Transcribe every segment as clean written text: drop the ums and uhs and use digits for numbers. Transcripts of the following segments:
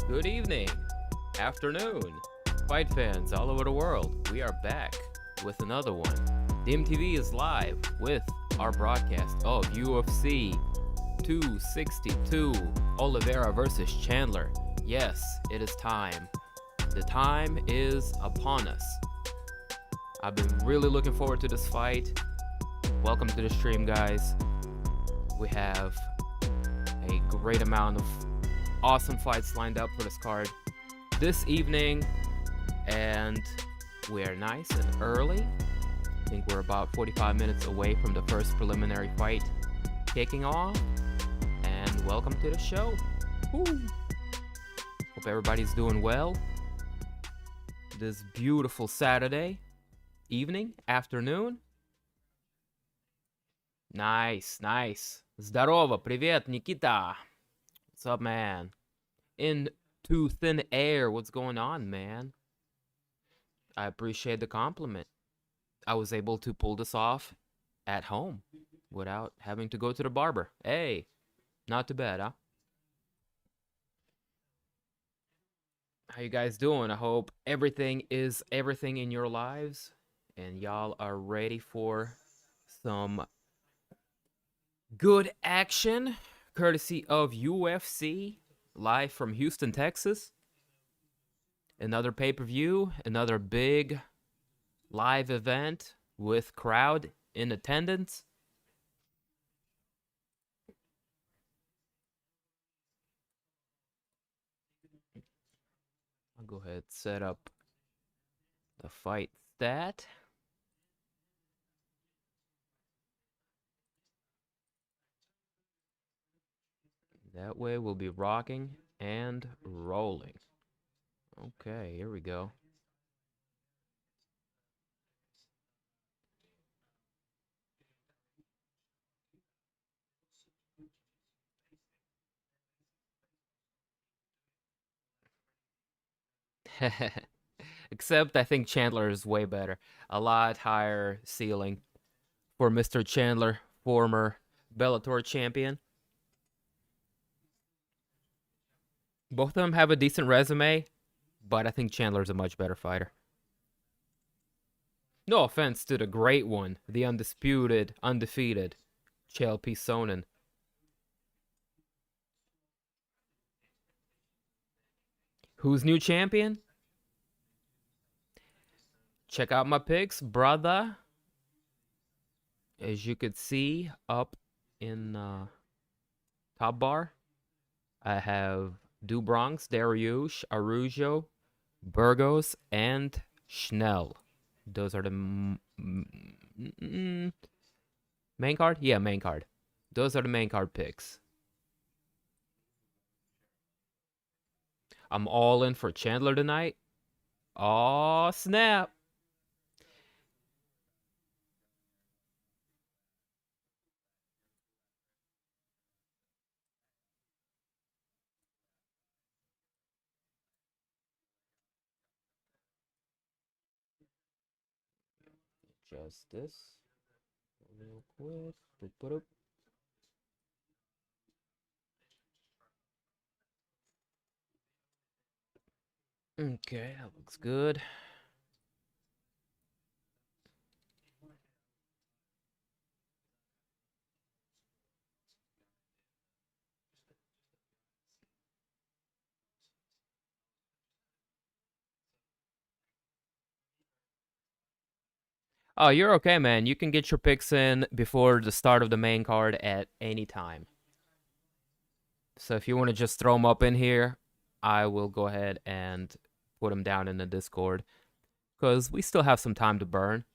Good evening, afternoon, fight fans all over the world. We are back with another one. DMTV is live with our broadcast of UFC 262, Oliveira versus Chandler. Yes, it is time. The time is upon us. I've been really looking forward to this fight. Welcome to the stream, guys. We have a great amount of awesome fights lined up for this card this evening, and we're nice and early. I think we're about 45 minutes away from the first preliminary fight kicking off, and welcome to the show. Woo. Hope everybody's doing well this beautiful Saturday evening, afternoon. Nice. Здорово, привет, Nikita. What's up, man? Into thin air. What's going on, man? I appreciate the compliment. I was able to pull this off at home without having to go to the barber. Hey, not too bad, huh? How you guys doing? I hope everything is everything in your lives and y'all are ready for some good action courtesy of UFC. Live from Houston, Texas. Another pay-per-view, another big live event with crowd in attendance. I'll go ahead and set up the fight stat. That way we'll be rocking and rolling. Okay, here we go. Except I think Chandler is way better. A lot higher ceiling for Mr. Chandler, former Bellator champion. Both of them have a decent resume, but I think Chandler's a much better fighter. No offense to the great one, the undisputed, undefeated Chael P. Sonnen. Who's new champion? Check out my picks, brother. As you could see up in top bar, I have Bronx, Dariush, Araujo, Burgos, and Schnell. Those are the main card? Yeah, main card. Those are the main card picks. I'm all in for Chandler tonight. Aw, snap. Adjust this real quick. Boop, boop, boop. Okay, that looks good. Oh, you're okay, man. You can get your picks in before the start of the main card at any time. So if you want to just throw them up in here, I will go ahead and put them down in the Discord, because we still have some time to burn.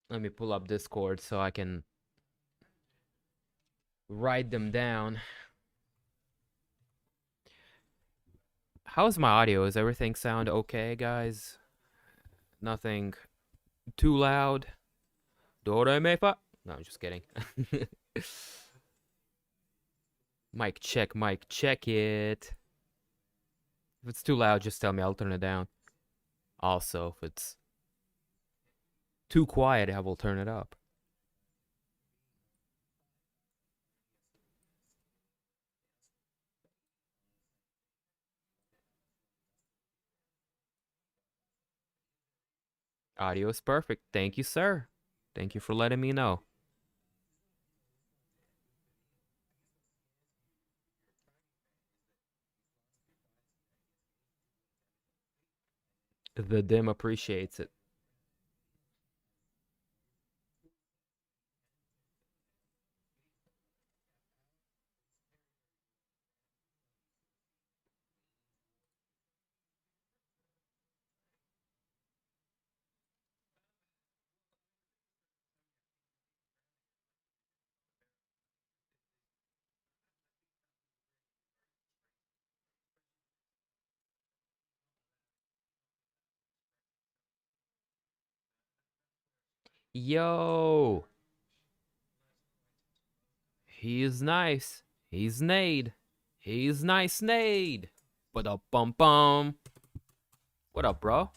Let me pull up Discord so I can write them down. How's my audio? Does everything sound okay, guys? Nothing too loud? Do re mi fa. No, I'm just kidding. Mic check it. If it's too loud, just tell me. I'll turn it down. Also, if it's too quiet, I will turn it up. Audio is perfect. Thank you, sir. Thank you for letting me know. The dim appreciates it. Yo, he is nice. He's Nade. He's nice Nade. What up, bum bum? What up, bro?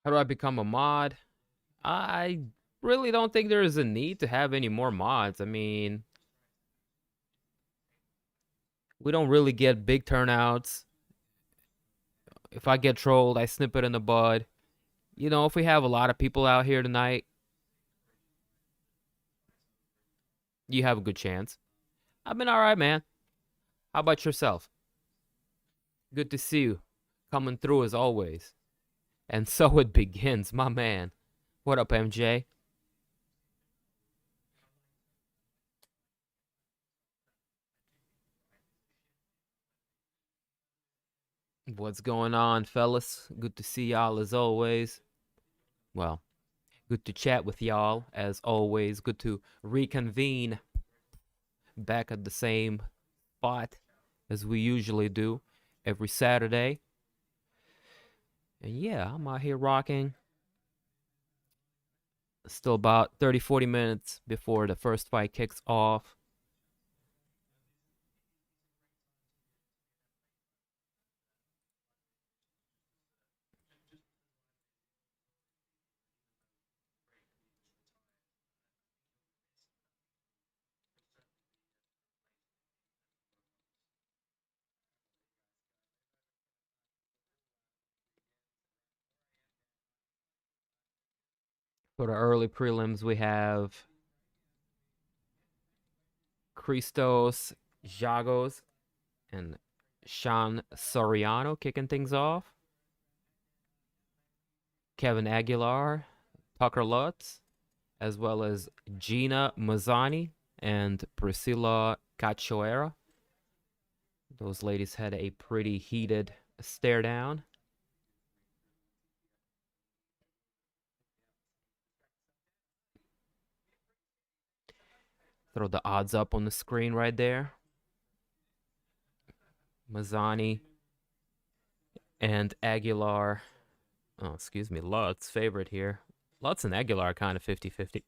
How do I become a mod? I really don't think there is a need to have any more mods. I mean, we don't really get big turnouts. If I get trolled, I snip it in the bud. You know, if we have a lot of people out here tonight, you have a good chance. I've been all right, man. How about yourself? Good to see you. Coming through as always. And so it begins, my man. What up, MJ? What's going on, fellas? Good to see y'all as always. Well, good to chat with y'all as always. Good to reconvene back at the same spot as we usually do every Saturday. And yeah, I'm out here rocking. Still about 30, 40 minutes before the first fight kicks off. For the early prelims, we have Christos Jagos and Sean Soriano kicking things off. Kevin Aguilar, Tucker Lutz, as well as Gina Mazzani and Priscilla Cachoeira. Those ladies had a pretty heated stare down. Throw the odds up on the screen right there. Mazzani and Aguilar. Oh, excuse me, Lutz favorite here. Lutz and Aguilar kind of 50-50.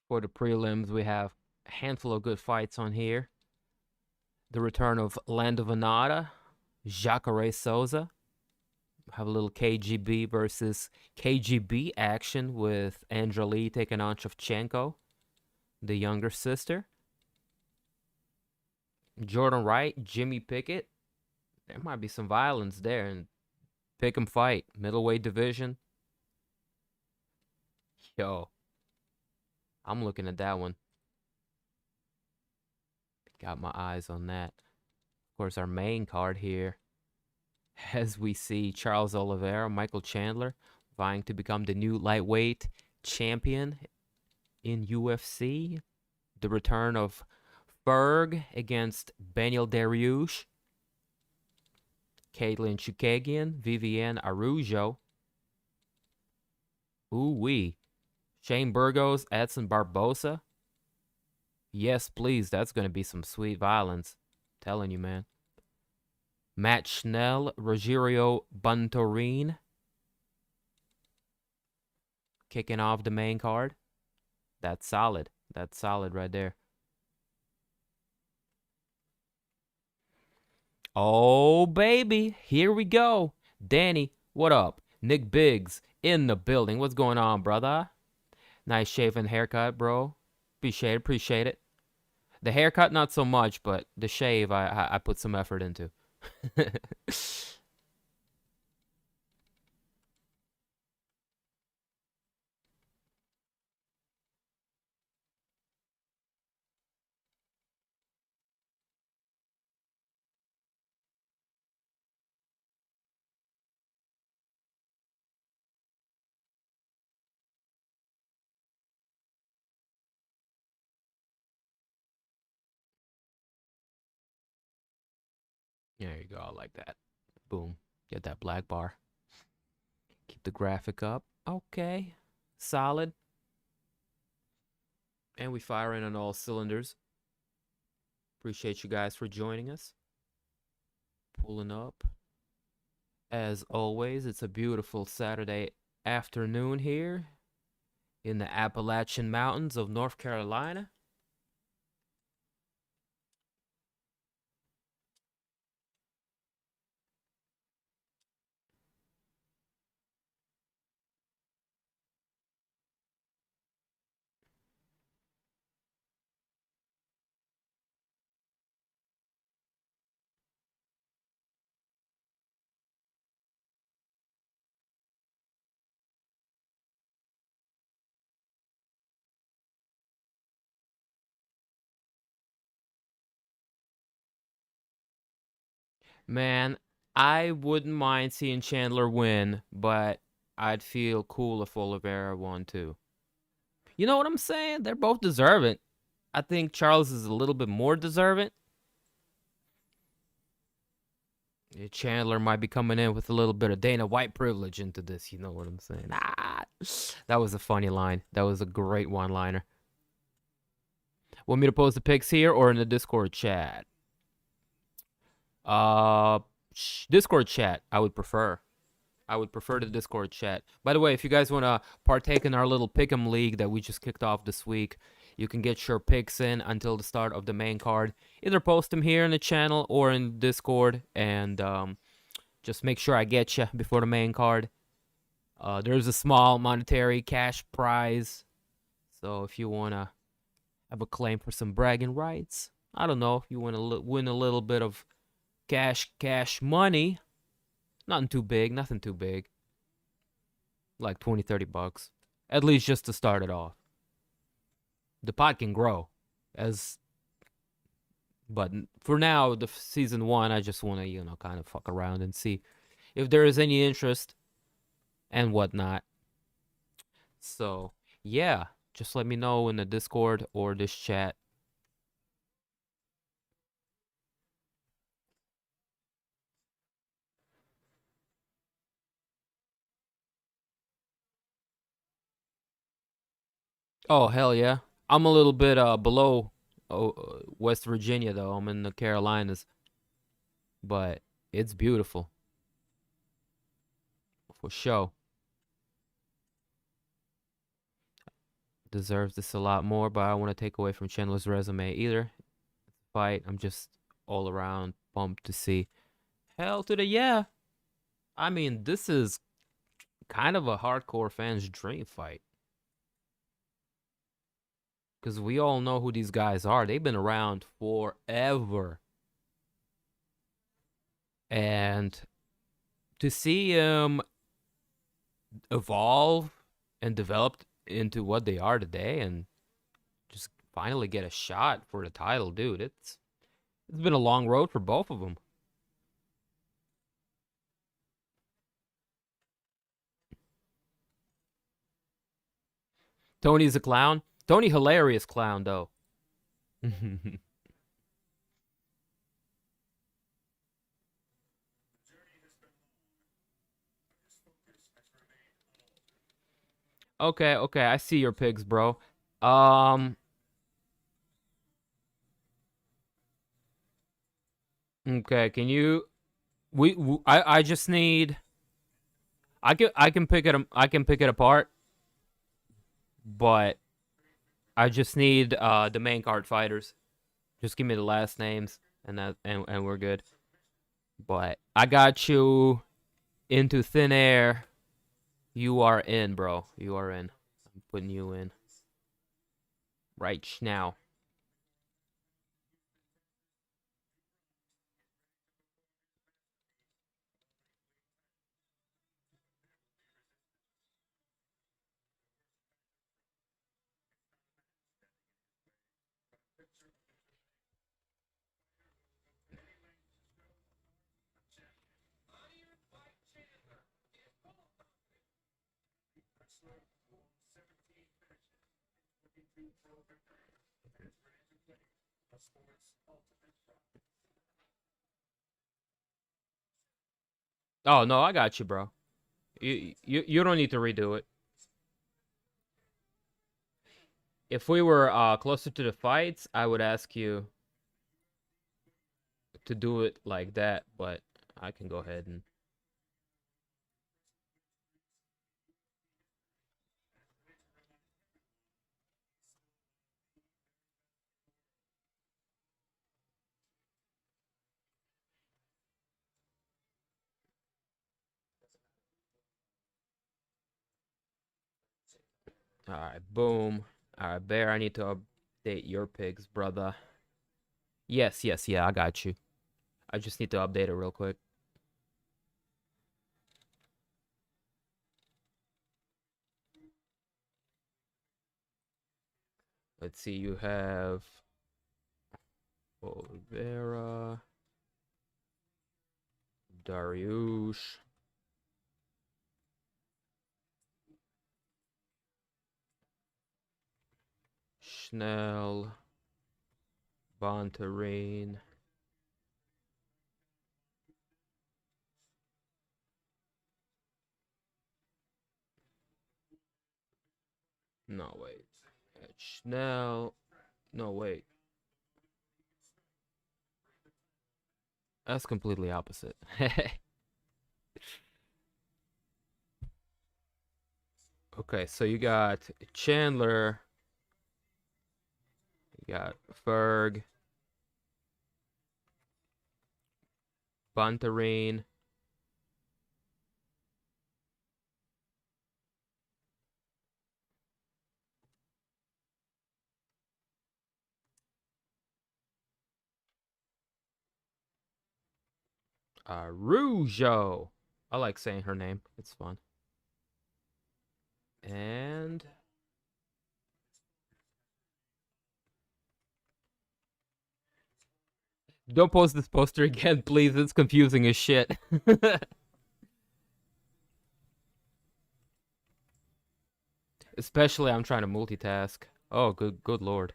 For the prelims, we have a handful of good fights on here. The return of Land of Anada, Jacare Souza, Have a little KGB versus KGB action with Angeli taking on Shevchenko, the younger sister. Jordan Wright, Jimmy Pickett. There might be some violence there. And pick 'em fight. Middleweight division. Yo, I'm looking at that one. Got my eyes on that. Of course, our main card here, as we see Charles Oliveira, Michael Chandler, vying to become the new lightweight champion in UFC. The return of Ferg against Beneil Dariush. Katlyn Chookagian, Viviane Araujo. Ooh-wee. Shane Burgos, Edson Barboza. Yes, please. That's going to be some sweet violence. I'm telling you, man. Matt Schnell, Rogerio, Bontorin. Kicking off the main card. That's solid. That's solid right there. Oh, baby. Here we go. Danny, what up? Nick Biggs in the building. What's going on, brother? Nice shaven haircut, bro. Appreciate it. The haircut, not so much, but the shave, I put some effort into. There you go. I like that. Boom. Get that black bar. Keep the graphic up. Okay. Solid. And we firing on all cylinders. Appreciate you guys for joining us. Pulling up. As always, it's a beautiful Saturday afternoon here in the Appalachian Mountains of North Carolina. Man, I wouldn't mind seeing Chandler win, but I'd feel cool if Oliveira won too. You know what I'm saying? They're both deserving. I think Charles is a little bit more deserving. Chandler might be coming in with a little bit of Dana White privilege into this. You know what I'm saying? That was a funny line. That was a great one-liner. Want me to post the pics here or in the Discord chat? Discord chat, I would prefer. I would prefer the Discord chat. By the way, if you guys want to partake in our little Pick'em League that we just kicked off this week, you can get your picks in until the start of the main card. Either post them here in the channel or in Discord, and just make sure I get you before the main card. There's a small monetary cash prize, so if you want to have a claim for some bragging rights, I don't know, if you want to win a little bit of cash money, nothing too big, like 20-30 bucks, at least just to start it off. The pot can grow, but for now, the season 1, I just want to, kind of fuck around and see if there is any interest and whatnot. So yeah, just let me know in the Discord or this chat. Oh, hell yeah. I'm a little bit below West Virginia, though. I'm in the Carolinas. But it's beautiful. For sure. Deserves this a lot more, but I don't want to take away from Chandler's resume either. Fight, I'm just all around pumped to see. Hell to the yeah. I mean, this is kind of a hardcore fan's dream fight. Because we all know who these guys are. They've been around forever. And to see him evolve and develop into what they are today and just finally get a shot for the title, dude, it's been a long road for both of them. Tony's a clown. Tony hilarious clown though. Okay, okay, I see your pigs, bro. Um, okay, can you I just need I can pick it apart, but I just need the main card fighters. Just give me the last names and we're good. But I got you into thin air. You are in, bro. You are in. I'm putting you in. Right now. Oh no, I got you, bro. You don't need to redo it. If we were closer to the fights, I would ask you to do it like that, but I can go ahead and all right, boom. All right, Bear, I need to update your pigs, brother. Yes, yes, yeah, I got you. I just need to update it real quick. Let's see, you have Oliveira, Dariush, Schnell, Bontorin. No, wait. Schnell. No, wait. That's completely opposite. Okay, so you got Chandler, you got Ferg, Bontorin, Araujo. I like saying her name. It's fun. And don't post this poster again, please. It's confusing as shit. Especially I'm trying to multitask. Oh, good lord.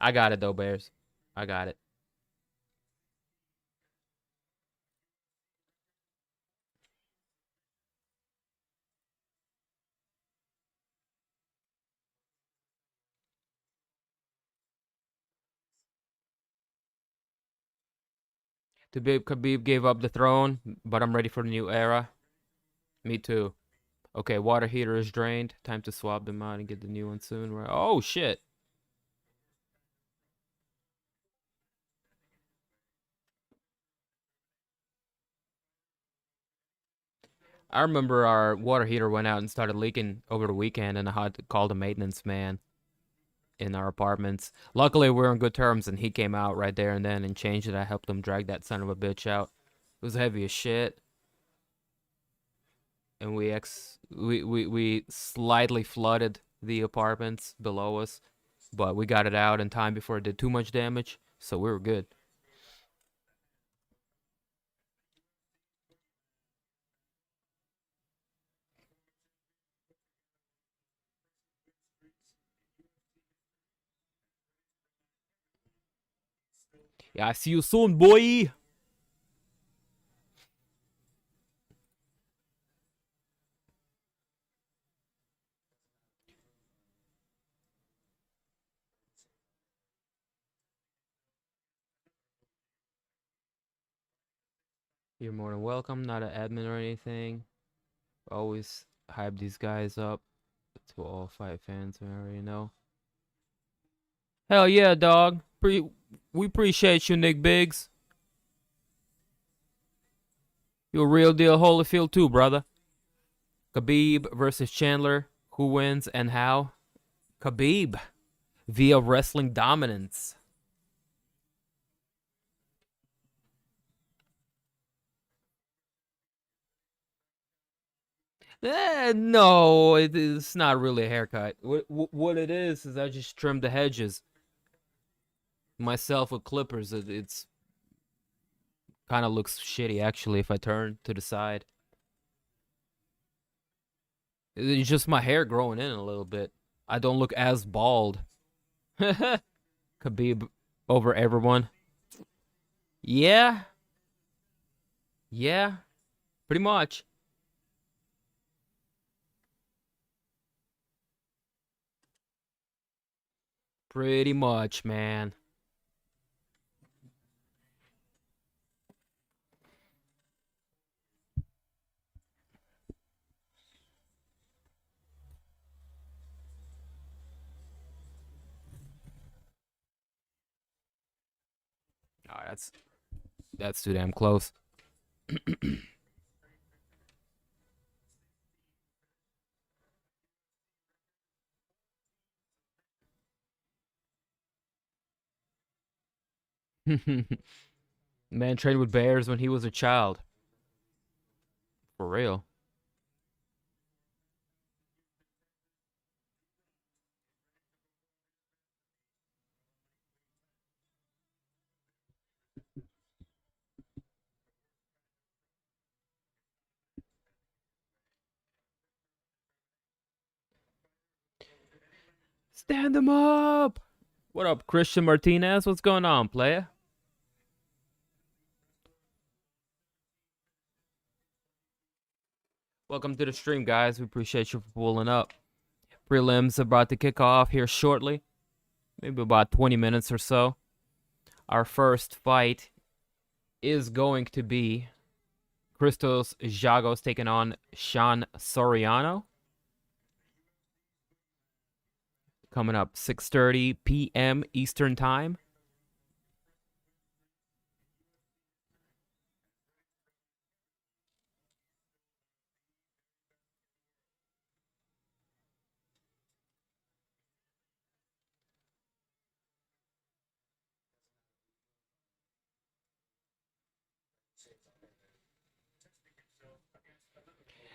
I got it though, Bears. I got it. Khabib gave up the throne, but I'm ready for the new era. Me too. Okay, water heater is drained. Time to swap them out and get the new one soon. Right? Oh shit. I remember our water heater went out and started leaking over the weekend, and I had to call the maintenance man in our apartments. Luckily, we were on good terms, and he came out right there and then and changed it. I helped him drag that son of a bitch out. It was heavy as shit, and we slightly flooded the apartments below us, but we got it out in time before it did too much damage, so we were good. Yeah, I see you soon, boy. You're more than welcome. Not an admin or anything. Always hype these guys up. To all fight fans, I already know. Hell yeah, dog. We appreciate you, Nick Biggs. You a real deal Holyfield too, brother. Khabib versus Chandler. Who wins and how? Khabib via wrestling dominance. No, it's not really a haircut. What it is I just trimmed the hedges myself with clippers. It's kind of looks shitty actually if I turn to the side. It's just my hair growing in a little bit. I don't look as bald. Khabib over everyone. Yeah. Yeah. Pretty much. Pretty much, man. Oh, that's too damn close. Man trained with bears when he was a child. For real. Stand him up. What up, Christian Martinez? What's going on, playa? Welcome to the stream, guys. We appreciate you for pulling up. Prelims about to kick off here shortly. Maybe about 20 minutes or so. Our first fight is going to be Christos Jagos taking on Sean Soriano. Coming up 6:30 p.m. Eastern Time.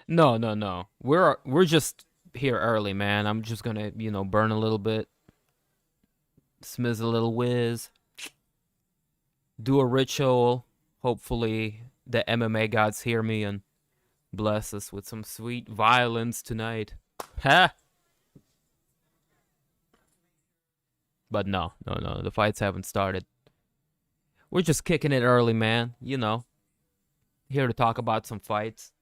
No. We're just here early, man. I'm just gonna, burn a little bit, smiz a little whiz, do a ritual. Hopefully, the MMA gods hear me and bless us with some sweet violence tonight. Ha! But no. The fights haven't started. We're just kicking it early, man. Here to talk about some fights.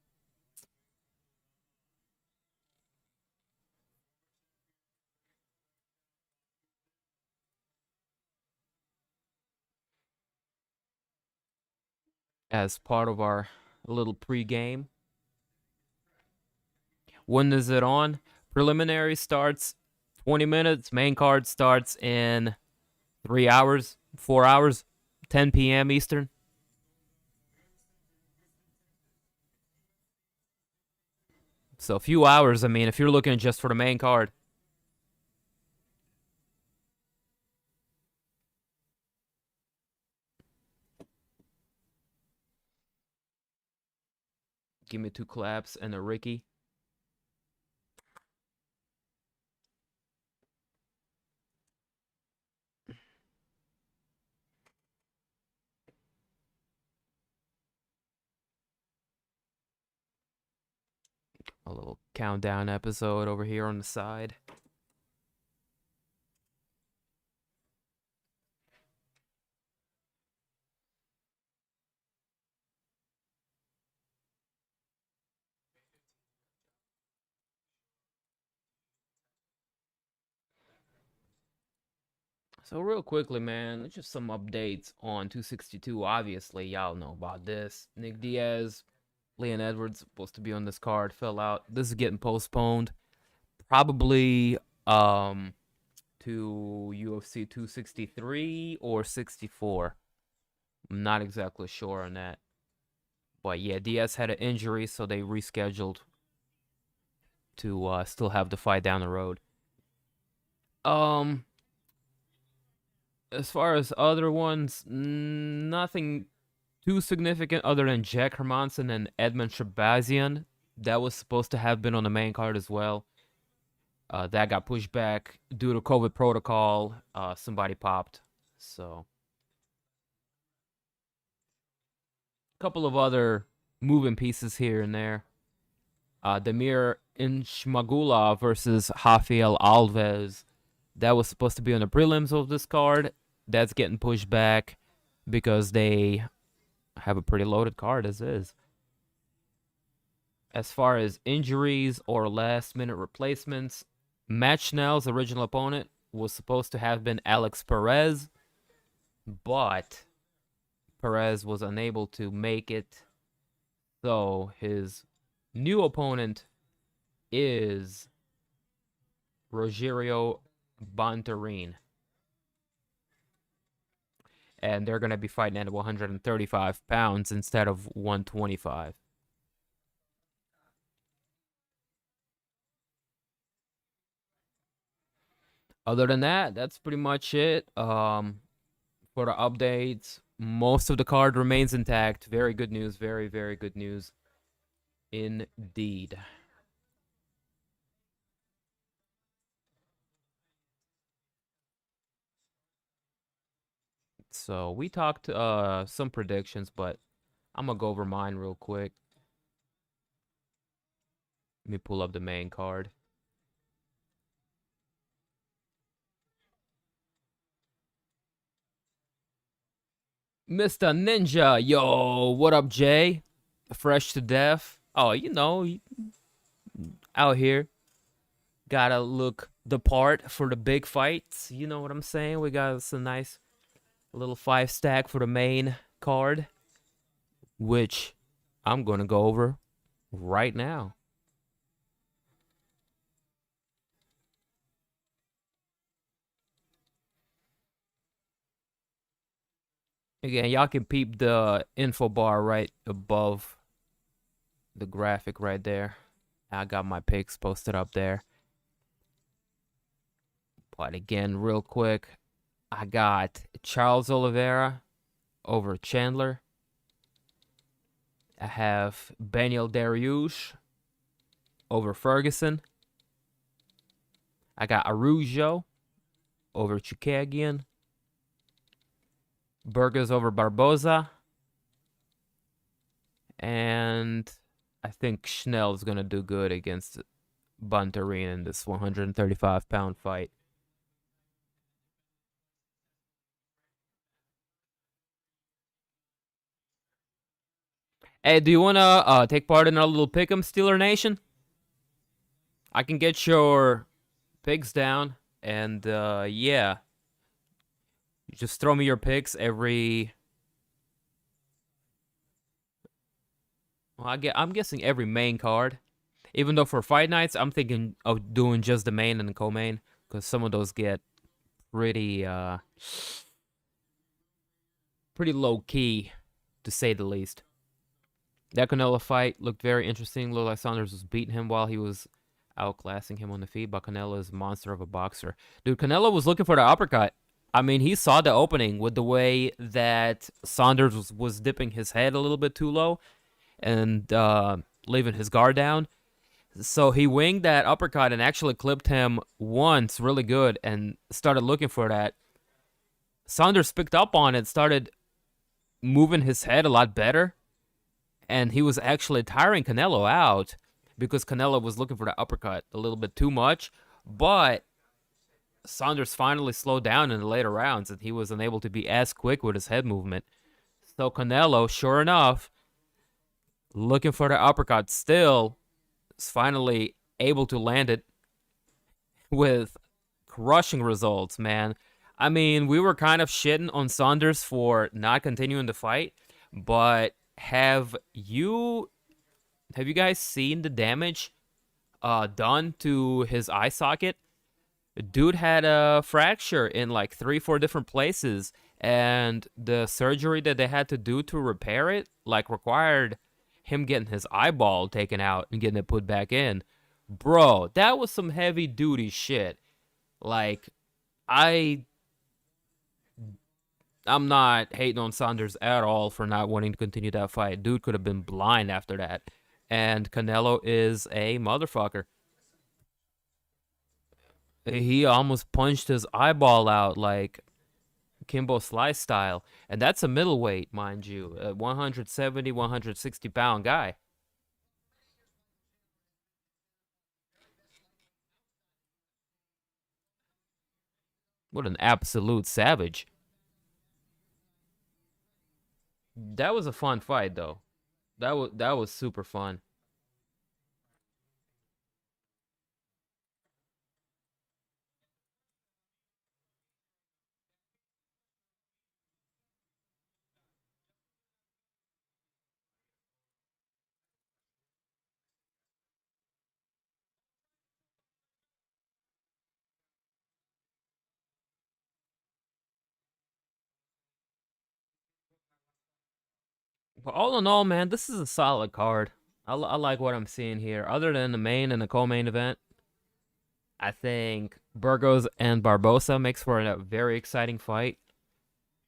As part of our little pregame. When is it on? Preliminary starts 20 minutes. Main card starts in 3 hours, 4 hours, 10 p.m. Eastern. So a few hours, I mean, if you're looking just for the main card. Give me 2 claps and a Ricky. A little countdown episode over here on the side. So real quickly, man, just some updates on 262. Obviously, y'all know about this. Nick Diaz, Leon Edwards, supposed to be on this card, fell out. This is getting postponed. Probably to UFC 263 or 64. I'm not exactly sure on that. But yeah, Diaz had an injury, so they rescheduled to still have the fight down the road. As far as other ones, nothing too significant other than Jack Hermanson and Edmund Shabazian. That was supposed to have been on the main card as well. That got pushed back due to COVID protocol. Somebody popped. So, a couple of other moving pieces here and there. Damir Inchmagula versus Rafael Alves. That was supposed to be on the prelims of this card. That's getting pushed back because they have a pretty loaded card as is. As far as injuries or last-minute replacements, Matt Schnell's original opponent was supposed to have been Alex Perez, but Perez was unable to make it. So his new opponent is Rogerio Bontorin. And they're going to be fighting at 135 pounds instead of 125. Other than that, that's pretty much it. For the updates, most of the card remains intact. Very good news. Very, very good news indeed. So we talked some predictions, but I'm gonna go over mine real quick. Let me pull up the main card. Mr. Ninja, yo, what up, Jay? Fresh to death. Oh, you know, out here, gotta look the part for the big fights. You know what I'm saying? We got some nice little 5-stack for the main card, which I'm gonna go over right now. Again, y'all can peep the info bar right above the graphic right there. I got my picks posted up there. But again, real quick, I got Charles Oliveira over Chandler. I have Beneil Dariush over Ferguson. I got Araujo over Chookagian. Burgos over Barboza. And I think Schnell is going to do good against Bontorin in this 135-pound fight. Hey, do you want to take part in our little pick'em, Steeler Nation? I can get your picks down, and yeah. You just throw me your picks every... Well, I'm guessing every main card. Even though for fight nights, I'm thinking of doing just the main and the co-main, because some of those get pretty pretty low-key, to say the least. That Canelo fight looked very interesting. Looked like Saunders was beating him while he was outclassing him on the feet, but Canelo is a monster of a boxer. Dude, Canelo was looking for the uppercut. I mean, he saw the opening with the way that Saunders was dipping his head a little bit too low and leaving his guard down. So he winged that uppercut and actually clipped him once really good and started looking for that. Saunders picked up on it, started moving his head a lot better, and he was actually tiring Canelo out because Canelo was looking for the uppercut a little bit too much. But Saunders finally slowed down in the later rounds, and he was unable to be as quick with his head movement. So Canelo, sure enough, looking for the uppercut, still is finally able to land it with crushing results, man. I mean, we were kind of shitting on Saunders for not continuing the fight, but have you guys seen the damage done to his eye socket? Dude had a fracture in like 3-4 different places, and the surgery that they had to do to repair it like required him getting his eyeball taken out and getting it put back in. Bro, that was some heavy duty shit. Like, I'm not hating on Saunders at all for not wanting to continue that fight. Dude could have been blind after that. And Canelo is a motherfucker. He almost punched his eyeball out like Kimbo Slice style. And that's a middleweight, mind you. A 170, 160 pound guy. What an absolute savage. That was a fun fight though. That was super fun. But all in all, man, this is a solid card. I like what I'm seeing here. Other than the main and the co-main event, I think Burgos and Barboza makes for a very exciting fight.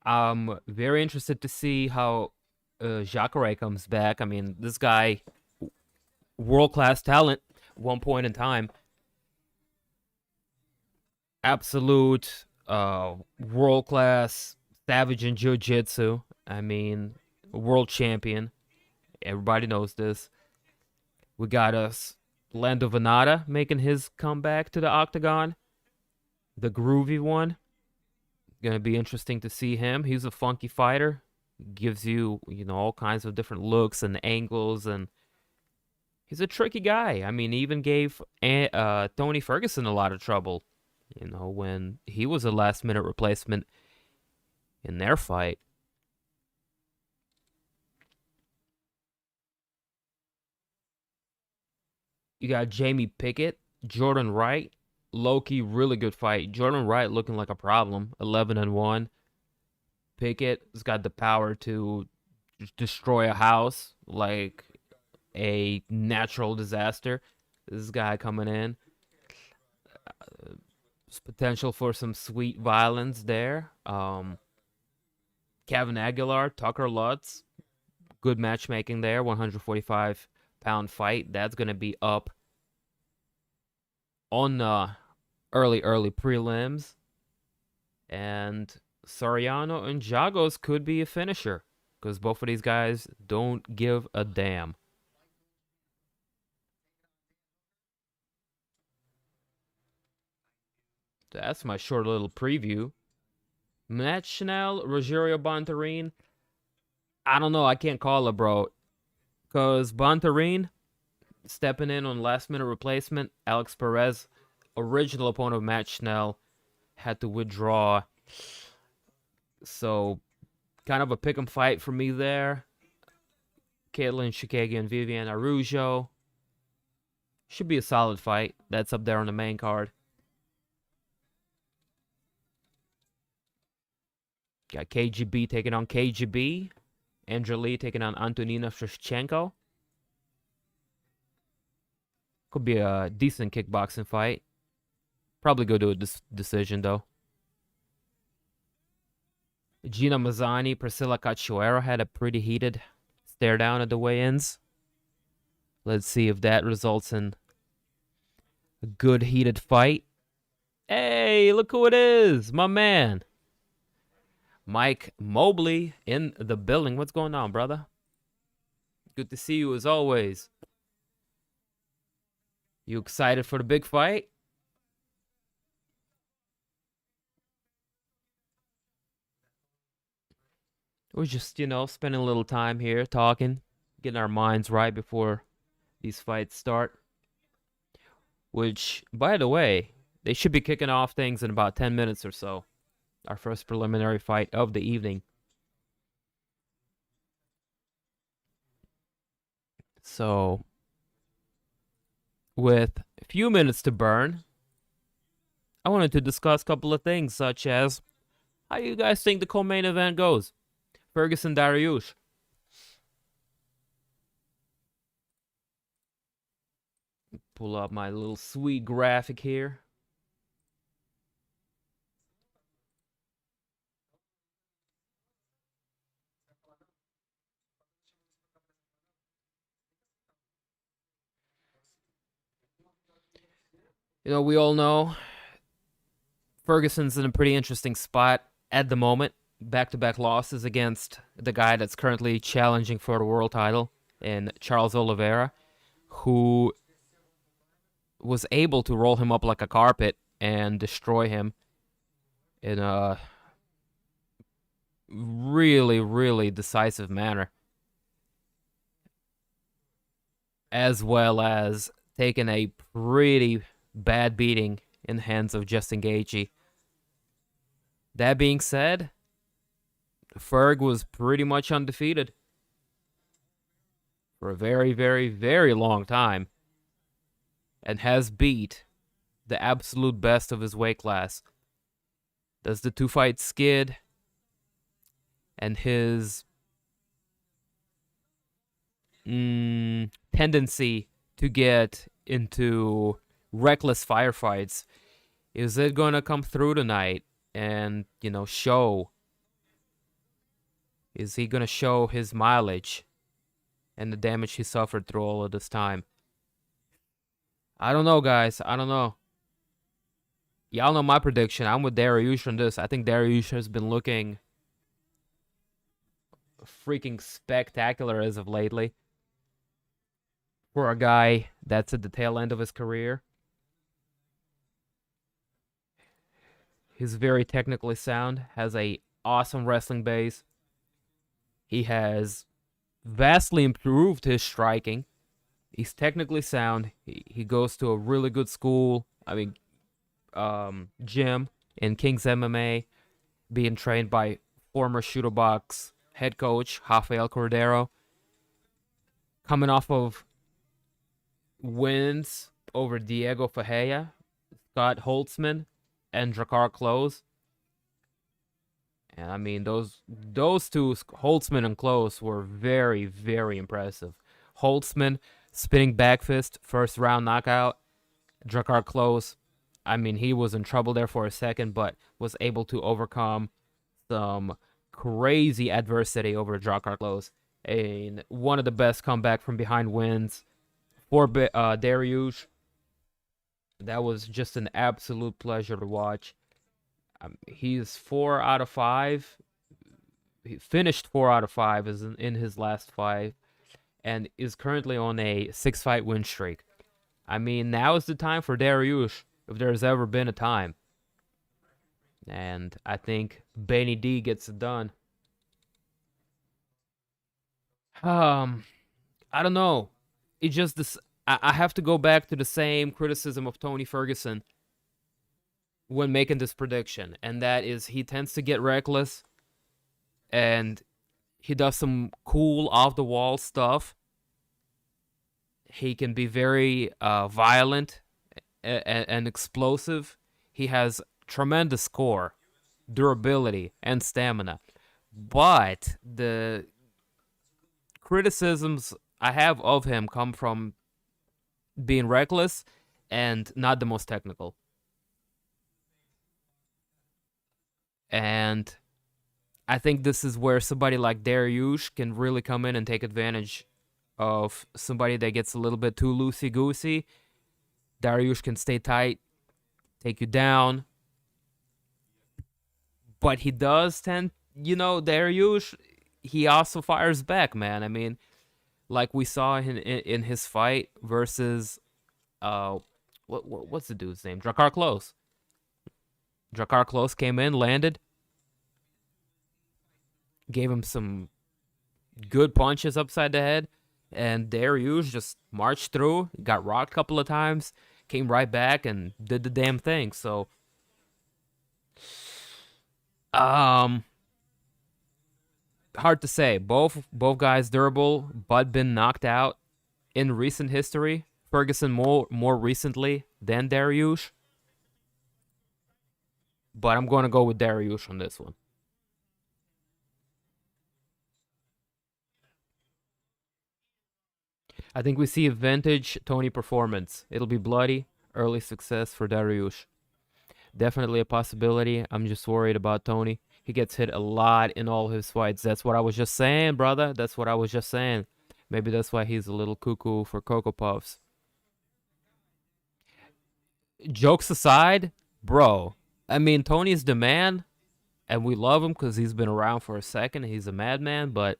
I'm very interested to see how Jacare comes back. I mean, this guy, world class talent, one point in time, absolute world class savage in jiu-jitsu. I mean, world champion. Everybody knows this. We got us Lando Venata making his comeback to the octagon. The groovy one. Gonna be interesting to see him. He's a funky fighter. Gives you, all kinds of different looks and angles, and he's a tricky guy. I mean, he even gave Tony Ferguson a lot of trouble, when he was a last minute replacement in their fight. You got Jamie Pickett, Jordan Wright, Loki, really good fight. Jordan Wright looking like a problem, 11-1. Pickett's got the power to destroy a house like a natural disaster. This guy coming in. There's potential for some sweet violence there. Kevin Aguilar, Tucker Lutz, good matchmaking there. 145-pound fight. That's going to be up on early prelims. And Soriano and Jagos could be a finisher because both of these guys don't give a damn. That's my short little preview. Matt Schnell, Rogerio Bontorin. I don't know. I can't call it, bro. Because Bontorin stepping in on last minute replacement. Alex Perez, original opponent of Matt Schnell, had to withdraw. So, kind of a pick 'em fight for me there. Katlyn, Chookagian, Viviane, Araujo. Should be a solid fight. That's up there on the main card. Got KGB taking on KGB. Angeli taking on Antonina Shevchenko. Could be a decent kickboxing fight. Probably go to a decision, though. Gina Mazzani, Priscilla Cachoeira had a pretty heated stare down at the weigh-ins. Let's see if that results in a good heated fight. Hey, look who it is, my man. Mike Mobley in the building. What's going on, brother? Good to see you as always. You excited for the big fight? We're just, spending a little time here talking, getting our minds right before these fights start. Which, by the way, they should be kicking off things in about 10 minutes or so. Our first preliminary fight of the evening. So, with a few minutes to burn, I wanted to discuss a couple of things, such as how you guys think the co-main event goes. Ferguson Dariush. Pull up my little sweet graphic here. We all know Ferguson's in a pretty interesting spot at the moment. Back-to-back losses against the guy that's currently challenging for the world title in Charles Oliveira, who was able to roll him up like a carpet and destroy him in a really, really decisive manner, as well as taking a pretty bad beating in the hands of Justin Gaethje. That being said, Ferg was pretty much undefeated for a very, very, very long time and has beat the absolute best of his weight class. Does the two-fight skid and his tendency to get into reckless firefights, is it going to come through tonight and, show? Is he going to show his mileage and the damage he suffered through all of this time? I don't know, guys. I don't know. Y'all know my prediction. I'm with Dariush on this. I think Dariush has been looking freaking spectacular as of lately for a guy that's at the tail end of his career. He's very technically sound, has a awesome wrestling base. He has vastly improved his striking. He's technically sound. He goes to a really good school. Gym in King's MMA, being trained by former Shooter Box head coach Rafael Cordero. Coming off of wins over Diego Ferreira, Scott Holtzman, and Drakkar Klose. And those two, Holtzman and Klose, were very, very impressive. Holtzman, spinning back fist, first round knockout. Drakkar Klose, he was in trouble there for a second, but was able to overcome some crazy adversity over Drakkar Klose. And one of the best comeback from behind wins for Dariush. That was just an absolute pleasure to watch. He's 4 out of 5. He finished 4 out of 5 in his last 5, and is currently on a 6-fight win streak. Now is the time for Dariush, if there's ever been a time. And I think Beneil D gets it done. I don't know. It just this. I have to go back to the same criticism of Tony Ferguson when making this prediction, and that is he tends to get reckless, and he does some cool off-the-wall stuff. He can be very violent and explosive. He has tremendous core, durability, and stamina. But the criticisms I have of him come from being reckless and not the most technical. And I think this is where somebody like Dariush can really come in and take advantage of somebody that gets a little bit too loosey-goosey. Dariush can stay tight, take you down. But he does tend, Dariush, he also fires back, man. I mean, like we saw in his fight versus, what's the dude's name? Drakkar Klose. Drakkar Klose came in, landed, gave him some good punches upside the head, and Dariush just marched through, got rocked a couple of times, came right back and did the damn thing. So, hard to say. Both guys durable, but been knocked out in recent history. Ferguson more recently than Dariush, but I'm going to go with Dariush on this one. I think we see a vintage Tony performance. It'll be bloody, early success for Dariush. Definitely a possibility. I'm just worried about Tony. He gets hit a lot in all his fights. That's what I was just saying, brother. That's what I was just saying. Maybe that's why he's a little cuckoo for Cocoa Puffs. Jokes aside, bro, I mean, Tony's the man, and we love him because he's been around for a second. He's a madman, but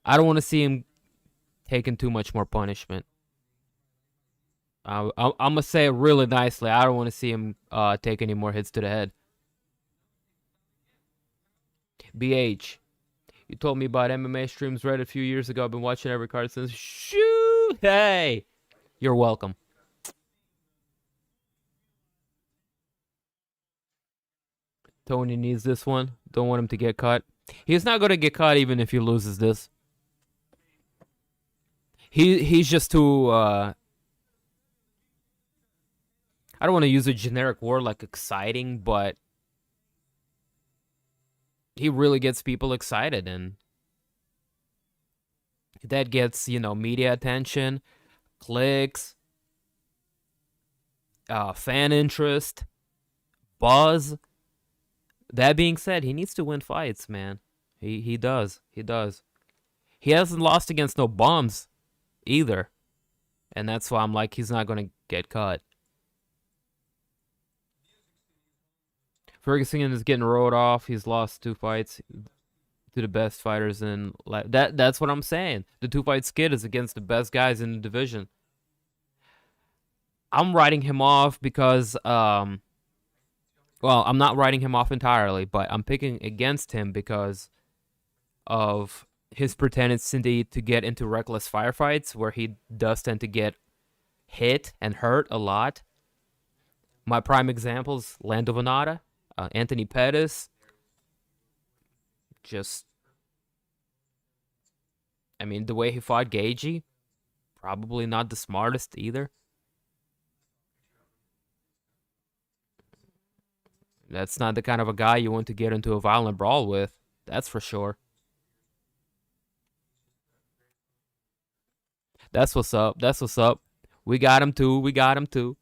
I don't want to see him taking too much more punishment. I'm going to say it really nicely. I don't want to see him take any more hits to the head. BH, you told me about MMA streams right a few years ago. I've been watching every card since. Shoot! Hey! You're welcome. Tony needs this one. Don't want him to get caught. He's not going to get caught even if he loses this. He's just too... I don't want to use a generic word like exciting, but he really gets people excited, and that gets, media attention, clicks, fan interest, buzz. That being said, he needs to win fights, man. He does. He does. He hasn't lost against no bums either, and that's why I'm like, he's not going to get cut. Ferguson is getting rolled off. He's lost 2 fights to the best fighters in that's what I'm saying. The 2-fight skid is against the best guys in the division. I'm writing him off because well, I'm not writing him off entirely, but I'm picking against him because of his tendency to get into reckless firefights where he does tend to get hit and hurt a lot. My prime examples, Lando Venata, Anthony Pettis. I mean, the way he fought Gaethje, probably not the smartest either. That's not the kind of a guy you want to get into a violent brawl with. That's for sure. That's what's up. That's what's up. We got him too. We got him too.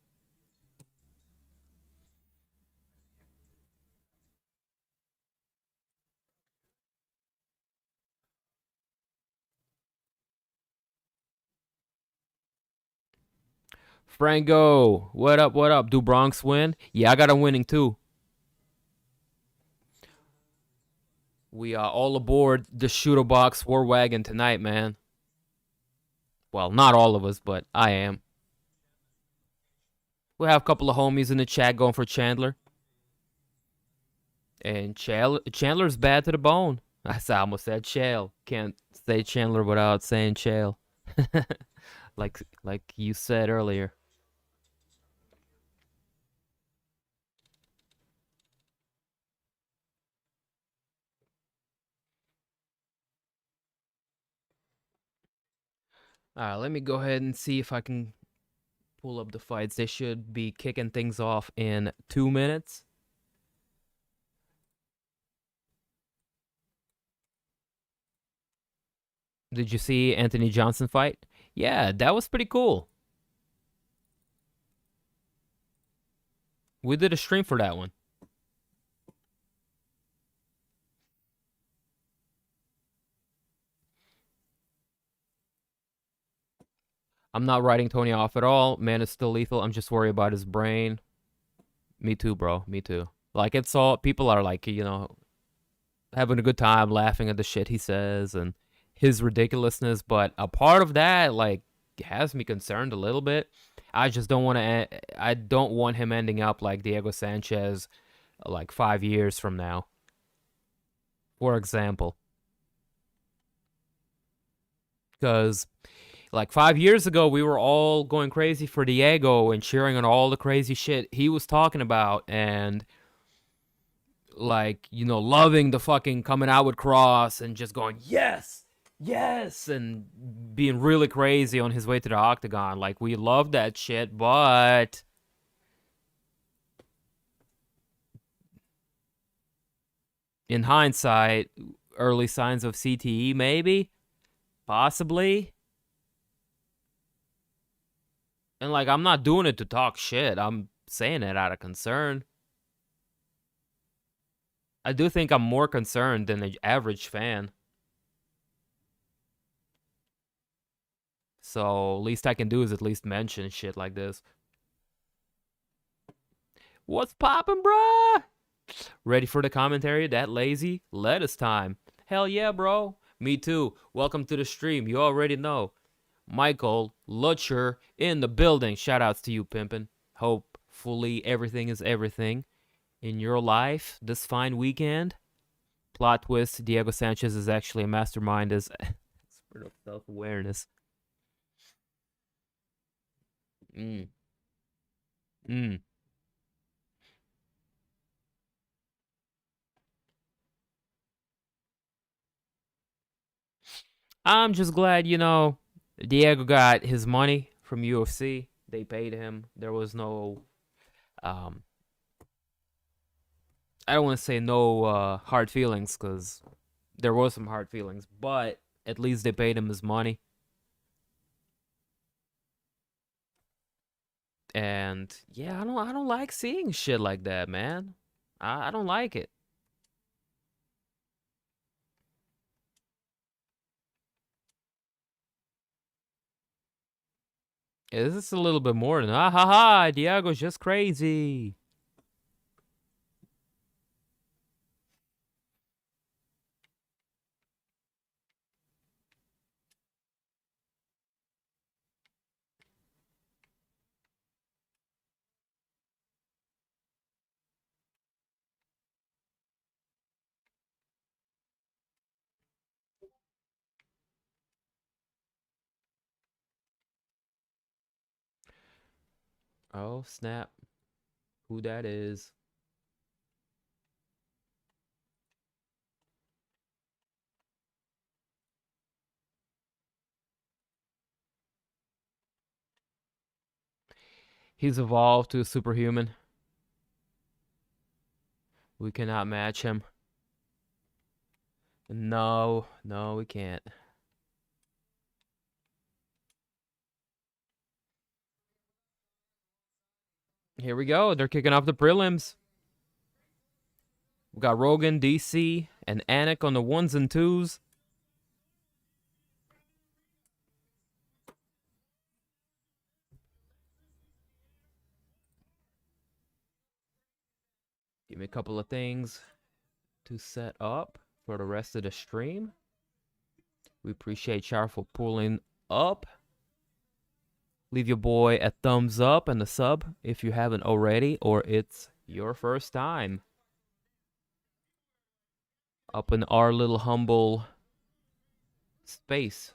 Franco, what up, what up? Do Bronx win? Yeah, I got him winning too. We are all aboard the Shooter Box War Wagon tonight, man. Well, not all of us, but I am. We have a couple of homies in the chat going for Chandler. And Chandler's bad to the bone. I almost said Chael. Can't say Chandler without saying Chael. like you said earlier. Alright, let me go ahead and see if I can pull up the fights. They should be kicking things off in 2 minutes. Did you see Anthony Johnson fight? Yeah, that was pretty cool. We did a stream for that one. I'm not writing Tony off at all. Man is still lethal. I'm just worried about his brain. Me too, bro. Me too. Like, it's all, people are like, having a good time laughing at the shit he says and his ridiculousness. But a part of that, like, has me concerned a little bit. I just don't want to, I don't want him ending up like Diego Sanchez like 5 years from now, for example. Because like 5 years ago, we were all going crazy for Diego and cheering on all the crazy shit he was talking about, and like, loving the fucking coming out with Cross and just going, yes, yes, and being really crazy on his way to the octagon. Like, we loved that shit, but in hindsight, early signs of CTE, maybe, possibly. And like, I'm not doing it to talk shit. I'm saying it out of concern. I do think I'm more concerned than the average fan. So least I can do is at least mention shit like this. What's poppin', bruh? Ready for the commentary? That lazy? Lettuce time. Hell yeah, bro. Me too. Welcome to the stream. You already know. Michael Lutcher in the building. Shoutouts to you, pimpin'. Hopefully everything is everything in your life this fine weekend. Plot twist, Diego Sanchez is actually a mastermind as expert of self-awareness. Mm. Mm. I'm just glad, Diego got his money from UFC. They paid him. There was no, I don't want to say no hard feelings, because there was some hard feelings, but at least they paid him his money. And yeah, I don't like seeing shit like that, man. I don't like it. This is a little bit more than ha ha ha. Diego's just crazy. Oh snap! Who that is? He's evolved to a superhuman. We cannot match him. No, no, we can't. Here we go. They're kicking off the prelims. We got Rogan, DC, and Anik on the ones and twos. Give me a couple of things to set up for the rest of the stream. We appreciate y'all for pulling up. Leave your boy a thumbs up and a sub if you haven't already, or it's your first time up in our little humble space.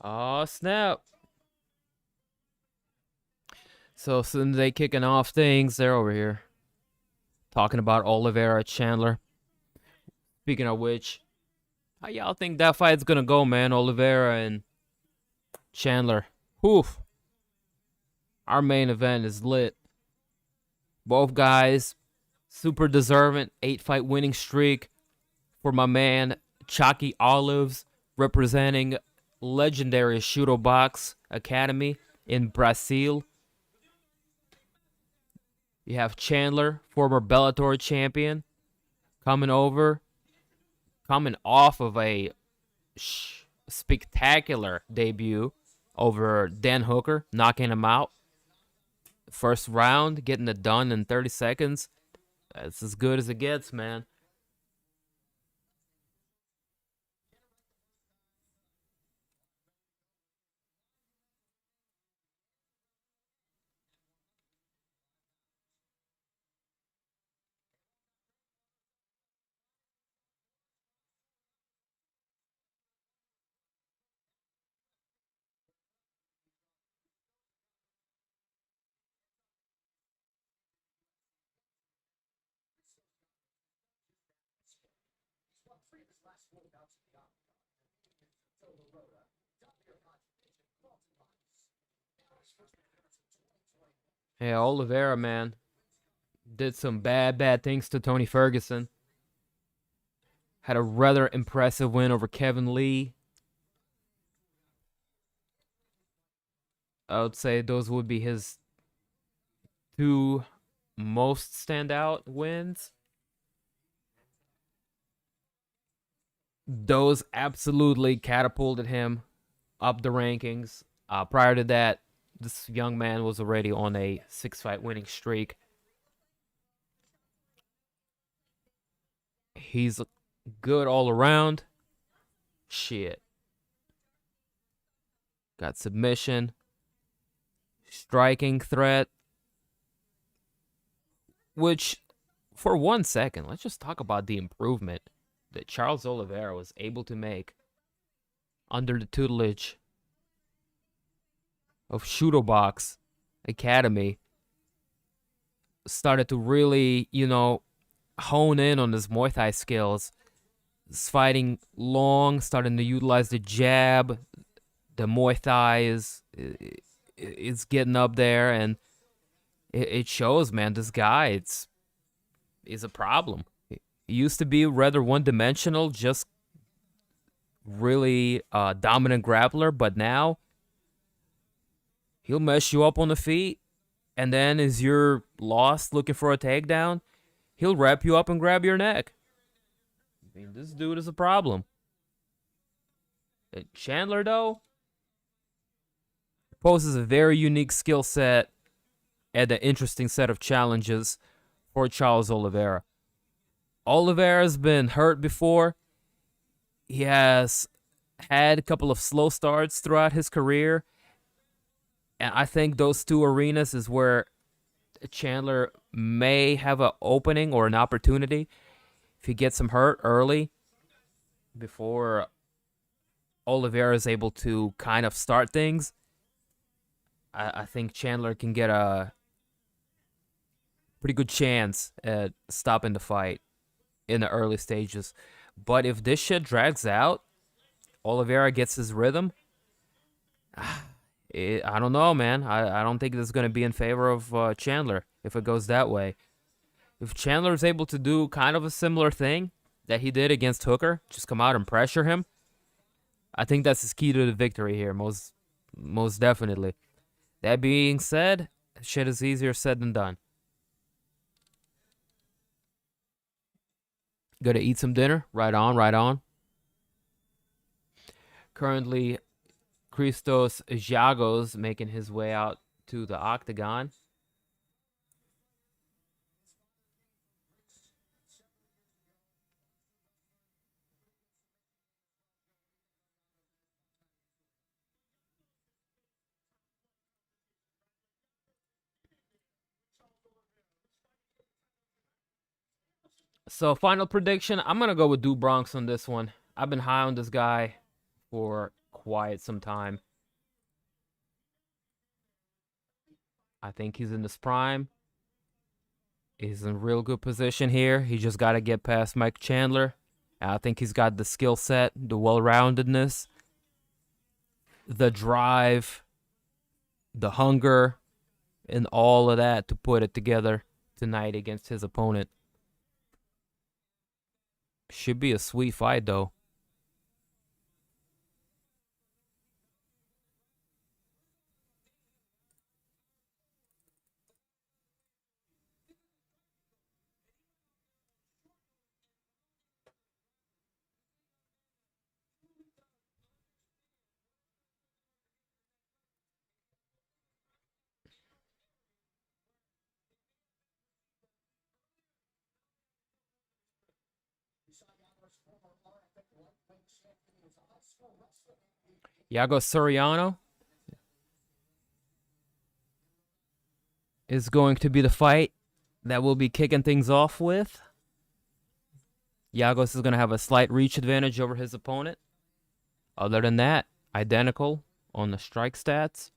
Oh, snap. So, soon they kicking off things, they're over here talking about Oliveira Chandler. Speaking of which, how y'all think that fight's gonna go, man? Oliveira and Chandler. Oof. Our main event is lit. Both guys, super deserving 8-fight winning streak for my man Chalky Olives, representing legendary Shooto Box Academy in Brazil. You have Chandler, former Bellator champion, coming off of a spectacular debut over Dan Hooker, knocking him out. First round, getting it done in 30 seconds. That's as good as it gets, man. Yeah, Oliveira, man, did some bad things to Tony Ferguson. Had a rather impressive win over Kevin Lee. I would say those would be his two most standout wins. Those absolutely catapulted him up the rankings. Prior to that, this young man was already on a 6-fight winning streak. He's good all around. Shit. Got submission, striking threat, which, for 1 second, let's just talk about the improvement that Charles Oliveira was able to make under the tutelage of Shooto Box Academy. Started to really, hone in on his Muay Thai skills. He's fighting long, starting to utilize the jab. The Muay Thai is getting up there, and it shows, man. This guy, is a problem. He used to be rather one-dimensional, just really dominant grappler, but now he'll mess you up on the feet, and then as you're lost looking for a takedown, he'll wrap you up and grab your neck. I mean, this dude is a problem. And Chandler, though, poses a very unique skill set and an interesting set of challenges for Charles Oliveira. Oliveira's been hurt before. He has had a couple of slow starts throughout his career. And I think those two arenas is where Chandler may have an opening or an opportunity if he gets him hurt early before Oliveira is able to kind of start things. I think Chandler can get a pretty good chance at stopping the fight in the early stages. But if this shit drags out, Oliveira gets his rhythm, I don't know, man. I don't think this is going to be in favor of Chandler if it goes that way. If Chandler is able to do kind of a similar thing that he did against Hooker, just come out and pressure him, I think that's his key to the victory here, most definitely. That being said, shit is easier said than done. Gonna eat some dinner? Right on, right on. Currently, Christos Giagos making his way out to the octagon. So, final prediction, I'm going to go with Du Bronx on this one. I've been high on this guy for quiet some time. I think he's in his prime. He's in real good position here. He just got to get past Mike Chandler. I think he's got the skill set, the well-roundedness, the drive, the hunger, and all of that to put it together tonight against his opponent. Should be a sweet fight, though. Yago Soriano is going to be the fight that we'll be kicking things off with. Yagos is going to have a slight reach advantage over his opponent. Other than that, identical on the strike stats.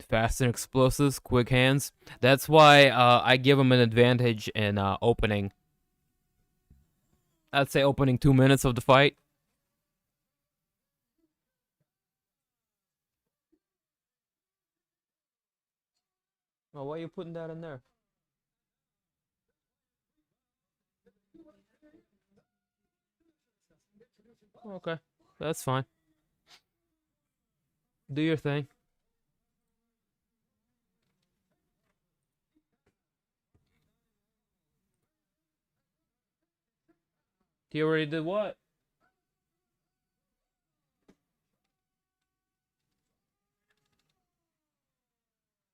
Fast and explosive, quick hands. That's why I give him an advantage in opening. I'd say opening 2 minutes of the fight. Oh, why are you putting that in there? Okay, that's fine. Do your thing. He already did what?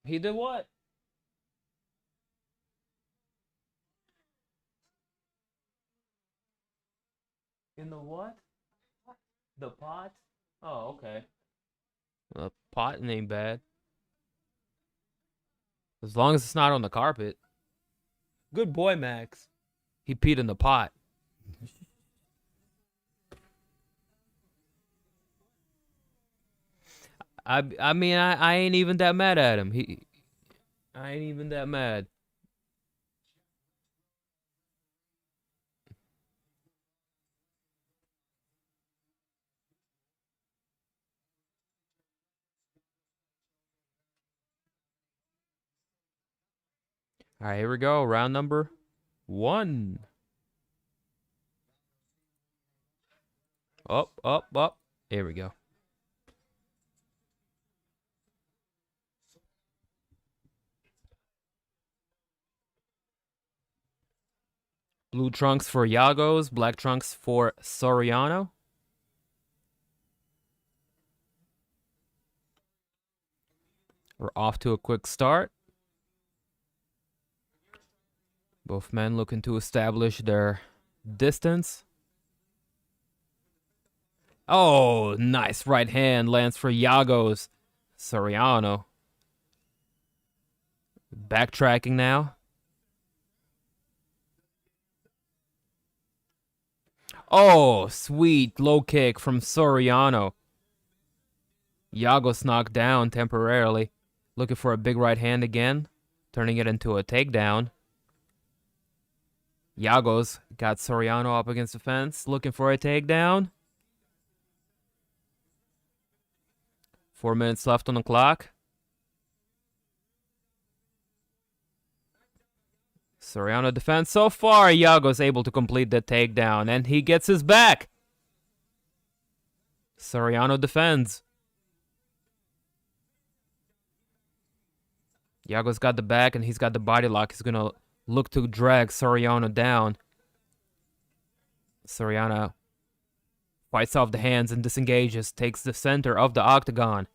He did what? In the what? The pot? Oh, okay. The pot ain't bad. As long as it's not on the carpet. Good boy, Max. He peed in the pot. I mean, I ain't even that mad at him. I ain't even that mad. All right, here we go. Round number 1. Up, up, up. Here we go. Blue trunks for Yagos, black trunks for Soriano. We're off to a quick start. Both men looking to establish their distance. Oh, nice right hand lands for Yagos. Soriano. Backtracking now. Oh, sweet low kick from Soriano. Yagos knocked down temporarily. Looking for a big right hand again. Turning it into a takedown. Yagos got Soriano up against the fence. Looking for a takedown. 4 minutes left on the clock. Soriano defense. So far, Yagos able to complete the takedown. And he gets his back. Soriano defends. Yagos got the back and he's got the body lock. He's going to look to drag Soriano down. Soriano fights off the hands and disengages. Takes the center of the octagon.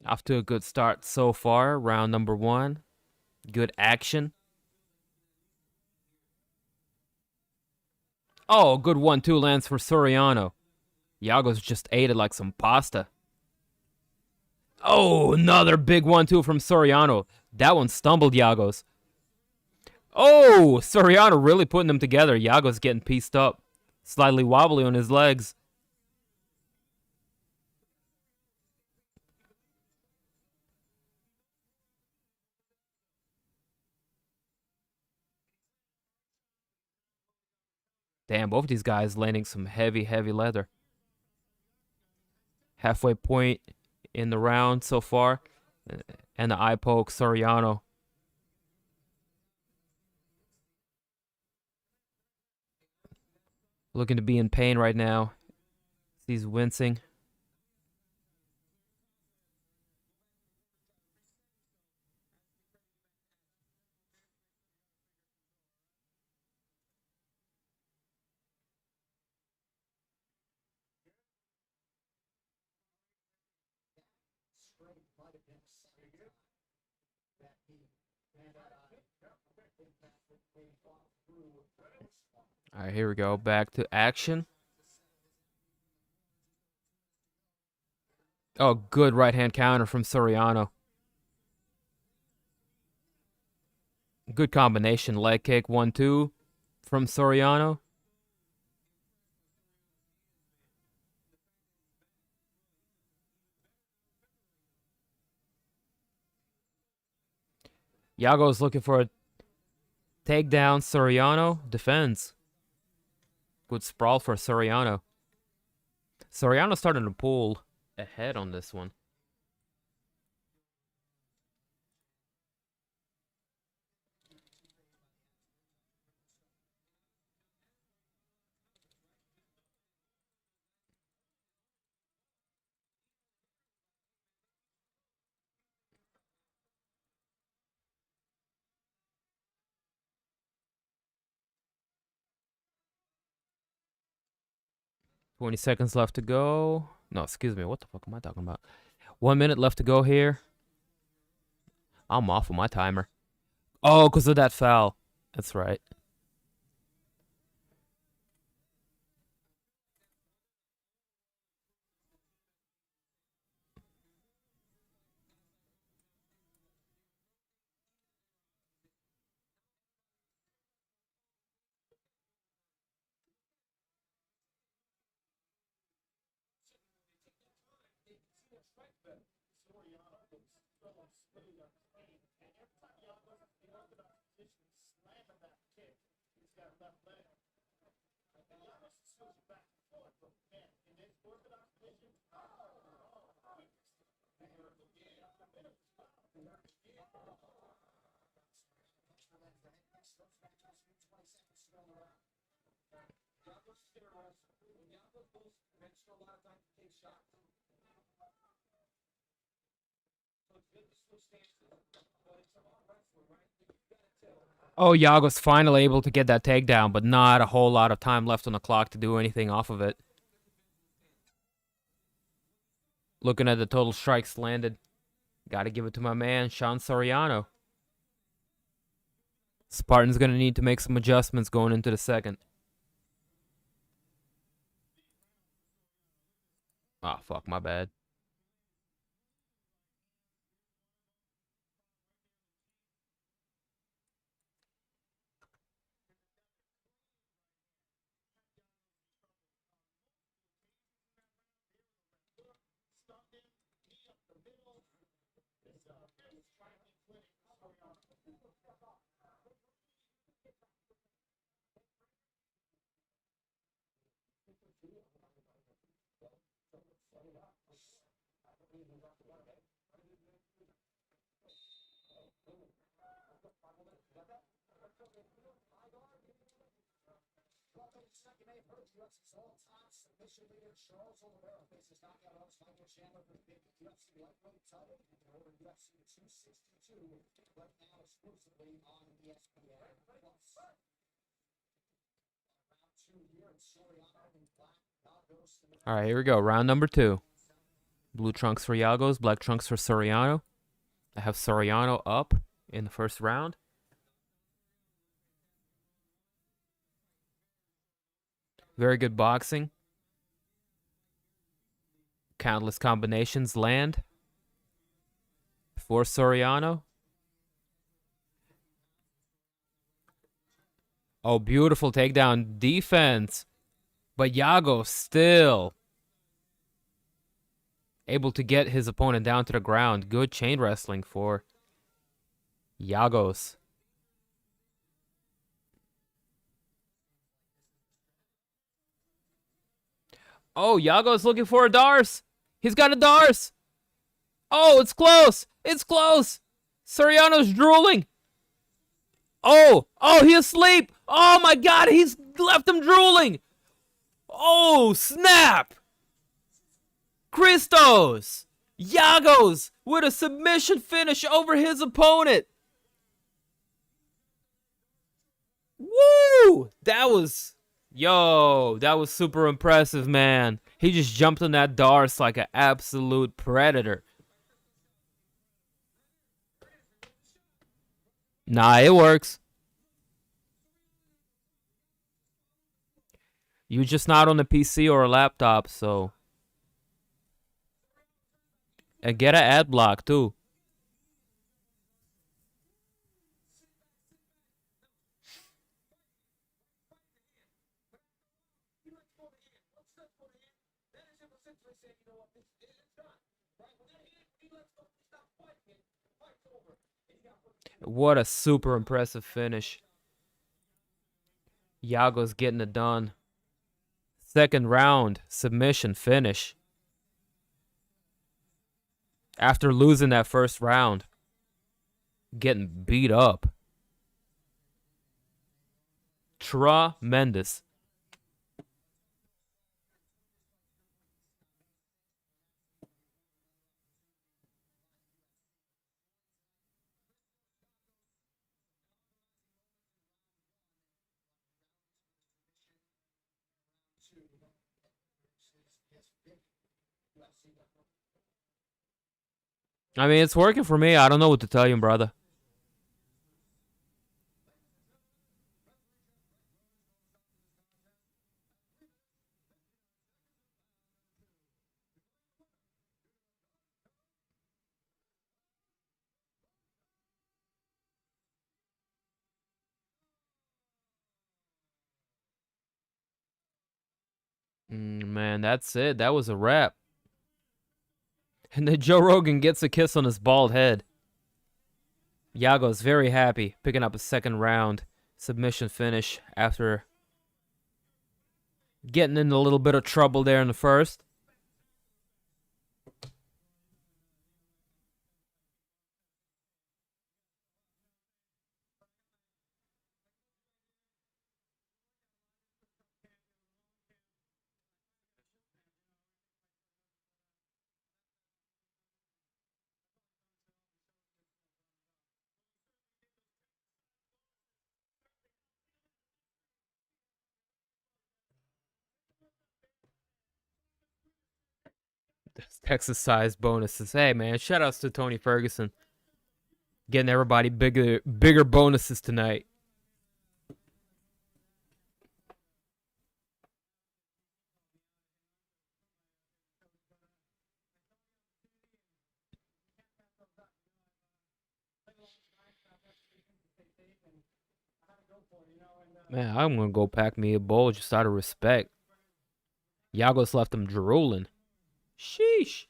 Off to a good start so far. Round number 1. Good action. Oh, good 1-2 lands for Soriano. Yago's just ate it like some pasta. Oh, another big 1-2 from Soriano. That one stumbled Yago's. Oh, Soriano really putting them together. Yago's getting pieced up. Slightly wobbly on his legs. Damn, both of these guys landing some heavy, heavy leather. Halfway point in the round so far. And the eye poke, Soriano. Looking to be in pain right now. He's wincing. All right, here we go. Back to action. Oh, good right-hand counter from Soriano. Good combination. Leg kick, 1-2 from Soriano. Yago's looking for a takedown. Soriano defends. Good sprawl for Soriano. Soriano starting to pull ahead on this one. $20 seconds left to go. No, excuse me. What the fuck am I talking about? 1 minute left to go here. I'm off of my timer. Oh, because of that foul. That's right. Oh, Yago's finally able to get that takedown, but not a whole lot of time left on the clock to do anything off of it. Looking at the total strikes landed. Got to give it to my man, Sean Soriano. Spartan's going to need to make some adjustments going into the second. Ah, fuck, my bad. Charles Oliveira faces knockout artist Michael Chandler for the big UFC lightweight title and over UFC 262 right now exclusively on ESPN Plus. Round 2 here at Soriano in black. All right, here we go. Round number 2. Blue trunks for Yagos, black trunks for Soriano. I have Soriano up in the first round. Very good boxing. Countless combinations land for Soriano. Oh, beautiful takedown defense. But Yago still able to get his opponent down to the ground. Good chain wrestling for Yagos. Oh, Yago's looking for a Dars. He's got a Dars. Oh, it's close. It's close. Soriano's drooling. Oh, he's asleep. Oh my God, he's left him drooling. Oh, snap. Christos. Yagos with a submission finish over his opponent. Woo! That was super impressive, man. He just jumped on that Dars like an absolute predator. Nah, it works. You're just not on a PC or a laptop, so. And get an ad block, too. What a super impressive finish. Yago's getting it done. Second round, submission finish. After losing that first round. Getting beat up. Tremendous. I mean, it's working for me. I don't know what to tell you, brother. Man, that's it. That was a wrap. And then Joe Rogan gets a kiss on his bald head. Yago's very happy, picking up a second round submission finish after getting in a little bit of trouble there in the first. Texas size bonuses. Hey man, shout outs to Tony Ferguson. Getting everybody bigger bonuses tonight. Man, I'm gonna go pack me a bowl just out of respect. Yago's left him drooling. Sheesh.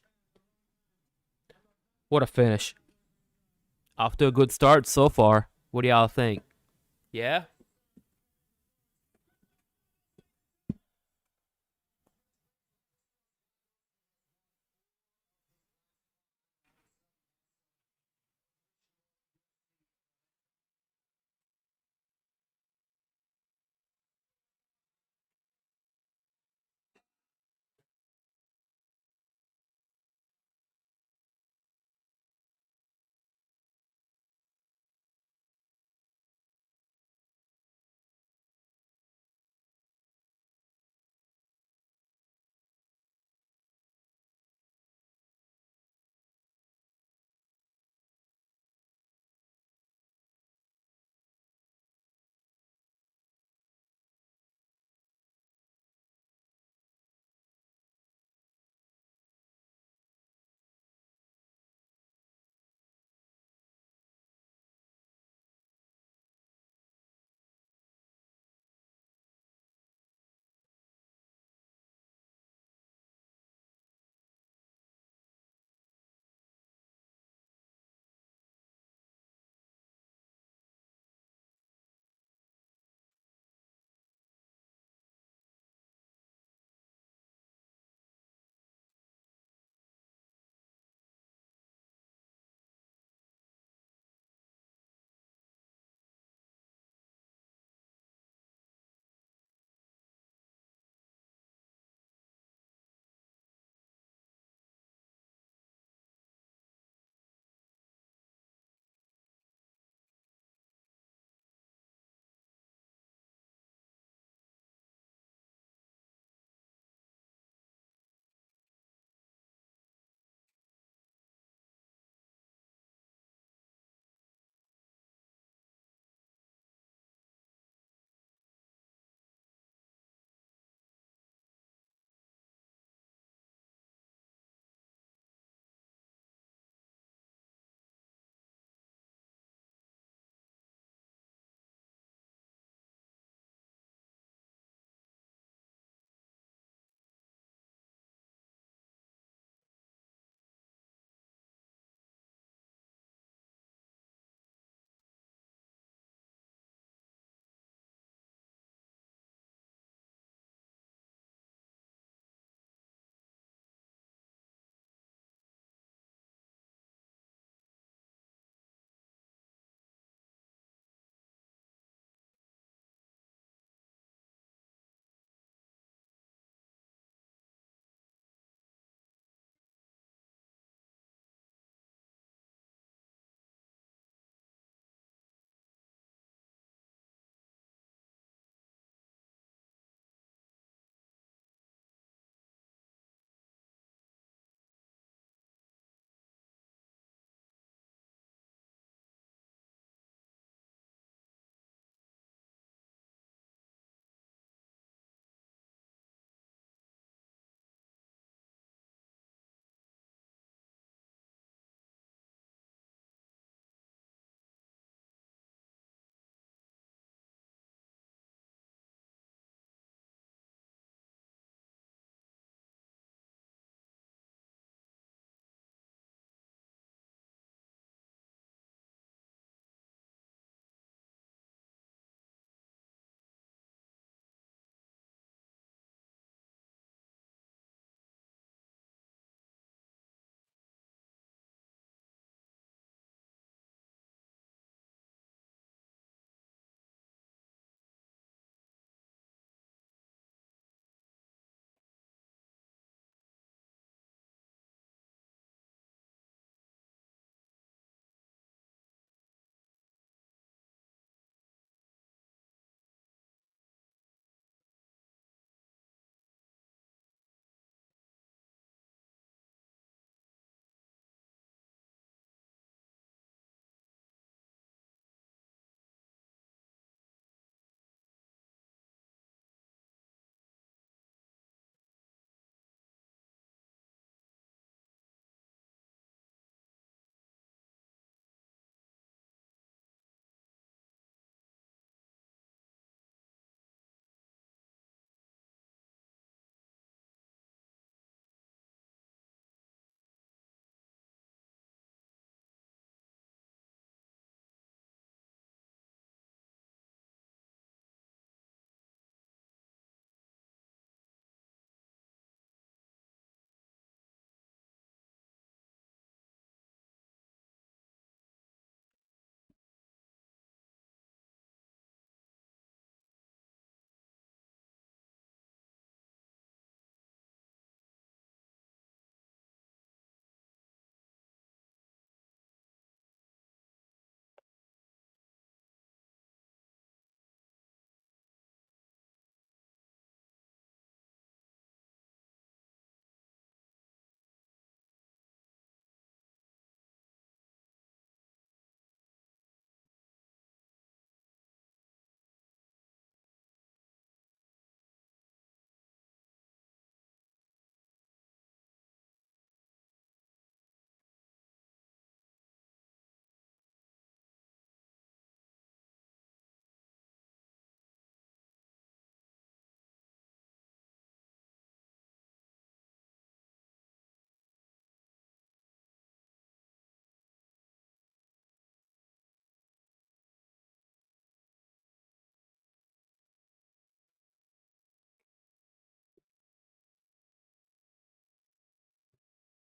What a finish. Off to a good start so far. What do y'all think? Yeah?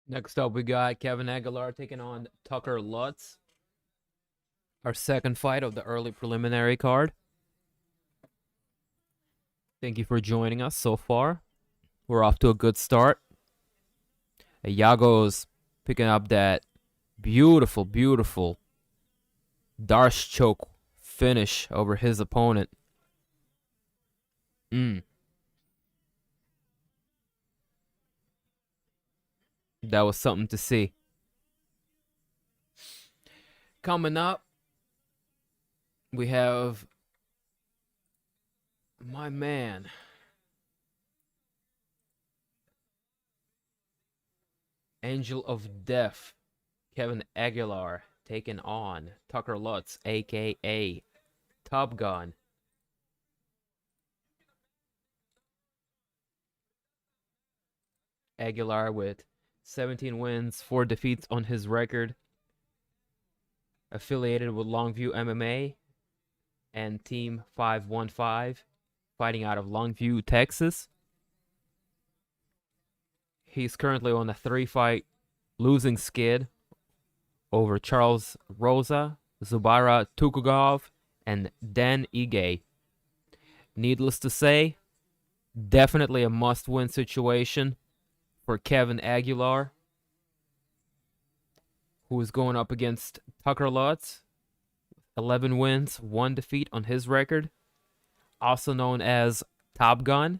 Next up, we got Kevin Aguilar taking on Tucker Lutz. Our second fight of the early preliminary card. Thank you for joining us so far. We're off to a good start. Iago's picking up that beautiful, beautiful Darce choke finish over his opponent. That was something to see. Coming up, we have my man, Angel of Death, Kevin Aguilar, taking on Tucker Lutz, a.k.a. Top Gun. Aguilar with 17 wins, 4 defeats on his record. Affiliated with Longview MMA and Team 515, fighting out of Longview, Texas. He's currently on a 3-fight losing skid over Charles Rosa, Zubaira Tukugov, and Dan Ige. Needless to say, definitely a must-win situation for Kevin Aguilar, who is going up against Tucker Lutz. 11 wins, 1 defeat on his record, also known as Top Gun.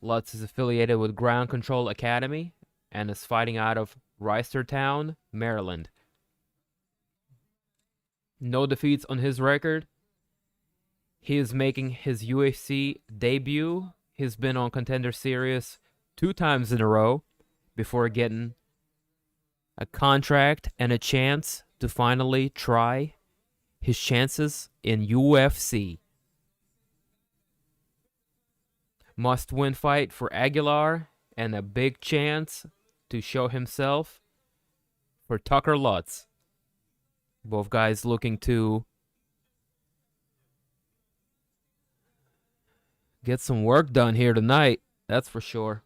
Lutz is affiliated with Ground Control Academy and is fighting out of Reisterstown, Maryland. No defeats on his record. He is making his UFC debut. He's been on Contender Series 2 times in a row before getting a contract and a chance to finally try his chances in UFC. Must-win fight for Aguilar and a big chance to show himself for Tucker Lutz. Both guys looking to get some work done here tonight, that's for sure.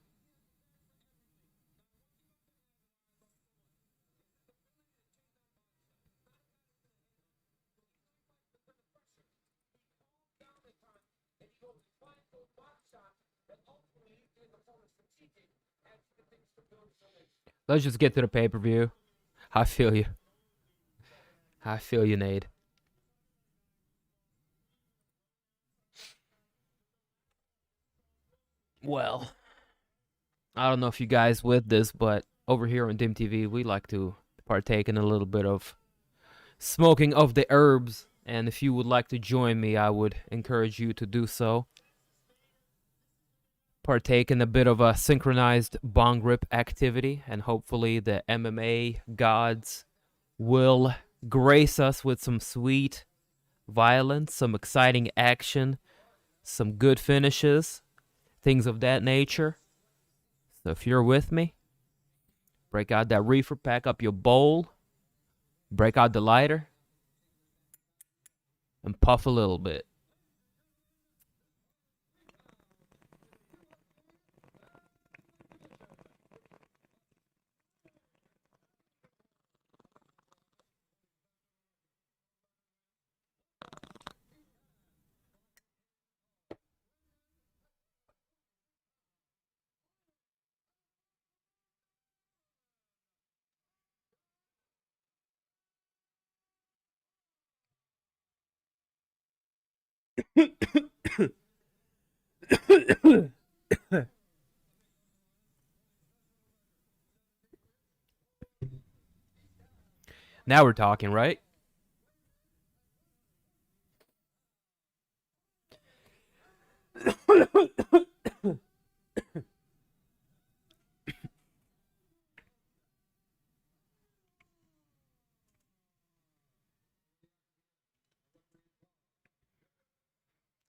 Let's just get to the pay-per-view. I feel you. I feel you, Nate. Well, I don't know if you guys with this, but over here on Dim TV, we like to partake in a little bit of smoking of the herbs. And if you would like to join me, I would encourage you to do so. Partake in a bit of a synchronized bong rip activity, and hopefully the MMA gods will grace us with some sweet violence, some exciting action, some good finishes, things of that nature. So if you're with me, break out that reefer, pack up your bowl, break out the lighter, and puff a little bit. Now we're talking, right?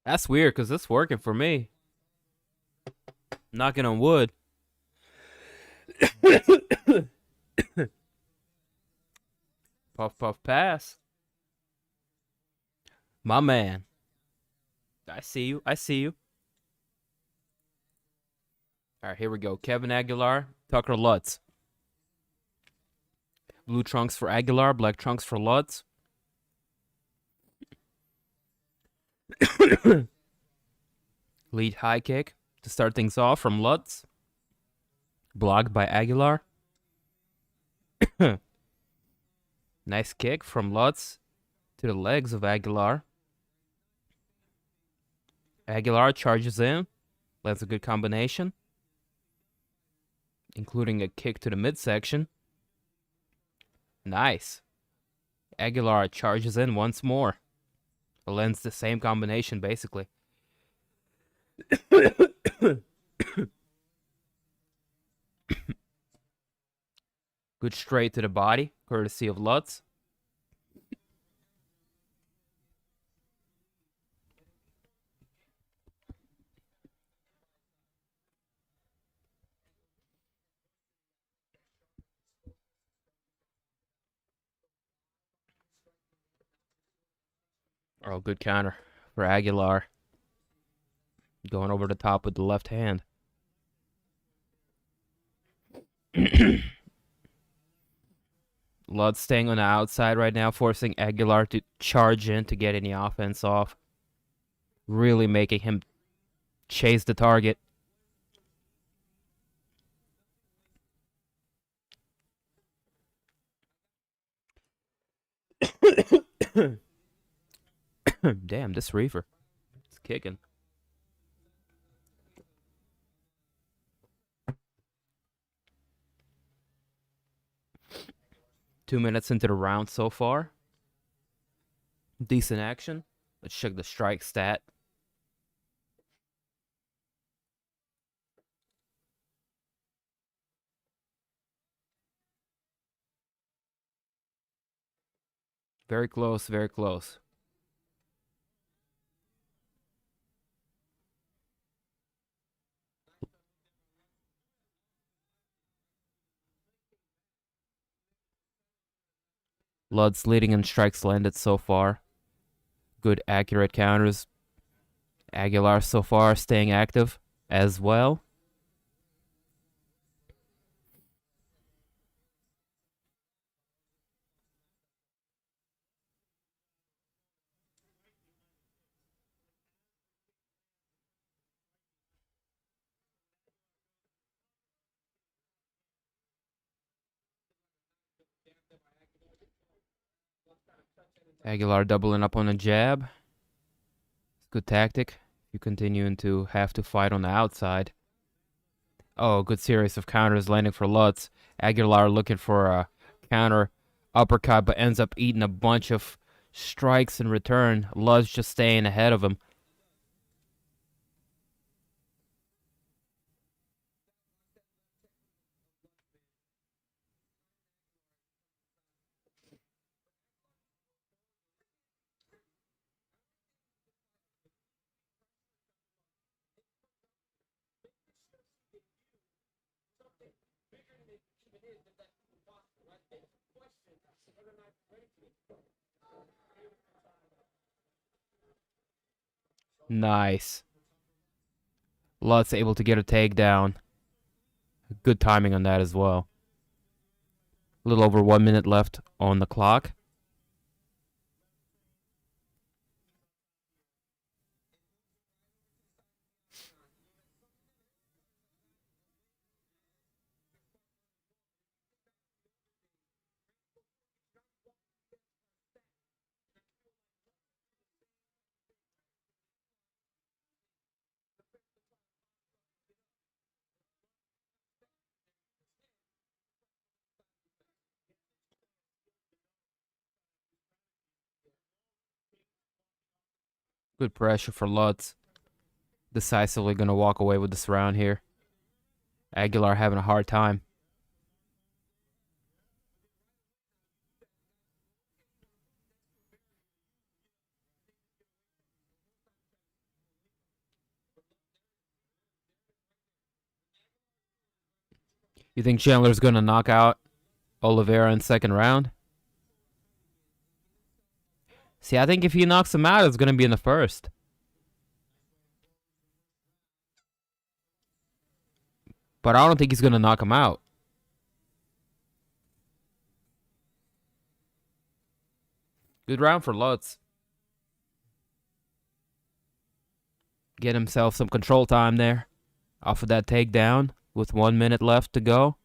That's weird because it's working for me. Knocking on wood. Puff, puff, pass. My man. I see you. I see you. All right, here we go. Kevin Aguilar Tucker Lutz. Blue trunks for Aguilar, black trunks for Lutz. Lead high kick to start things off from Lutz. Blocked by Aguilar. Nice kick from Lutz to the legs of Aguilar. Aguilar charges in. Lands a good combination, including a kick to the midsection. Nice. Aguilar charges in once more. Lands the same combination, basically. Good straight to the body, courtesy of Lutz. Oh, good counter for Aguilar. Going over the top with the left hand. Lutz staying on the outside right now, forcing Aguilar to charge in to get any offense off. Really making him chase the target. Damn, this reefer. It's kicking. Two minutes into the round so far. Decent action. Let's check the strike stat. Very close, very close. Lutz leading in strikes landed so far. Good accurate counters. Aguilar so far staying active as well. Aguilar doubling up on a jab. Good tactic. You continuing to have to fight on the outside. Oh, good series of counters landing for Lutz. Aguilar looking for a counter uppercut, but ends up eating a bunch of strikes in return. Lutz just staying ahead of him. Nice. Lutz able to get a takedown. Good timing on that as well. A little over 1 minute left on the clock. Good pressure for Lutz. Decisively going to walk away with this round here. Aguilar having a hard time. You think Chandler's going to knock out Oliveira in second round? See, I think if he knocks him out, it's going to be in the first. But I don't think he's going to knock him out. Good round for Lutz. Get himself some control time there. Off of that takedown with 1 minute left to go.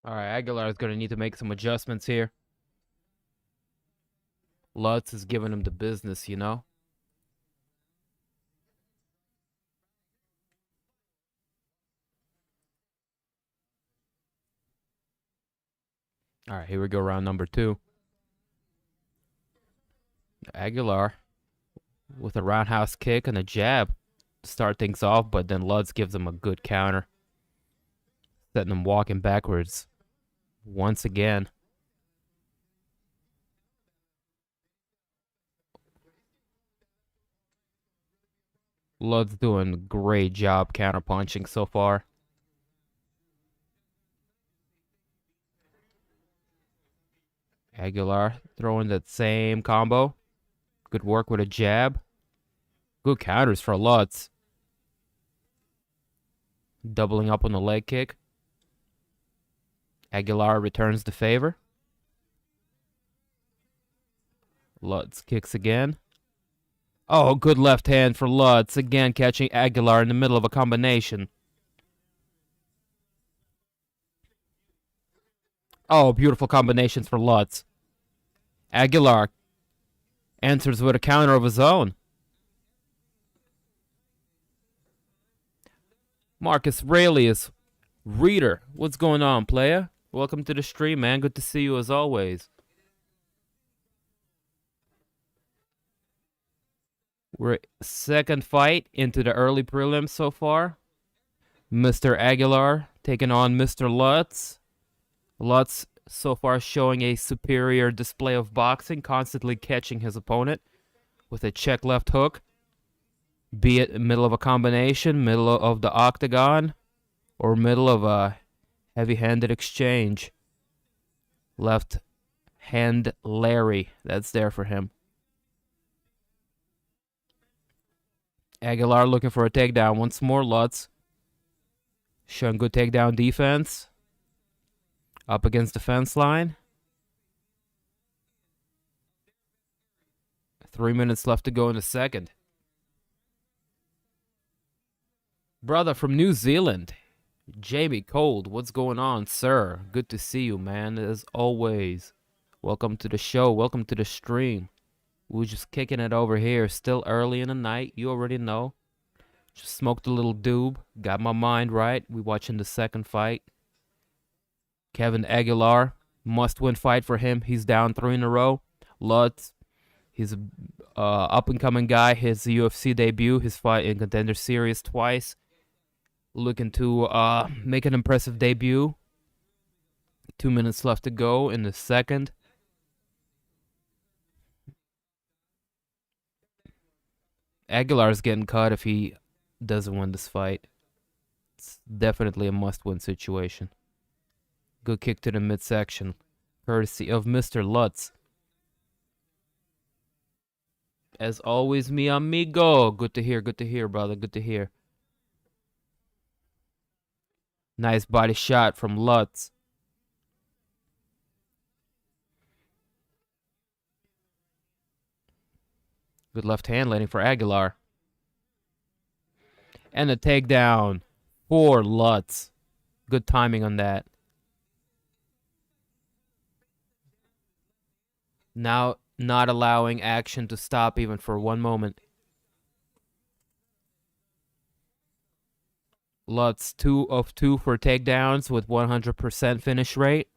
All right, Aguilar is going to need to make some adjustments here. Lutz is giving him the business, you know? All right, here we go, round number 2. Aguilar with a roundhouse kick and a jab to start things off, but then Lutz gives him a good counter, setting him walking backwards once again. Lutz doing a great job counterpunching so far. Aguilar throwing that same combo. Good work with a jab. Good counters for Lutz. Doubling up on the leg kick. Aguilar returns the favor. Lutz kicks again. Oh, good left hand for Lutz. Again catching Aguilar in the middle of a combination. Oh, beautiful combinations for Lutz. Aguilar answers with a counter of his own. Marcus Aurelius. Reader, what's going on, playa? Welcome to the stream, man. Good to see you as always. We're second fight into the early prelims so far. Mr. Aguilar taking on Mr. Lutz. Lutz so far showing a superior display of boxing, constantly catching his opponent with a check left hook. Be it middle of a combination, middle of the octagon, or middle of a heavy-handed exchange. Left hand Larry, that's there for him. Aguilar looking for a takedown once more. Lutz showing good takedown defense. Up against the fence line. 3 minutes left to go in the second. Brother from New Zealand, Jamie Cold, what's going on, sir? Good to see you, man, as always. Welcome to the show. Welcome to the stream. We're just kicking it over here. Still early in the night. You already know. Just smoked a little doob. Got my mind right. We watching the second fight. Kevin Aguilar, must-win fight for him. He's down 3 in a row. Lutz, he's a up-and-coming guy. His UFC debut, his fight in Contender Series twice. Looking to make an impressive debut. 2 minutes left to go in the second. Aguilar's getting cut if he doesn't win this fight. It's definitely a must-win situation. Good kick to the midsection, courtesy of Mr. Lutz. As always, mi amigo. Good to hear, brother. Good to hear. Nice body shot from Lutz. Good left hand landing for Aguilar. And a takedown for Lutz. Good timing on that. Now not allowing action to stop even for 1 moment. Lutz 2 of 2 for takedowns with 100% finish rate.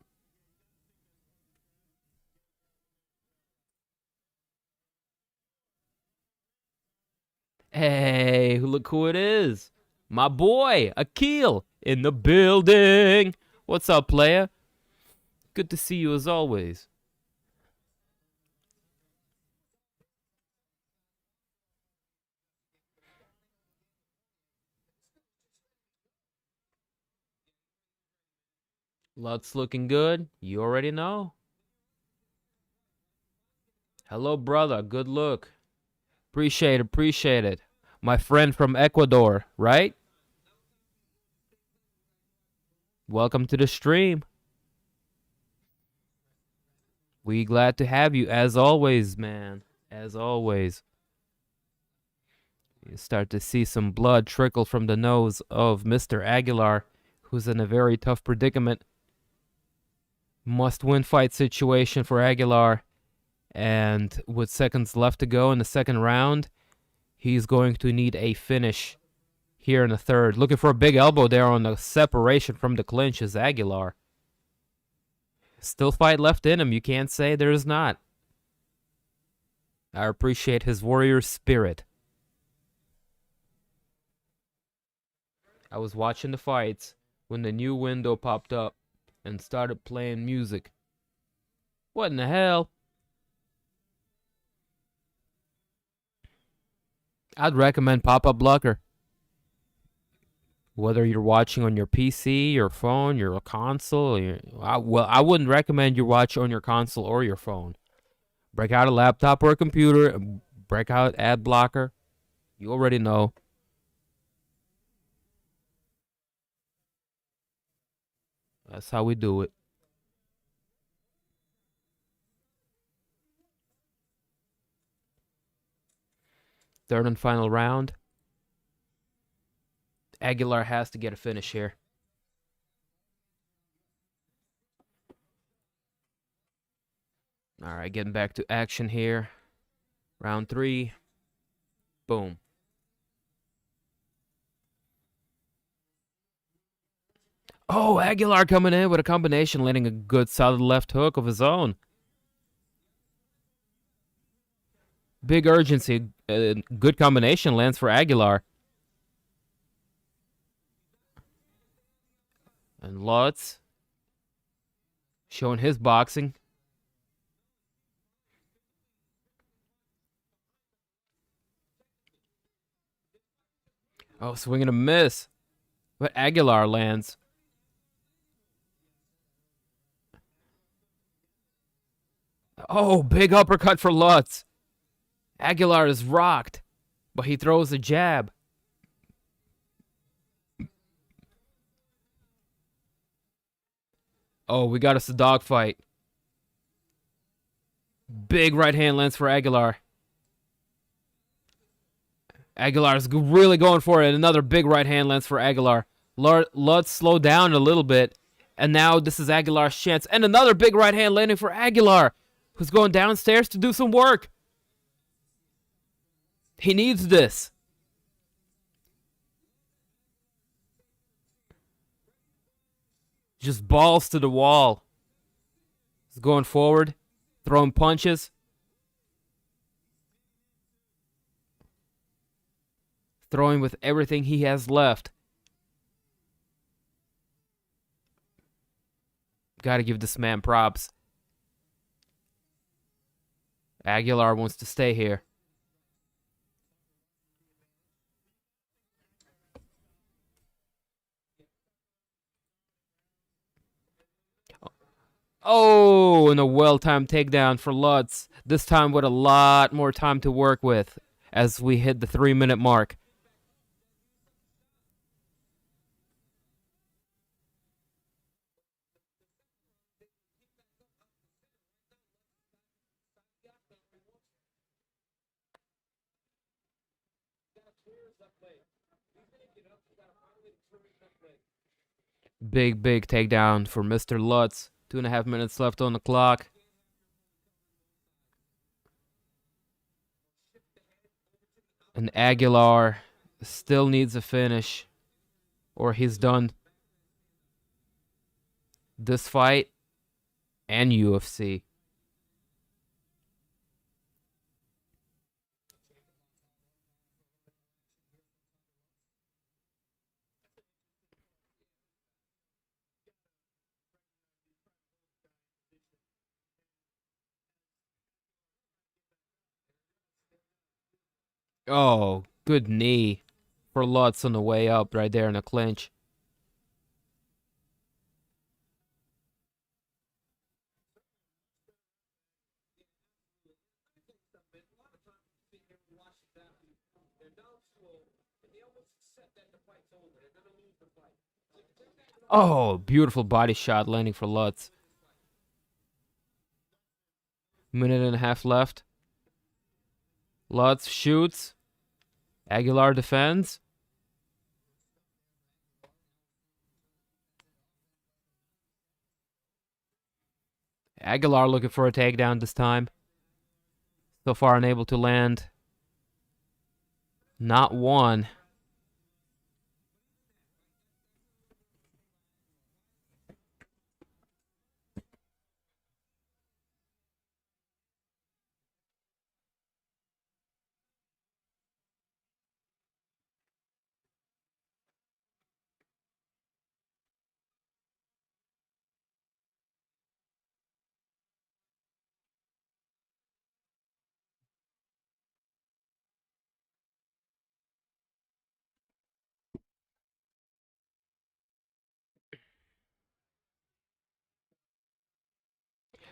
Hey, look who it is. My boy, Akil, in the building. What's up, playa? Good to see you as always. Lutz looking good. You already know. Hello, brother. Good look. Appreciate it. My friend from Ecuador, right? Welcome to the stream. We glad to have you as always, man. As always. You start to see some blood trickle from the nose of Mr. Aguilar, who's in a very tough predicament. Must-win fight situation for Aguilar. And with seconds left to go in the second round, he's going to need a finish here in the third. Looking for a big elbow there on the separation from the clinch is Aguilar. Still fight left in him. You can't say there's not. I appreciate his warrior spirit. I was watching the fights when the new window popped up and started playing music. What in the hell? I'd recommend pop-up blocker. Whether you're watching on your PC, your phone, your console. I wouldn't recommend you watch on your console or your phone. Break out a laptop or a computer. Break out ad blocker. You already know. That's how we do it. Third and final round. Aguilar has to get a finish here. All right, getting back to action here. Round 3. Boom. Oh, Aguilar coming in with a combination, landing a good solid left hook of his own. Big urgency. Good combination lands for Aguilar. And Lutz showing his boxing. Oh, swing and a miss. But Aguilar lands. Oh, big uppercut for Lutz. Aguilar is rocked, but he throws a jab. Oh, we got us a dogfight. Big right hand lands for Aguilar. Aguilar's really going for it. Another big right hand lands for Aguilar. Lutz slowed down a little bit. And now this is Aguilar's chance. And another big right hand landing for Aguilar, who's going downstairs to do some work. He needs this. Just balls to the wall. He's going forward, throwing punches. Throwing with everything he has left. Gotta give this man props. Aguilar wants to stay here. Oh, and a well-timed takedown for Lutz. This time with a lot more time to work with as we hit the 3-minute mark. Big takedown for Mr. Lutz. 2.5 minutes left on the clock. And Aguilar still needs a finish, or he's done this fight and UFC. Oh, good knee for Lutz on the way up right there in the clinch. Oh, beautiful body shot landing for Lutz. Minute and a half left. Lutz shoots. Aguilar defends. Aguilar looking for a takedown this time. So far unable to land. Not one.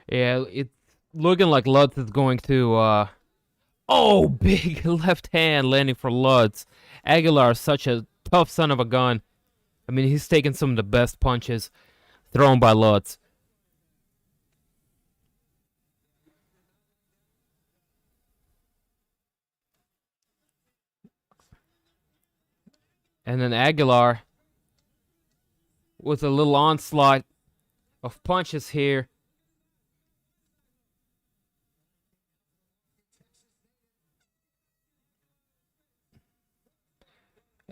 Yeah, it's looking like Lutz is going to oh, big left hand landing for Lutz. Aguilar is such a tough son of a gun. I mean, he's taken some of the best punches thrown by Lutz. And then Aguilar with a little onslaught of punches here.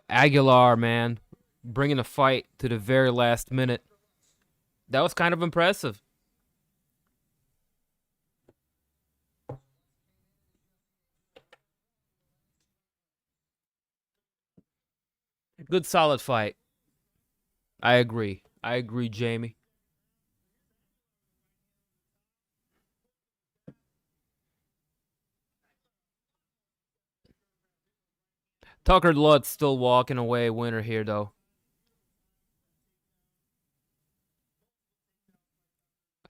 Aguilar, man, bringing the fight to the very last minute. That was kind of impressive. Good, solid fight. I agree. I agree, Jamie. Tucker Lutz still walking away winner here, though.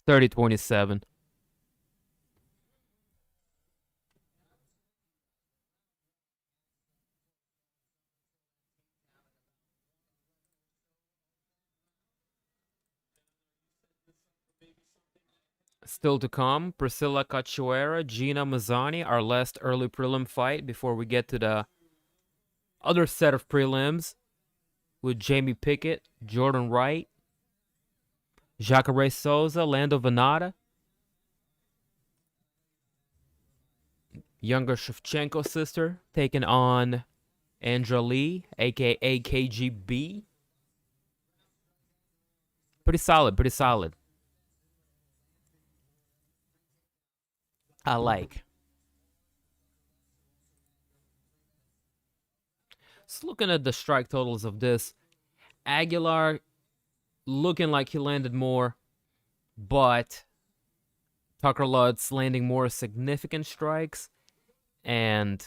30-27. Still to come, Priscilla Cachoeira, Gina Mazzani, our last early prelim fight before we get to the other set of prelims with Jamie Pickett, Jordan Wright, Jacare Souza, Lando Venata, younger Shevchenko sister taking on Andra Lee, aka KGB. Pretty solid, pretty solid. I like. Just looking at the strike totals of this, Aguilar looking like he landed more, but Tucker Lutz landing more significant strikes, and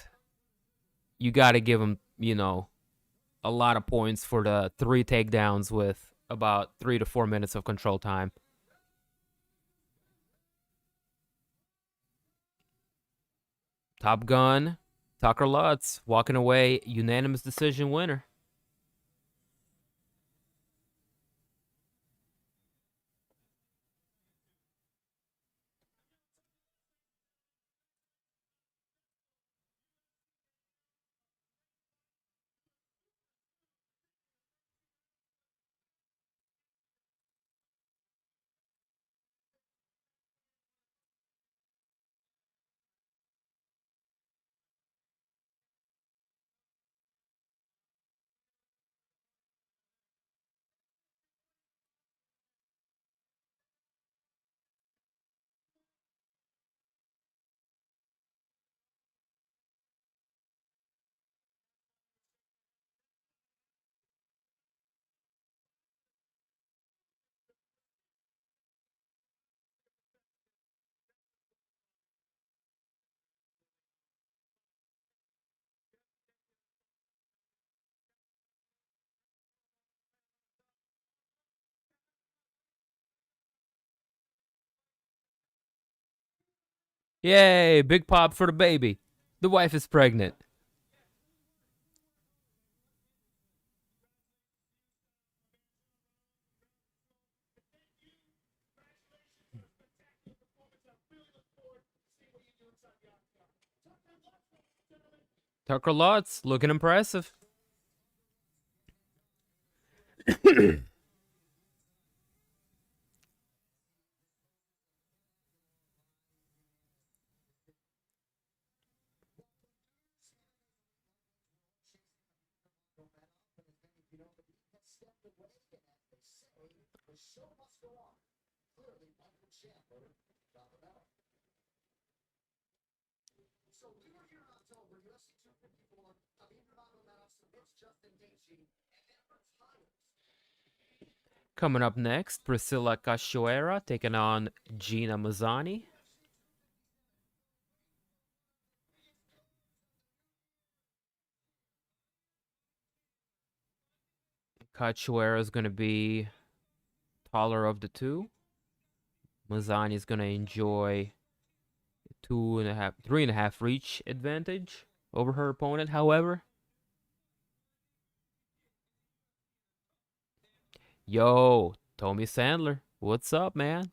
you got to give him, a lot of points for the 3 takedowns with about 3 to 4 minutes of control time. Top Gun, Tucker Lutz walking away unanimous decision winner. Yay, big pop for the baby. The wife is pregnant. Tucker Lutz looking impressive. Coming up next, Priscilla Cachoeira taking on Gina Mazzani. Cachoeira is going to be taller of the two. Mazzani is going to enjoy 2.5, 3.5 reach advantage over her opponent, however. Yo, Tony Sandler, what's up, man?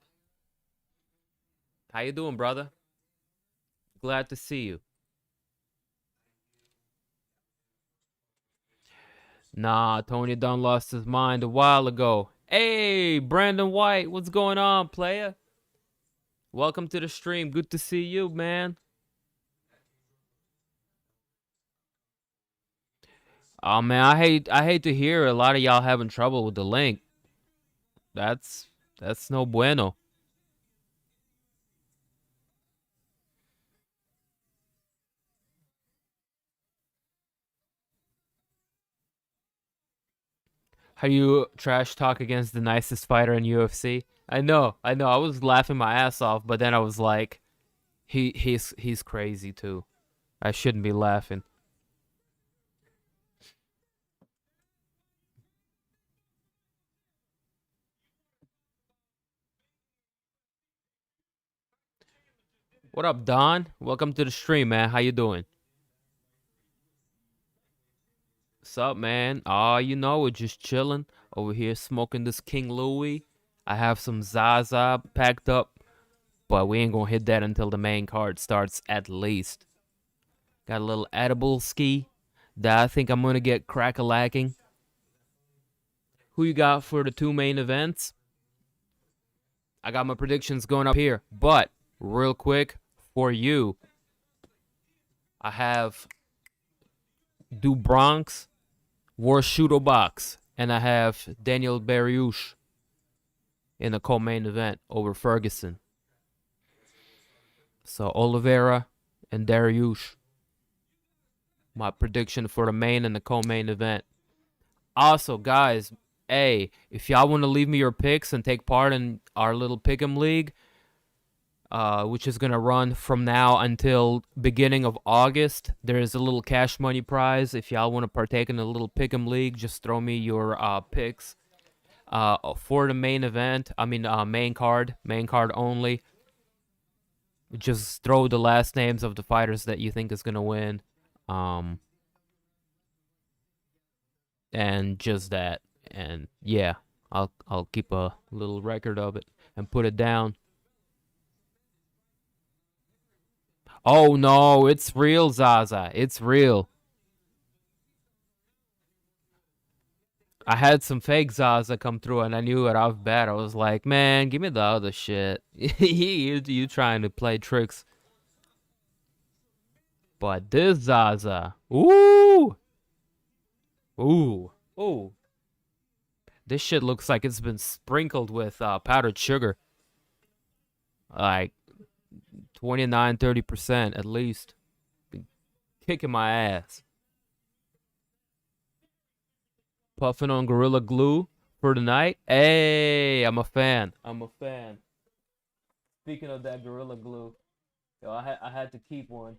How you doing, brother? Glad to see you. Nah, Tony done lost his mind a while ago. Hey, Brandon White, what's going on, playa? Welcome to the stream. Good to see you, man. Oh man, I hate to hear a lot of y'all having trouble with the link. That's no bueno. How you trash talk against the nicest fighter in UFC? I know. I was laughing my ass off, but then I was like, he's crazy too. I shouldn't be laughing. What up, Don? Welcome to the stream, man. How you doing? What's up, man? You know, we're just chilling over here smoking this King Louis. I have some Zaza packed up, but we ain't gonna hit that until the main card starts at least. Got a little edible ski that I think I'm gonna get crack-a-lacking. Who you got for the two main events? I got my predictions going up here, but real quick for you, I have Du Bronx Warshudo box, and I have Beneil Dariush in the co-main event over Ferguson. So Oliveira and Dariush. My prediction for the main and the co-main event. Also, guys, hey, if y'all want to leave me your picks and take part in our little pick'em league, which is gonna run from now until beginning of August, there is a little cash money prize. If y'all want to partake in a little pick'em league, just throw me your picks for the main event. I mean, main card only. Just throw the last names of the fighters that you think is gonna win, and just that. And yeah, I'll keep a little record of it and put it down. Oh no, it's real, Zaza. It's real. I had some fake Zaza come through and I knew it off bat. I was like, man, give me the other shit. you trying to play tricks. But this Zaza. Ooh. Ooh. Ooh. This shit looks like it's been sprinkled with powdered sugar. Like 29, 30% at least. Been kicking my ass. Puffing on Gorilla Glue for tonight. Hey, I'm a fan. Speaking of that Gorilla Glue, yo, I had to keep one.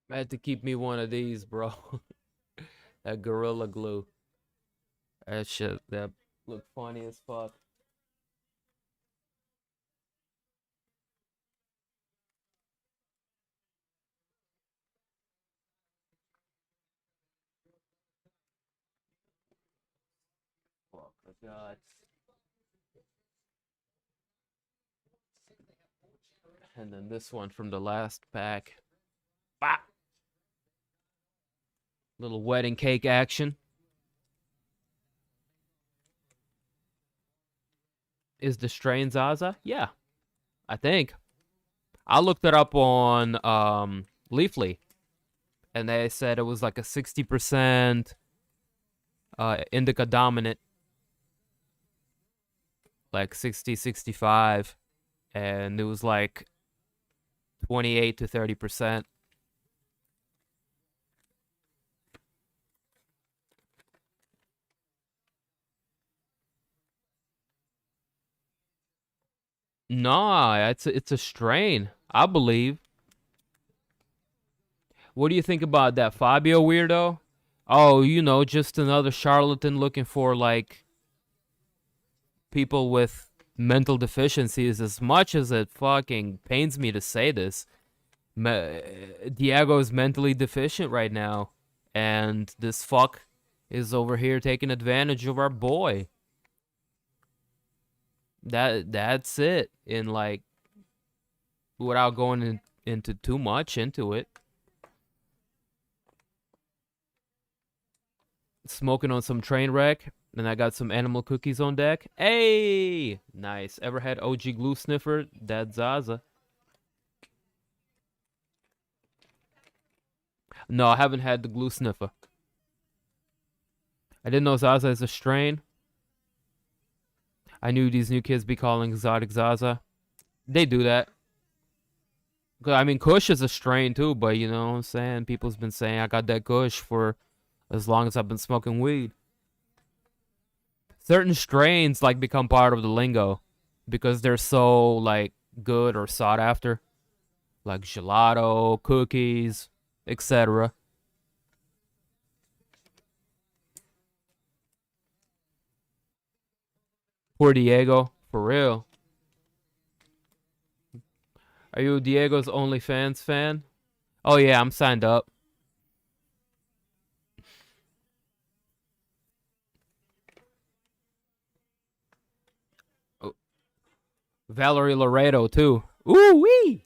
I had to keep me one of these, bro. That Gorilla Glue. That shit that looked funny as fuck. Fuck my god. And then this one from the last pack. Bah! Little wedding cake action. Is the strain Zaza? Yeah, I think. I looked it up on Leafly, and they said it was like a 60% indica dominant, like 60, 65, and it was like 28 to 30%. Nah, it's a strain, I believe. What do you think about that Fabio weirdo? Oh, you know, just another charlatan looking for like people with mental deficiencies. As much as it fucking pains me to say this, Diego is mentally deficient right now, and this fuck is over here taking advantage of our boy. That's it. In like, without going into too much into it. Smoking on some train wreck, and I got some animal cookies on deck. Hey, nice. Ever had OG glue sniffer? That's Zaza. No, I haven't had the glue sniffer. I didn't know Zaza is a strain. I knew these new kids be calling exotic Zaza. They do that. I mean, Kush is a strain too, but you know what I'm saying? People's been saying I got that Kush for as long as I've been smoking weed. Certain strains like become part of the lingo because they're so like good or sought after. Like gelato, cookies, etc. Poor Diego, for real. Are you Diego's OnlyFans fan? Oh yeah, I'm signed up. Oh, Valerie Laredo too. Ooh wee.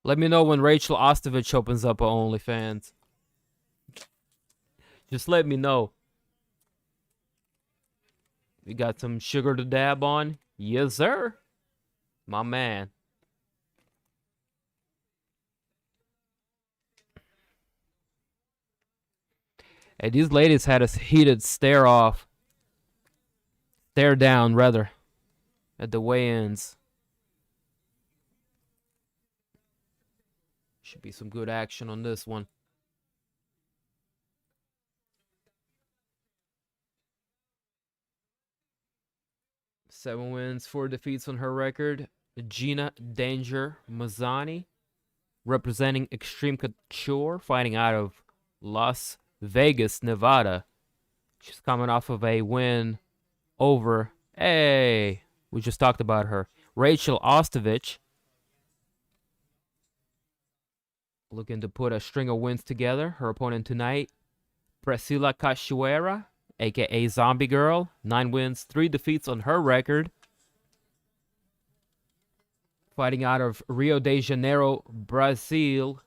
Let me know when Rachel Ostovich opens up on OnlyFans. Just let me know. You got some sugar to dab on? Yes, sir. My man. Hey, these ladies had a heated stare down, rather, at the weigh-ins. Should be some good action on this one. Seven wins, 4 defeats on her record. Gina Danger Mazzani, representing Extreme Couture, fighting out of Las Vegas, Nevada. She's coming off of a win over, hey, we just talked about her, Rachel Ostovich. Looking to put a string of wins together. Her opponent tonight, Priscilla Cachoeira, a.k.a. Zombie Girl. 9 wins, 3 defeats on her record. Fighting out of Rio de Janeiro, Brazil.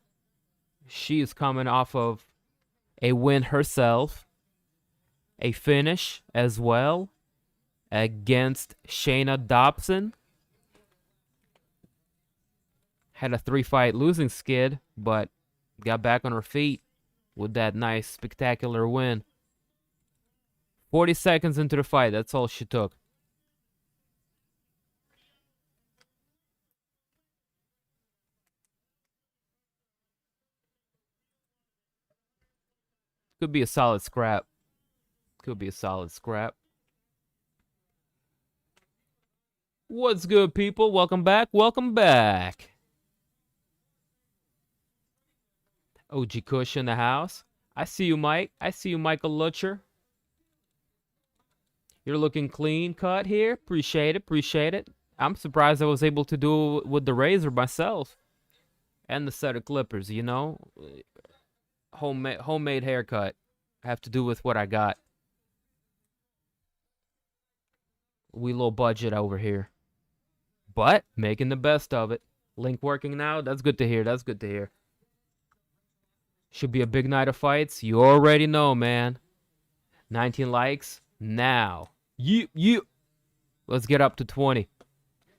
She is coming off of a win herself. A finish as well against Shayna Dobson. Had a 3-fight losing skid, but got back on her feet with that nice, spectacular win. 40 seconds into the fight, that's all she took. Could be a solid scrap. Could be a solid scrap. What's good, people? Welcome back. Welcome back. OG Kush in the house. I see you, Mike. I see you, Michael Lutcher. You're looking clean cut here. Appreciate it. Appreciate it. I'm surprised I was able to do it with the razor myself. And the set of clippers, you know? Homemade haircut. I have to do with what I got. We low budget over here. But making the best of it. Link working now. That's good to hear. That's good to hear. Should be a big night of fights. You already know, man. 19 likes now. You. Let's get up to 20.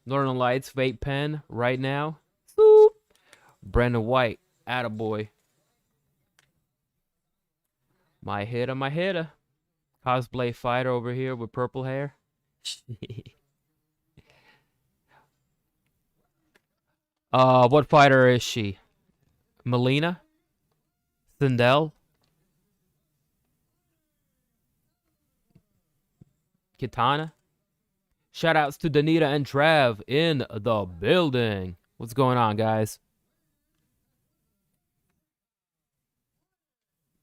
Northern Lights vape pen right now. Boop. Brandon White, attaboy. My hitter. Cosplay fighter over here with purple hair. What fighter is she? Melina? Sindel? Kitana? Shoutouts to Danita and Trav in the building. What's going on, guys?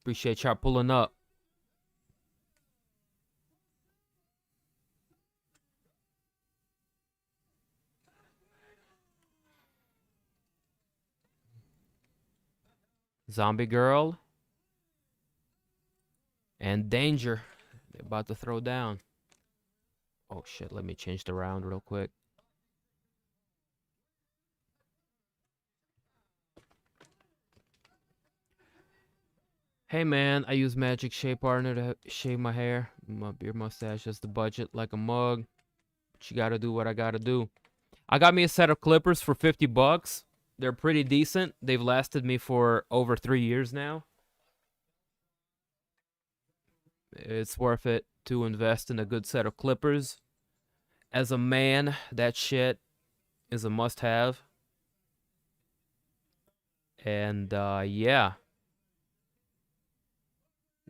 Appreciate y'all pulling up. Zombie Girl. And Danger. They're about to throw down. Oh shit, let me change the round real quick. Hey man, I use Magic Shea Partner to shave my hair. My beard mustache is the budget like a mug. But you gotta do what I gotta do. I got me a set of clippers for 50 bucks. They're pretty decent. They've lasted me for over 3 years now. It's worth it to invest in a good set of clippers. As a man, that shit is a must-have. And, yeah.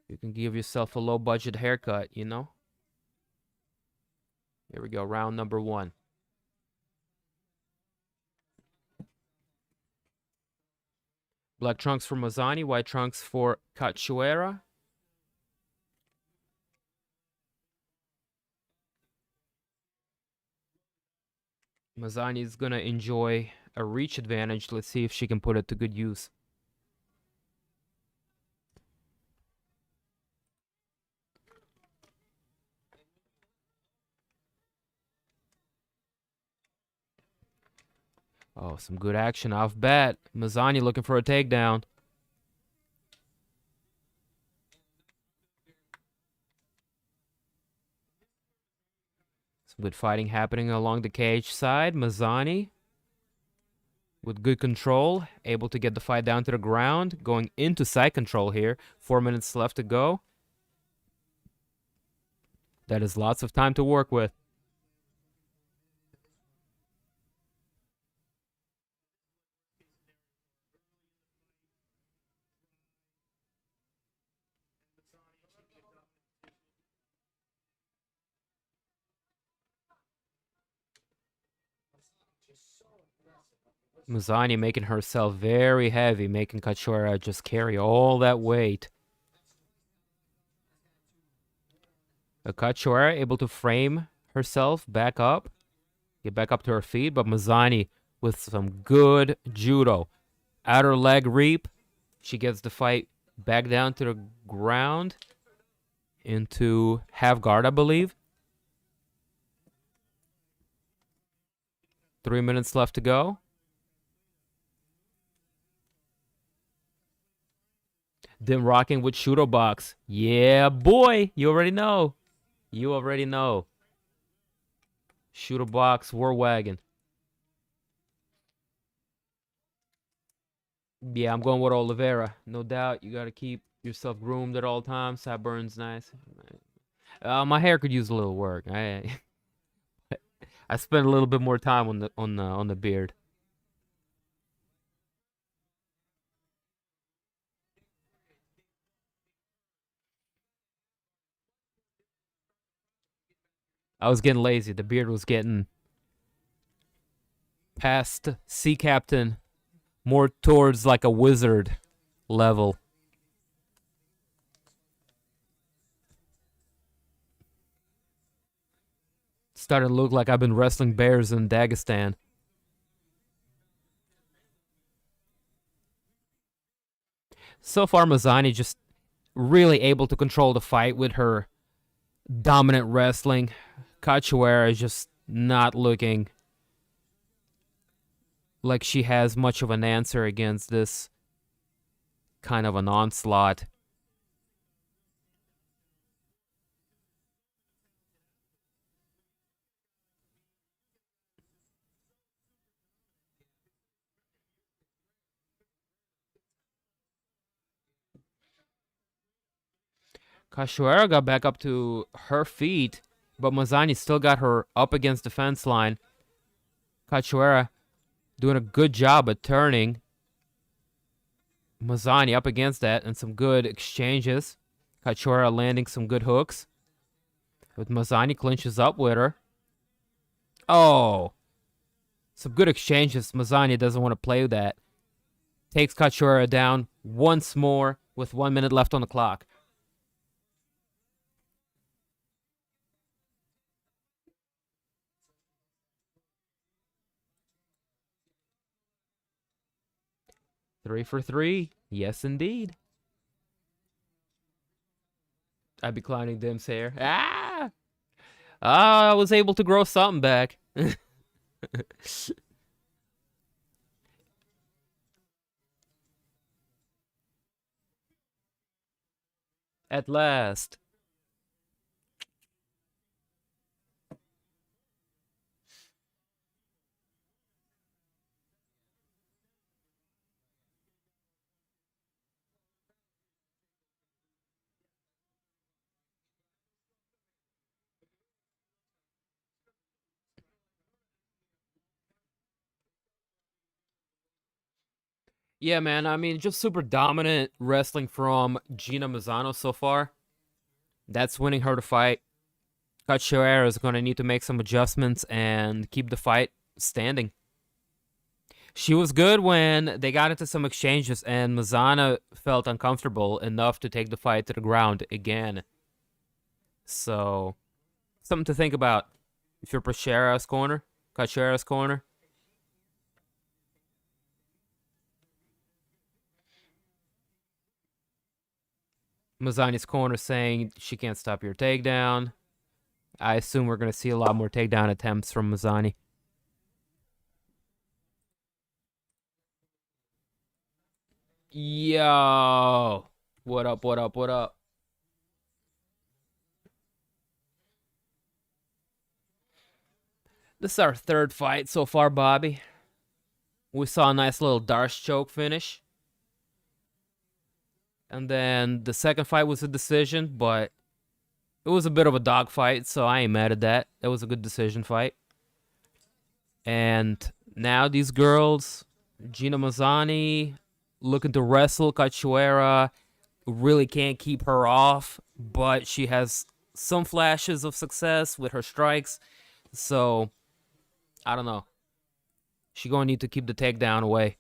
You can give yourself a low-budget haircut, you know? Here we go, round number 1. Black trunks for Mazzani, white trunks for Cachoeira. Mazzani is going to enjoy a reach advantage. Let's see if she can put it to good use. Oh, some good action off bat. Mazzani looking for a takedown. Some good fighting happening along the cage side. Mazzani with good control, able to get the fight down to the ground. Going into side control here. 4 minutes left to go. That is lots of time to work with. Mazzani making herself very heavy, making Cachoeira just carry all that weight. Cachoeira able to frame herself back up, get back up to her feet, but Mazzani with some good judo. Outer leg reap. She gets the fight back down to the ground into half guard, I believe. 3 minutes left to go. Then rocking with Shooto Box. Yeah, boy. You already know. You already know. Shooto Box, War Wagon. Yeah, I'm going with Oliveira. No doubt. You got to keep yourself groomed at all times. Sideburns nice. My hair could use a little work. I spent a little bit more time on the beard. I was getting lazy. The beard was getting past sea captain, more towards like a wizard level. Starting to look like I've been wrestling bears in Dagestan. So far, Mazzani just really able to control the fight with her dominant wrestling. Cachoeira is just not looking like she has much of an answer against this kind of an onslaught. Cachoeira got back up to her feet, but Mazzani still got her up against the fence line. Cachoeira doing a good job at turning Mazzani up against that, and some good exchanges. Cachoeira landing some good hooks. But Mazzani clinches up with her. Oh! Some good exchanges. Mazzani doesn't want to play with that. Takes Cachoeira down once more with 1 minute left on the clock. Three for three. Yes, indeed. I'd be clowning Dim's hair. Ah! I was able to grow something back. At last. Yeah, man. I mean, just super dominant wrestling from Gina Mazzano so far. That's winning her the fight. Cachoeira is going to need to make some adjustments and keep the fight standing. She was good when they got into some exchanges, and Mazzano felt uncomfortable enough to take the fight to the ground again. So, something to think about if you're Cachoeira's corner. Mazzani's corner saying she can't stop your takedown. I assume we're going to see a lot more takedown attempts from Mazzani. Yo! What up, what up, what up? This is our third fight so far, Bobby. We saw a nice little Darce choke finish. And then the second fight was a decision, but it was a bit of a dogfight, so I ain't mad at that. That was a good decision fight. And now these girls, Gina Mazzani, looking to wrestle Cachoeira, really can't keep her off, but she has some flashes of success with her strikes. So, I don't know. She gonna need to keep the takedown away.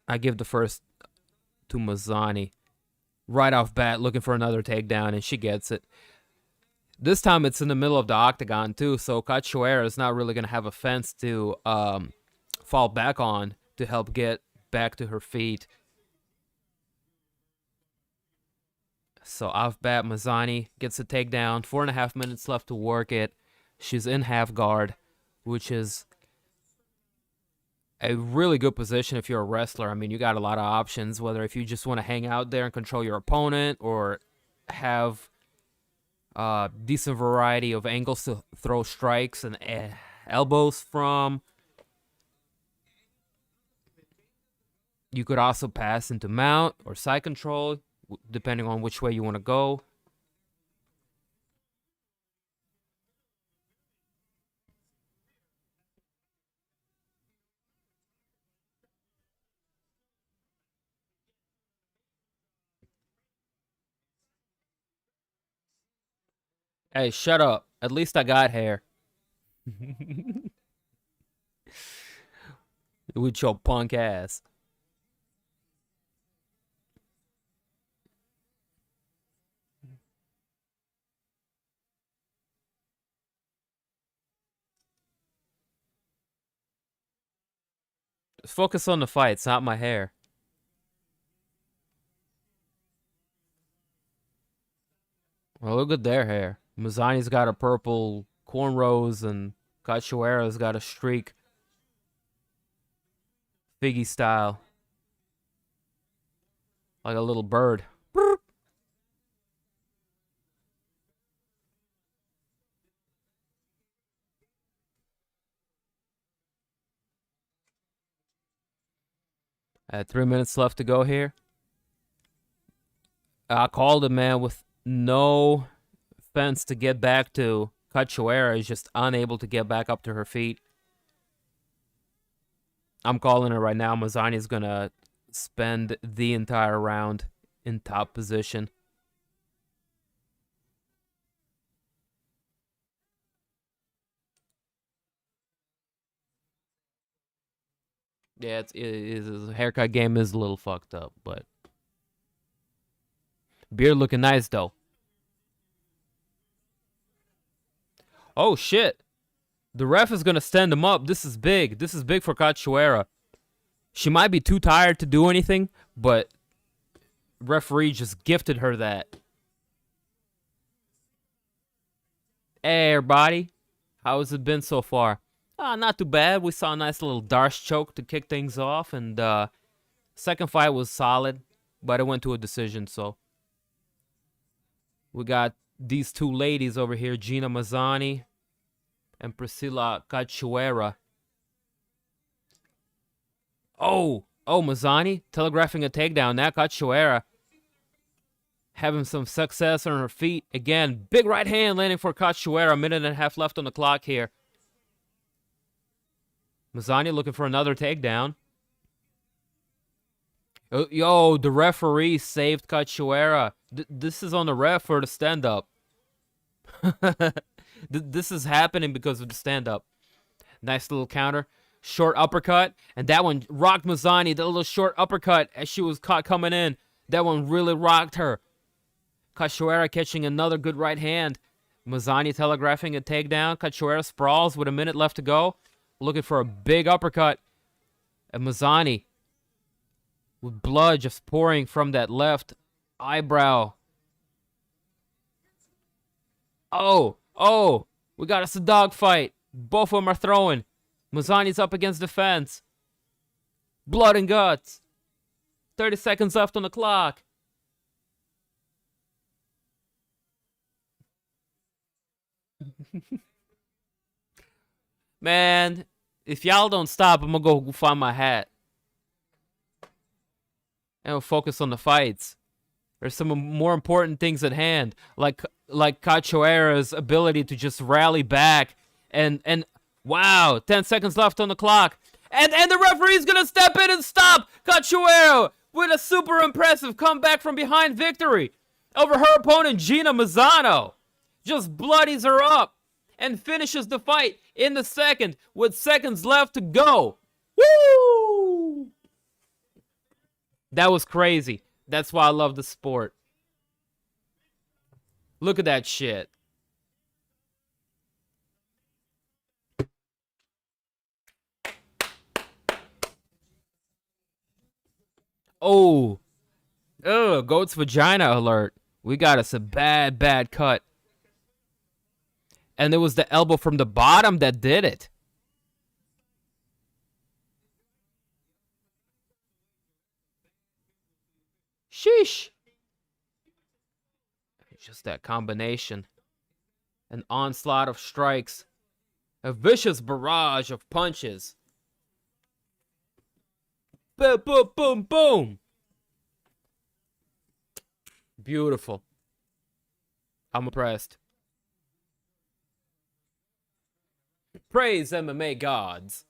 I give the first to Mazzani. Right off bat, looking for another takedown, and she gets it. This time it's in the middle of the octagon, too, so Cachoeira is not really going to have a fence to fall back on to help get back to her feet. So off bat, Mazzani gets a takedown. 4.5 minutes left to work it. She's in half guard, which is a really good position if you're a wrestler. I mean, you got a lot of options, whether if you just want to hang out there and control your opponent or have a decent variety of angles to throw strikes and elbows from. You could also pass into mount or side control, depending on which way you want to go. Hey, shut up. At least I got hair. With your punk ass. Just focus on the fights, not my hair. Well, look at their hair. Mazzani's got a purple cornrows, and Cachoeira's got a streak. Figgy style. Like a little bird. At 3 minutes left to go here. I called him, man, with no fence to get back to. Cachoeira is just unable to get back up to her feet. I'm calling it right now. Mazzani's going to spend the entire round in top position. Yeah, his haircut game is a little fucked up, but beard looking nice though. Oh shit! The ref is gonna stand him up. This is big. This is big for Cachoeira. She might be too tired to do anything, but referee just gifted her that. Hey everybody, how has it been so far? Not too bad. We saw a nice little Darce choke to kick things off, and second fight was solid, but it went to a decision, so. We got these two ladies over here, Gina Mazzani and Priscilla Cachoeira. Oh, Mazzani telegraphing a takedown. Now Cachoeira having some success on her feet. Again, big right hand landing for Cachoeira. A minute and a half left on the clock here. Mazzani looking for another takedown. Yo, the referee saved Cachoeira. This is on the ref for the stand-up. This is happening because of the stand-up. Nice little counter. Short uppercut. And that one rocked Mazzani. The little short uppercut as she was caught coming in. That one really rocked her. Cachoeira catching another good right hand. Mazzani telegraphing a takedown. Cachoeira sprawls with a minute left to go. Looking for a big uppercut. And Mazzani, with blood just pouring from that left eyebrow. Oh, we got us a dogfight. Both of them are throwing. Mazzani's up against the fence. Blood and guts. 30 seconds left on the clock. Man, if y'all don't stop, I'm gonna go find my hat. And we'll focus on the fights. There's some more important things at hand, like Cachoeira's ability to just rally back. And wow, 10 seconds left on the clock. And the referee's gonna step in and stop Cachoeira with a super impressive comeback from behind victory over her opponent, Gina Mazzano. Just bloodies her up and finishes the fight in the second with seconds left to go. Woo! That was crazy. That's why I love the sport. Look at that shit. Oh. Ugh, goat's vagina alert. We got us a bad cut. And it was the elbow from the bottom that did it. Sheesh. Just that combination. An onslaught of strikes. A vicious barrage of punches. Boom, boom, boom, boom. Beautiful. I'm impressed. Praise MMA gods.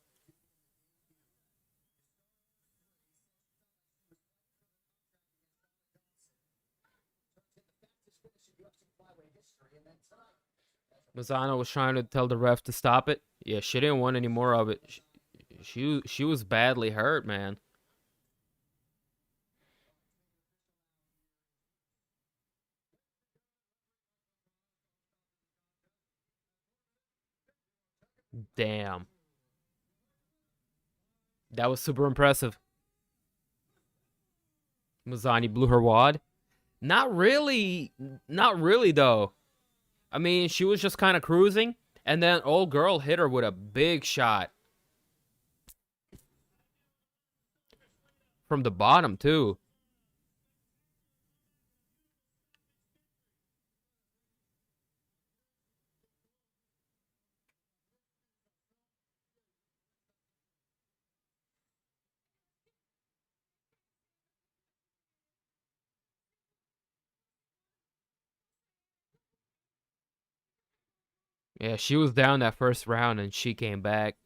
Mazzano was trying to tell the ref to stop it. Yeah, she didn't want any more of it. She was badly hurt, man. Damn. That was super impressive. Mazzani blew her wad. Not really. Not really, though. I mean, she was just kind of cruising, and then old girl hit her with a big shot. From the bottom, too. Yeah, she was down that first round, and she came back.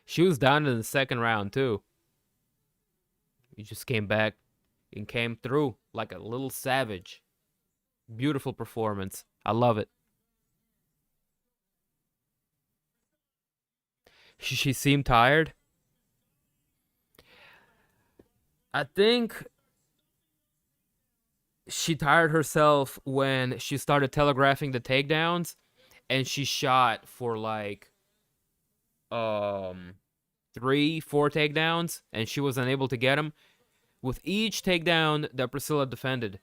She was down in the second round, too. He just came back and came through like a little savage. Beautiful performance. I love it. She seemed tired. I think she tired herself when she started telegraphing the takedowns, and she shot for like um 3, 4 takedowns, and she was unable to get them. With each takedown that Priscilla defended,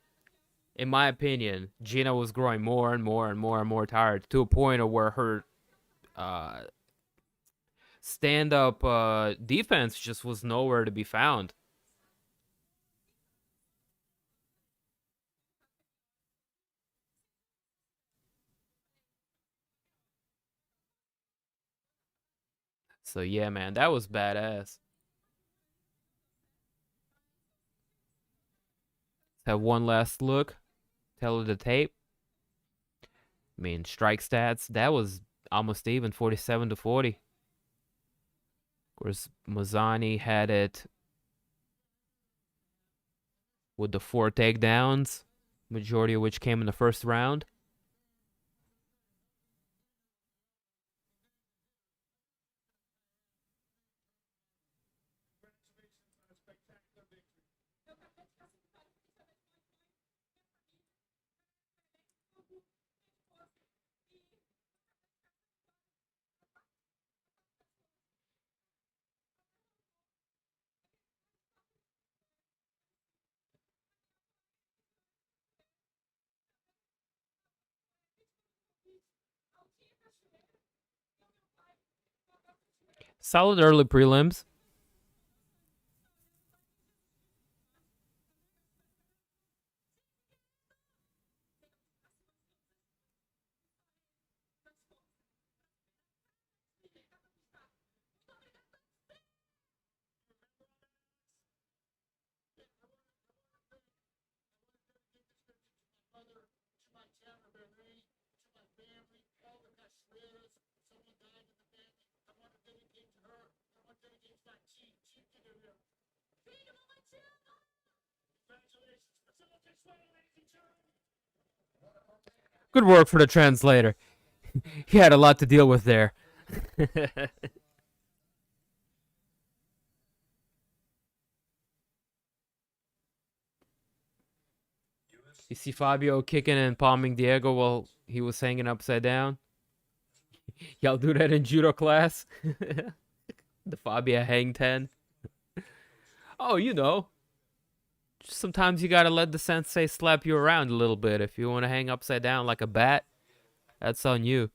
in my opinion, Gina was growing more and more and more and more tired, to a point of where her uh, stand-up defense just was nowhere to be found. So yeah, man, that was badass. Have one last look. Tell her the tape. I mean, strike stats. That was almost even, 47-40. Of course, Mazzani had it with the 4 takedowns, majority of which came in the first round. Solid early prelims. Good work for the translator. He had a lot to deal with there. You see Fabio kicking and palming Diego while he was hanging upside down? Y'all do that in judo class? The Fabio hang 10. Oh, you know. Sometimes you gotta let the sensei slap you around a little bit. If you want to hang upside down like a bat, that's on you.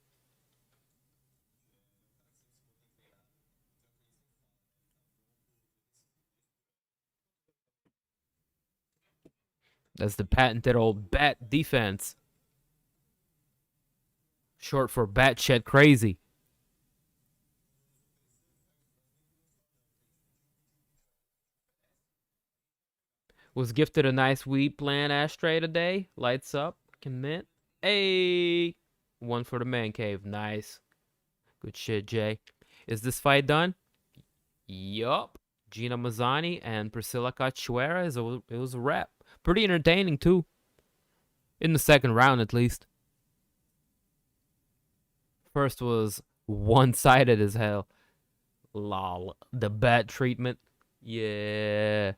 That's the patented old bat defense. Short for batshit crazy. Was gifted a nice weed plant ashtray today. Lights up. Commit. Hey! One for the man cave. Nice. Good shit, Jay. Is this fight done? Yup. Gina Mazzani and Priscilla Cachoeira. It was a wrap. Pretty entertaining, too. In the second round, at least. First was one-sided as hell. Lol. The bat treatment. Yeah.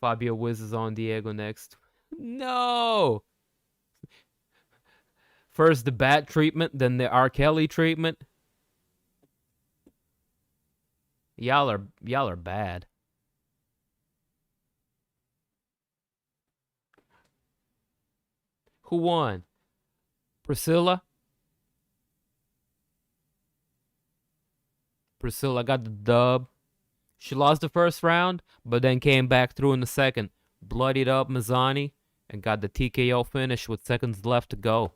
Fabio Wiz is on Diego next. No. First the bat treatment, then the R. Kelly treatment. Y'all are bad. Who won? Priscilla? Priscilla got the dub. She lost the first round, but then came back through in the second. Bloodied up Mazzani and got the TKO finish with seconds left to go.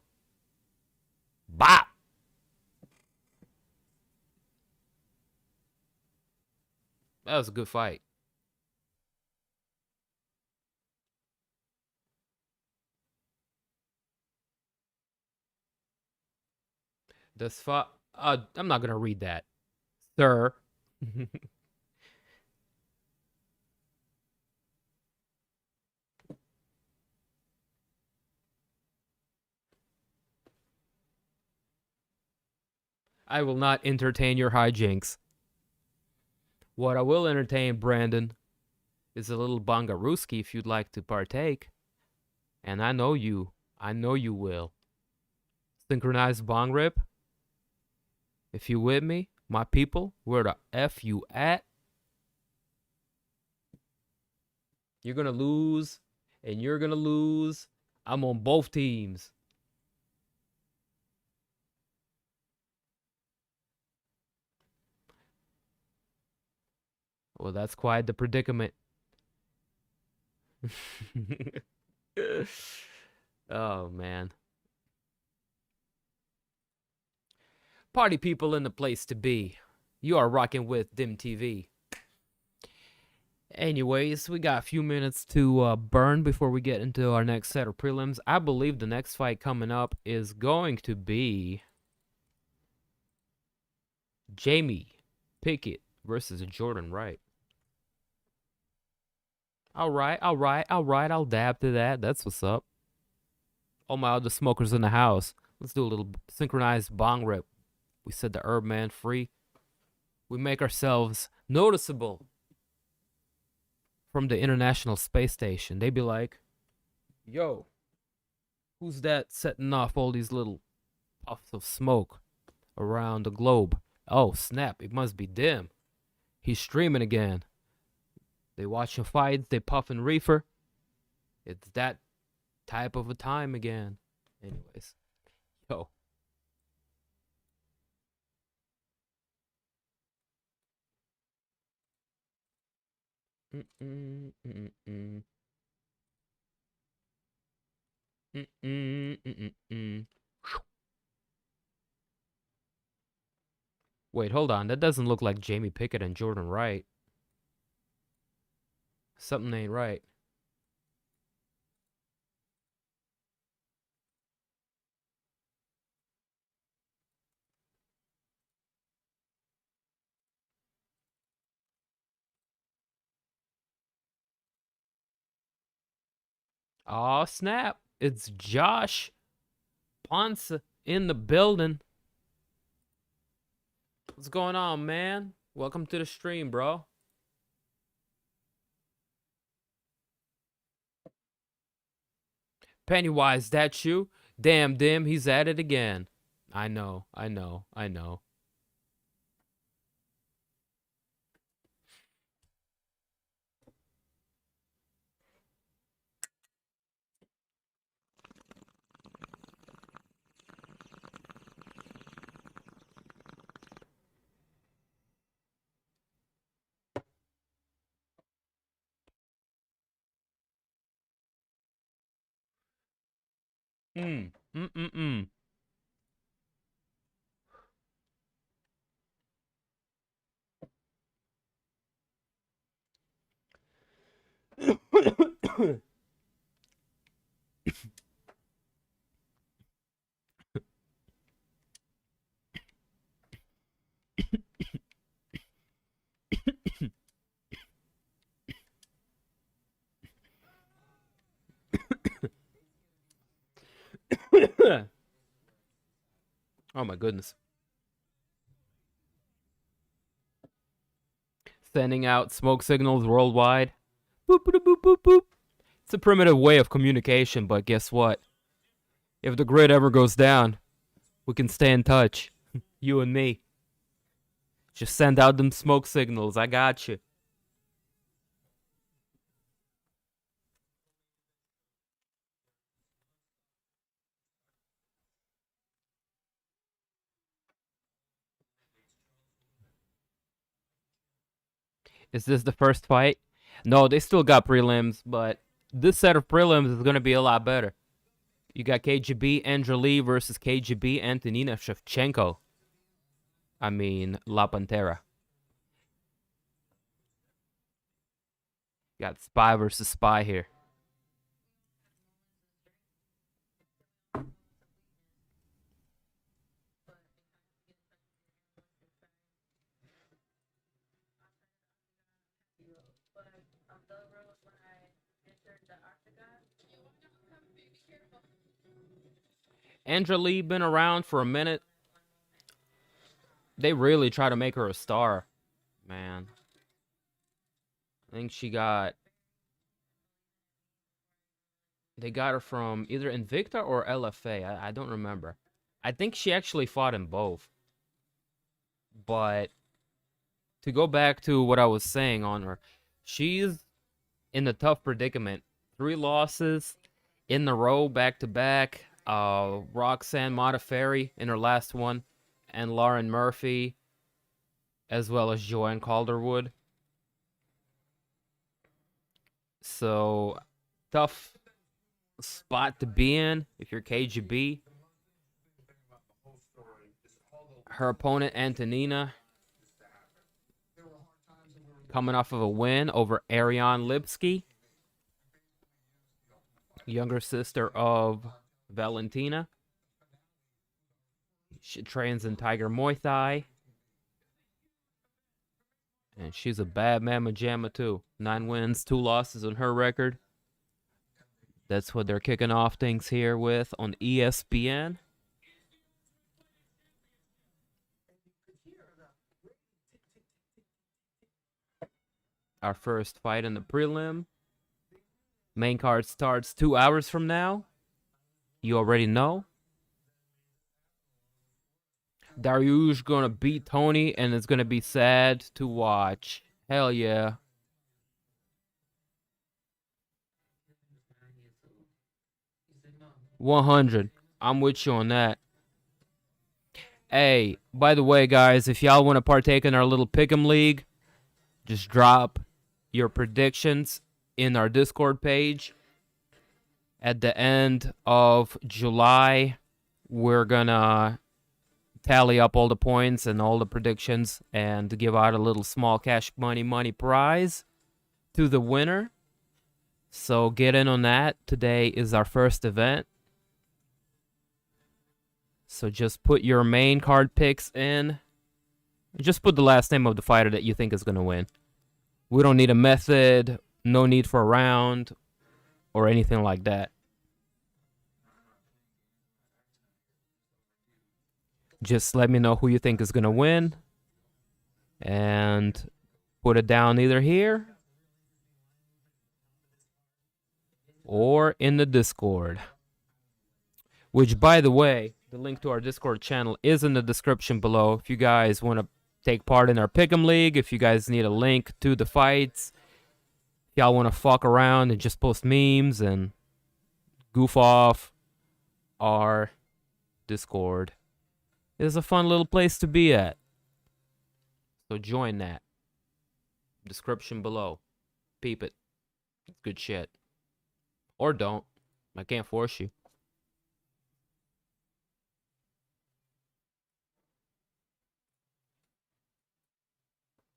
Bop! That was a good fight. I'm not gonna read that, sir. I will not entertain your hijinks. What I will entertain, Brandon, is a little Bongaruski if you'd like to partake. And I know you. I know you will. Synchronized bong rip. If you with me, my people, where the F you at? You're gonna lose, and you're gonna lose. I'm on both teams. Well, that's quite the predicament. Oh, man. Party people in the place to be. You are rocking with Dim TV. Anyways, we got a few minutes to burn before we get into our next set of prelims. I believe the next fight coming up is going to be Jamie Pickett versus Jordan Wright. All right. I'll dab to that. That's what's up. Oh my other smokers in the house. Let's do a little synchronized bong rip. We set the herb man free. We make ourselves noticeable from the International Space Station. They be like, yo, who's that setting off all these little puffs of smoke around the globe? Oh, snap. It must be Dim. He's streaming again. They watching fights. They puffing reefer. It's that type of a time again. Anyways. Yo. Wait, hold on. That doesn't look like Jamie Pickett and Jordan Wright. Something ain't right. Oh, snap. It's Josh Ponce in the building. What's going on, man? Welcome to the stream, bro. Pennywise, that you? Damn, Dim, he's at it again. I know. Mm. Mm-mm-mm. Oh my goodness. Sending out smoke signals worldwide. Boop, boop, boop, boop, boop. It's a primitive way of communication, but guess what? If the grid ever goes down, we can stay in touch. You and me. Just send out them smoke signals. I got you. Is this the first fight? No, they still got prelims, but this set of prelims is going to be a lot better. You got KGB Andrei versus KGB Antonina Shevchenko. I mean, La Pantera. You got spy versus spy here. Andrei been around for a minute. They really try to make her a star, man. I think they got her from either Invicta or LFA. I don't remember. I think she actually fought in both. But to go back to what I was saying on her, she's in a tough predicament. 3 losses in a row, back to back. Roxanne Modafferi in her last one, and Lauren Murphy, as well as Joanne Calderwood. So, tough spot to be in if you're KGB. Her opponent, Antonina, coming off of a win over Ariane Lipsky, younger sister of Valentina. She trains in Tiger Muay Thai. And she's a bad mamma jamma too. 9 wins, 2 losses on her record. That's what they're kicking off things here with on ESPN. Our first fight in the prelim. Main card starts 2 hours from now. You already know. Dariush gonna beat Tony, and it's gonna be sad to watch. Hell yeah. $100. I'm with you on that. Hey, by the way, guys, if y'all want to partake in our little pick'em league, just drop your predictions in our Discord page. At the end of July, we're gonna tally up all the points and all the predictions and give out a little small cash money prize to the winner. So get in on that. Today is our first event. So just put your main card picks in. Just put the last name of the fighter that you think is going to win. We don't need a method, no need for a round, or anything like that. Just let me know who you think is going to win. And put it down either here or in the Discord. Which, by the way, the link to our Discord channel is in the description below. If you guys want to take part in our Pick'em League, if you guys need a link to the fights, if y'all want to fuck around and just post memes and goof off, our Discord is a fun little place to be at. So join that. Description below. Peep it. It's good shit. Or don't. I can't force you.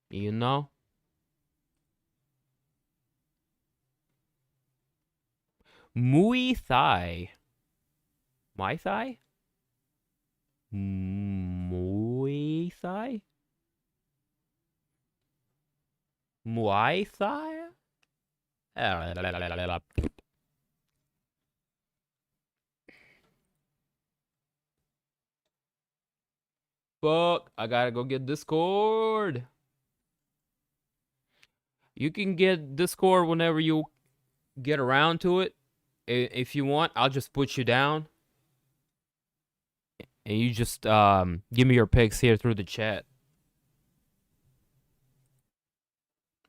You know? Muay Thai. My thigh? Muay Thai? Muay Thai? Fuck, I gotta go get Discord. You can get Discord whenever you get around to it. If you want, I'll just put you down, and you just give me your picks here through the chat.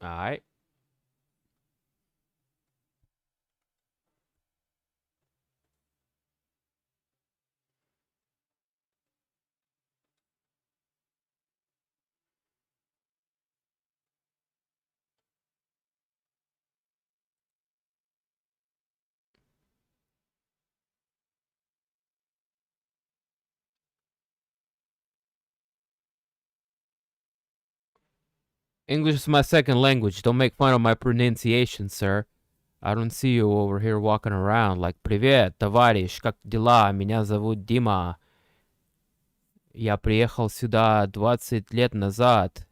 All right. English is my second language. Don't make fun of my pronunciation, sir. I don't see you over here walking around like «Привет, товарищ, как дела? Меня зовут Дима. Я приехал сюда 20 лет назад,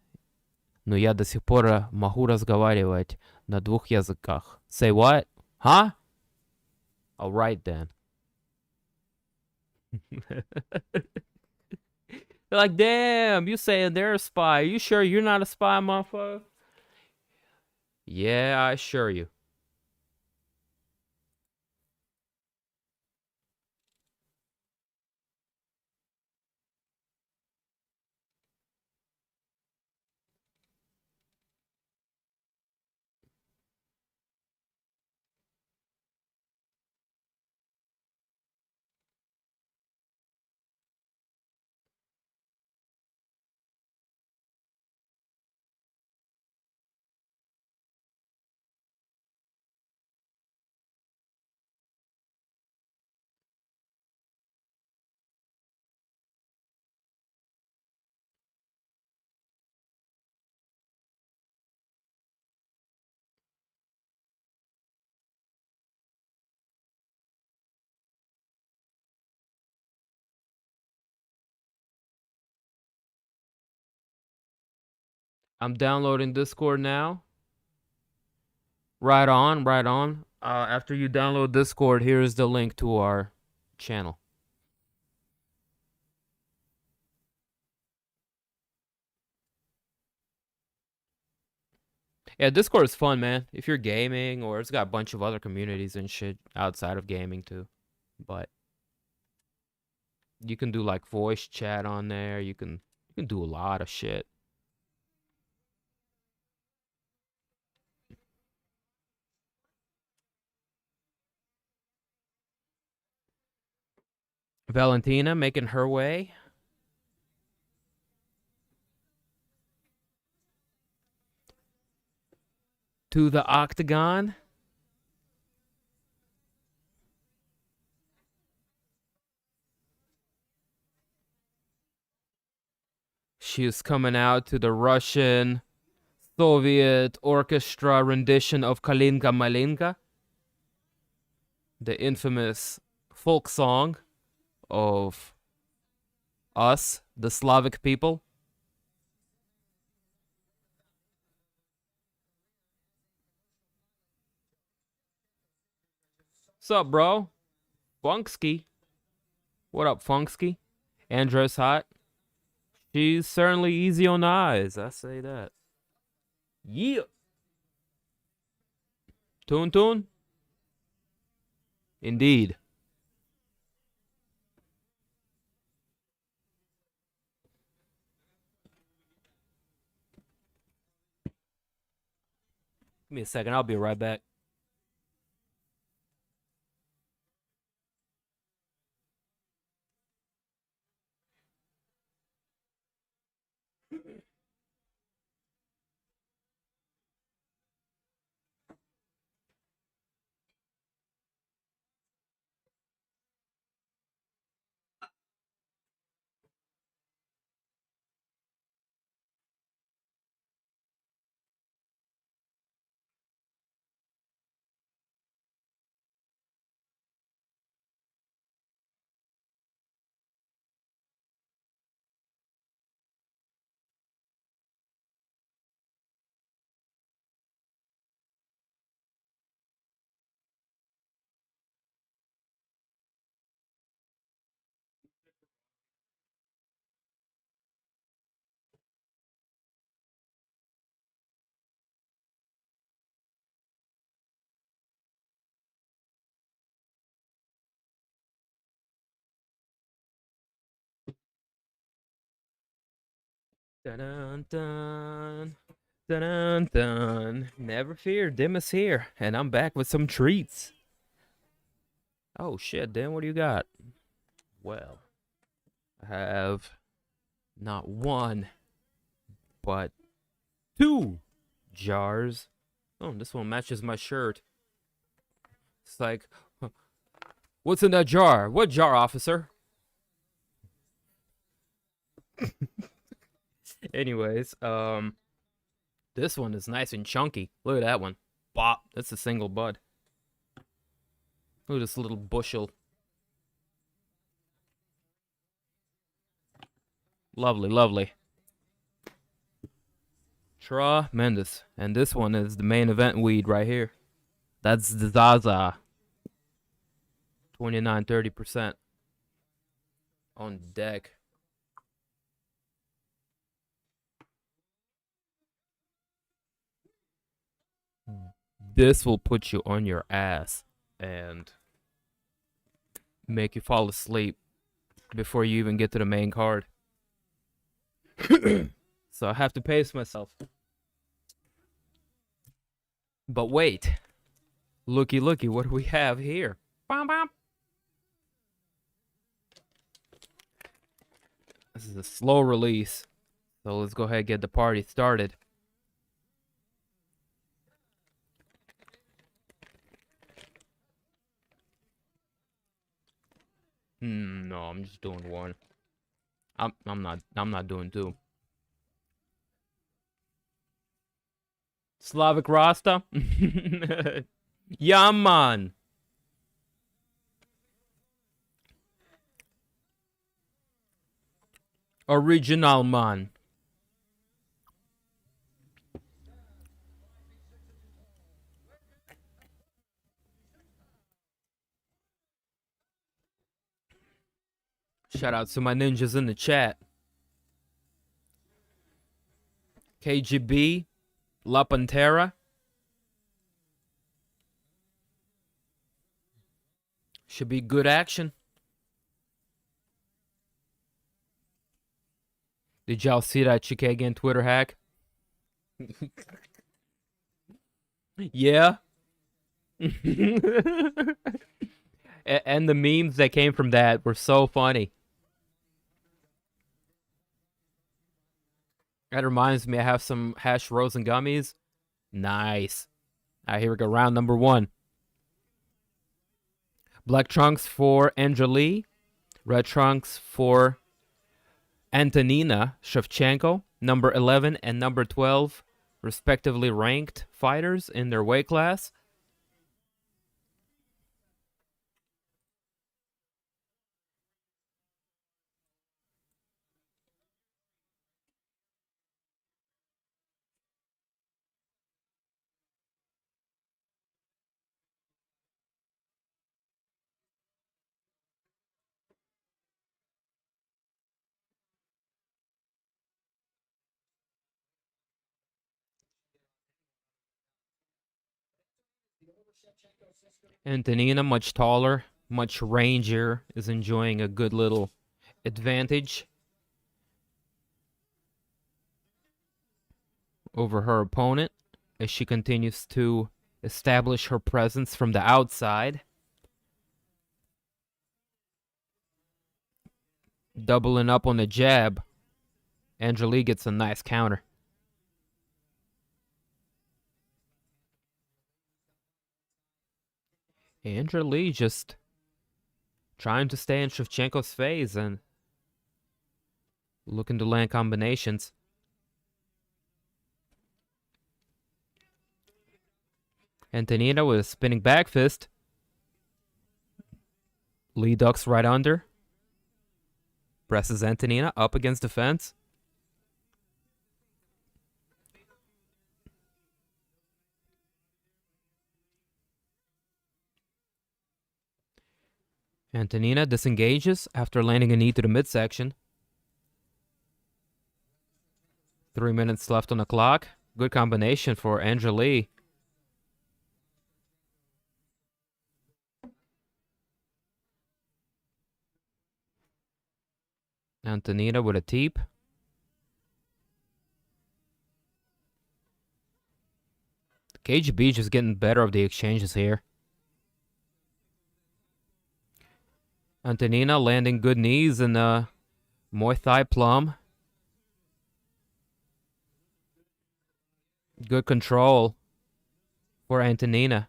но я до сих пор могу разговаривать на двух языках». Say what? Huh? Alright then. They're like, damn, you saying they're a spy. Are you sure you're not a spy, motherfucker? Yeah, I assure you. I'm downloading Discord now. Right on, right on. After you download Discord, here's the link to our channel. Yeah, Discord is fun, man. If you're gaming, or it's got a bunch of other communities and shit outside of gaming too. But you can do like voice chat on there. You can do a lot of shit. Valentina making her way to the octagon. She is coming out to the Russian Soviet orchestra rendition of Kalinka Malinka, the infamous folk song of us, the Slavic people. What's up, bro? Funksky. What up, Funksky? Andres Hot. She's certainly easy on the eyes, I say that. Yeah. Toon. Indeed. Give me a second, I'll be right back. Dun dun dun dun. Never fear, Dim is here, and I'm back with some treats. Oh shit, Dan, what do you got? Well, I have not one, but two jars. Oh, this one matches my shirt. It's like, what's in that jar? What jar, officer? Anyways, this one is nice and chunky. Look at that one. Bop. That's a single bud. Look at this little bushel. Lovely, lovely. Tremendous. And this one is the main event weed right here. That's the Zaza. 29-30% on deck. This will put you on your ass and make you fall asleep before you even get to the main card. So I have to pace myself. But wait. Looky, looky, what do we have here? Bom, bom. This is a slow release. So let's go ahead and get the party started. No, I'm just doing one. I'm not doing two. Slavic Rasta? Yeah, man. Original man. Shout out to my ninjas in the chat. KGB, La Pantera. Should be good action. Did y'all see that Chookagian Twitter hack? Yeah. And the memes that came from that were so funny. That reminds me, I have some hash rolls and gummies. Nice. All right, here we go. Round number one. Black trunks for Angeli. Red trunks for Antonina Shevchenko. Number 11 and number 12, respectively ranked fighters in their weight class. Antonina, much taller, much rangier, is enjoying a good little advantage over her opponent as she continues to establish her presence from the outside. Doubling up on the jab. Angeli gets a nice counter. Angeli just trying to stay in Shevchenko's phase and looking to land combinations. Antonina with a spinning back fist. Lee ducks right under. Presses Antonina up against the fence. Antonina disengages after landing a knee to the midsection. 3 minutes left on the clock. Good combination for Angeli. Antonina with a teep. KGB just getting better of the exchanges here. Antonina landing good knees and Muay Thai plum. Good control for Antonina.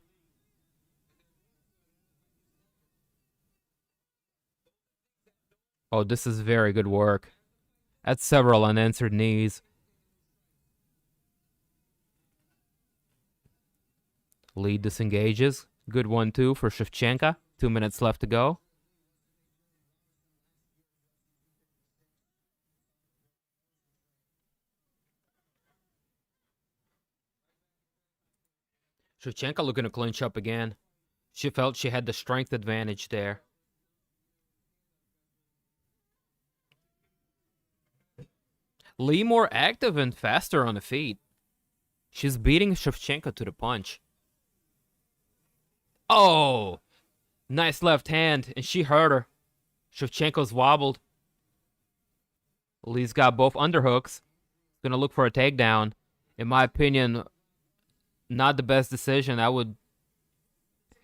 Oh, this is very good work. That's several unanswered knees. Lee disengages. Good 1-2 for Shevchenko. 2 minutes left to go. Shevchenko looking to clinch up again. She felt she had the strength advantage there. Lee more active and faster on the feet. She's beating Shevchenko to the punch. Oh! Nice left hand, and she hurt her. Shevchenko's wobbled. Lee's got both underhooks. Gonna look for a takedown. In my opinion, not the best decision.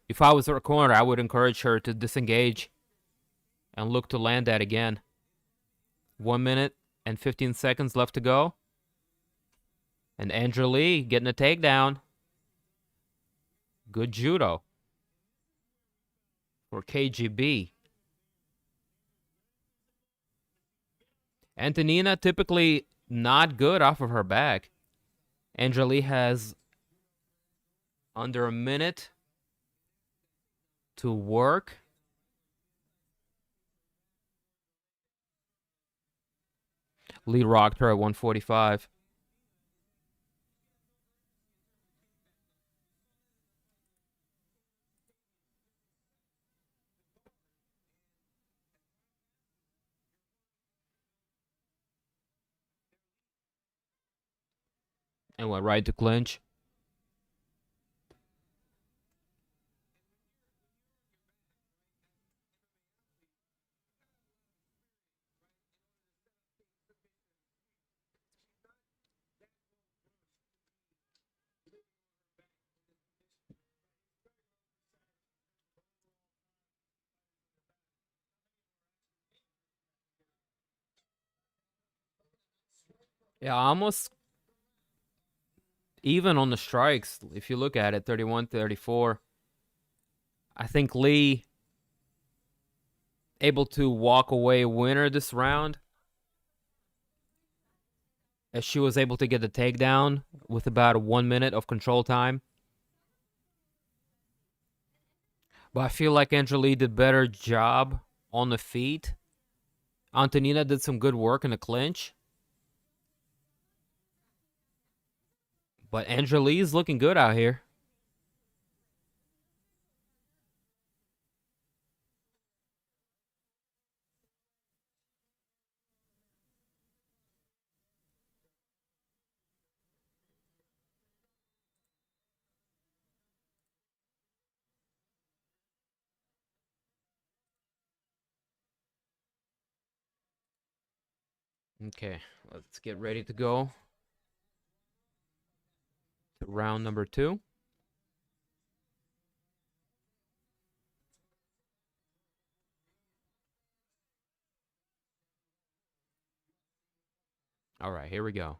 If I was her corner, I would encourage her to disengage and look to land that again. 1 minute and 15 seconds left to go. And Andrea Lee getting a takedown. Good judo for KGB. Antonina typically not good off of her back. Andrea Lee has under a minute to work. Lee rocked her at 145. And went right to clinch. Yeah, almost even on the strikes. If you look at it, 31-34. I think Lee able to walk away winner this round, as she was able to get the takedown with about 1 minute of control time. But I feel like Andrea Lee did better job on the feet. Antonina did some good work in the clinch. But Andrea Lee is looking good out here. Okay, let's get ready to go to round number 2. All right, here we go.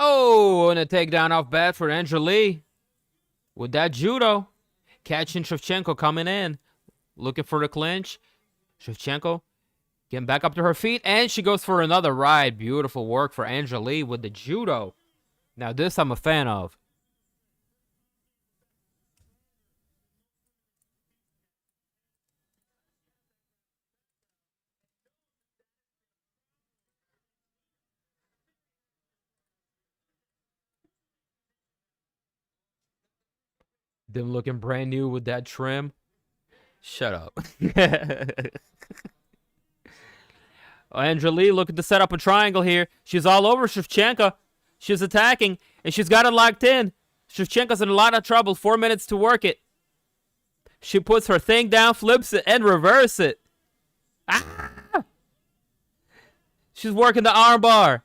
Oh, and a takedown off bat for Andrea Lee. With that judo. Catching Shevchenko coming in. Looking for the clinch. Shevchenko getting back up to her feet. And she goes for another ride. Beautiful work for Andrea Lee with the judo. Now this I'm a fan of. Them looking brand new with that trim. Shut up. Andrea Lee looking to set up a triangle here. She's all over Shevchenko. She's attacking, and she's got it locked in. Shevchenko's in a lot of trouble. 4 minutes to work it. She puts her thing down, flips it, and reverse it. Ah! She's working the armbar.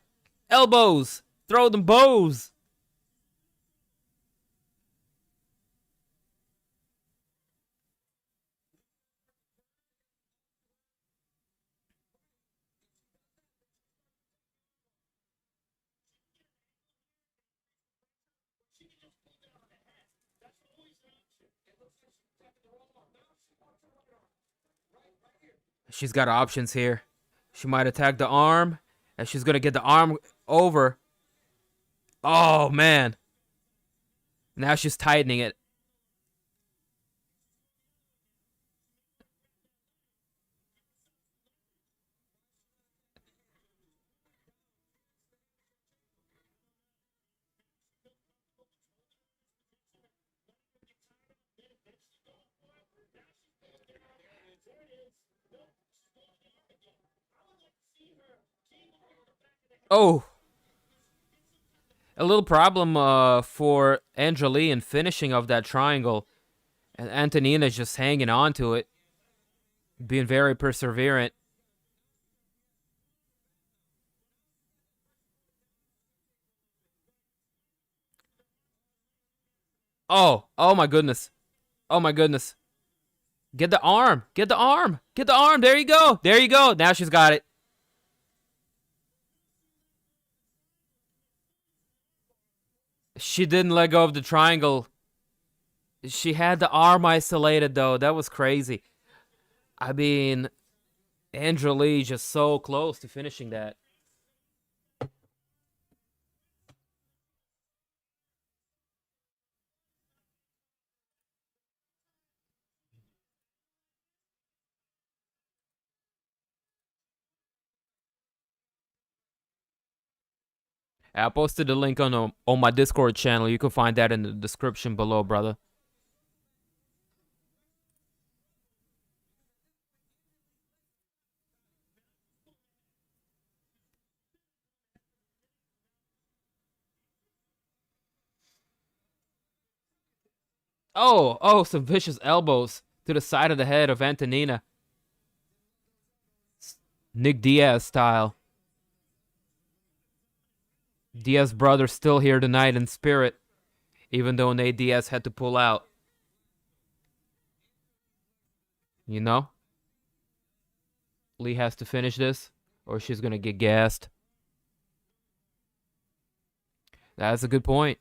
Elbows. Throw them bows. She's got options here. She might attack the arm, and she's going to get the arm over. Oh, man. Now she's tightening it. Oh. A little problem for Angeli in finishing of that triangle. And Antonina's just hanging on to it. Being very perseverant. Oh. Oh my goodness. Oh my goodness. Get the arm. Get the arm. Get the arm. There you go. There you go. Now she's got it. She didn't let go of the triangle. She had the arm isolated, though. That was crazy. I mean, Angeli just so close to finishing that. I posted the link on my Discord channel. You can find that in the description below, brother. Oh, some vicious elbows to the side of the head of Antonina. Nick Diaz style. Diaz brothers still here tonight in spirit, even though Nate Diaz had to pull out. You know? Lee has to finish this, or she's going to get gassed. That's a good point.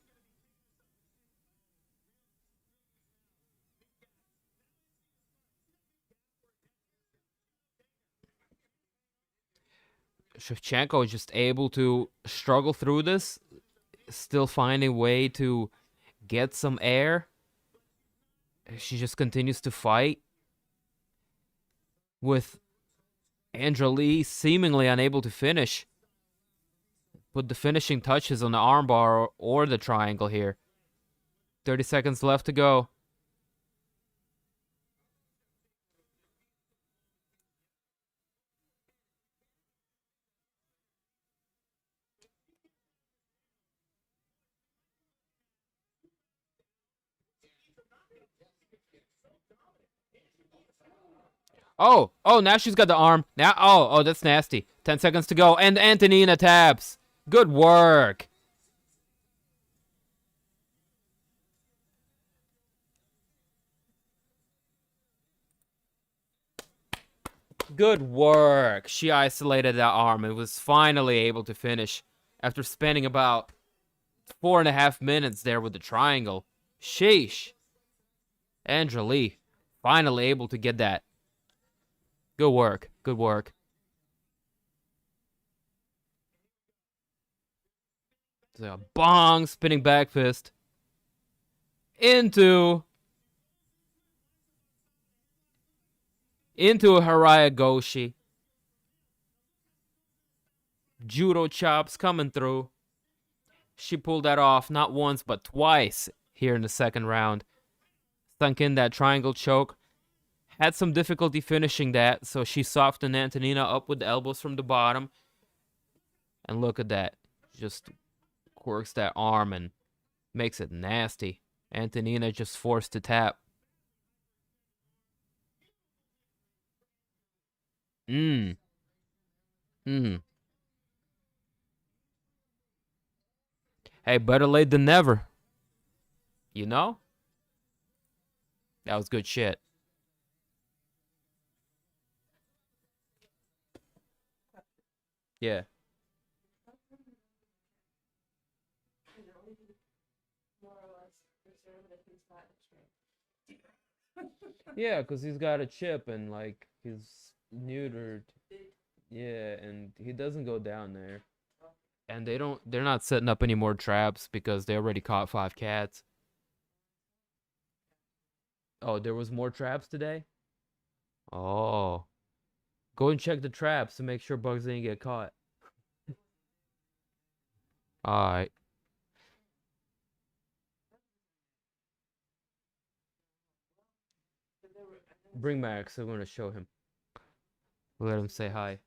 Shevchenko is just able to struggle through this, still finding a way to get some air. She just continues to fight with Angeli seemingly unable to finish. Put the finishing touches on the armbar or the triangle here. 30 seconds left to go. Oh, now she's got the arm. Now, oh, that's nasty. 10 seconds to go. And Antonina taps. Good work. Good work. She isolated that arm and was finally able to finish after spending about 4.5 minutes there with the triangle. Sheesh. Angeli finally able to get that. Good work. Good work. So a bong, spinning back fist. Into a Haraya Goshi. Judo chops coming through. She pulled that off not once but twice here in the second round. Sunk in that triangle choke. Had some difficulty finishing that, so she softened Antonina up with the elbows from the bottom. And look at that. Just quirks that arm and makes it nasty. Antonina just forced to tap. Hey, better late than never. You know? That was good shit. Yeah. Yeah, because he's got a chip and, like, he's neutered. Yeah, and he doesn't go down there. And they're not setting up any more traps because they already caught 5 cats. Oh, there was more traps today? Oh. Go and check the traps to make sure bugs didn't get caught. Alright. Bring Max, I'm gonna show him. Let him say hi.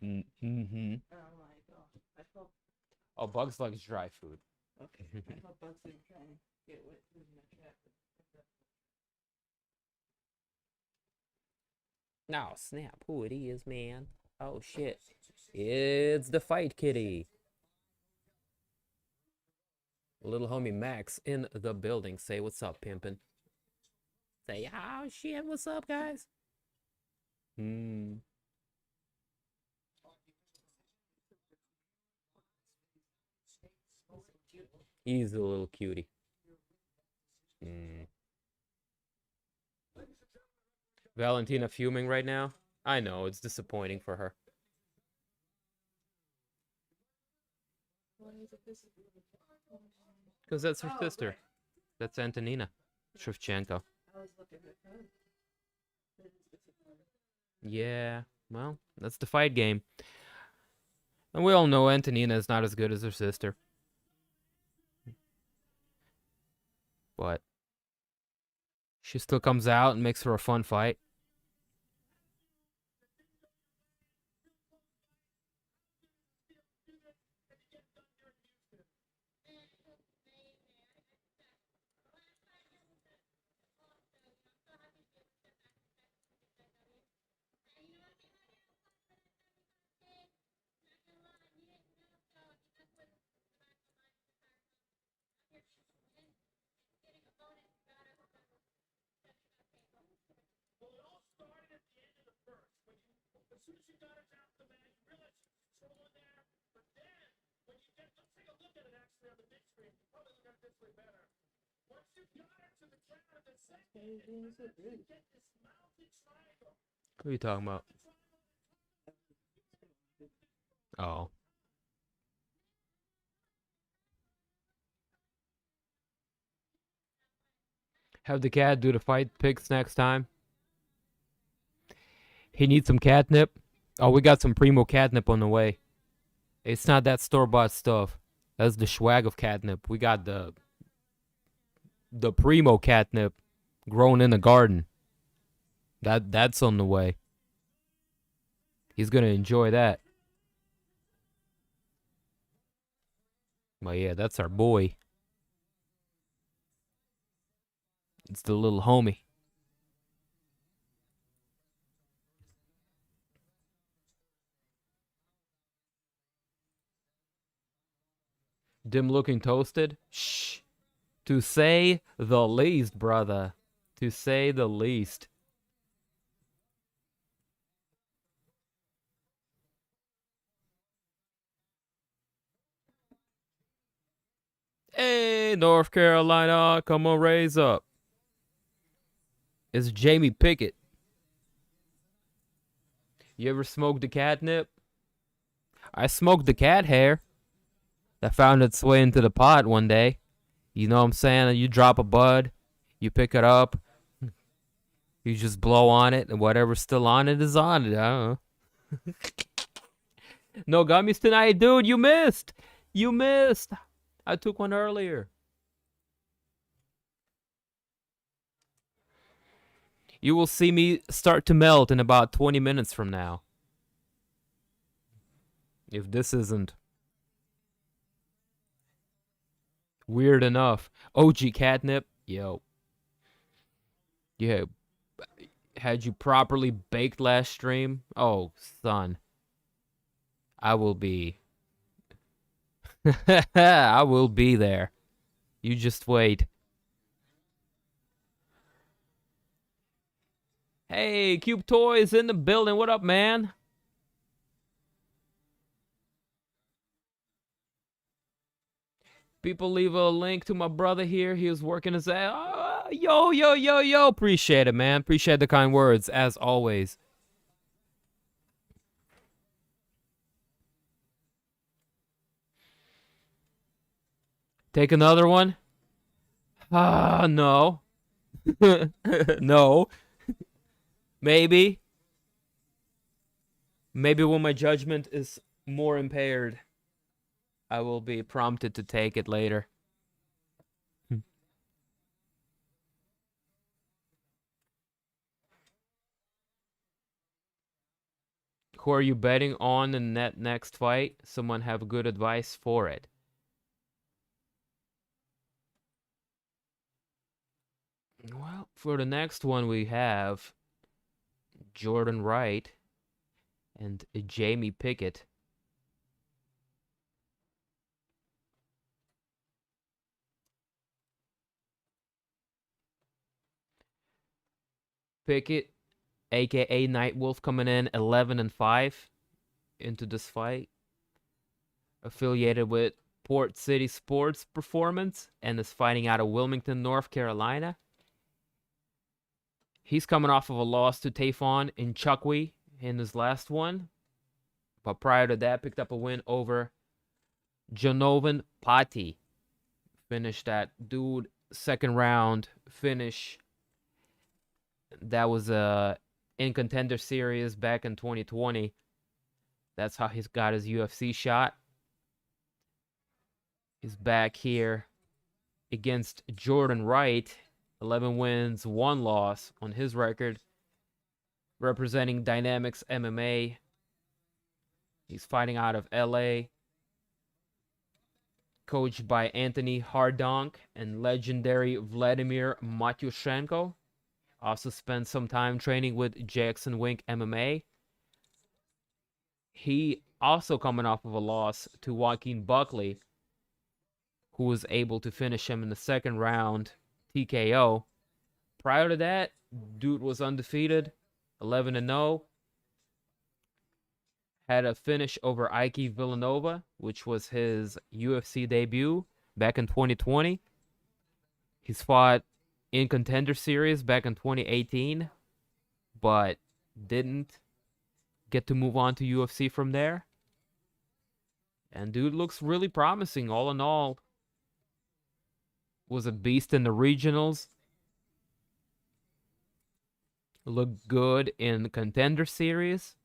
Mm-hmm. Oh, Bugs likes dry food. Okay. I thought Bugs was trying to get wet food in my trap. No, snap. Who it is, man. Oh, shit. It's the Fight Kitty. Little homie Max in the building. Say what's up, pimpin'. Say, oh, shit, what's up, guys? He's a little cutie. Valentina fuming right now? I know, it's disappointing for her. Because that's her sister. Right. That's Antonina Shevchenko. Yeah, well, that's the fight game. And we all know Antonina is not as good as her sister. But she still comes out and makes for a fun fight. What are you talking about? Oh. Have the cat do the fight picks next time. He needs some catnip. Oh, we got some primo catnip on the way. It's not that store-bought stuff. That's the swag of catnip. We got the primo catnip grown in the garden. That's on the way. He's gonna enjoy that. Well, yeah, that's our boy. It's the little homie. Dim looking toasted? Shh. To say the least, brother. To say the least. Hey, North Carolina, come on, raise up. It's Jamie Pickett. You ever smoked the catnip? I smoked the cat hair that found its way into the pot one day. You know what I'm saying? You drop a bud, you pick it up, you just blow on it, and whatever's still on it is on it. I don't know. No gummies tonight, dude. You missed. You missed. I took one earlier. You will see me start to melt in about 20 minutes from now. If this isn't weird enough. OG catnip. Yo. Yeah. Had you properly baked last stream? Oh, son. I will be. I will be there. You just wait. Hey, Cube Toys in the building. What up, man? People leave a link to my brother here. He was working his ass. Yo. Appreciate it, man. Appreciate the kind words, as always. Take another one? No. No. Maybe. Maybe when my judgment is more impaired, I will be prompted to take it later. Who are you betting on in that next fight? Someone have good advice for it. Well, for the next one we have Jordan Wright and Jamie Pickett. Pickett, aka Nightwolf, coming in 11-5 into this fight. Affiliated with Port City Sports Performance and is fighting out of Wilmington, North Carolina. He's coming off of a loss to Tafon Nchukwi in his last one. But prior to that, picked up a win over Janovan Pati. Finished that dude second round finish. That was in Contender Series back in 2020. That's how he's got his UFC shot. He's back here against Jordan Wright. 11 wins, 1 loss on his record. Representing Dynamics MMA. He's fighting out of LA. Coached by Anthony Hardonk and legendary Vladimir Matyushenko. Also spent some time training with Jackson Wink MMA. He also coming off of a loss to Joaquin Buckley, who was able to finish him in the second round TKO. Prior to that, dude was undefeated, 11-0. Had a finish over Ike Villanova, which was his UFC debut back in 2020. He's fought in Contender Series back in 2018, but didn't get to move on to UFC from there. And dude looks really promising. All in all, was a beast in the regionals. Looked good in the Contender Series.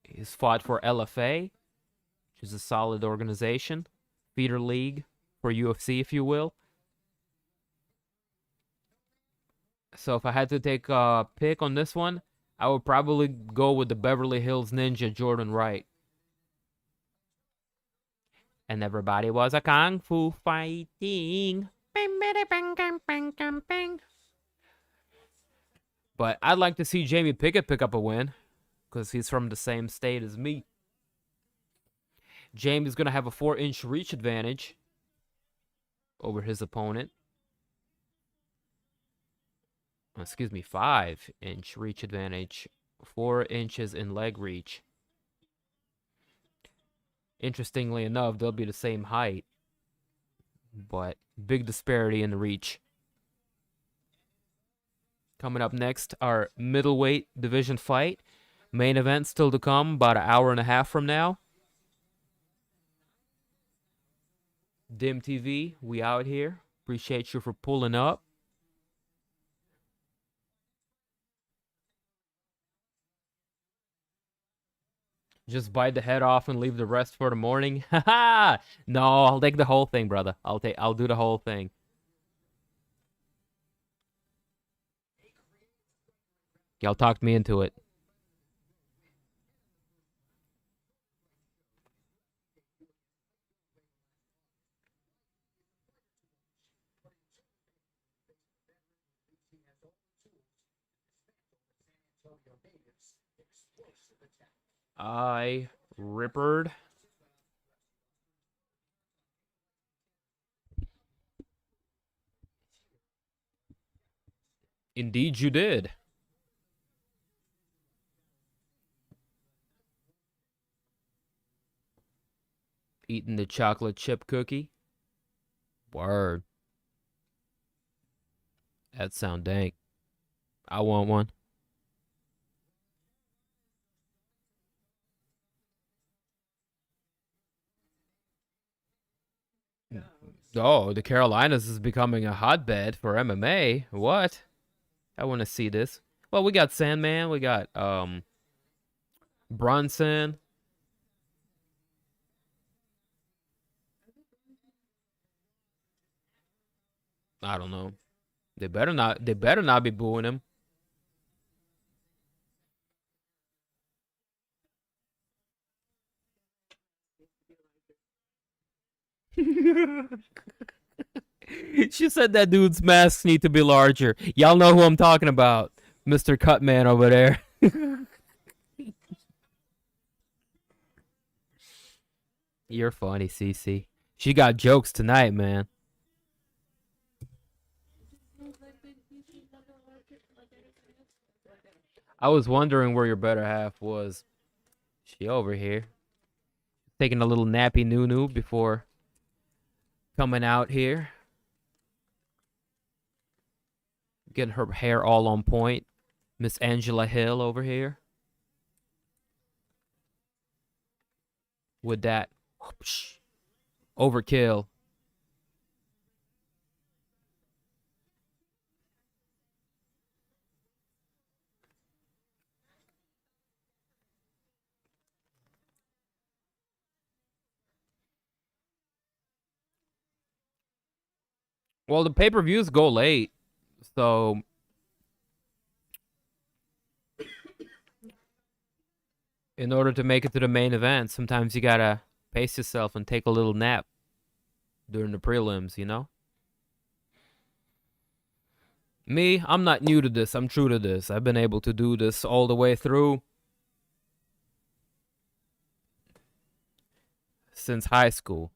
He's fought for LFA, which is a solid organization. Feeder league for UFC, if you will. So if I had to take a pick on this one, I would probably go with the Beverly Hills Ninja, Jordan Wright. And everybody was a kung fu fighting. But I'd like to see Jamie Pickett pick up a win, because he's from the same state as me. Jamie's going to have a 4-inch reach advantage over his opponent. Excuse me, 5-inch reach advantage. 4 inches in leg reach. Interestingly enough, they'll be the same height, but big disparity in the reach. Coming up next, our middleweight division fight. Main event still to come, about an hour and a half from now. Dim TV, we out here. Appreciate you for pulling up. Just bite the head off and leave the rest for the morning. Haha! No, I'll take the whole thing, brother. I'll do the whole thing. Y'all talked me into it. I Rippered. Indeed you did. Eating the chocolate chip cookie. Word. That sound dank. I want one. Oh, the Carolinas is becoming a hotbed for MMA. What? I want to see this. Well, we got Sandman. We got Brunson. I don't know. They better not. They better not be booing him. She said that dude's masks need to be larger. Y'all know who I'm talking about, Mr. Cutman over there. You're funny, Cece. She got jokes tonight, man. I was wondering where your better half was. She over here. Taking a little nappy noo-noo before coming out here. Getting her hair all on point. Miss Angela Hill over here. With that whoosh, overkill. Well, the pay-per-views go late, so in order to make it to the main event, sometimes you gotta pace yourself and take a little nap during the prelims, you know? Me, I'm not new to this. I'm true to this. I've been able to do this all the way through since high school,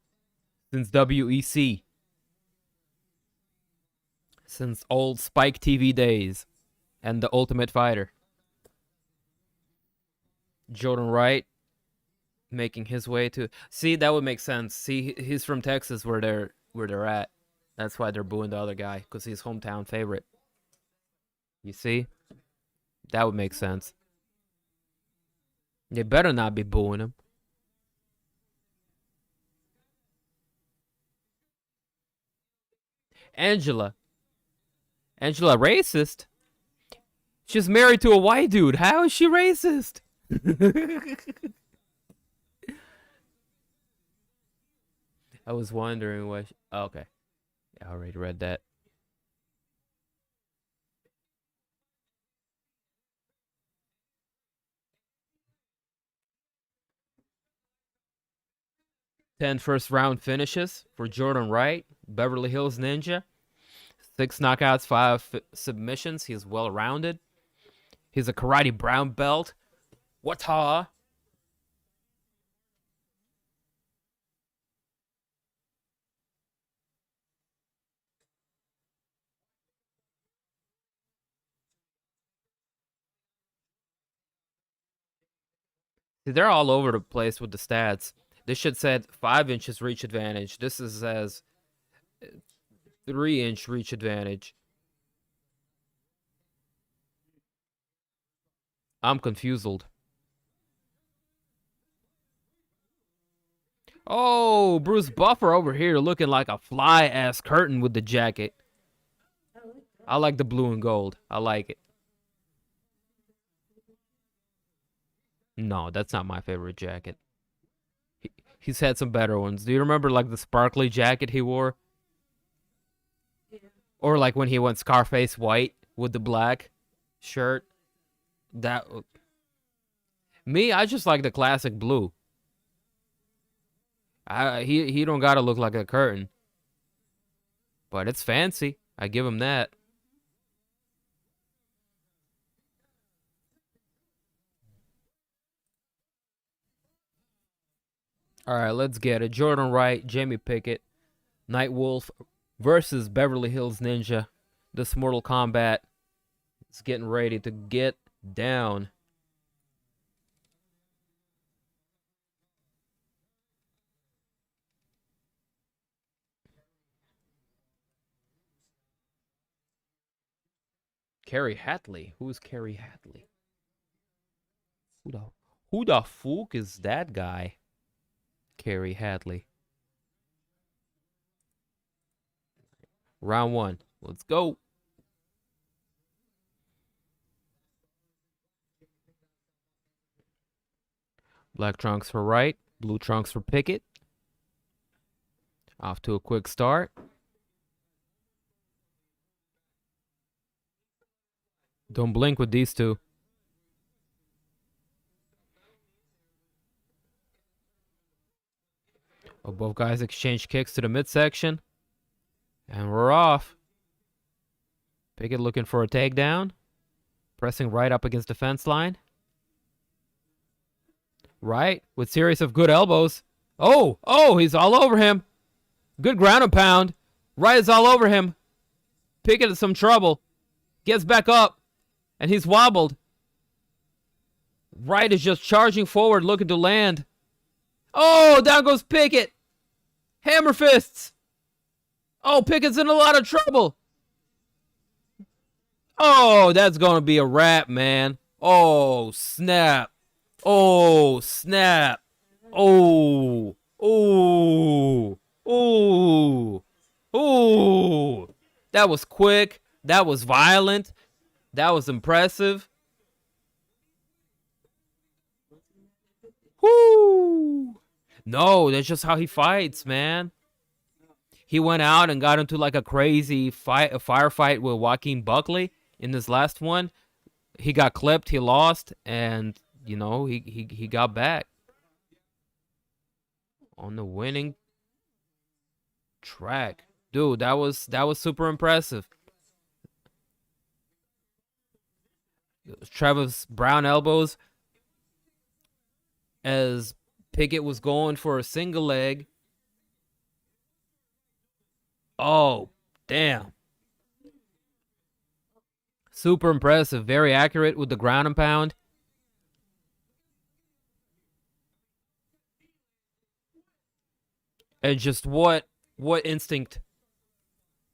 since WEC, since old Spike TV days and The Ultimate Fighter. Jordan Wright making his way to... See, that would make sense. See, he's from Texas where they're at. That's why they're booing the other guy, because he's hometown favorite. You see? That would make sense. They better not be booing him. Angela racist? She's married to a white dude. How is she racist? I was wondering what... Oh, okay. I already read that. Ten first-round finishes for Jordan Wright, Beverly Hills Ninja. 6 knockouts, 5 submissions. He's well-rounded. He's a karate brown belt. Wata. See, they're all over the place with the stats. This shit said 5 inches reach advantage. This is says 3-inch reach advantage. I'm confused. Oh, Bruce Buffer over here looking like a fly-ass curtain with the jacket. I like the blue and gold. I like it. No, that's not my favorite jacket. He's had some better ones. Do you remember like the sparkly jacket he wore? Yeah. Or like when he went Scarface white with the black shirt? That... Me, I just like the classic blue. He don't gotta look like a curtain. But it's fancy. I give him that. All right, let's get it. Jordan Wright, Jamie Pickett, Nightwolf versus Beverly Hills Ninja. This Mortal Kombat is getting ready to get down. Carrie Hatley. Who's Carrie Hatley? Who the fuck is that guy? Carrie Hatley. Round one. Let's go. Black trunks for Wright. Blue trunks for Pickett. Off to a quick start. Don't blink with these two. Oh, both guys exchange kicks to the midsection. And we're off. Pickett looking for a takedown. Pressing Wright up against the fence line. Wright with series of good elbows. Oh, he's all over him. Good ground and pound. Wright is all over him. Pickett in some trouble. Gets back up. And he's wobbled. Wright is just charging forward, looking to land. Oh, down goes Pickett. Hammer fists. Oh, Pickett's in a lot of trouble. Oh, that's going to be a wrap, man. Oh, snap. Oh, snap. Oh. Oh. Oh. Oh. That was quick. That was violent. That was impressive. Whoo! No, that's just how he fights, man. He went out and got into like a crazy firefight with Joaquin Buckley in this last one. He got clipped, he lost, and you know, he got back on the winning track. Dude, that was super impressive. Travis Brown elbows as Pickett was going for a single leg. Oh, damn. Super impressive. Very accurate with the ground and pound. And just what instinct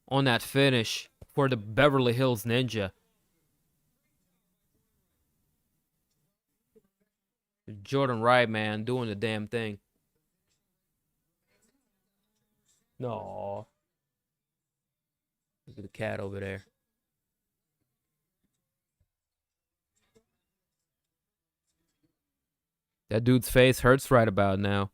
on that finish for the Beverly Hills Ninja. Jordan Wright, man, doing the damn thing. No. Look at the cat over there. That dude's face hurts right about now.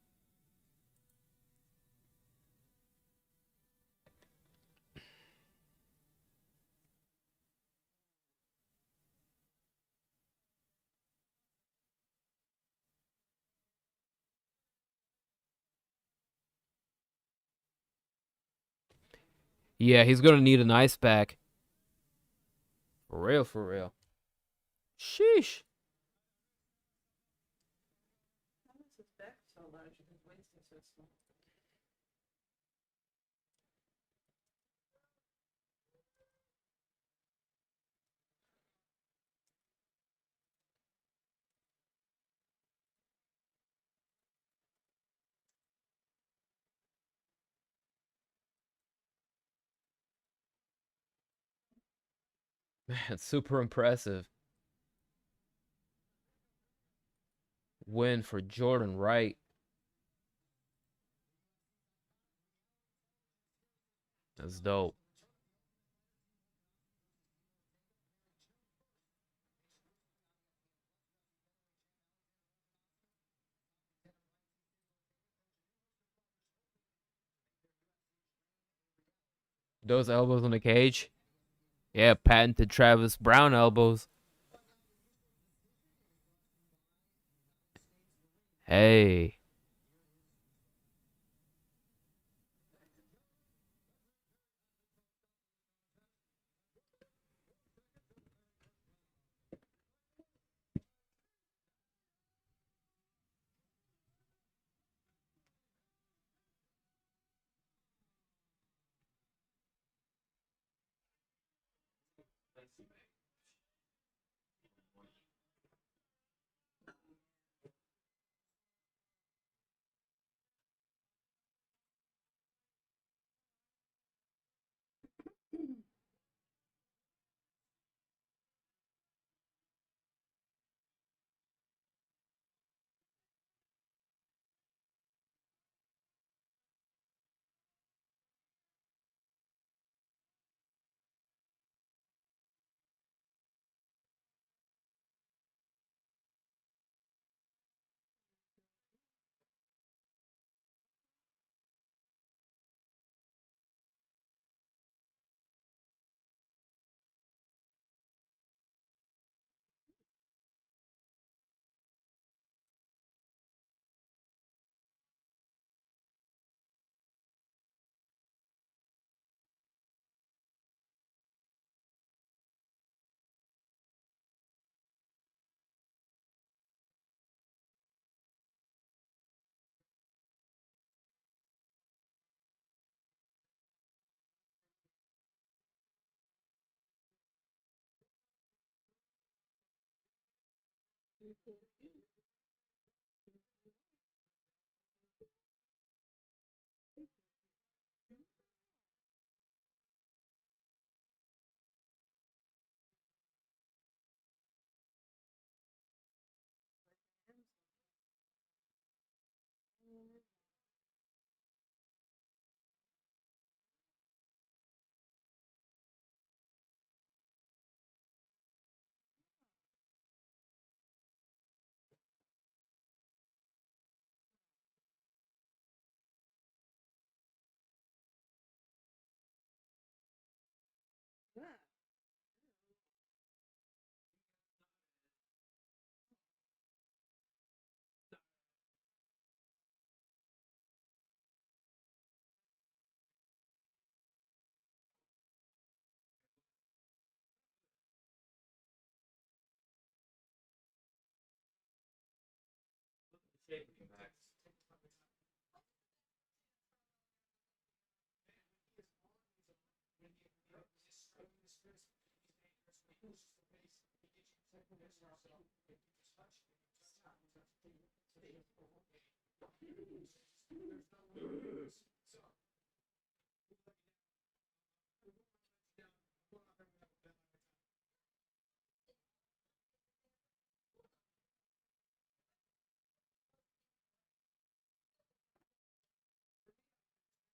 Yeah, he's going to need an ice pack. For real, for real. Sheesh. How is his back so large and his waist is so small? Man, super impressive. Win for Jordan Wright. That's dope. Those elbows on the cage. Yeah, patented Travis Brown elbows. Hey.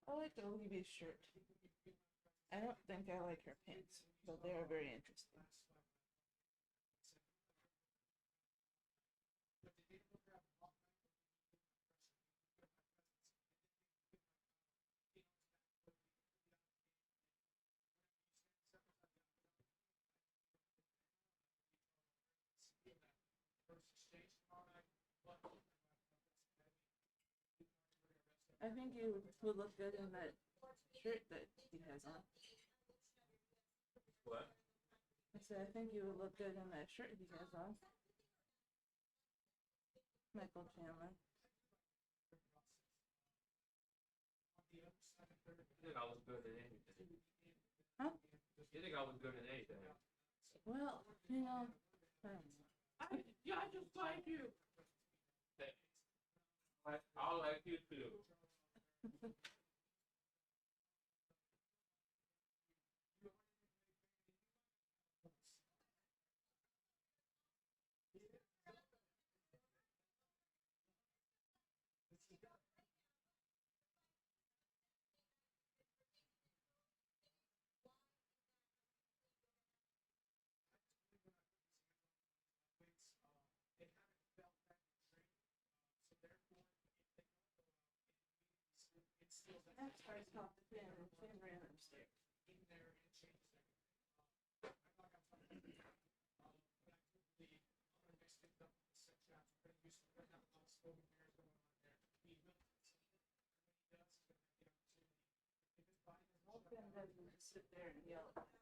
I like the Olivia's shirt. I don't think I like her pants, but they are very interesting. I think you would look good in that shirt that he has on. What? I said, I think you would look good in that shirt he has on. Michael Chandler. You think I was good at anything? Huh? You think I was good at anything? Well, you know, I don't know. I just like you. I like you too. That starts off the fin and Finn ran upstairs. Finn doesn't just sit there and yell at us.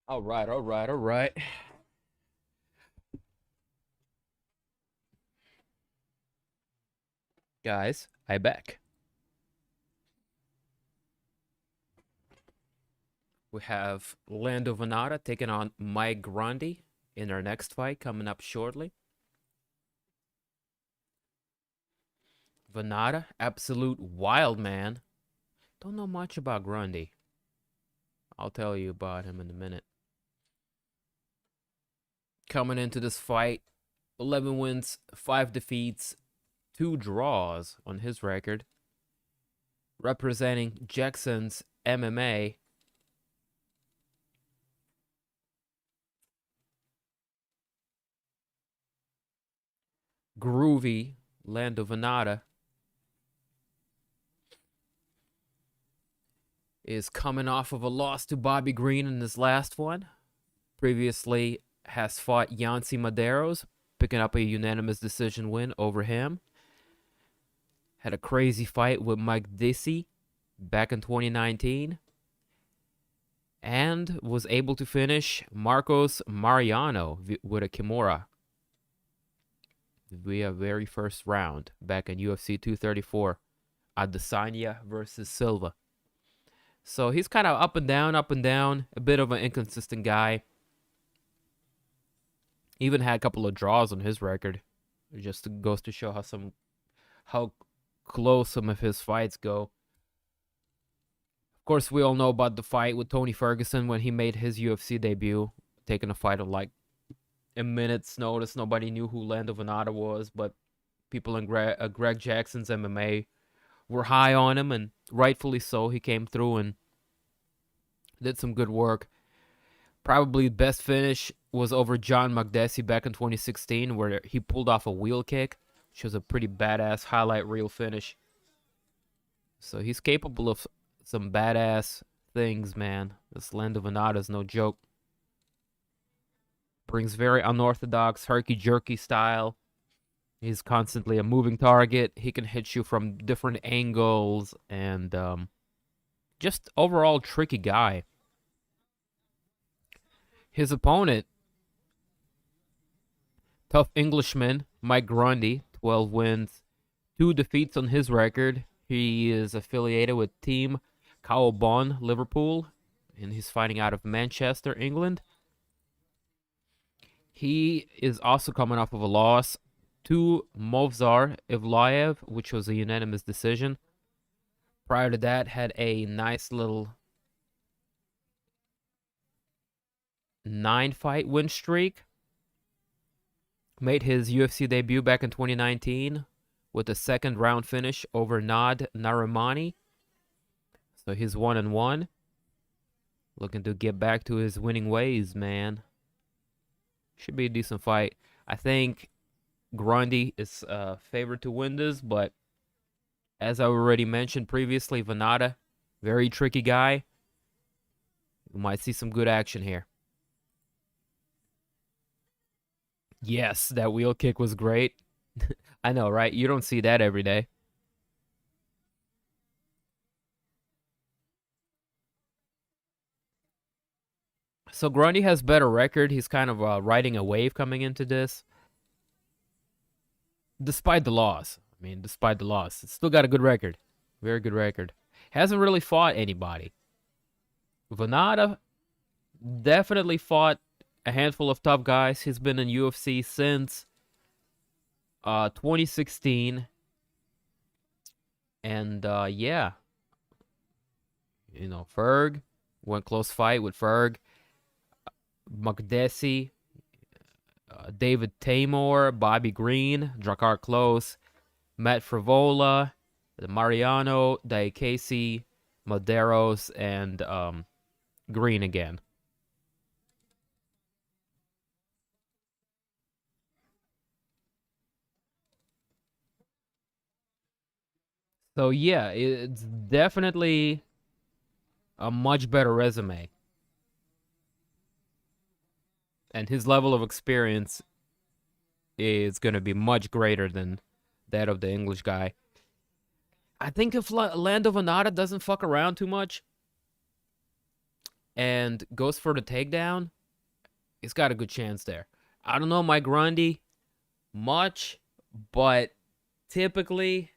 All right, all right, all right. Guys, I back. We have Lando Venata taking on Mike Grundy in our next fight coming up shortly. Venata, absolute wild man. Don't know much about Grundy. I'll tell you about him in a minute. Coming into this fight, 11 wins, 5 defeats, 2 draws on his record. Representing Jackson's MMA, Groovy Lando Venata is coming off of a loss to Bobby Green in his last one. Previously has fought Yancy Medeiros, picking up a unanimous decision win over him. Had a crazy fight with Mike Dissy back in 2019. And was able to finish Marcos Mariano with a Kimura via very first round back in UFC 234. Adesanya versus Silva. So he's kind of up and down, a bit of an inconsistent guy. Even had a couple of draws on his record. It just goes to show how close some of his fights go. Of course, we all know about the fight with Tony Ferguson when he made his UFC debut, taking a fight on like a minute's notice. Nobody knew who Lando Venata was, but people in Greg Jackson's MMA were high on him, and rightfully so. He came through and did some good work. Probably the best finish was over John Makdessi back in 2016, where he pulled off a wheel kick, which was a pretty badass highlight reel finish. So he's capable of some badass things, man. This Lando Venata is no joke. Brings very unorthodox, herky-jerky style. He's constantly a moving target. He can hit you from different angles, and just overall tricky guy. His opponent, tough Englishman, Mike Grundy, 12 wins, 2 defeats on his record. He is affiliated with Team Kaobon, Liverpool, and he's fighting out of Manchester, England. He is also coming off of a loss to Movsar Evlaev, which was a unanimous decision. Prior to that, had a nice little 9-fight win streak. Made his UFC debut back in 2019 with a second round finish over Nad Narimani. So he's 1-1. Looking to get back to his winning ways, man. Should be a decent fight. I think Grundy is favored to win this, but as I already mentioned previously, Venata, very tricky guy. We might see some good action here. Yes, that wheel kick was great. I know, right? You don't see that every day. So Grundy has better record. He's kind of riding a wave coming into this. Despite the loss. It's still got a good record. Very good record. Hasn't really fought anybody. Venata definitely fought a handful of tough guys. He's been in UFC since 2016. And yeah. You know, Ferg. Went close fight with Ferg. Makdessi, David Tamor, Bobby Green, Drakkar Klose, Matt Frivola, Mariano, Diakese, Medeiros, and Green again. So yeah, it's definitely a much better resume. And his level of experience is going to be much greater than that of the English guy. I think if Lando Venata doesn't fuck around too much and goes for the takedown, he's got a good chance there. I don't know Mike Grundy much, but typically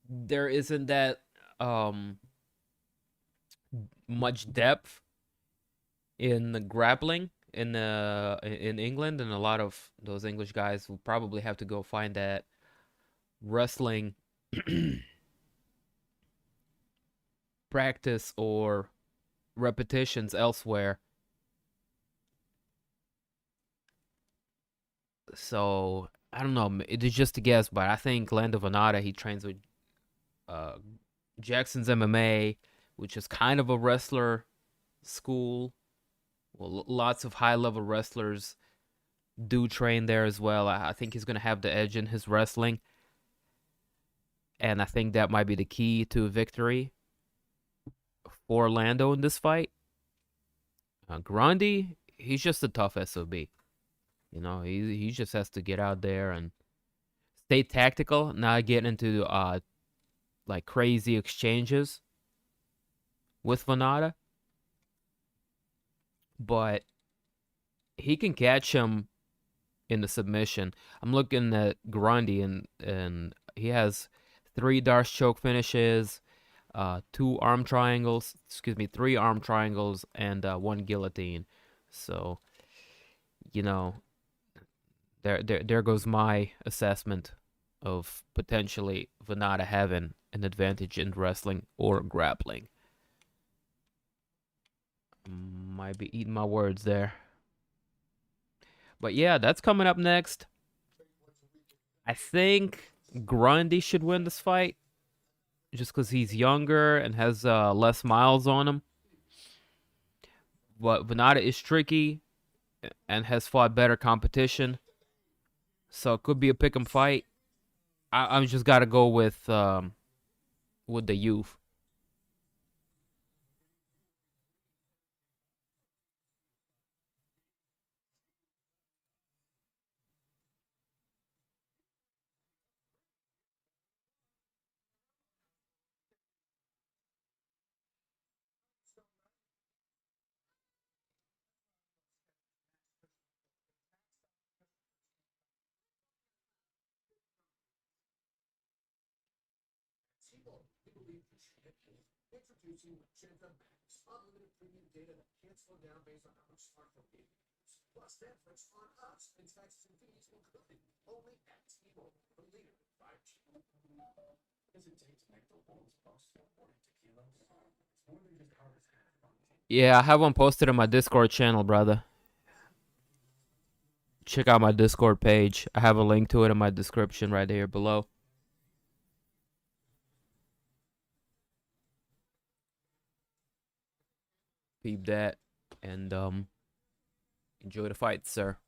there isn't that much depth in the grappling in England, and a lot of those English guys will probably have to go find that wrestling practice or repetitions elsewhere. So I don't know. It is just a guess, but I think Lando Venata, he trains with uh, Jackson's MMA, which is kind of a wrestler school. Well, lots of high level wrestlers do train there as well. I think he's gonna have the edge in his wrestling, and I think that might be the key to a victory for Lando in this fight. Grundy, he's just a tough SOB. You know, he just has to get out there and stay tactical, not get into like crazy exchanges with Venata. But he can catch him in the submission. I'm looking at Grundy, and he has 3 Darce choke finishes, 2 arm triangles, 3 arm triangles, and 1 guillotine. So, you know, there goes my assessment of potentially Venata having an advantage in wrestling or grappling. Might be eating my words there. But yeah, that's coming up next. I think Grundy should win this fight just because he's younger and has less miles on him. But Venata is tricky and has fought better competition. So it could be a pick 'em fight. I'm just got to go with the youth. Yeah, I have one posted on my Discord channel, brother. Check out my Discord page. I have a link to it in my description right here below. Peep that and enjoy the fight, sir.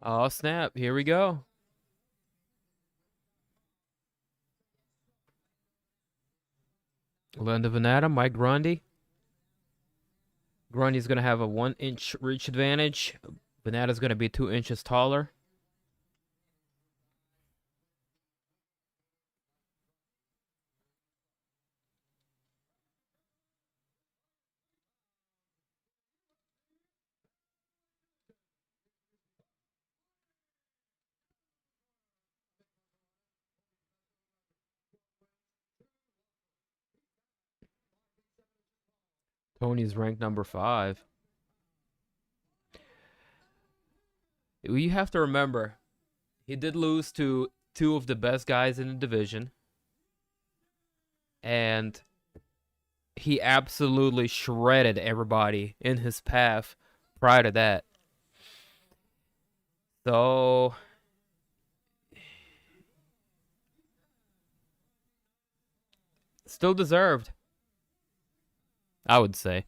Oh, snap. Here we go. Lando Venata, Mike Grundy. Grundy's going to have a 1-inch reach advantage. Venata's going to be 2 inches taller. Tony's ranked number 5. You have to remember, he did lose to two of the best guys in the division. And he absolutely shredded everybody in his path prior to that. So still deserved, I would say.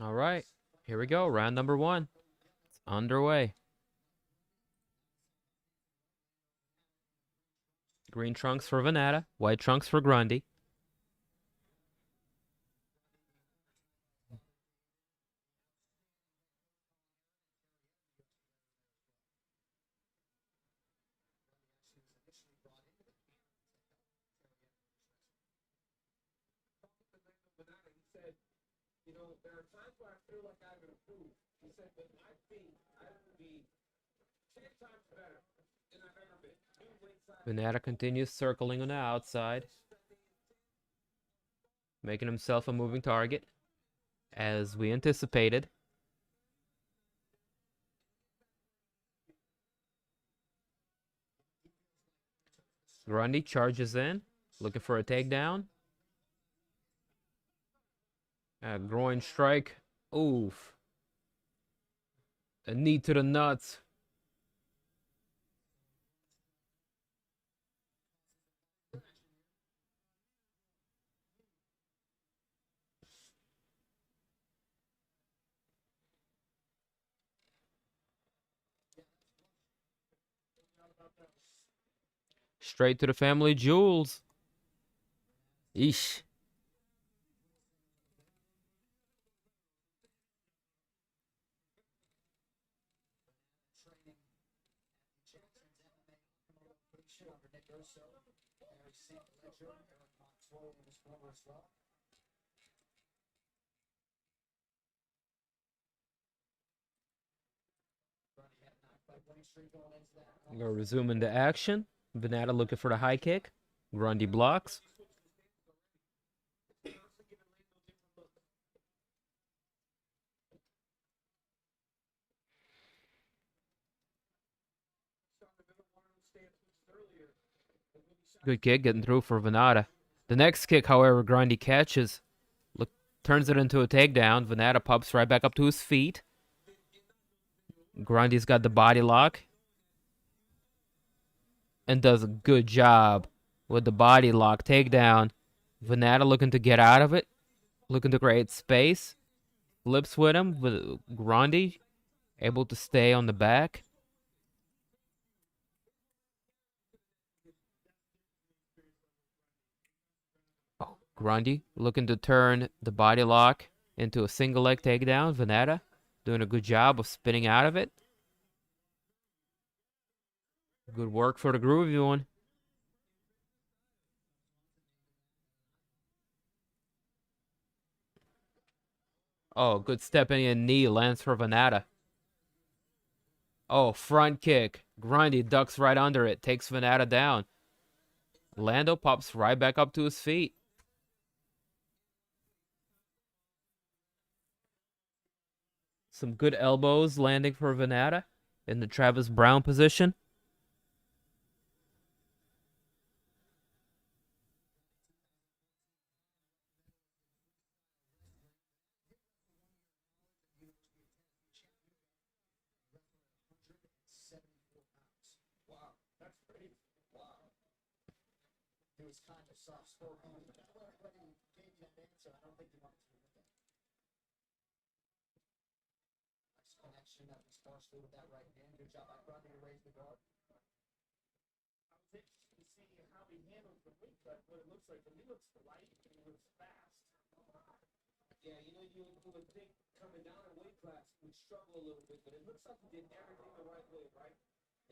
All right, here we go. Round number 1. It's underway. Green trunks for Venata, white trunks for Grundy. Venata continues circling on the outside, making himself a moving target, as we anticipated. Grundy charges in, looking for a takedown. A groin strike. Oof. A knee to the nuts. Straight to the family jewels. Eesh. We're going to resume into action. Venata looking for the high kick. Grundy blocks. Good kick getting through for Venata. The next kick, however, Grundy catches. Turns it into a takedown. Venata pops right back up to his feet. Grundy's got the body lock. And does a good job with the body lock takedown. Venata looking to get out of it. Looking to create space. Flips with him. With Grundy able to stay on the back. Grundy looking to turn the body lock into a single leg takedown. Venata doing a good job of spinning out of it. Good work for the groovy one. Oh, good stepping in knee lands for Venata. Oh, front kick. Grundy ducks right under it. Takes Venata down. Lando pops right back up to his feet. Some good elbows landing for Venata in the Travis Brown position. coming down in weight class would struggle a little bit, but it looks like he did everything the right way, right?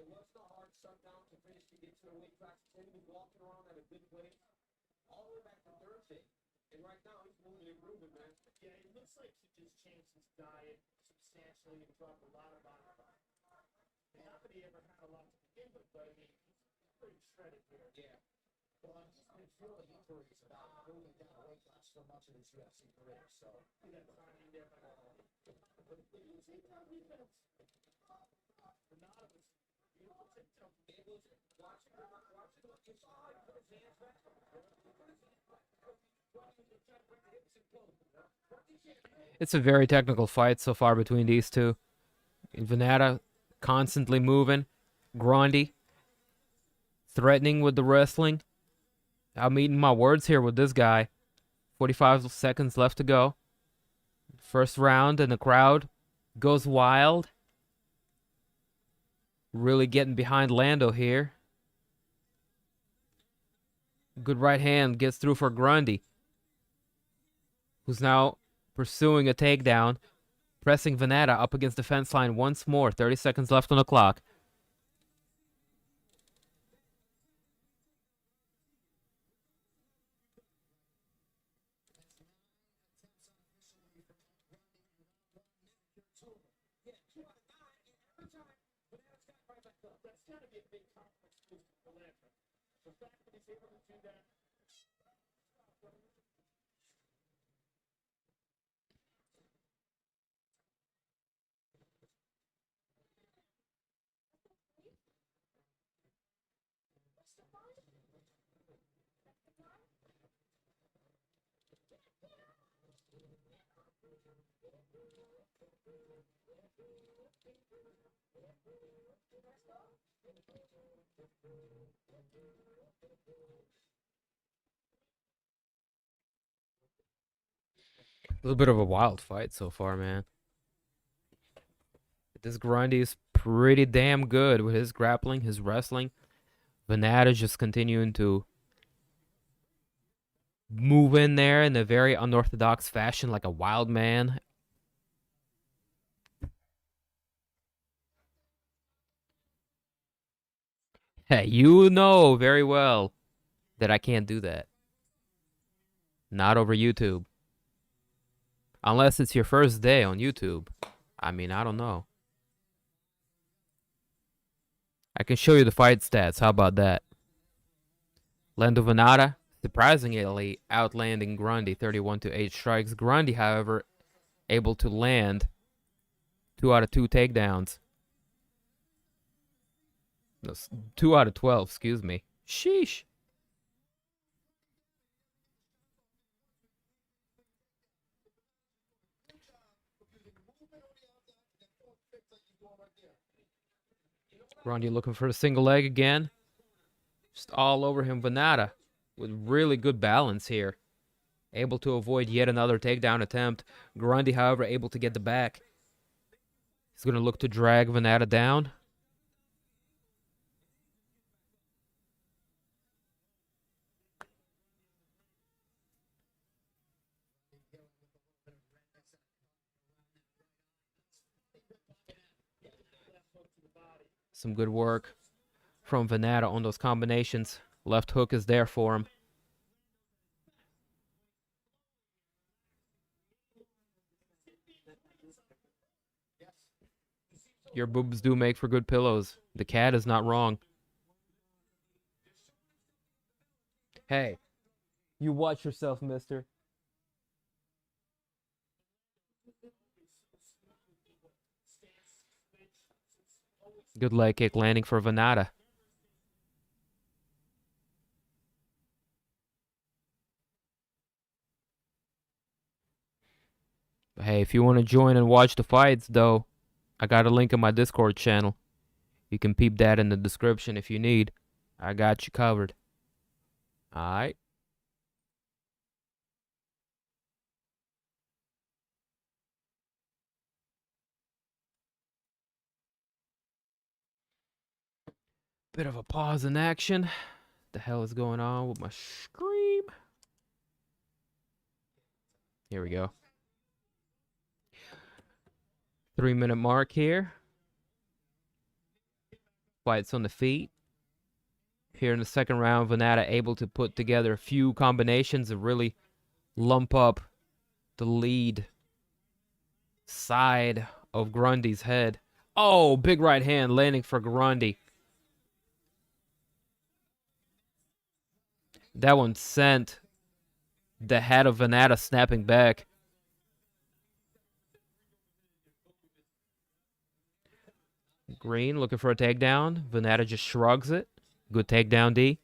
It wasn't a hard shutdown to finish to get to the weight class. Then he was walking around at a good pace all the way back to Thursday. And right now he's moving and grooving, man. Yeah, it looks like he just changed his diet substantially and dropped a lot of body fat. Not that he ever had a lot to begin with, but I mean, he's pretty shredded here. Yeah. Well, he's been feeling injuries about moving down weight class so much of his UFC career, so. See that timing there by but it was takedown defense. Ronaldo was beautiful takedown. It was watching him, you saw how he put his hands back. He put his hands back. It's a very technical fight so far between these two. Vannata constantly moving. Grundy threatening with the wrestling. I'm eating my words here with this guy. 45 seconds left to go. First round and the crowd goes wild. Really getting behind Lando here. Good right hand gets through for Grundy, who's now pursuing a takedown, pressing Vannata up against the fence line once more. 30 seconds left on the clock. That's got to be a big confidence boost for Atlanta. The fact that he's able to do that. A little bit of a wild fight so far, man. This Grundy is pretty damn good with his grappling, his wrestling. Vannata just continuing to move in there in a very unorthodox fashion like a wild man. Hey, you know very well that I can't do that. Not over YouTube. Unless it's your first day on YouTube. I mean, I don't know. I can show you the fight stats. How about that? Lando Vannata, surprisingly outlanding Grundy, 31 to 8 strikes. Grundy, however, able to land 2 out of 2 takedowns. No, 2 out of 12, excuse me. Sheesh. Grundy looking for a single leg again. Just all over him, Vannata, with really good balance here. Able to avoid yet another takedown attempt. Grundy, however, able to get the back. He's going to look to drag Vannata down. Some good work from Vannata on those combinations. Left hook is there for him. Your boobs do make for good pillows. The cat is not wrong. Hey, you watch yourself, mister. Good leg kick landing for Vannata. Hey, if you want to join and watch the fights, though, I got a link in my Discord channel. You can peep that in the description if you need. I got you covered. Alright. Bit of a pause in action. What the hell is going on with my scream? Here we go. 3-minute mark here. Fights on the feet. Here in the second round, Vannata able to put together a few combinations and really lump up the lead side of Grundy's head. Oh, big right hand landing for Grundy. That one sent the head of Vannata snapping back. Green looking for a takedown. Vannata just shrugs it. Good takedown, D.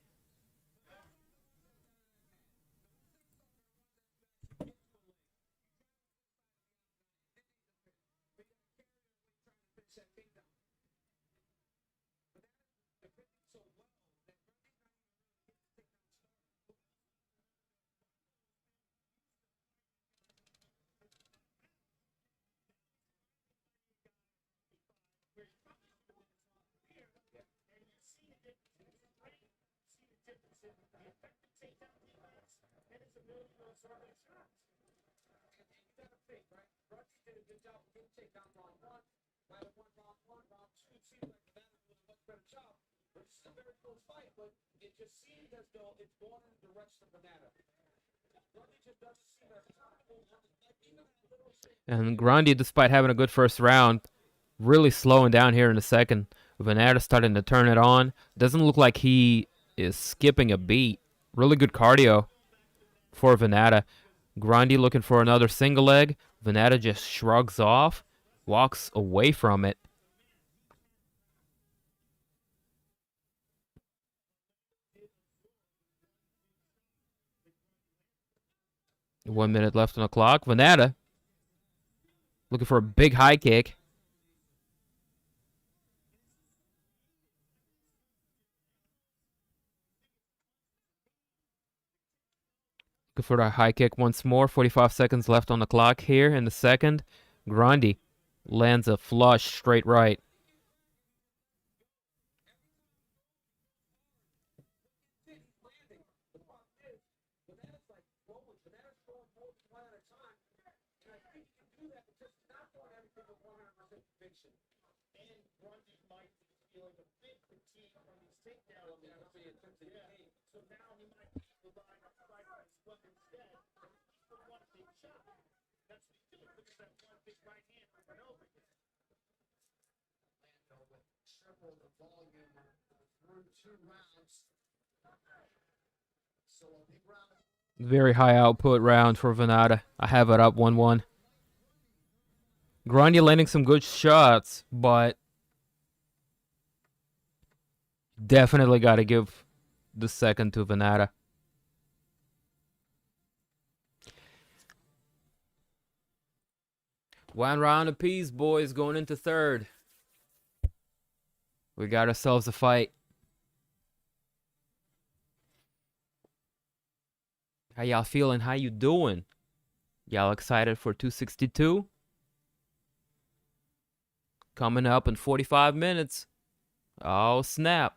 And Grundy, despite having a good first round, really slowing down here in the second. Vannata starting to turn it on. Doesn't look like he is skipping a beat. Really good cardio for Vannata. Grundy looking for another single leg. Vannata just shrugs off, walks away from it. One minute left on the clock. Vannata looking for a big high kick. Looking for the high kick once more. 45 seconds left on the clock here in the second. Grundy lands a flush straight right. Very high output round for Vannata. I have it up 1-1. Grundy landing some good shots, but definitely got to give the second to Vannata. One round apiece, boys, going into third. We got ourselves a fight. How y'all feeling? How you doing? Y'all excited for 262? Coming up in 45 minutes. Oh, snap.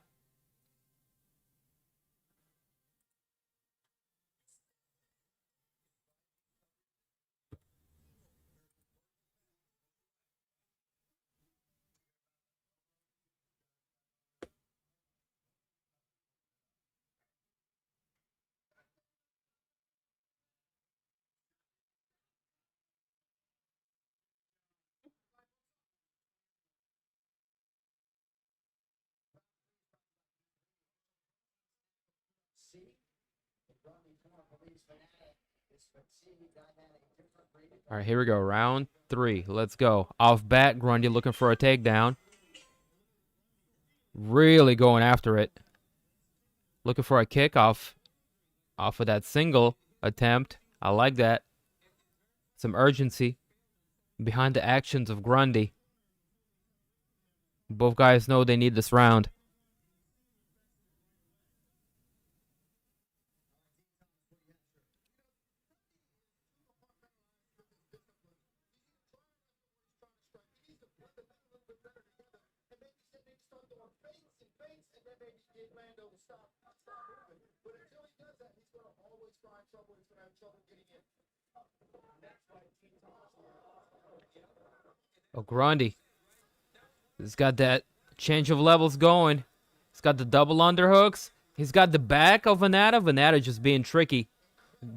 All right, here we go. Round 3. Let's go. Off bat, Grundy looking for a takedown. Really going after it. Looking for a kick off of that single attempt. I like that. Some urgency behind the actions of Grundy. Both guys know they need this round. Oh, Grundy. He's got that change of levels going. He's got the double underhooks. He's got the back of Venata. Venata just being tricky.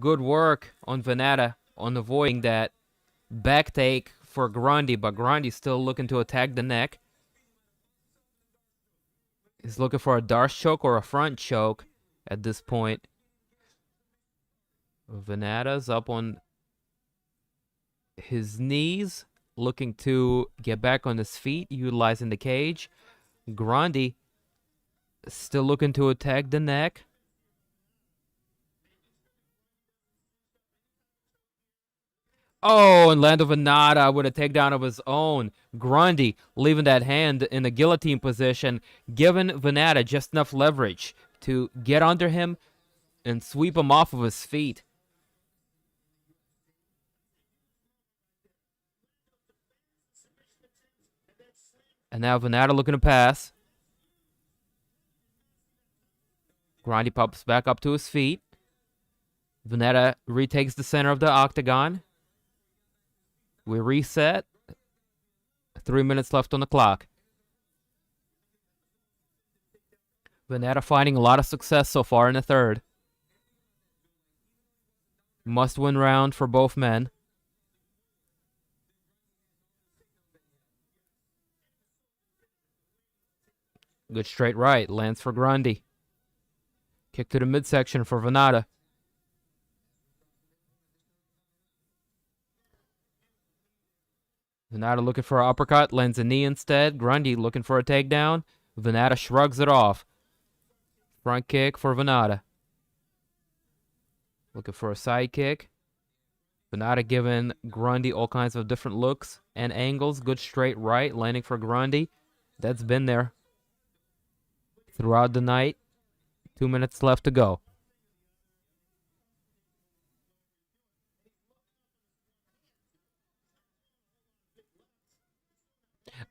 Good work on Venata on avoiding that back take for Grundy, but Grundy's still looking to attack the neck. He's looking for a Darce choke or a front choke at this point. Venata's up on his knees, looking to get back on his feet, utilizing the cage. Grundy still looking to attack the neck. Oh, and Lando Venata with a takedown of his own. Grundy leaving that hand in a guillotine position, giving Venata just enough leverage to get under him and sweep him off of his feet. And now Venata looking to pass. Grundy pops back up to his feet. Venata retakes the center of the octagon. We reset. 3 minutes left on the clock. Venata finding a lot of success so far in the third. Must-win round for both men. Good straight right. Lands for Grundy. Kick to the midsection for Venata. Venata looking for an uppercut. Lands a knee instead. Grundy looking for a takedown. Venata shrugs it off. Front kick for Venata. Looking for a side kick. Venata giving Grundy all kinds of different looks and angles. Good straight right. Landing for Grundy. That's been there throughout the night. 2 minutes left to go.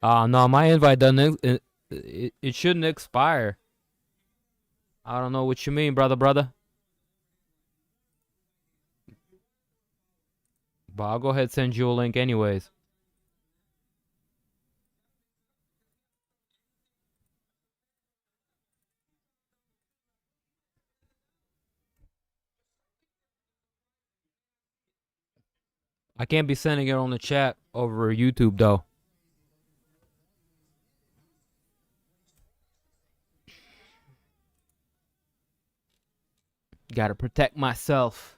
No, my invite doesn't. It shouldn't expire. I don't know what you mean, brother. But I'll go ahead and send you a link anyways. I can't be sending it on the chat over YouTube, though. Gotta protect myself.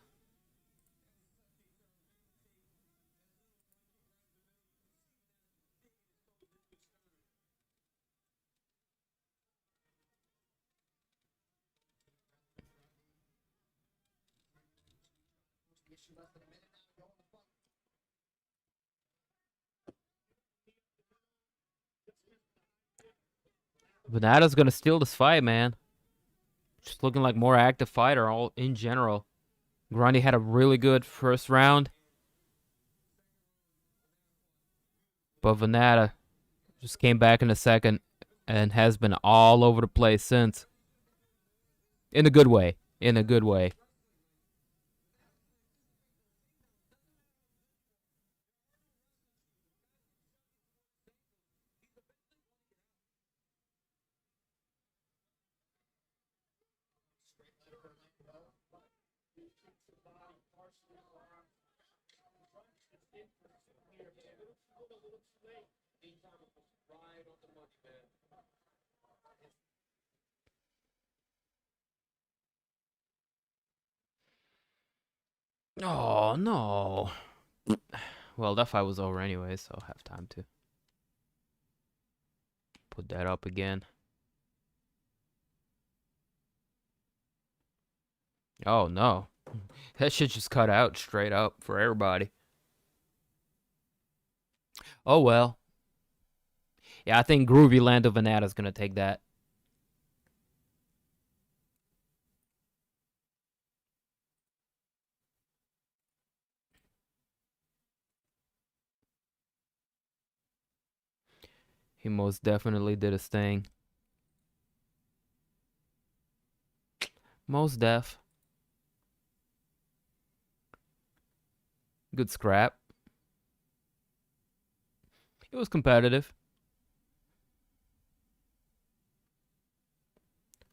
Venata's gonna steal this fight, man. Just looking like more active fighter all in general. Grundy had a really good first round. But Venata just came back in the second and has been all over the place since. In a good way. In a good way. Oh, no. Well, that fight was over anyway, so I'll have time to put that up again. Oh, no. That shit just cut out straight up for everybody. Oh, well. Yeah, I think Groovy Lando Venata's going to take that. He most definitely did his thing. Most def. Good scrap. It was competitive.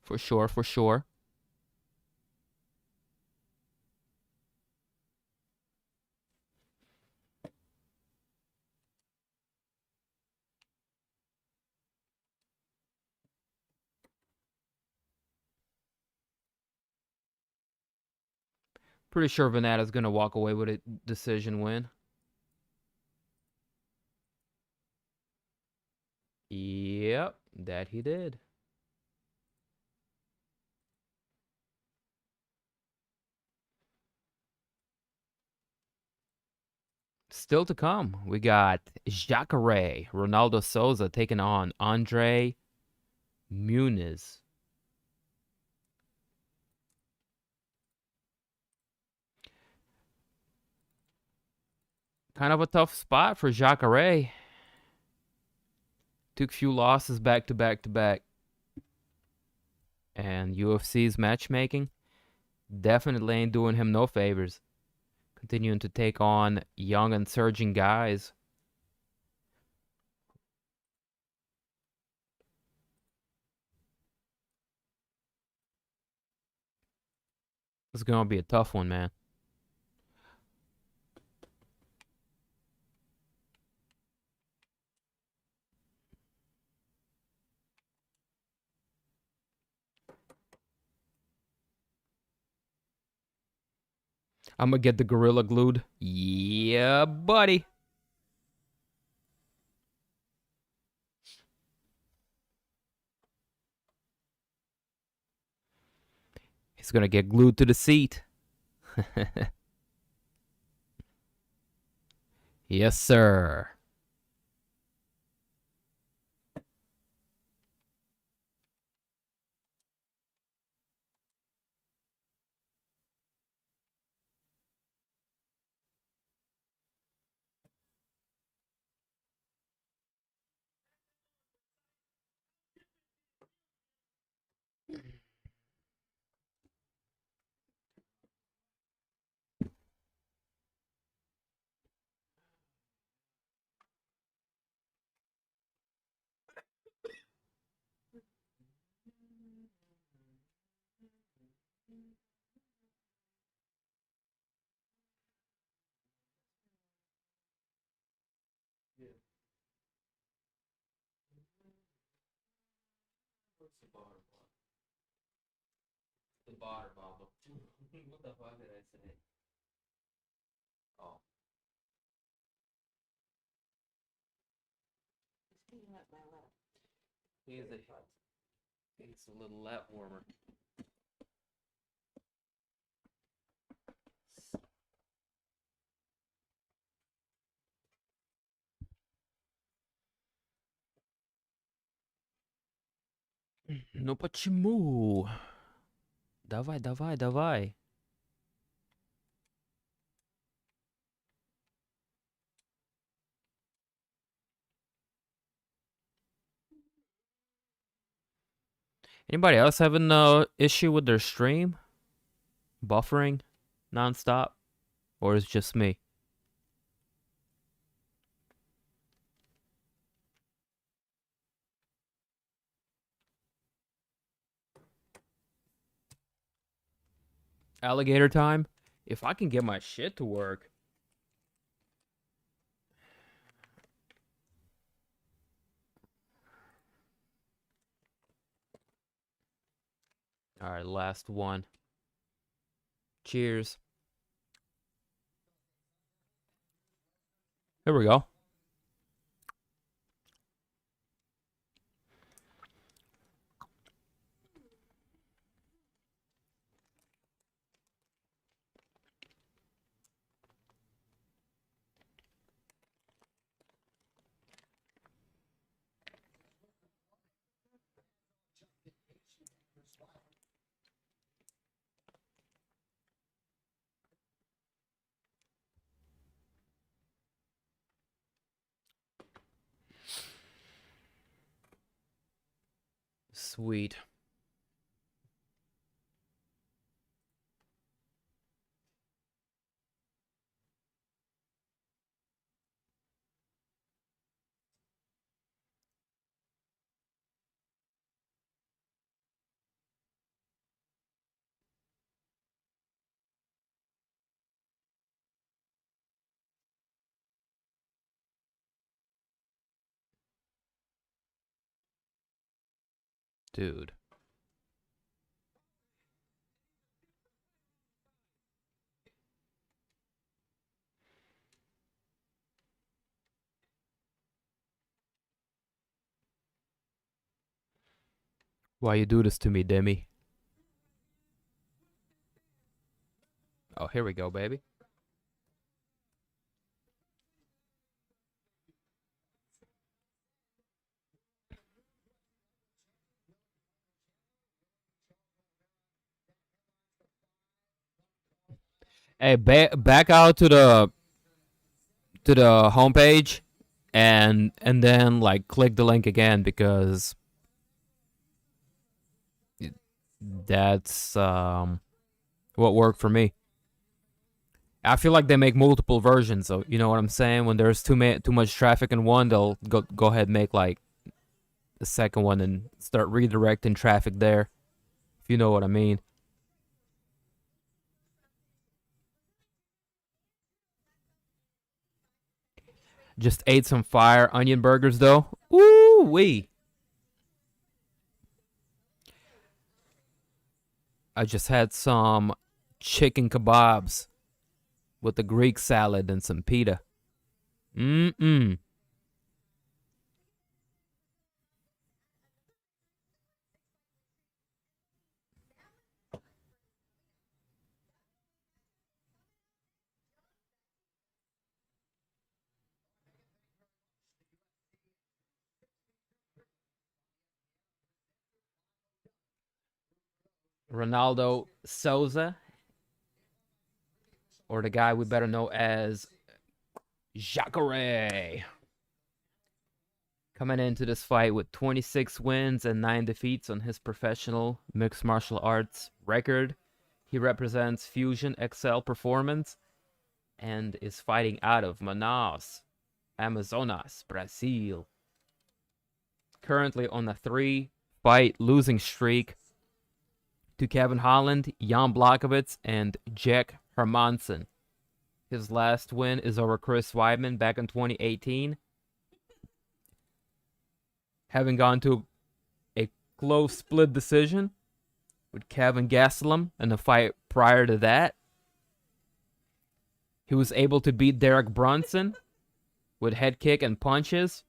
For sure, for sure. Pretty sure Vanata's going to walk away with a decision win. Yep, that he did. Still to come, we got Jacare, Ronaldo Souza taking on Andre Muniz. Kind of a tough spot for Jacare. Took a few losses back to back to back. And UFC's matchmaking definitely ain't doing him no favors. Continuing to take on young and surging guys. It's going to be a tough one, man. I'm going to get the gorilla glued. Yeah, buddy. He's going to get glued to the seat. Yes, sir. What's the bottom one? The bottom bottle. What the fuck did I say? Oh. He's a little lap warmer. Ну почему? Давай, давай, давай. Anybody else having no issue with their stream? Buffering nonstop? Or is it just me? Alligator time? If I can get my shit to work. Alright, last one. Cheers. Here we go. Sweet. Dude. Why you do this to me, Demi? Oh, here we go, baby. Hey, back out to the homepage, and then like click the link again, because that's what worked for me. I feel like they make multiple versions, so you know what I'm saying. When there's too much traffic in one, they'll go ahead and make like the second one and start redirecting traffic there. If you know what I mean. Just ate some fire onion burgers though. Ooh wee. I just had some chicken kebabs with the Greek salad and some pita. Mm-mm. Ronaldo Souza, or the guy we better know as Jacare, coming into this fight with 26 wins and 9 defeats on his professional mixed martial arts record. He represents Fusion XL Performance and is fighting out of Manaus, Amazonas, Brazil. Currently on a 3-fight losing streak to Kevin Holland, Jan Blachowicz, and Jack Hermanson. His last win is over Chris Weidman back in 2018. Having gone to a close split decision with Kevin Gastelum in the fight prior to that. He was able to beat Derek Brunson with head kick and punches.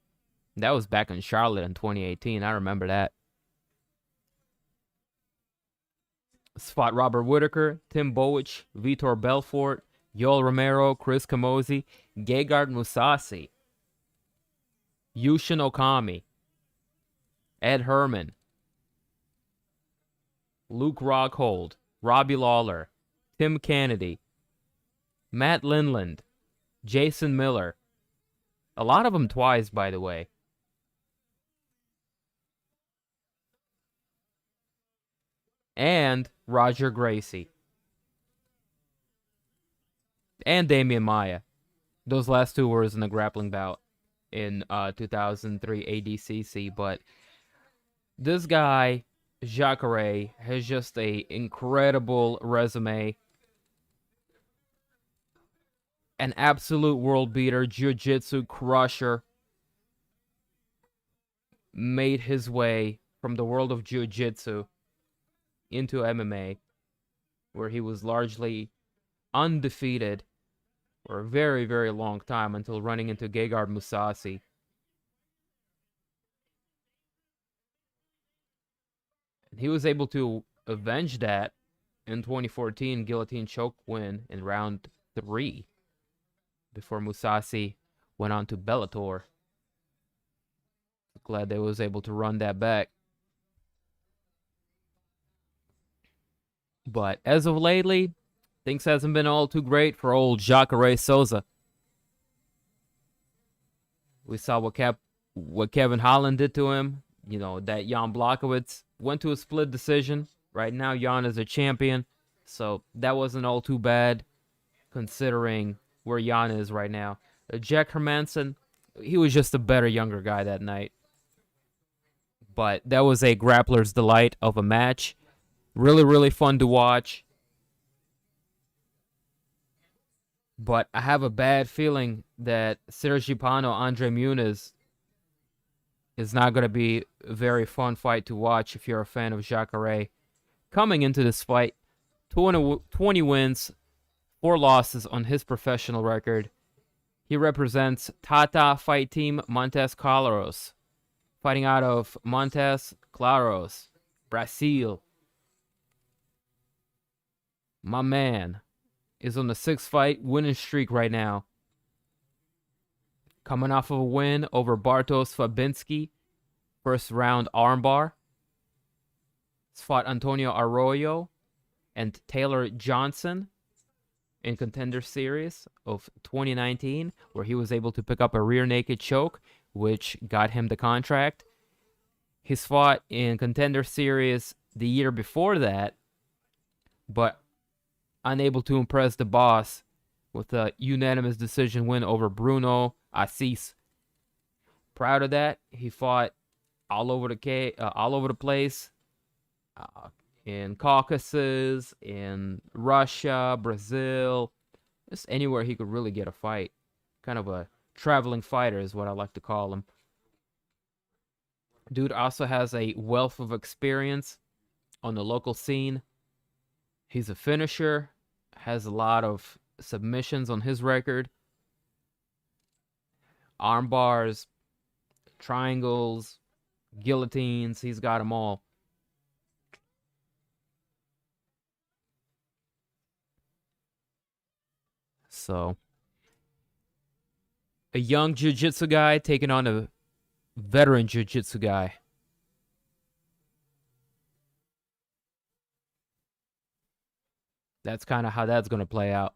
That was back in Charlotte in 2018. I remember that. Fought Robert Whittaker, Tim Bowych, Vitor Belfort, Yoel Romero, Chris Camozzi, Gegard Mousasi, Yushin Okami, Ed Herman, Luke Rockhold, Robbie Lawler, Tim Kennedy, Matt Lindland, Jason Miller. A lot of them twice, by the way. And Roger Gracie. And Damian Maia. Those last two were in a grappling bout in 2003 ADCC. But this guy, Jacare, has just a incredible resume. An absolute world beater, jiu-jitsu crusher. Made his way from the world of jiu-jitsu into MMA, where he was largely undefeated for a very, very long time until running into Gegard Mousasi. And he was able to avenge that in 2014 guillotine choke win in round 3 before Mousasi went on to Bellator. Glad they was able to run that back. But as of lately, things hasn't been all too great for old Jacare Souza. We saw what Kevin Holland did to him. You know, that Jan Blachowicz went to a split decision. Right now, Jan is a champion. So that wasn't all too bad, considering where Jan is right now. Jack Hermanson, he was just a better, younger guy that night. But that was a grappler's delight of a match. Really, really fun to watch. But I have a bad feeling that Sergipano Andre Muniz is not going to be a very fun fight to watch if you're a fan of Jacare. Coming into this fight, 20 wins, 4 losses on his professional record. He represents Tata Fight Team Montes Claros, fighting out of Montes Claros, Brazil. My man is on the 6-fight winning streak right now. Coming off of a win over Bartosz Fabinski, first round armbar. He's fought Antonio Arroyo and Taylor Johnson in Contender Series of 2019, where he was able to pick up a rear naked choke, which got him the contract. He's fought in Contender Series the year before that, but unable to impress the boss with a unanimous decision win over Bruno Assis. Proud of that, he fought all over the place, in Caucasus, in Russia, Brazil, just anywhere he could really get a fight. Kind of a traveling fighter is what I like to call him. Dude also has a wealth of experience on the local scene. He's a finisher, has a lot of submissions on his record. Arm bars, triangles, guillotines, he's got them all. So, a young jiu-jitsu guy taking on a veteran jiu-jitsu guy. That's kind of how that's going to play out.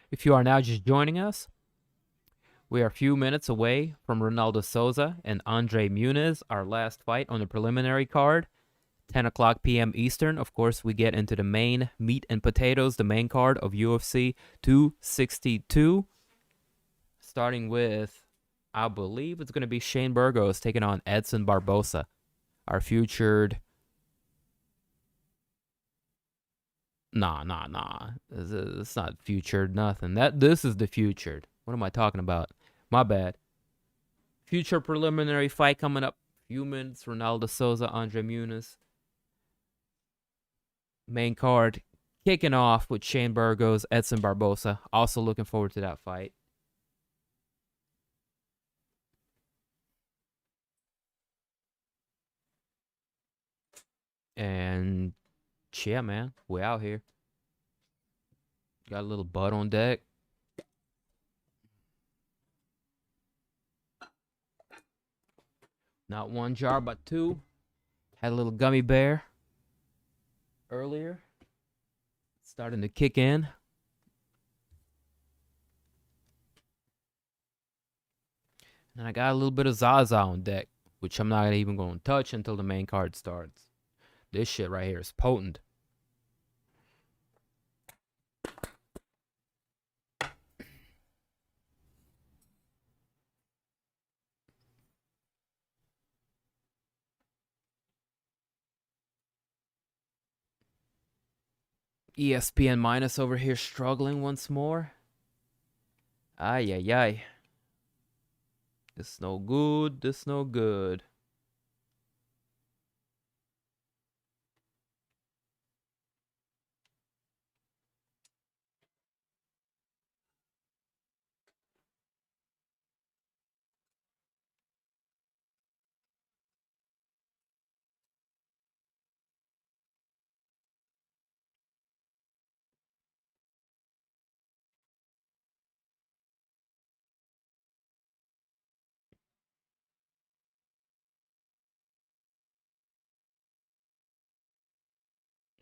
If you are now just joining us, we are a few minutes away from Ronaldo Souza and Andre Muniz, our last fight on the preliminary card. 10 o'clock p.m. Eastern. Of course, we get into the main meat and potatoes, the main card of UFC 262. Starting with, I believe it's going to be Shane Burgos taking on Edson Barboza, our featured... Nah. It's not featured, nothing. This is the featured. What am I talking about? My bad. Future preliminary fight coming up. Few minutes. Ronaldo Souza, Andre Muniz. Main card kicking off with Shane Burgos, Edson Barboza. Also looking forward to that fight. And yeah, man, we out here. Got a little bud on deck. Not one jar, but 2. Had a little gummy bear earlier. Starting to kick in. And I got a little bit of Zaza on deck, which I'm not even going to touch until the main card starts. This shit right here is potent. ESPN minus over here struggling once more. Ay. This no good.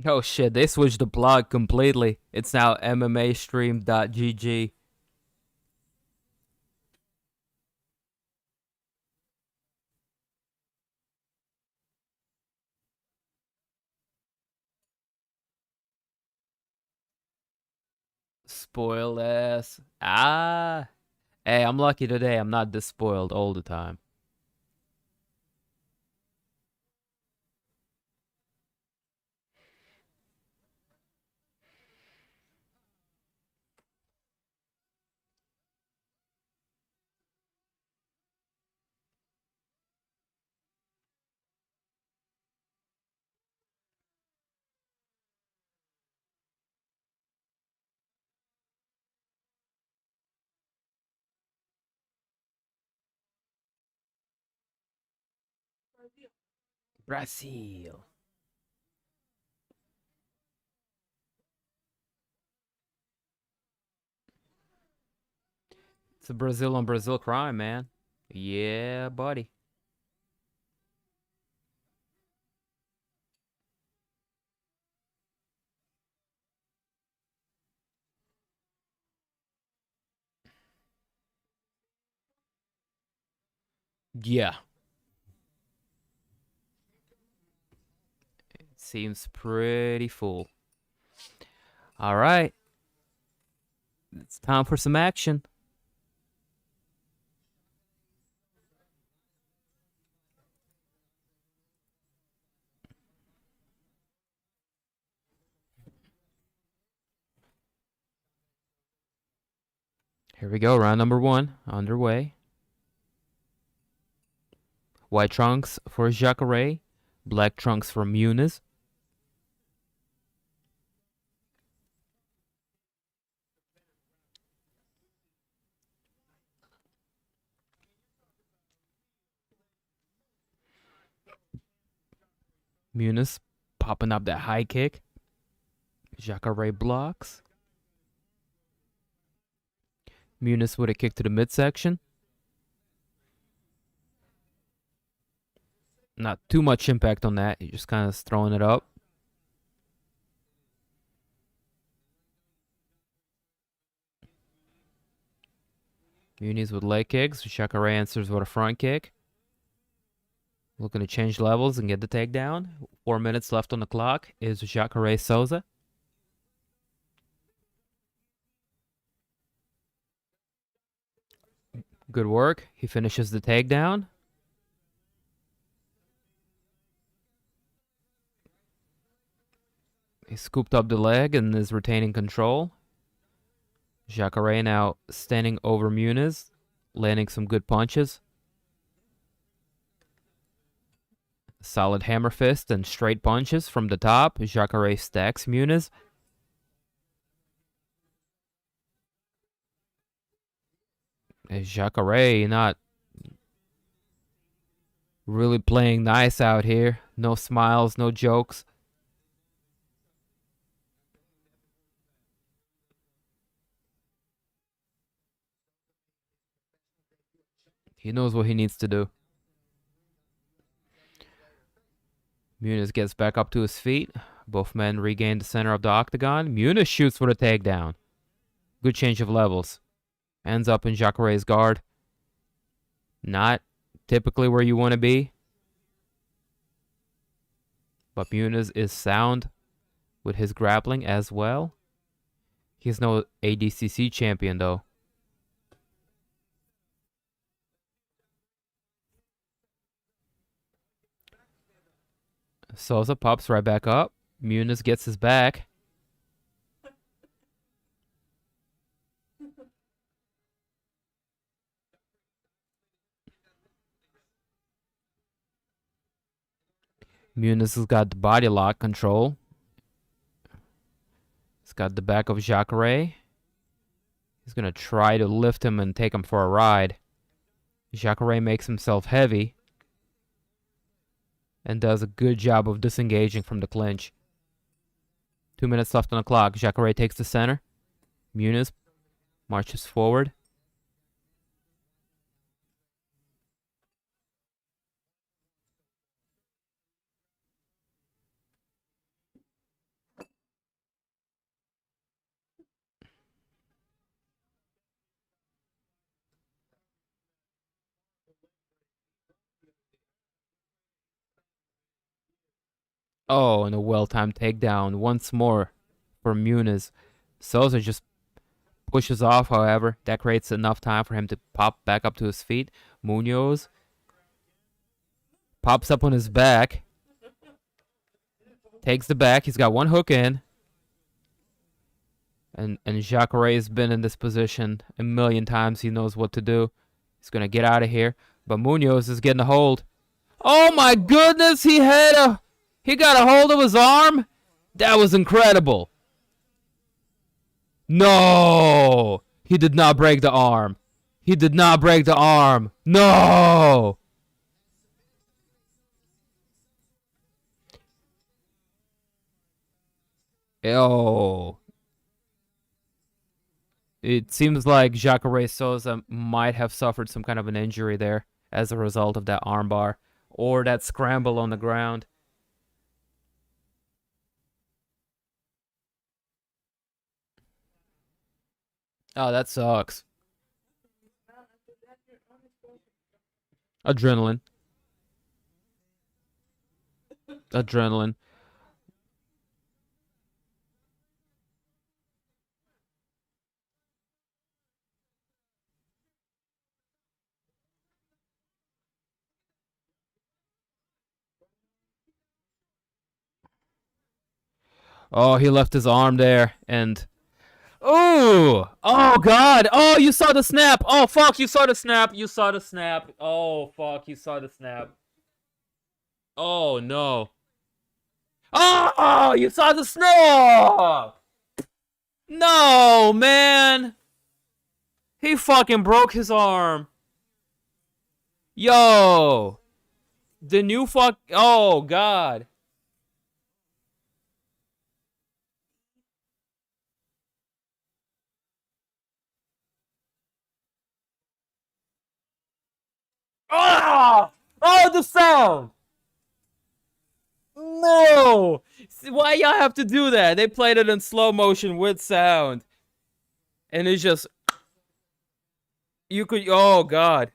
Oh shit, they switched the blog completely. It's now MMAstream.gg. Spoiled ass. Hey, I'm lucky today. I'm not this spoiled all the time. Brazil. It's a Brazil on Brazil crime, man. Yeah, buddy. Yeah. It seems pretty full. All right. It's time for some action. Here we go. Round number 1 underway. White trunks for Jacare. Black trunks for Muniz. Muniz popping up that high kick. Jacare blocks. Muniz with a kick to the midsection. Not too much impact on that. He's just kind of throwing it up. Muniz with leg kicks. Jacare answers with a front kick. Looking to change levels and get the takedown. 4 minutes left on the clock. Is Jacare Souza. Good work. He finishes the takedown. He scooped up the leg and is retaining control. Jacare now standing over Muniz, landing some good punches. Solid hammer fist and straight punches from the top. Jacare stacks Muniz. Jacare not really playing nice out here. No smiles, no jokes. He knows what he needs to do. Muniz gets back up to his feet. Both men regain the center of the octagon. Muniz shoots for the takedown. Good change of levels. Ends up in Jacare's guard. Not typically where you want to be. But Muniz is sound with his grappling as well. He's no ADCC champion though. Souza pops right back up. Muniz gets his back. Muniz has got the body lock control. He's got the back of Jacare. He's going to try to lift him and take him for a ride. Jacare makes himself heavy and does a good job of disengaging from the clinch. 2 minutes left on the clock. Jacare takes the center. Muniz marches forward. Oh, and a well-timed takedown once more for Muniz. Souza just pushes off, however. That creates enough time for him to pop back up to his feet. Muniz pops up on his back. Takes the back. He's got one hook in. And Jacare has been in this position a million times. He knows what to do. He's going to get out of here. But Muniz is getting a hold. Oh, my goodness. He got a hold of his arm? That was incredible. No! He did not break the arm. He did not break the arm. No! Oh. It seems like Jacare Souza might have suffered some kind of an injury there as a result of that armbar or that scramble on the ground. Oh, that sucks. Adrenaline. Adrenaline. Oh, he left his arm there and oh, oh God. Oh, you saw the snap. Oh fuck, you saw the snap. You saw the snap. Oh fuck, you saw the snap. Oh no. Oh, you saw the snap. No, man. He fucking broke his arm. Yo. The new fuck. Oh God. Ah! Oh, the sound. No. See, why y'all have to do that? They played it in slow motion with sound. And it's just you could oh God.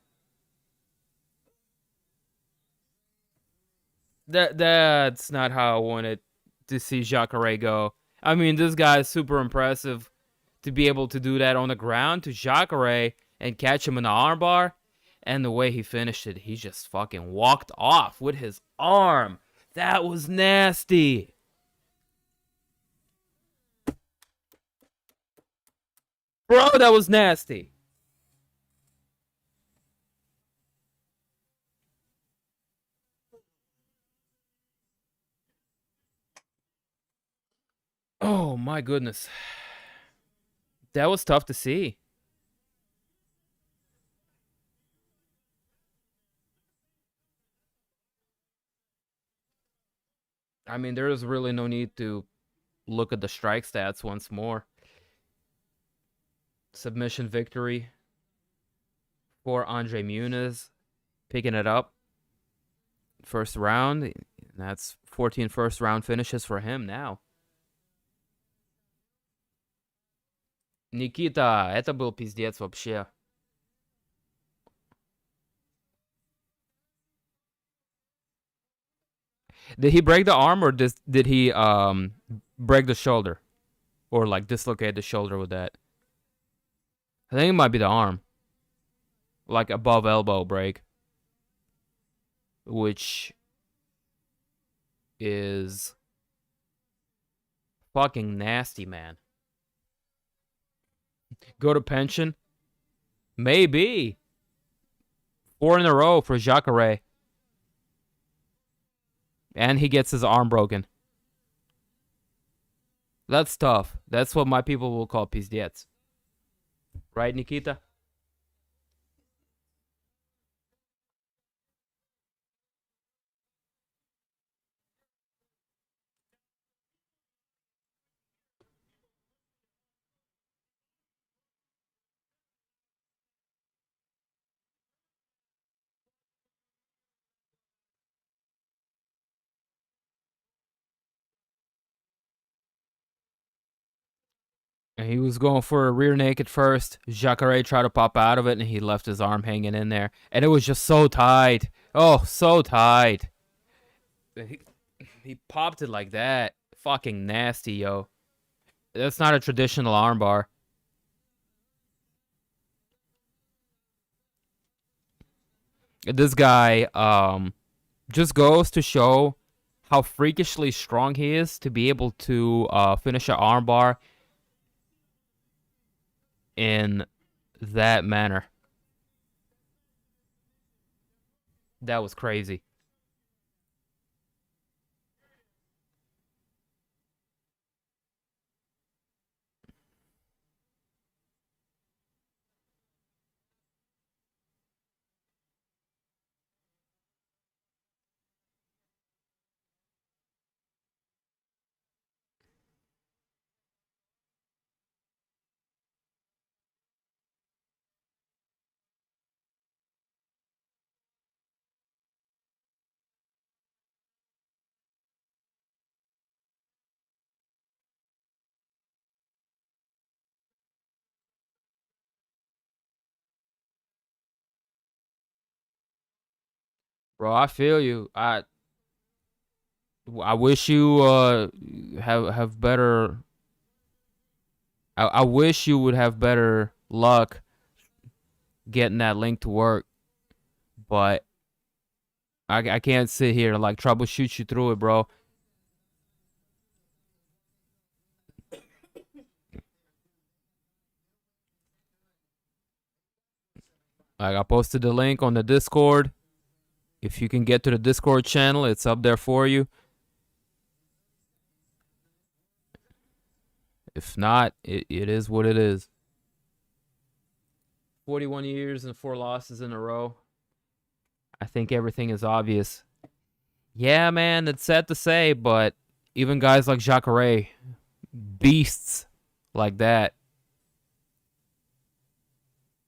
That's not how I wanted to see Jacare go. I mean, this guy is super impressive to be able to do that on the ground to Jacare and catch him in the armbar. And the way he finished it, he just fucking walked off with his arm. That was nasty. Bro, that was nasty. Oh my goodness. That was tough to see. I mean, there is really no need to look at the strike stats once more. Submission victory for Andre Muniz, picking it up. First round. That's 14 first round finishes for him now. Никита, это был пиздец вообще. Did he break the arm or did he break the shoulder? Or like dislocate the shoulder with that? I think it might be the arm. Like above elbow break. Which is fucking nasty, man. Go to pension? Maybe. 4 in a row for Jacare. And he gets his arm broken. That's tough. That's what my people will call pizdiets. Right, Nikita? And he was going for a rear naked first. Jacare tried to pop out of it, and he left his arm hanging in there. And it was just so tight. Oh, so tight. He popped it like that. Fucking nasty, yo. That's not a traditional armbar. This guy just goes to show how freakishly strong he is to be able to finish an armbar in that manner. That was crazy. Bro, I feel you. I wish you have better. I wish you would have better luck getting that link to work, but I can't sit here and like troubleshoot you through it, bro. Like, I posted the link on the Discord. If you can get to the Discord channel, it's up there for you. If not, it is what it is. 41 years and 4 losses in a row. I think everything is obvious. Yeah, man, it's sad to say, but even guys like Jacare, beasts like that,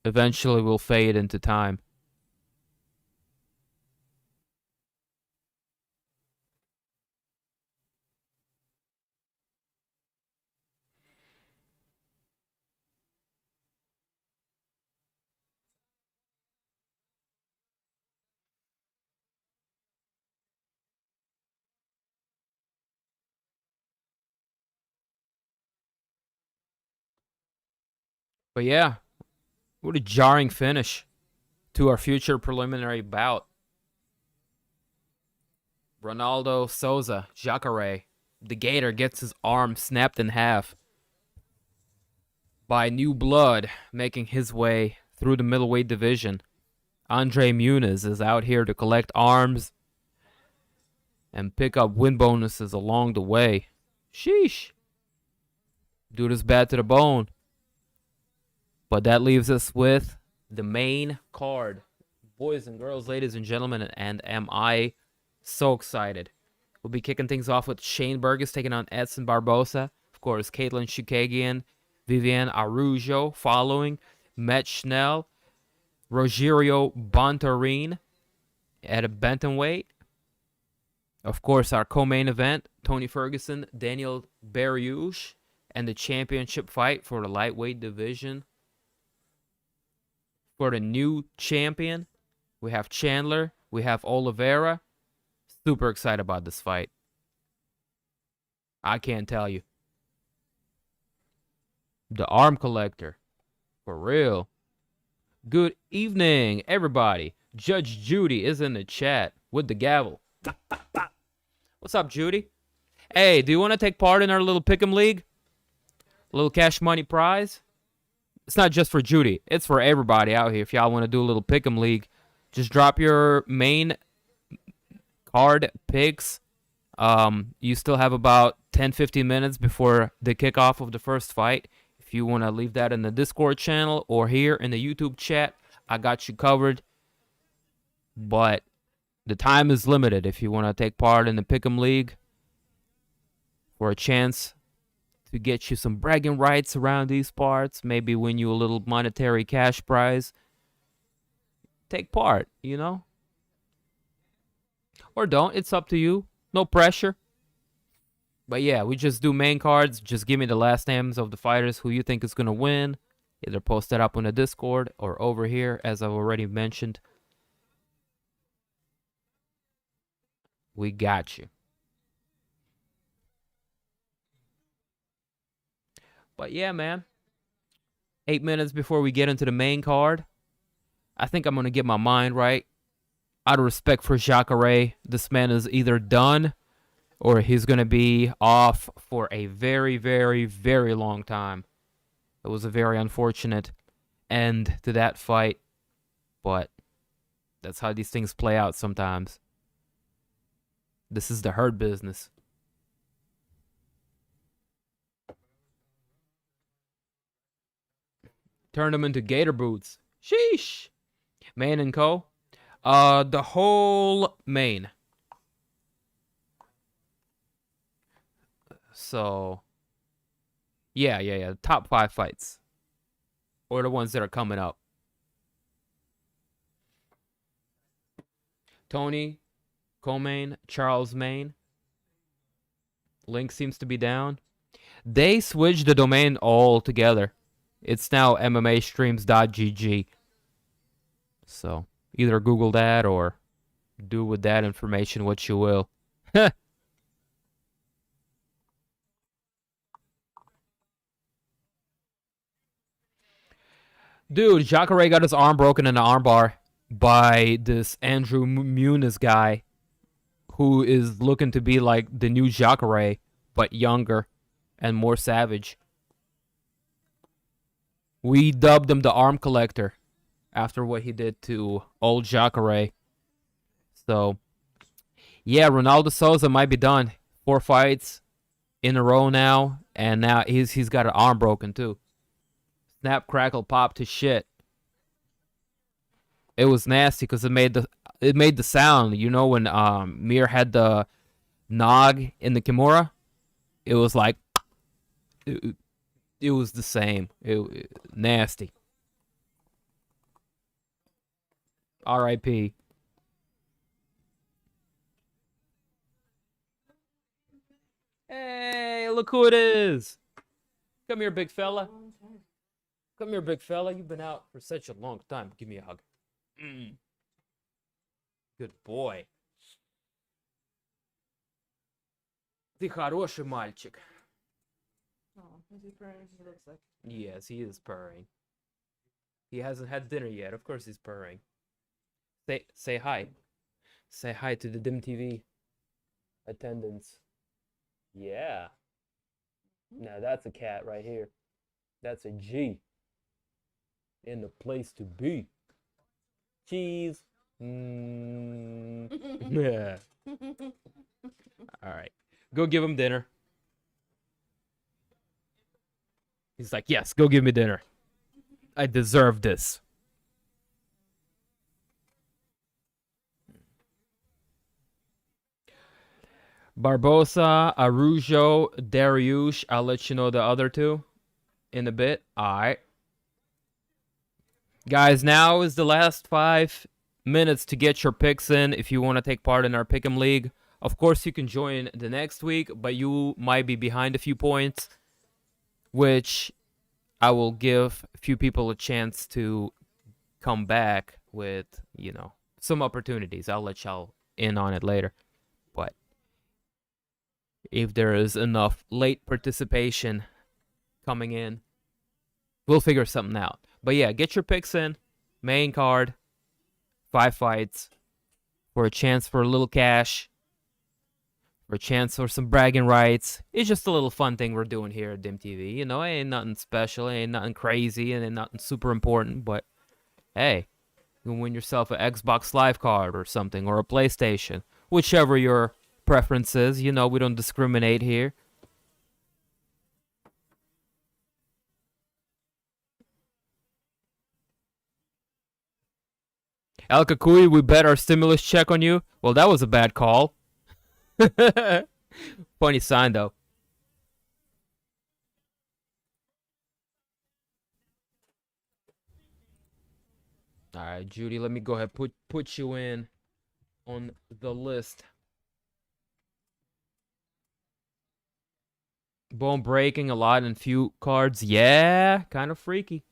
eventually will fade into time. But yeah, what a jarring finish to our future preliminary bout. Ronaldo, Souza, Jacare. The Gator gets his arm snapped in half by new blood making his way through the middleweight division. Andre Muniz is out here to collect arms and pick up win bonuses along the way. Sheesh. Dude is bad to the bone. But that leaves us with the main card. Boys and girls, ladies and gentlemen, and am I so excited. We'll be kicking things off with Shane Burgos taking on Edson Barboza. Of course, Katlyn, Chookagian, Viviane, Araujo following. Schnell, Rogerio, Bontorin at a bantamweight. Of course, our co-main event, Tony Ferguson, Beneil Dariush, and the championship fight for the lightweight division. For the new champion, we have Chandler, we have Oliveira. Super excited about this fight. I can't tell you. The arm collector. For real. Good evening, everybody. Judge Judy is in the chat with the gavel. What's up, Judy? Hey, do you want to take part in our little pick'em league? A little cash money prize? It's not just for Judy. It's for everybody out here. If y'all want to do a little pick'em league, just drop your main card picks. You still have about 10-15 minutes before the kickoff of the first fight. If you want to leave that in the Discord channel or here in the YouTube chat, I got you covered. But the time is limited if you want to take part in the pick'em league for a chance to get you some bragging rights around these parts, maybe win you a little monetary cash prize. Take part, you know? Or don't. It's up to you. No pressure. But yeah, we just do main cards. Just give me the last names of the fighters who you think is going to win. Either post that up on the Discord or over here, as I've already mentioned. We got you. But yeah, man. 8 minutes before we get into the main card, I think I'm going to get my mind right. Out of respect for Jacare, this man is either done or he's going to be off for a very, very, very long time. It was a very unfortunate end to that fight, but that's how these things play out sometimes. This is the hurt business. Turned them into gator boots. Sheesh. Main and Co. The whole main. So, yeah. Top 5 fights. Or the ones that are coming up. Tony, co-main, Charles Main. Link seems to be down. They switched the domain altogether. It's now MMAstreams.gg. So, either Google that or Do with that information what you will. Dude, Jacare got his arm broken in an armbar by this Andrew Muniz guy who is looking to be like the new Jacare, but younger and more savage. We dubbed him the arm collector after what he did to old Jacare. So, yeah, Ronaldo Souza might be done. 4 fights in a row now, and now he's got an arm broken too. Snap, crackle, pop to shit. It was nasty because it made the sound. You know when Mir had the nog in the Kimura, it was like it was the same. It nasty. R.I.P. Hey, look who it is. Come here, big fella. Come here, big fella. You've been out for such a long time. Give me a hug. Good boy. Ты хороший мальчик. Oh, is he purring? He looks like. Yes, he is purring. He hasn't had dinner yet. Of course he's purring. Say hi. Say hi to the Dim TV attendants. Yeah. Now that's a cat right here. That's a G. In the place to be. Cheese. Yeah. All right. Go give him dinner. He's like, yes, go give me dinner. I deserve this. Barboza, Araujo, Dariush. I'll let you know the other two in a bit. All right. Guys, now is the last 5 minutes to get your picks in if you want to take part in our Pick'em League. Of course, you can join the next week, but you might be behind a few points, which I will give a few people a chance to come back with, you know, some opportunities. I'll let y'all in on it later. But if there is enough late participation coming in, we'll figure something out. But yeah, get your picks in. Main card, 5 fights, for a chance for a little cash, for a chance for some bragging rights. It's just a little fun thing we're doing here at Dim TV. You know, it ain't nothing special, it ain't nothing crazy, and ain't nothing super important. But hey, you can win yourself an Xbox Live card or something, or a PlayStation, whichever your preference is. You know, we don't discriminate here. El Kakui, we bet our stimulus check on you. Well, that was a bad call. Funny sign, though. All right, Judy, let me go ahead put you in on the list. Bone breaking a lot in few cards. Yeah, kind of freaky.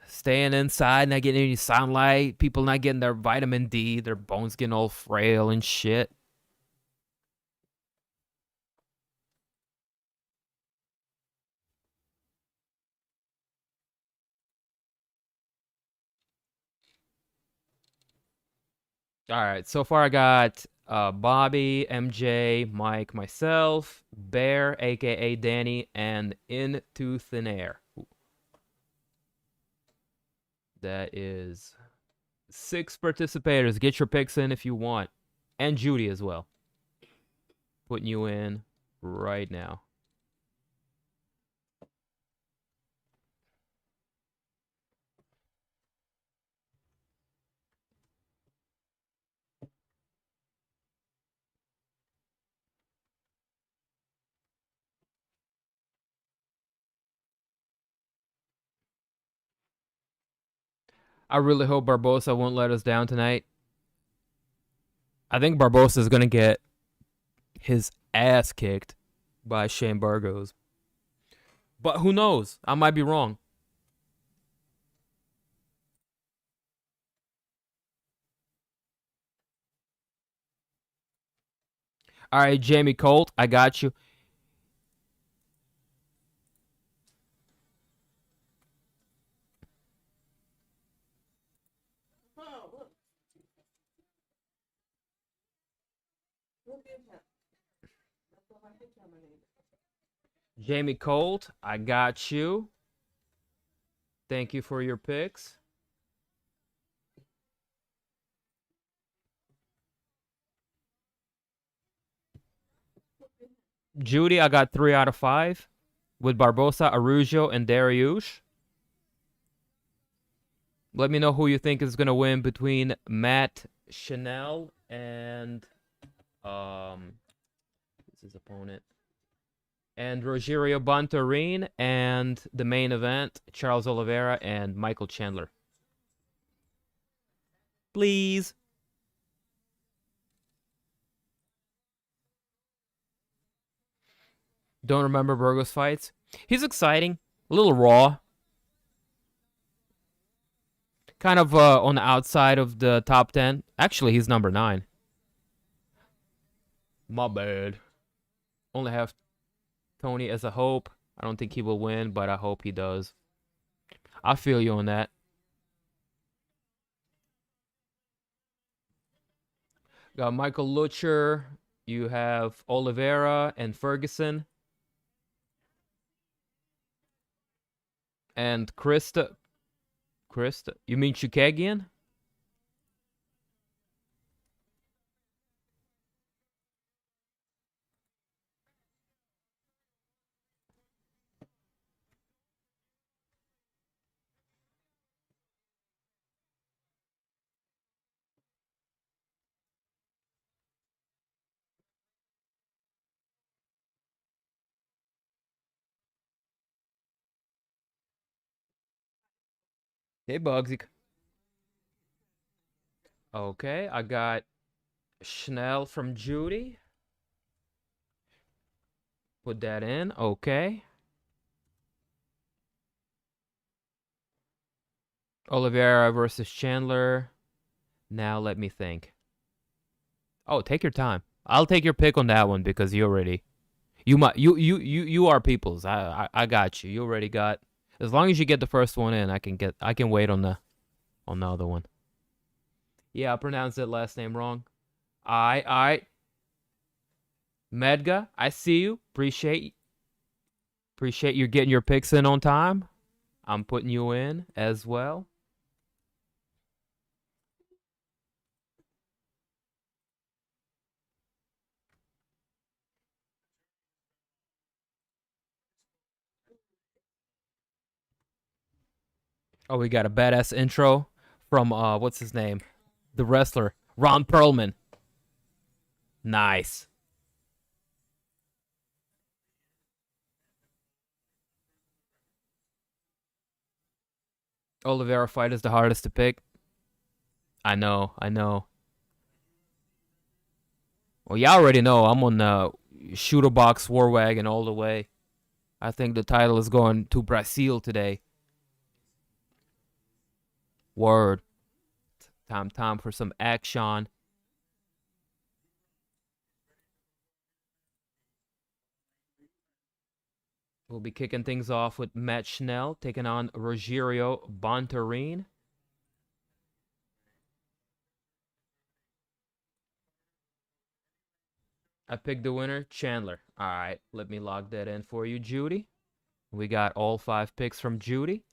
Staying inside, not getting any sunlight. People not getting their vitamin D. Their bones getting all frail and shit. All right, so far I got Bobby, MJ, Mike, myself, Bear, aka Danny, and Into Thin Air. That is 6 participators. Get your picks in if you want. And Judy as well. Putting you in right now. I really hope Barboza won't let us down tonight. I think Barboza is going to get his ass kicked by Shane Burgos. But who knows? I might be wrong. All right, Jamie Colt, I got you. Oh, look. Look at him. That's what I think terminated. Jamie Colt, I got you. Thank you for your picks. Judy, I got 3 out of 5 with Barboza, Araujo, and Dariush. Let me know who you think is going to win between Matt Schnell and who's his opponent? And Rogerio Bontorin, and the main event, Charles Oliveira and Michael Chandler. Please. Don't remember Burgos fights. He's exciting, a little raw. Kind of on the outside of the top 10. Actually, he's number 9. My bad. Only have Tony as a hope. I don't think he will win, but I hope he does. I feel you on that. Got Michael Lucher. You have Oliveira and Ferguson. And Krista. You mean Chookagian? Hey, Bugsy. Okay, I got Schnell from Judy. Put that in. Okay. Oliveira versus Chandler. Now let me think. Oh, take your time. I'll take your pick on that one because you already. You are people's. I got you. You already got. As long as you get the first one in, I can wait on the other one. Yeah, I pronounced that last name wrong. I Medga, I see you. Appreciate you getting your picks in on time. I'm putting you in as well. Oh, we got a badass intro from what's his name? The wrestler, Ron Perlman. Nice. Oliveira fight is the hardest to pick. I know. Well, y'all already know I'm on the shooter box war wagon all the way. I think the title is going to Brazil today. Word. Time for some action. We'll be kicking things off with Matt Schnell taking on Rogerio Bontorin. I picked the winner, Chandler. All right, let me log that in for you, Judy. We got all 5 picks from Judy.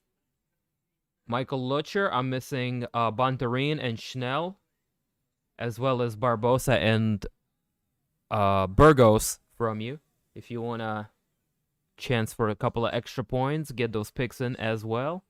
Michael Lucher, I'm missing Bontorin and Schnell, as well as Barboza and Burgos from you. If you want a chance for a couple of extra points, get those picks in as well.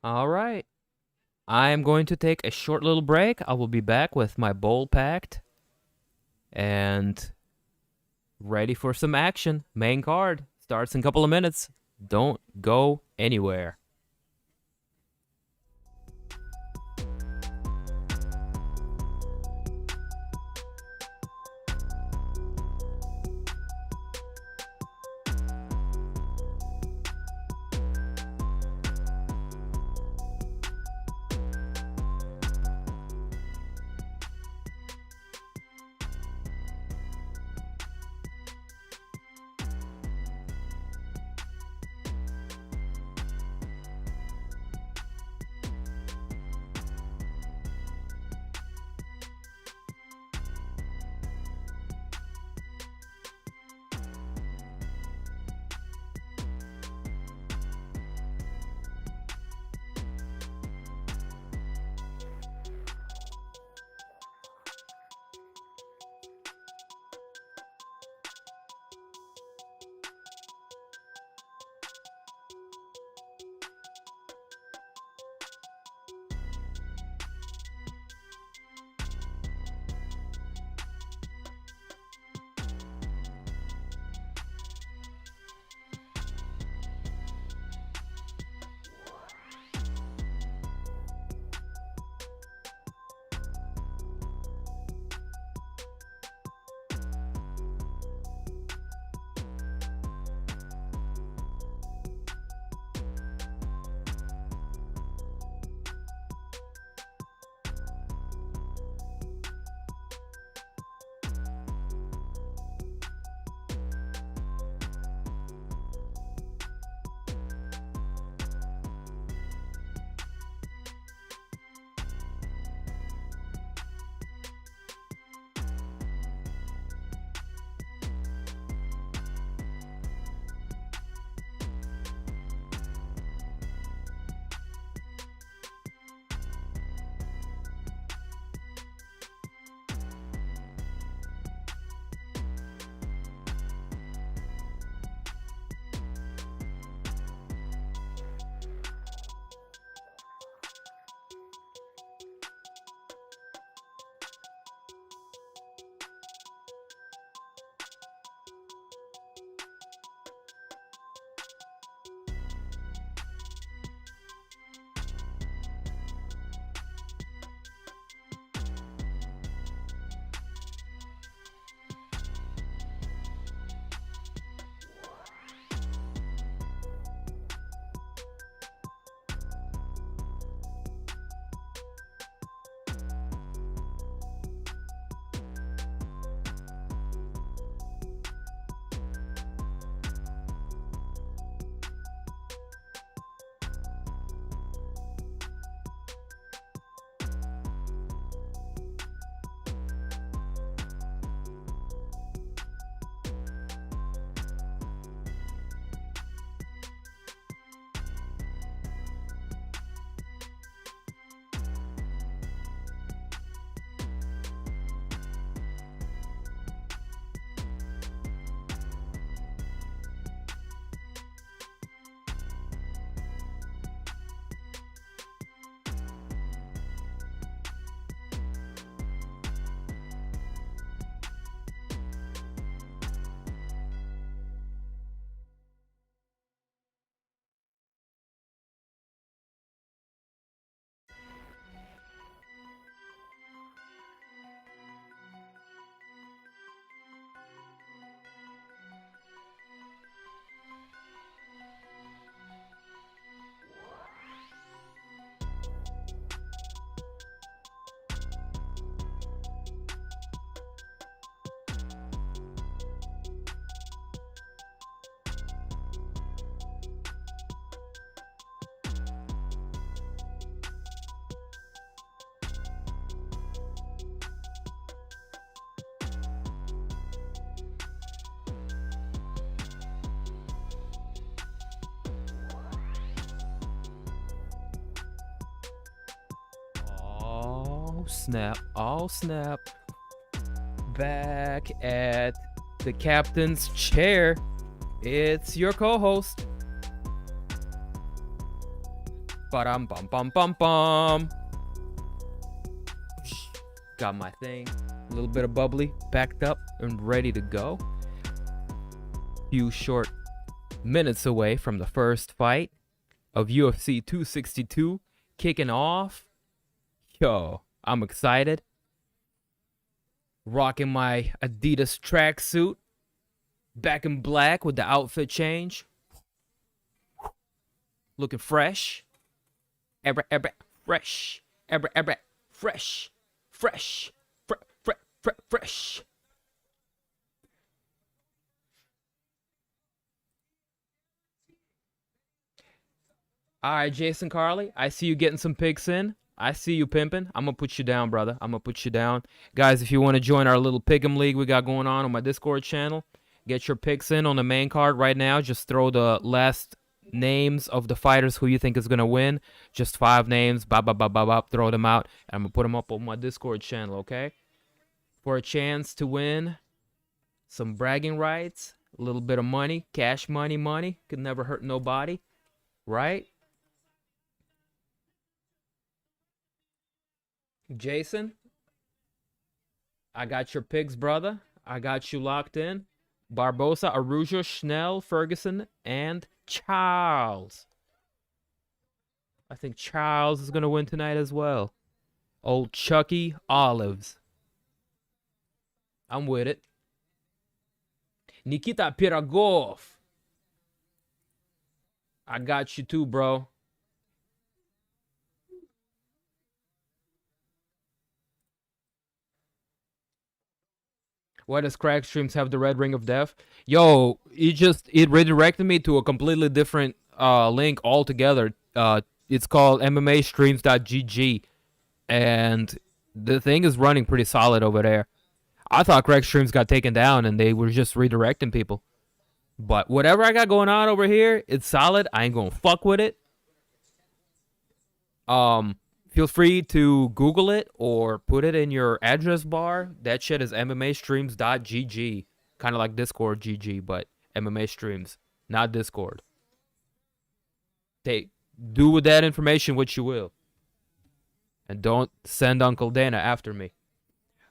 All right. I am going to take a short little break. I will be back with my bowl packed and ready for some action. Main card starts in a couple of minutes. Don't go anywhere. snap. Oh, snap. Back at the captain's chair. It's your co-host. Ba-dum bum bum bum bum. Got my thing. A little bit of bubbly, backed up and ready to go. Few short minutes away from the first fight of UFC 262 kicking off. Yo, I'm excited. Rocking my Adidas tracksuit. Back in black with the outfit change. Looking fresh. Fresh. Fresh. Fresh. Fresh. All right, Jason Carley, I see you getting some picks in. I see you pimping. I'm going to put you down, brother. I'm going to put you down. Guys, if you want to join our little pick'em league we got going on my Discord channel, get your picks in on the main card right now. Just throw the last names of the fighters who you think is going to win. Just 5 names. Throw them out. And I'm going to put them up on my Discord channel, okay? For a chance to win some bragging rights, a little bit of money, cash money. Could never hurt nobody, right? Jason, I got your picks, brother. I got you locked in. Barboza, Araujo, Schnell, Ferguson, and Charles. I think Charles is going to win tonight as well. Old Chucky Olives. I'm with it. Nikita Pirogov. I got you too, bro. Why does Crack Streams have the red ring of death? Yo, it redirected me to a completely different link altogether. It's called MMAstreams.gg, and the thing is running pretty solid over there. I thought Crack Streams got taken down and they were just redirecting people. But whatever I got going on over here, it's solid. I ain't gonna fuck with it. Feel free to Google it or put it in your address bar. That shit is MMAstreams.gg. Kind of like Discord GG, but MMA Streams, not Discord. Do with that information what you will. And don't send Uncle Dana after me.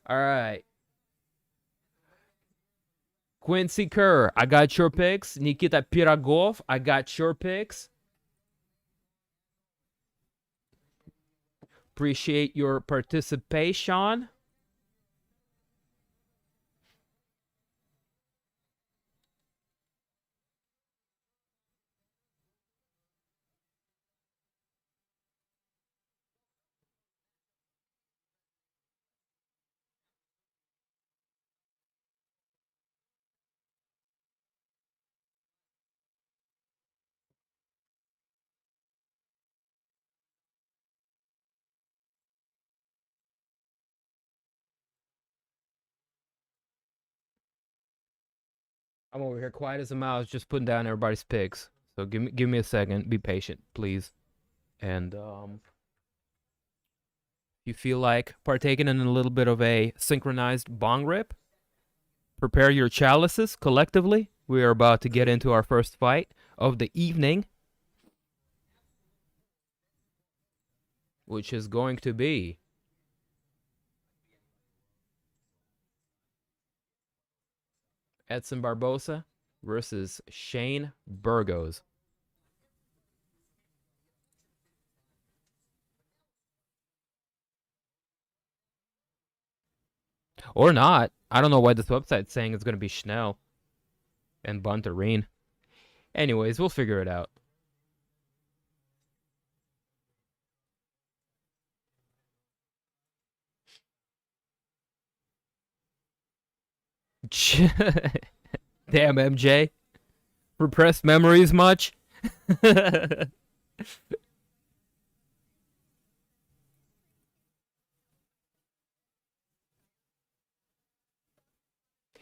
All right. Quincy Kerr, I got your picks. Nikita Pirogov, I got your picks. Appreciate your participation. I'm over here quiet as a mouse, just putting down everybody's picks. So give me a second. Be patient, please. And you feel like partaking in a little bit of a synchronized bong rip? Prepare your chalices collectively. We are about to get into our first fight of the evening, which is going to be Edson Barboza versus Shane Burgos. Or not. I don't know why this website's saying it's going to be Schnell and Bontorin. Anyways, we'll figure it out. Damn, MJ. Repressed memories much?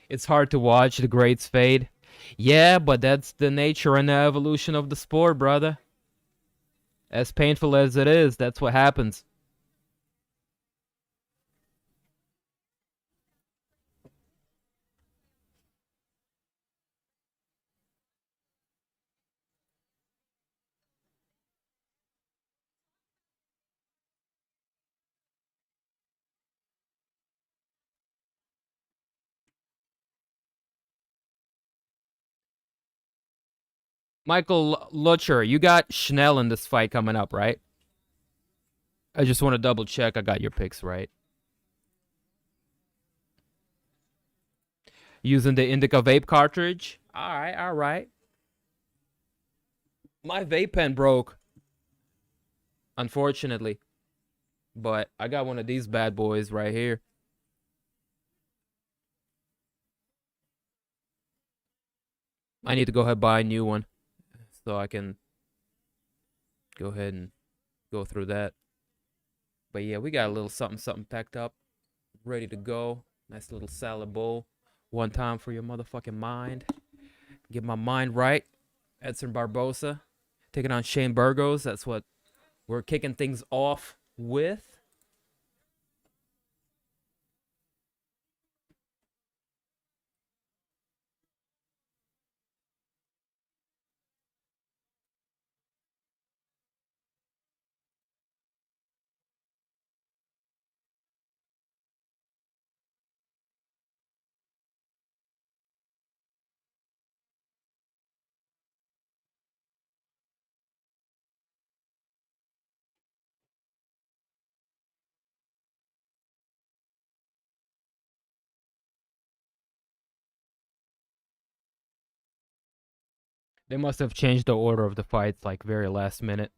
It's hard to watch the greats fade. Yeah, but that's the nature and the evolution of the sport, brother. As painful as it is, that's what happens. Michael Lutcher, you got Schnell in this fight coming up, right? I just want to double check I got your picks right. Using the Indica vape cartridge. All right, all right. My vape pen broke, unfortunately. But I got one of these bad boys right here. I need to go ahead and buy a new one so I can go ahead and go through that. But yeah, we got a little something packed up, ready to go. Nice little salad bowl. One time for your motherfucking mind. Get my mind right. Edson Barboza taking on Shane Burgos. That's what we're kicking things off with. They must have changed the order of the fights like very last minute.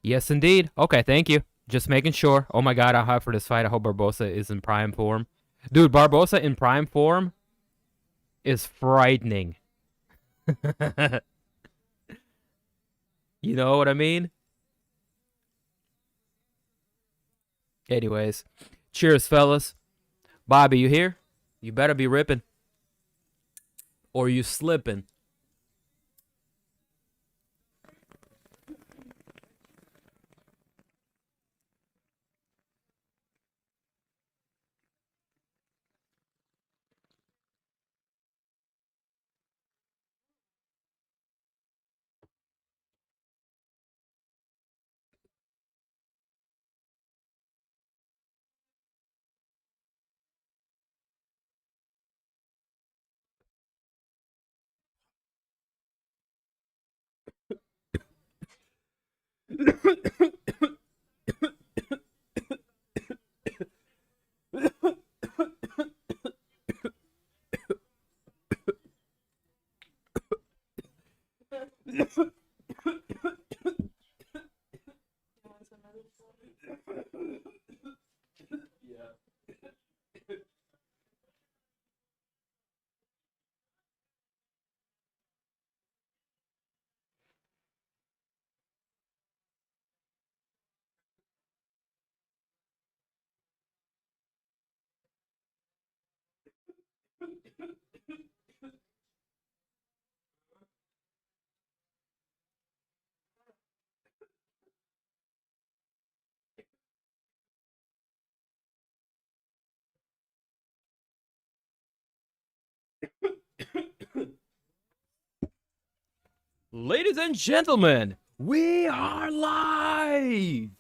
Yes, indeed. Okay, thank you. Just making sure. Oh my god, I'm hyped for this fight. I hope Barboza is in prime form. Dude, Barboza in prime form is frightening. You know what I mean? Anyways, cheers, fellas. Bobby, you here? You better be ripping. Or you slipping. Ladies and gentlemen, we are live.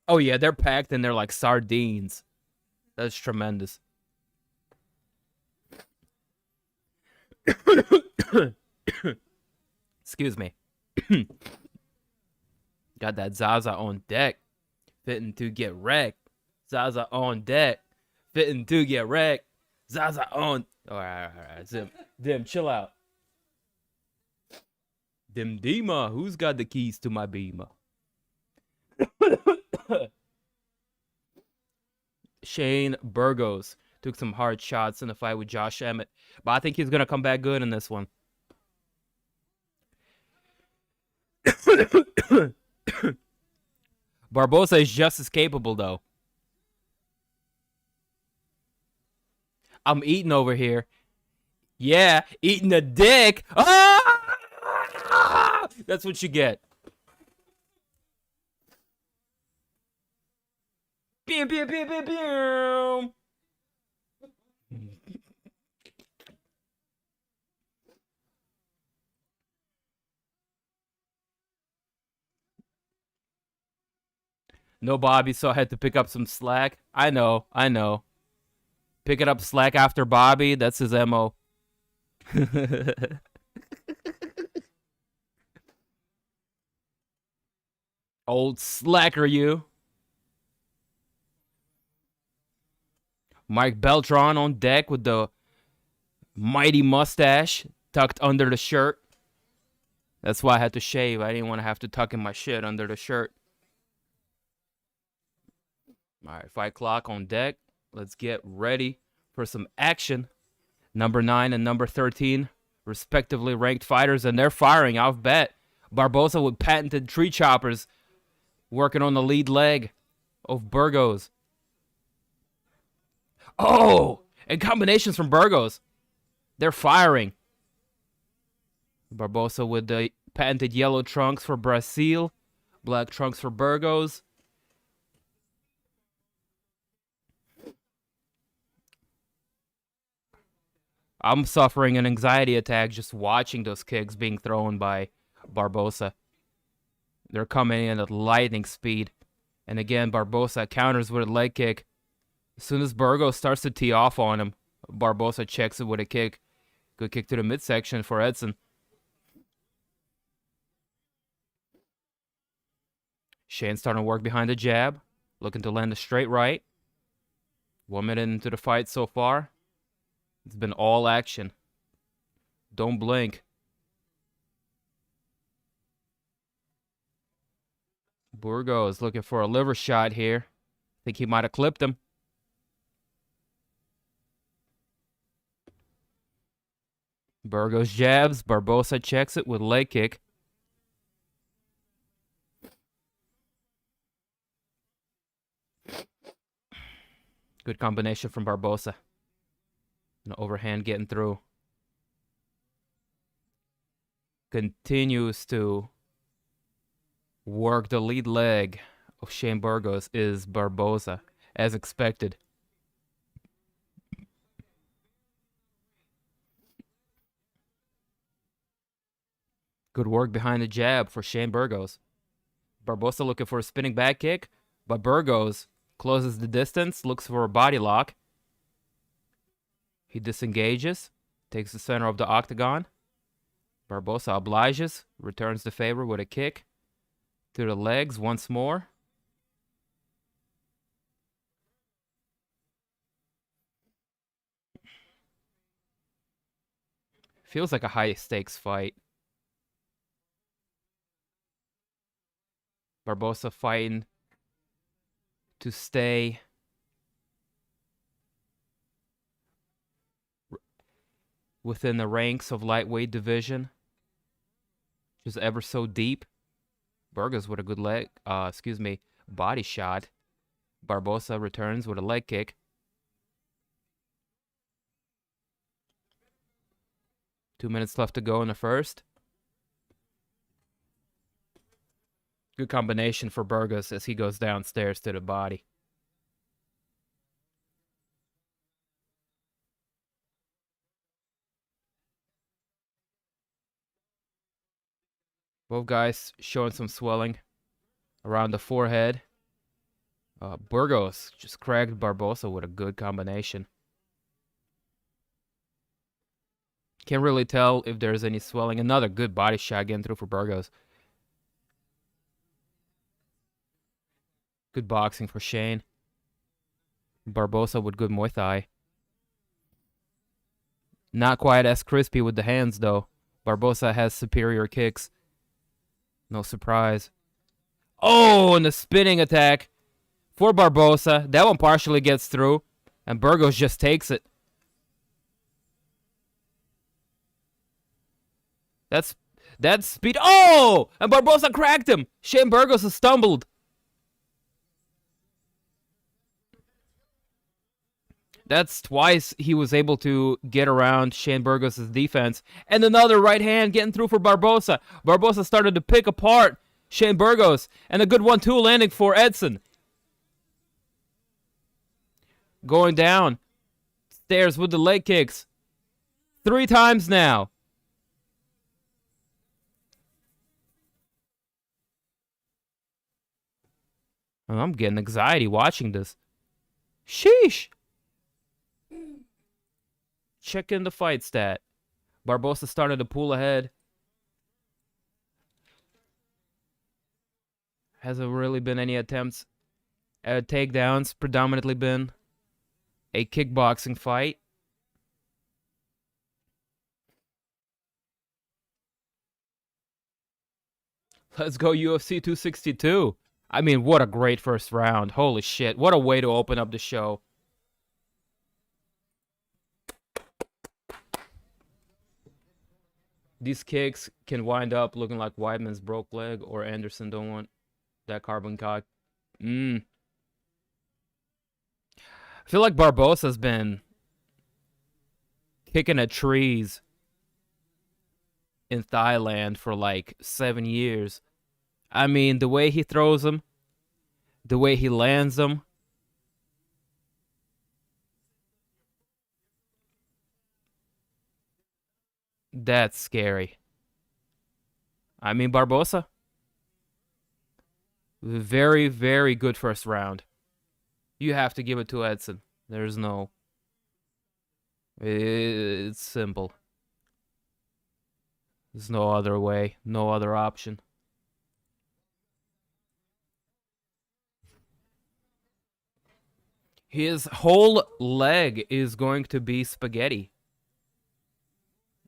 Oh yeah, they're packed and they're like sardines. That's tremendous. Excuse me. Got that Zaza on deck. Fitting to get wrecked. Zaza on deck. Fitting to get wrecked. Zaza on. Alright. Dim, chill out. Dim Dima, who's got the keys to my Beamer? Shane Burgos took some hard shots in the fight with Josh Emmett, but I think he's gonna come back good in this one. Barboza is just as capable, though. I'm eating over here. Yeah, eating a dick. Ah! That's what you get. Pew, pew, pew, pew, pew. No Bobby, so I had to pick up some slack. I know. Picking up slack after Bobby. That's his MO. Old slacker, you. Mike Beltran on deck with the mighty mustache tucked under the shirt. That's why I had to shave. I didn't want to have to tuck in my shit under the shirt. All right, fight clock on deck. Let's get ready for some action. Number 9 and number 13, respectively ranked fighters, and they're firing off bet. Barboza with patented tree choppers working on the lead leg of Burgos. Oh, and combinations from Burgos. They're firing. Barboza with the patented yellow trunks for Brazil, black trunks for Burgos. I'm suffering an anxiety attack just watching those kicks being thrown by Barboza. They're coming in at lightning speed. And again, Barboza counters with a leg kick. As soon as Burgos starts to tee off on him, Barboza checks it with a kick. Good kick to the midsection for Edson. Shane starting to work behind the jab. Looking to land a straight right. 1 minute into the fight so far. It's been all action. Don't blink. Burgos looking for a liver shot here. Think he might have clipped him. Burgos jabs. Barboza checks it with leg kick. Good combination from Barboza. An overhand getting through. Continues to work the lead leg of Shane Burgos is Barboza, as expected. Good work behind the jab for Shane Burgos. Barboza looking for a spinning back kick, but Burgos closes the distance, looks for a body lock. He disengages, takes the center of the octagon. Barboza obliges, returns the favor with a kick to the legs once more. Feels like a high-stakes fight. Barboza fighting to stay within the ranks of lightweight division. Just ever so deep. Burgos with a good body shot. Barboza returns with a leg kick. 2 minutes left to go in the first. Good combination for Burgos as he goes downstairs to the body. Both guys showing some swelling around the forehead. Burgos just cracked Barboza with a good combination. Can't really tell if there's any swelling. Another good body shot getting through for Burgos. Good boxing for Shane. Barboza with good Muay Thai. Not quite as crispy with the hands, though. Barboza has superior kicks. No surprise. Oh, and the spinning attack for Barboza. That one partially gets through, and Burgos just takes it. That's speed. Oh, and Barboza cracked him. Shane Burgos has stumbled. That's twice he was able to get around Shane Burgos' defense. And another right hand getting through for Barboza. Barboza started to pick apart Shane Burgos. And a good 1-2 landing for Edson. Going down. Stairs with the leg kicks. 3 times now. I'm getting anxiety watching this. Sheesh. check in the fight stat. Barboza started to pull ahead. Hasn't really been any attempts at takedowns. Predominantly been a kickboxing fight. Let's go UFC 262. I mean, what a great first round. Holy shit. What a way to open up the show. These kicks can wind up looking like Weidman's broke leg, or Anderson don't want that carbon cock. I feel like Barboza's been kicking at trees in Thailand for like 7 years. I mean, the way he throws them, the way he lands them. That's scary. I mean, Barboza, very, very good first round. You have to give it to Edson. There's no... It's simple. There's no other way, no other option. His whole leg is going to be spaghetti.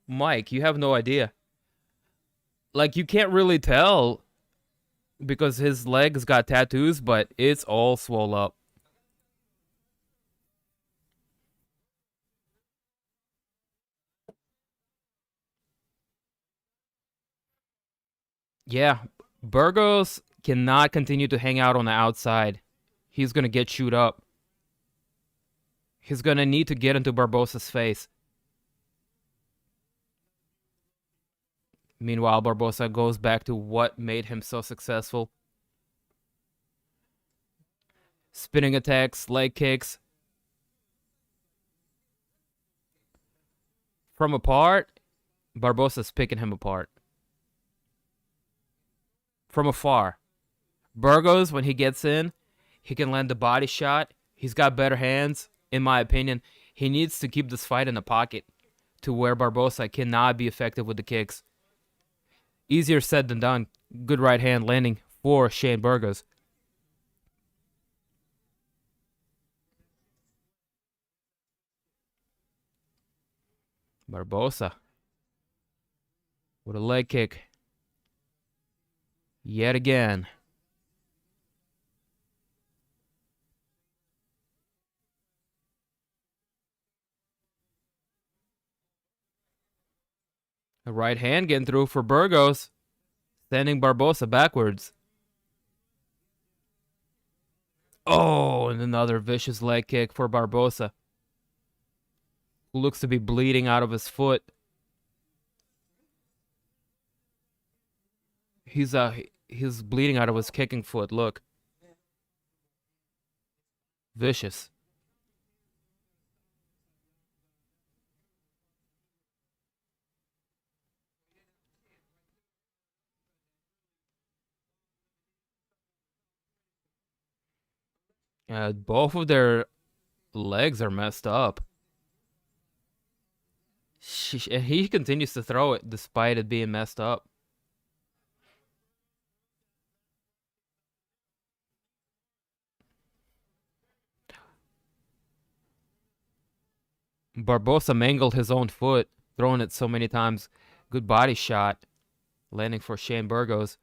Mike, you have no idea. Like, you can't really tell because his legs got tattoos, but it's all swole up. Yeah, Burgos cannot continue to hang out on the outside. He's going to get chewed up. He's going to need to get into Barboza's face. Meanwhile, Barboza goes back to what made him so successful. Spinning attacks, leg kicks. From apart, Barboza's picking him apart. From afar. Burgos, when he gets in, he can land the body shot. He's got better hands, in my opinion. He needs to keep this fight in the pocket to where Barboza cannot be effective with the kicks. Easier said than done. Good right hand landing for Shane Burgos. Barboza with a leg kick. Yet again. A right hand getting through for Burgos. Sending Barboza backwards. Oh, and another vicious leg kick for Barboza, who looks to be bleeding out of his foot. He's bleeding out of his kicking foot, look. Vicious. Both of their legs are messed up. And he continues to throw it despite it being messed up. Barboza mangled his own foot, throwing it so many times. Good body shot, landing for Shane Burgos.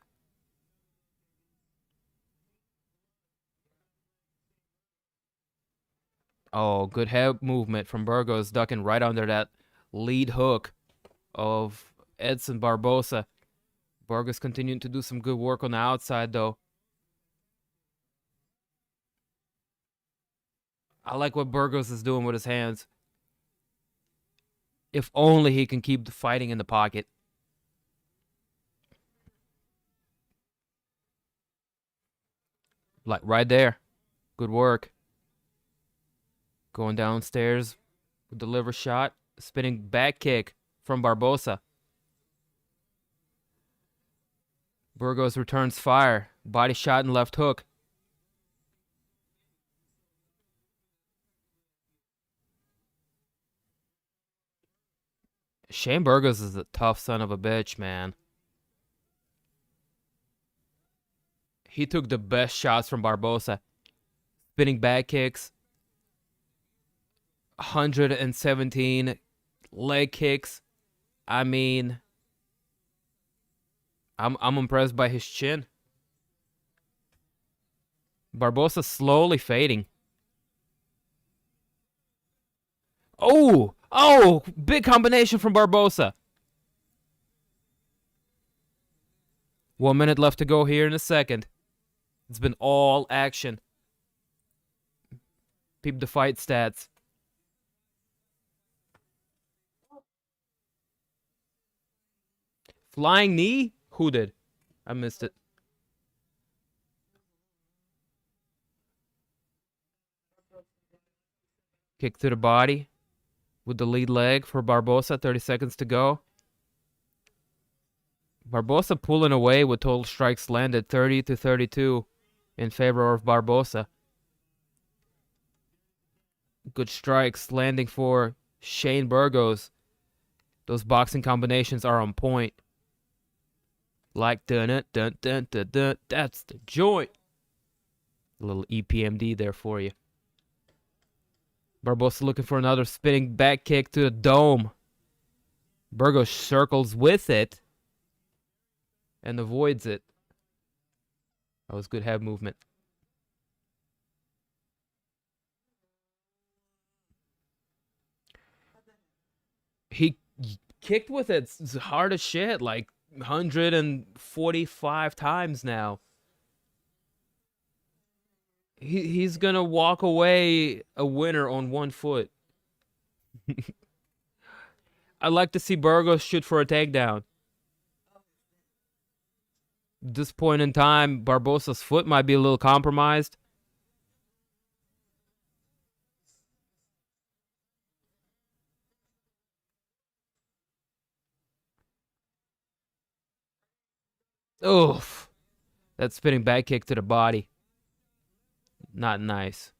Oh, good head movement from Burgos, ducking right under that lead hook of Edson Barboza. Burgos continuing to do some good work on the outside, though. I like what Burgos is doing with his hands. If only he can keep the fighting in the pocket. Like right there. Good work. Going downstairs with the liver shot. Spinning back kick from Barboza. Burgos returns fire. Body shot and left hook. Shane Burgos is a tough son of a bitch, man. He took the best shots from Barboza. Spinning back kicks. 117 leg kicks. I mean, I'm impressed by his chin. Barboza slowly fading. Oh, big combination from Barboza. 1 minute left to go here in a second. It's been all action. Peep the fight stats. Flying knee? Who did? I missed it. Kick to the body with the lead leg for Barboza. 30 seconds to go. Barboza pulling away with total strikes landed 30-32 in favor of Barboza. Good strikes landing for Shane Burgos. Those boxing combinations are on point. Like dun dun dun dun dun. That's the joint. A little EPMD there for you. Barboza looking for another spinning back kick to the dome. Burgos circles with it and avoids it. That was good head movement. He kicked with it hard as shit, like 145 times now. He's gonna walk away a winner on one foot. I'd like to see Burgos shoot for a takedown. At this point in time, Barboza's foot might be a little compromised. Oof. That spinning back kick to the body. Not nice.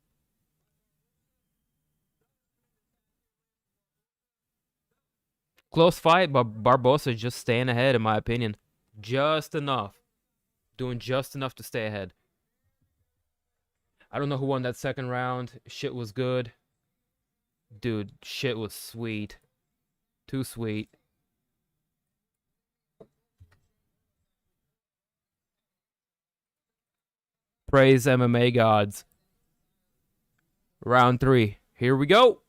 Close fight, but Barboza just staying ahead, in my opinion. Just enough. Doing just enough to stay ahead. I don't know who won that second round. Shit was good. Dude, shit was sweet. Too sweet. Praise MMA gods. Round 3. Here we go.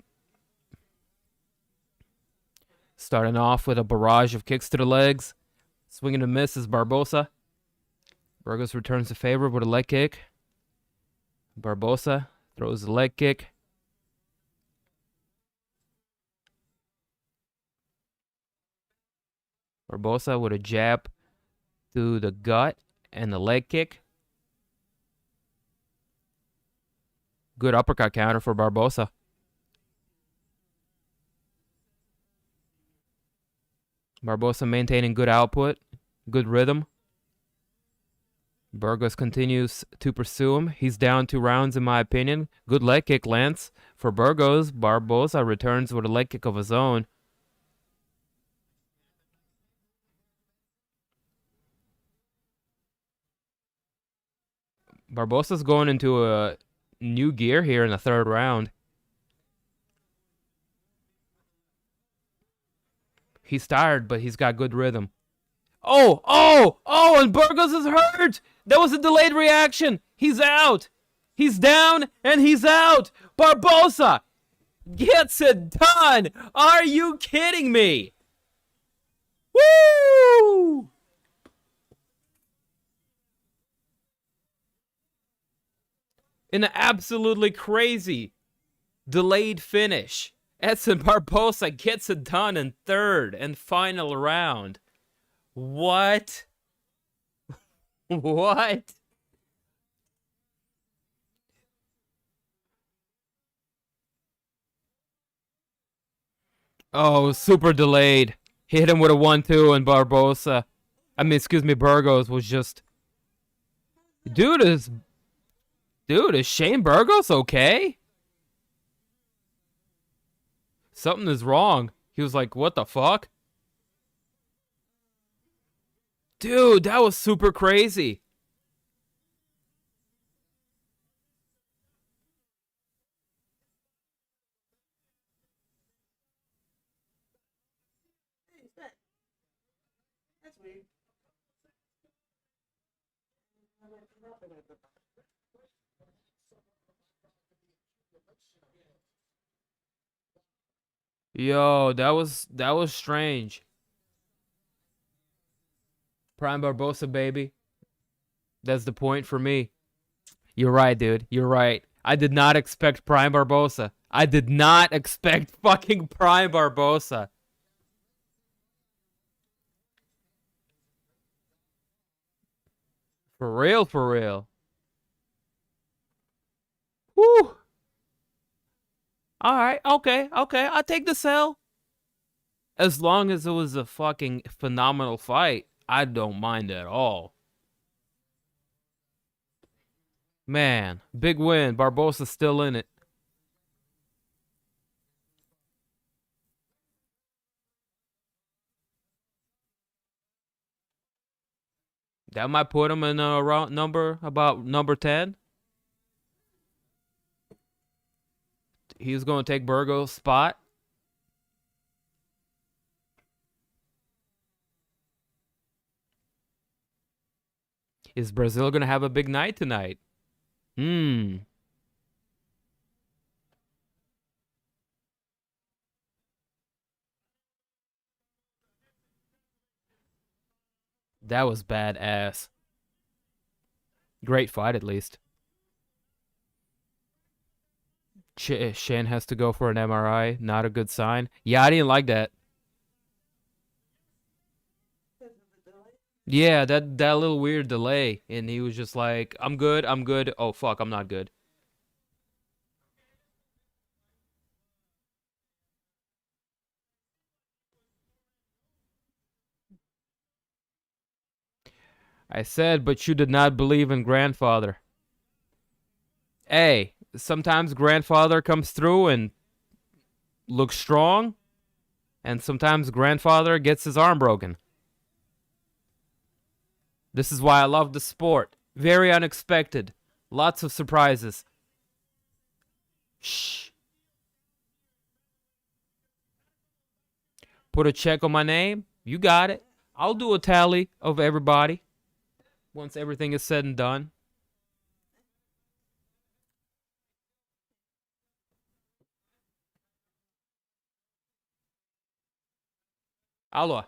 Starting off with a barrage of kicks to the legs. Swinging to miss is Barboza. Burgos returns the favor with a leg kick. Barboza throws the leg kick. Barboza with a jab to the gut and the leg kick. Good uppercut counter for Barboza. Barboza maintaining good output, good rhythm. Burgos continues to pursue him. He's down 2 rounds in my opinion. Good leg kick lands for Burgos. Barboza returns with a leg kick of his own. Barboza's going into a new gear here in the 3rd round. He's tired, but he's got good rhythm. Oh, and Burgos is hurt. That was a delayed reaction. He's out. He's down, and he's out. Barboza gets it done. Are you kidding me? Woo! In an absolutely crazy delayed finish, Edson Barboza gets it done in 3rd and final round. What? What? Oh, super delayed. Hit him with a 1-2 and Barboza. Burgos was just... Dude, is Shane Burgos okay? Something is wrong. He was like, what the fuck? Dude, that was super crazy. Hey, he's back. That's weird. Yo, that was strange. Prime Barboza, baby. That's the point for me. You're right, dude. You're right. I did not expect Prime Barboza. I did not expect fucking Prime Barboza. For real, for real. Woo. All right, okay. I'll take the sell. As long as it was a fucking phenomenal fight, I don't mind at all. Man, big win. Barbosa's still in it. That might put him in a round number, about number 10. He's going to take Burgos' spot. Is Brazil going to have a big night tonight? That was badass. Great fight, at least. Shane has to go for an MRI. Not a good sign. Yeah, I didn't like that. Yeah, that little weird delay. And he was just like, I'm good. Oh, fuck, I'm not good. I said, but you did not believe in grandfather. Hey, sometimes grandfather comes through and looks strong, and sometimes grandfather gets his arm broken. This is why I love the sport. Very unexpected. Lots of surprises. Shh. Put a check on my name. You got it. I'll do a tally of everybody once everything is said and done. Alô.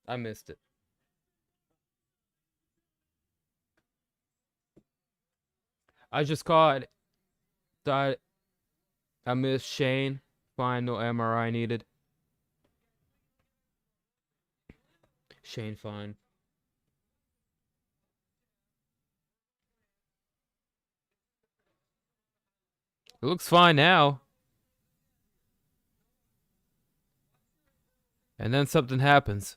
I missed it. I just caught. Thought I missed Shane. Fine, no MRI needed. Shane, fine. It looks fine now. And then something happens.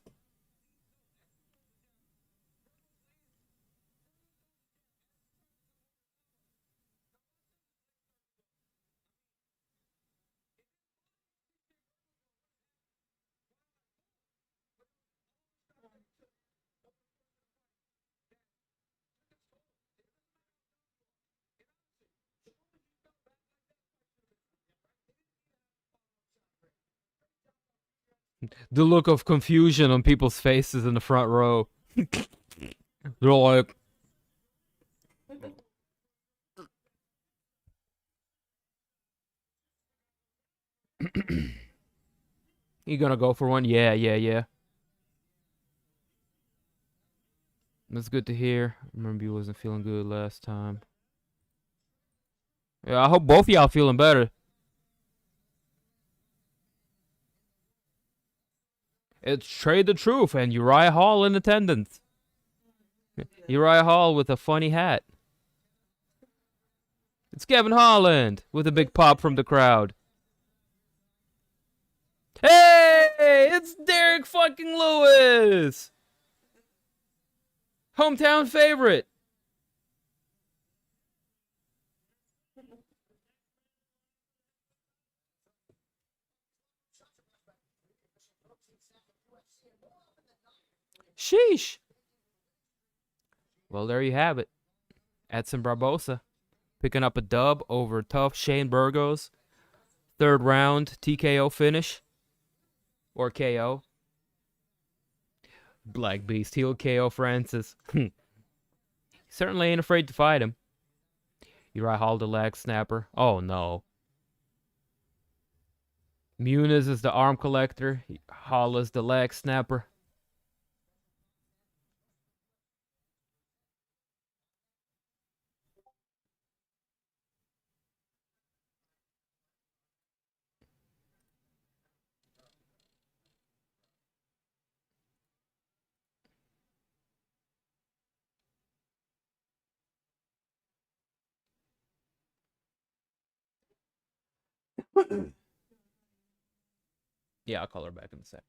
The look of confusion on people's faces in the front row. They're like, you gonna go for one? Yeah. That's good to hear. Remember you wasn't feeling good last time. Yeah, I hope both of y'all feeling better. It's Trade the Truth and Uriah Hall in attendance. Uriah Hall with a funny hat. It's Kevin Holland with a big pop from the crowd. Hey, it's Derek fucking Lewis. Hometown favorite. Sheesh. Well, there you have it. Edson Barboza picking up a dub over tough Shane Burgos. Third round TKO finish. Or KO. Black Beast. He'll KO Francis. Certainly ain't afraid to fight him. Uriah Hall, the leg snapper. Oh, no. Muniz is the arm collector. Hall is the leg snapper. Yeah, I'll call her back in a sec.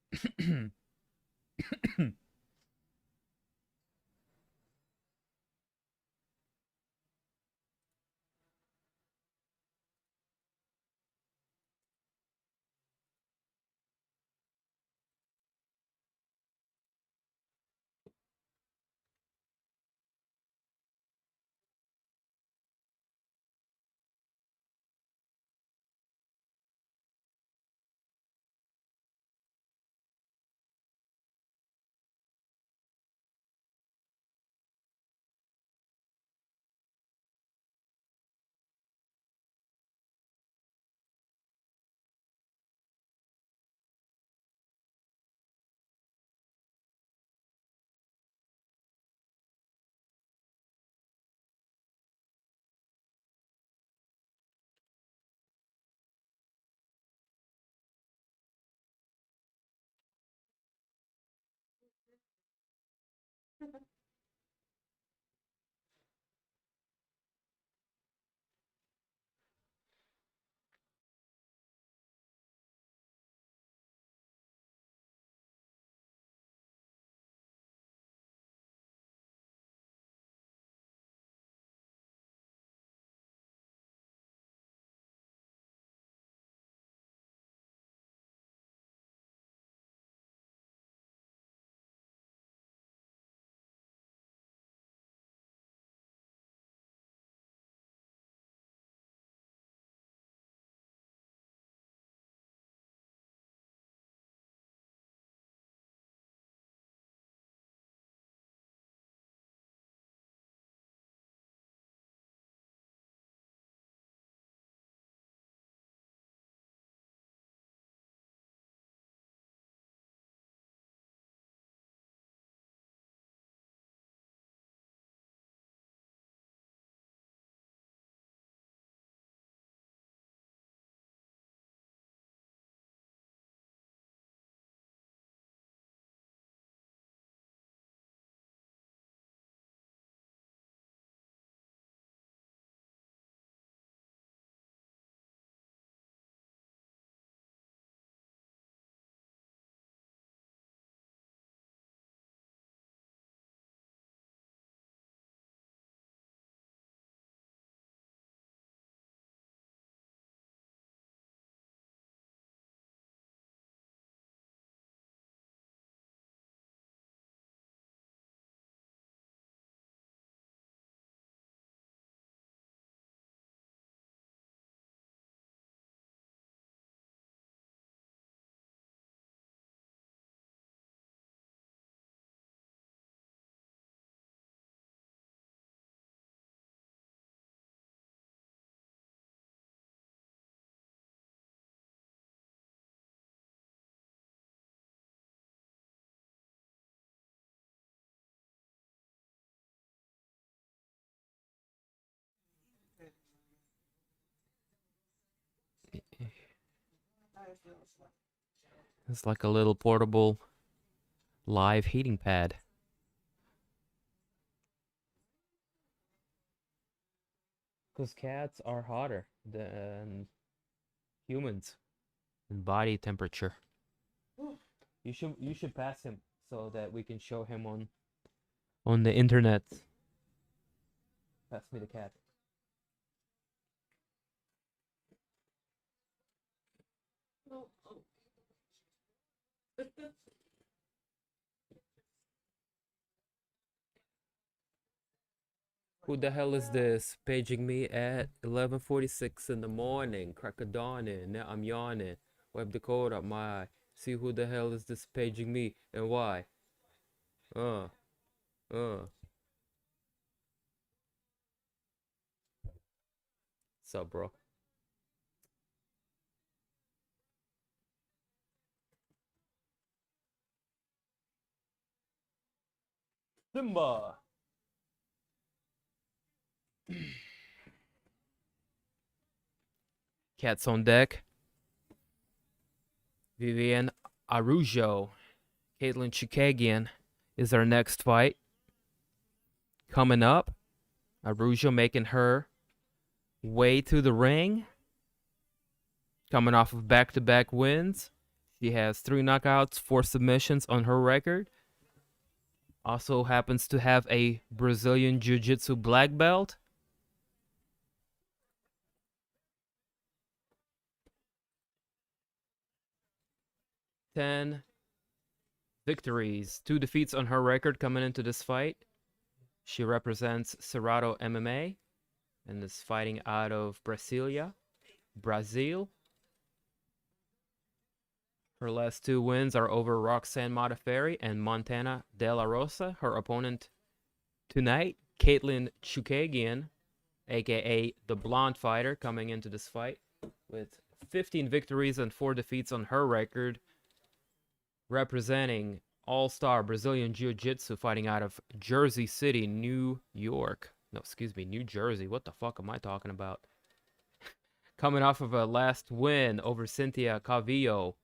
It's like a little portable live heating pad. Because cats are hotter than humans in body temperature. You should pass him so that we can show him on the internet. Pass me the cat. Who the hell is this? Paging me at 11:46 in the morning. Crack of dawning. Now I'm yawning. Wipe the cold up my eye. See who the hell is this paging me and why? Uh. What's up, bro? Simba. Cats on deck. Viviane Araujo. Katlyn Chookagian is our next fight. Coming up. Araujo making her way to the ring. Coming off of back-to-back wins. She has 3 knockouts, 4 submissions on her record. Also happens to have a Brazilian Jiu-Jitsu black belt. Ten victories, 2 defeats on her record coming into this fight. She represents Cerrado MMA and is fighting out of Brasilia, Brazil. Her last 2 wins are over Roxanne Modafferi and Montana De La Rosa. Her opponent tonight, Katlyn Chookagian, aka the Blonde Fighter, coming into this fight with 15 victories and 4 defeats on her record, representing all-star Brazilian Jiu-Jitsu, fighting out of Jersey City, New York. No, excuse me, New Jersey. What the fuck am I talking about? Coming off of a last win over Cynthia Calvillo.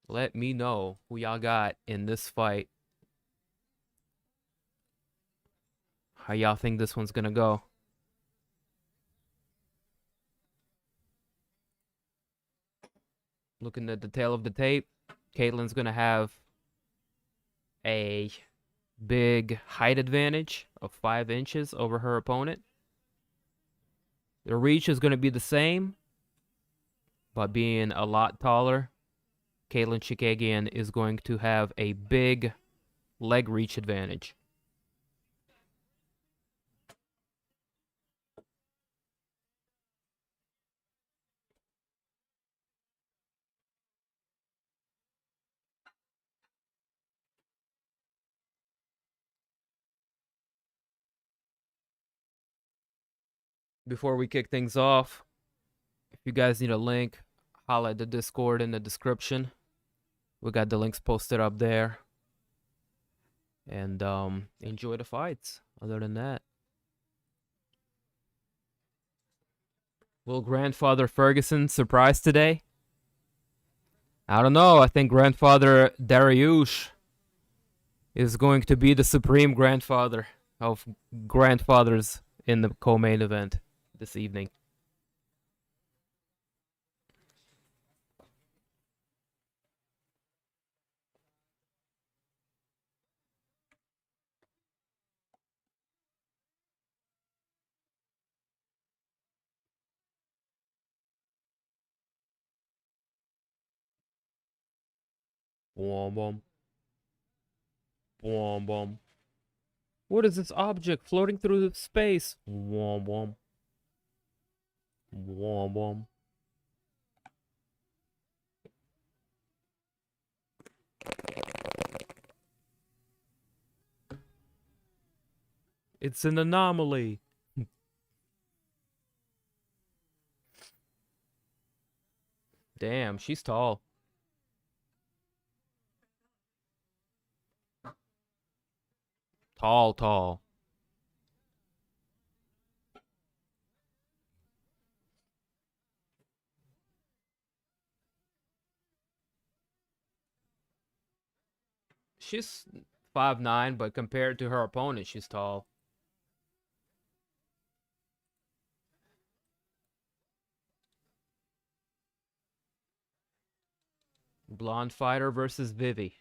Let me know who y'all got in this fight. How y'all think this one's gonna go? Looking at the tail of the tape, Katlyn's gonna have a big height advantage of 5 inches over her opponent. The reach is gonna be the same, but being a lot taller, Katlyn Chookagian is going to have a big leg reach advantage. Before we kick things off, if you guys need a link, holla at the Discord in the description. We got the links posted up there. And enjoy the fights. Other than that, will Grandfather Ferguson surprise today? I don't know. I think Grandfather Dariush is going to be the supreme grandfather of grandfathers in the co-main event this evening. Boom, boom. Boom, boom. What is this object floating through space? Boom, boom. Boom, boom. It's an anomaly. Damn, she's tall. Tall, tall. She's 5'9", but compared to her opponent, she's tall. Blonde Fighter versus Vivi.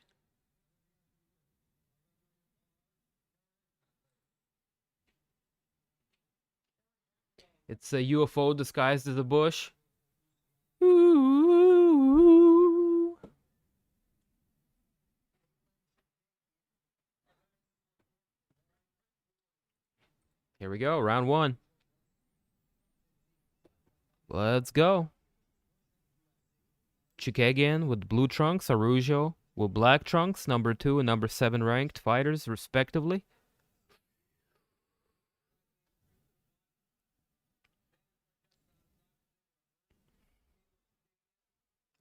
It's a UFO disguised as a bush. Ooh. we go. Round 1. Let's go. Chookagian with blue trunks, Araujo with black trunks, number 2 and number 7 ranked fighters, respectively.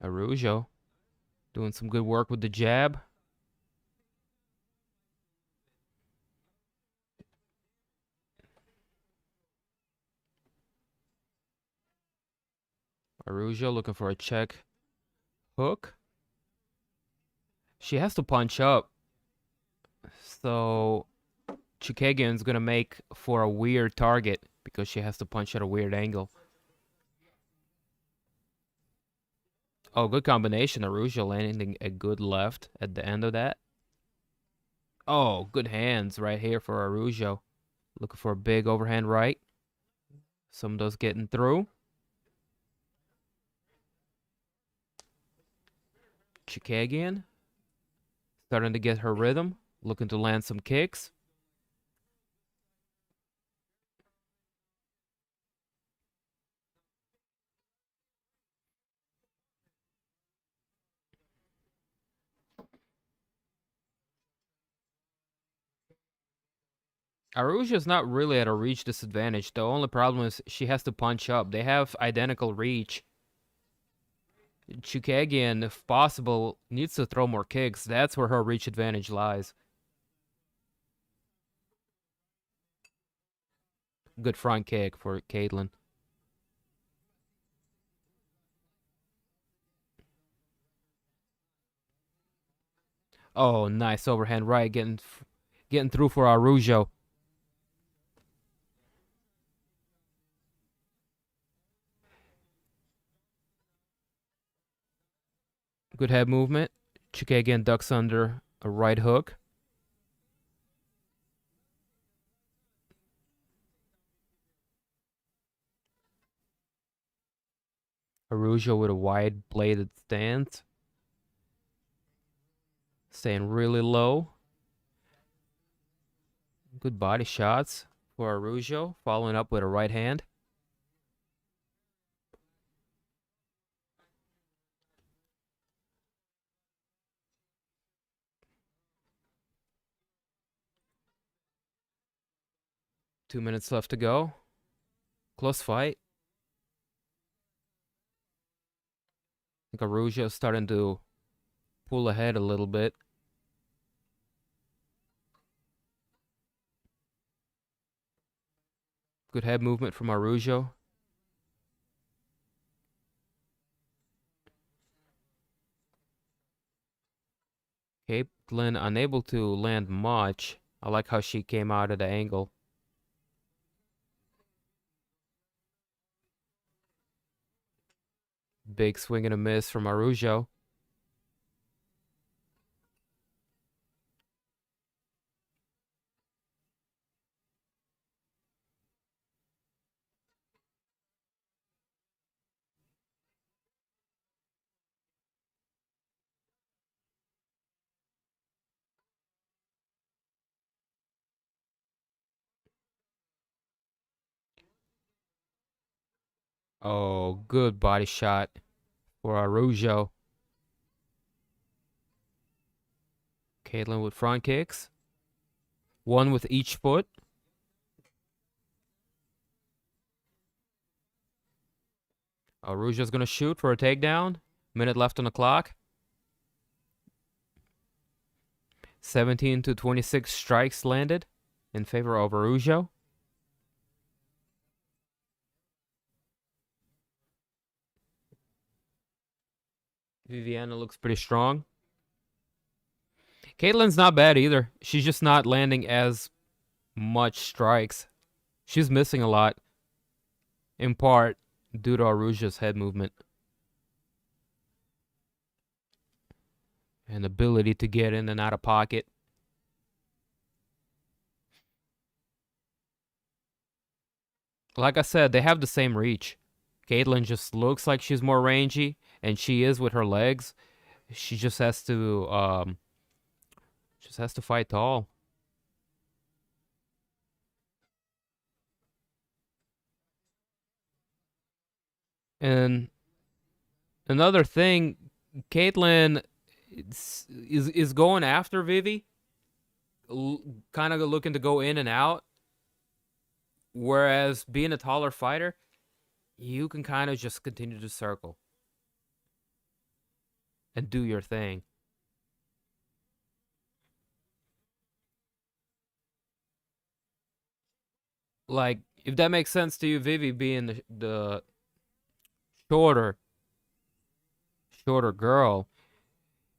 Araujo doing some good work with the jab. Araujo looking for a check hook. She has to punch up. So Chookagian's going to make for a weird target because she has to punch at a weird angle. Oh, good combination. Araujo landing a good left at the end of that. Oh, good hands right here for Araujo. Looking for a big overhand right. Some of those getting through. Chookagian starting to get her rhythm. Looking to land some kicks. Araujo's not really at a reach disadvantage. The only problem is she has to punch up. They have identical reach. Chookagian, if possible, needs to throw more kicks. That's where her reach advantage lies. Good front kick for Katlyn. Oh, nice overhand right, getting through for Araujo. Good head movement. Chookagian ducks under a right hook. Araujo with a wide bladed stance. Staying really low. Good body shots for Araujo. Following up with a right hand. Two minutes left to go. Close fight. I think Araujo's starting to pull ahead a little bit. Good head movement from Araujo. Katlyn unable to land much. I like how she came out of the angle. Big swing and a miss from Araujo. Oh, good body shot for Araujo. Katlyn with front kicks. One with each foot. Araujo's going to shoot for a takedown. Minute left on the clock. 17 to 26 strikes landed in favor of Araujo. Viviane looks pretty strong. Katlyn's not bad either. She's just not landing as much strikes. She's missing a lot, in part due to Araujo's head movement and ability to get in and out of pocket. Like I said, they have the same reach. Katlyn just looks like she's more rangy, and she is with her legs. She just has to fight tall. And another thing, Katlyn is going after Vivi, kind of looking to go in and out. Whereas being a taller fighter, you can kind of just continue to circle and do your thing. Like, if that makes sense to you, Vivi being the shorter girl,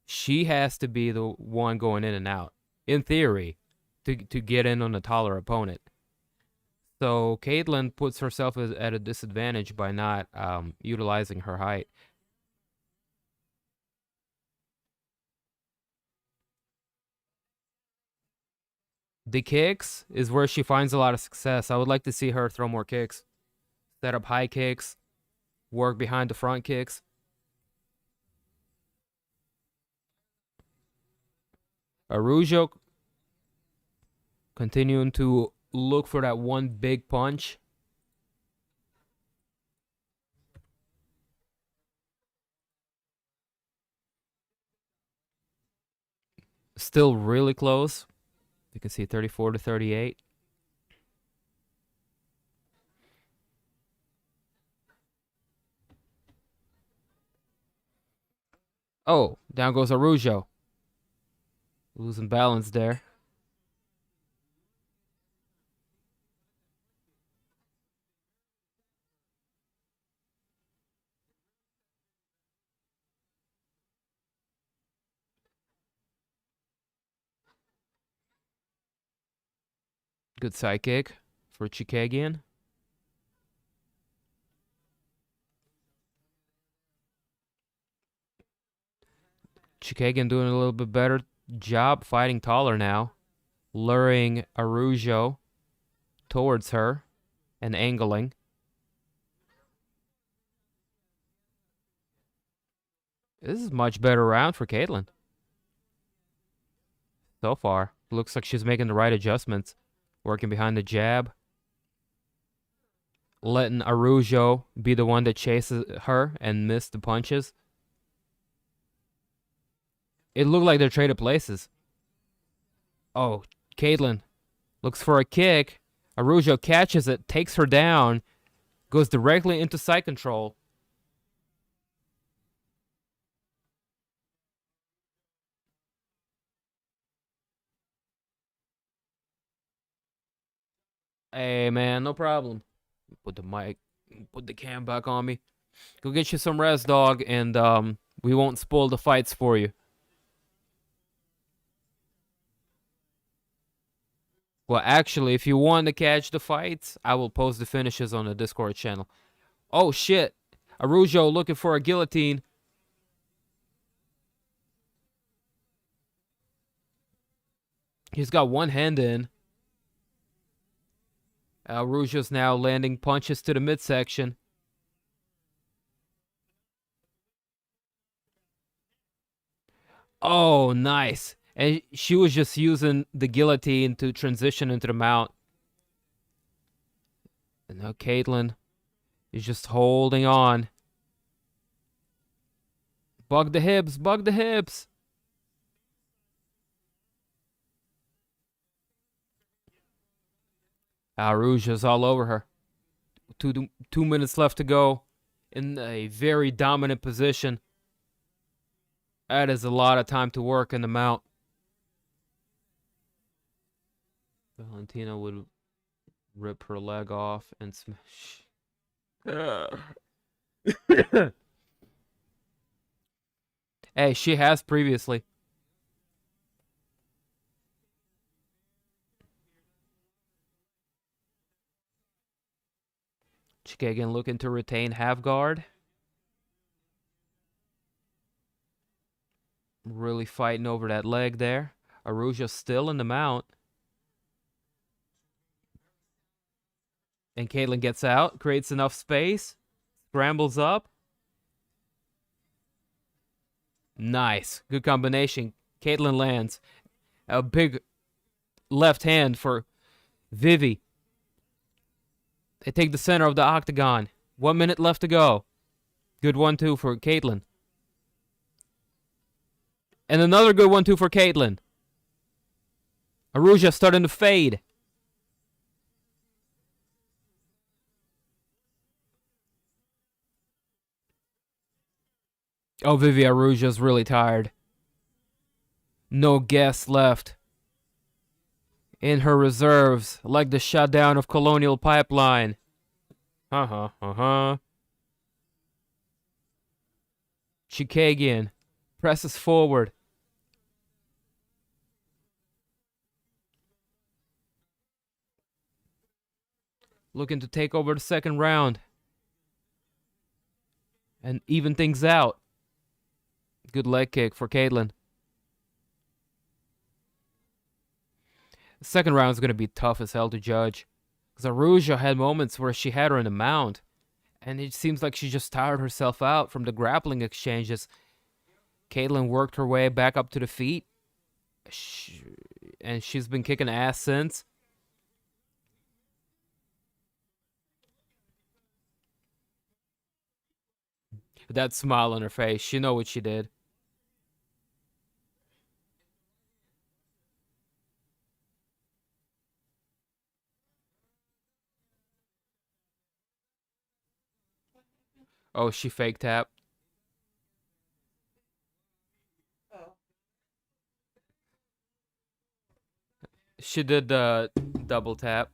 she has to be the one going in and out, in theory, to get in on a taller opponent. So Katlyn puts herself at a disadvantage by not utilizing her height. The kicks is where she finds a lot of success. I would like to see her throw more kicks. Set up high kicks. Work behind the front kicks. Araujo continuing to look for that one big punch. Still really close. You can see 34-38. Oh, down goes Araujo. Losing balance there. Good side kick for Chookagian. Chookagian doing a little bit better job fighting taller now. Luring Araujo towards her and angling. This is a much better round for Katlyn. So far. Looks like she's making the right adjustments. Working behind the jab. Letting Araujo be the one that chases her and miss the punches. It looked like they're traded places. Oh, Katlyn looks for a kick. Araujo catches it, takes her down, goes directly into side control. Hey, man, no problem. Put the cam back on me. Go get you some rest, dog, and we won't spoil the fights for you. Well, actually, if you want to catch the fights, I will post the finishes on the Discord channel. Oh, shit. Araujo looking for a guillotine. He's got one hand in. Araujo's now landing punches to the midsection. Oh, nice. And she was just using the guillotine to transition into the mount. And now Katlyn is just holding on. Bug the hips, bug the hips. Araujo's all over her. 2 minutes left to go in a very dominant position. That is a lot of time to work in the mount. Valentina would rip her leg off and smash. Hey, she has previously. Chookagian looking to retain half guard. Really fighting over that leg there. Araujo still in the mount. And Katlyn gets out, creates enough space, scrambles up. Nice. Good combination. Katlyn lands. A big left hand for Vivi. They take the center of the octagon. 1 minute left to go. Good 1-2 for Katlyn. And another good 1-2 for Katlyn. Araujo starting to fade. Oh, Viviane Araujo's really tired. No gas left in her reserves, like the shutdown of Colonial Pipeline. Chookagian presses forward. Looking to take over the second round and even things out. Good leg kick for Katlyn. The second round is going to be tough as hell to judge, because Araujo had moments where she had her in the mount, and it seems like she just tired herself out from the grappling exchanges. Katlyn worked her way back up to the feet, and she's been kicking ass since. That smile on her face, she know what she did. Oh, she fake tapped. Oh. She did the double tap.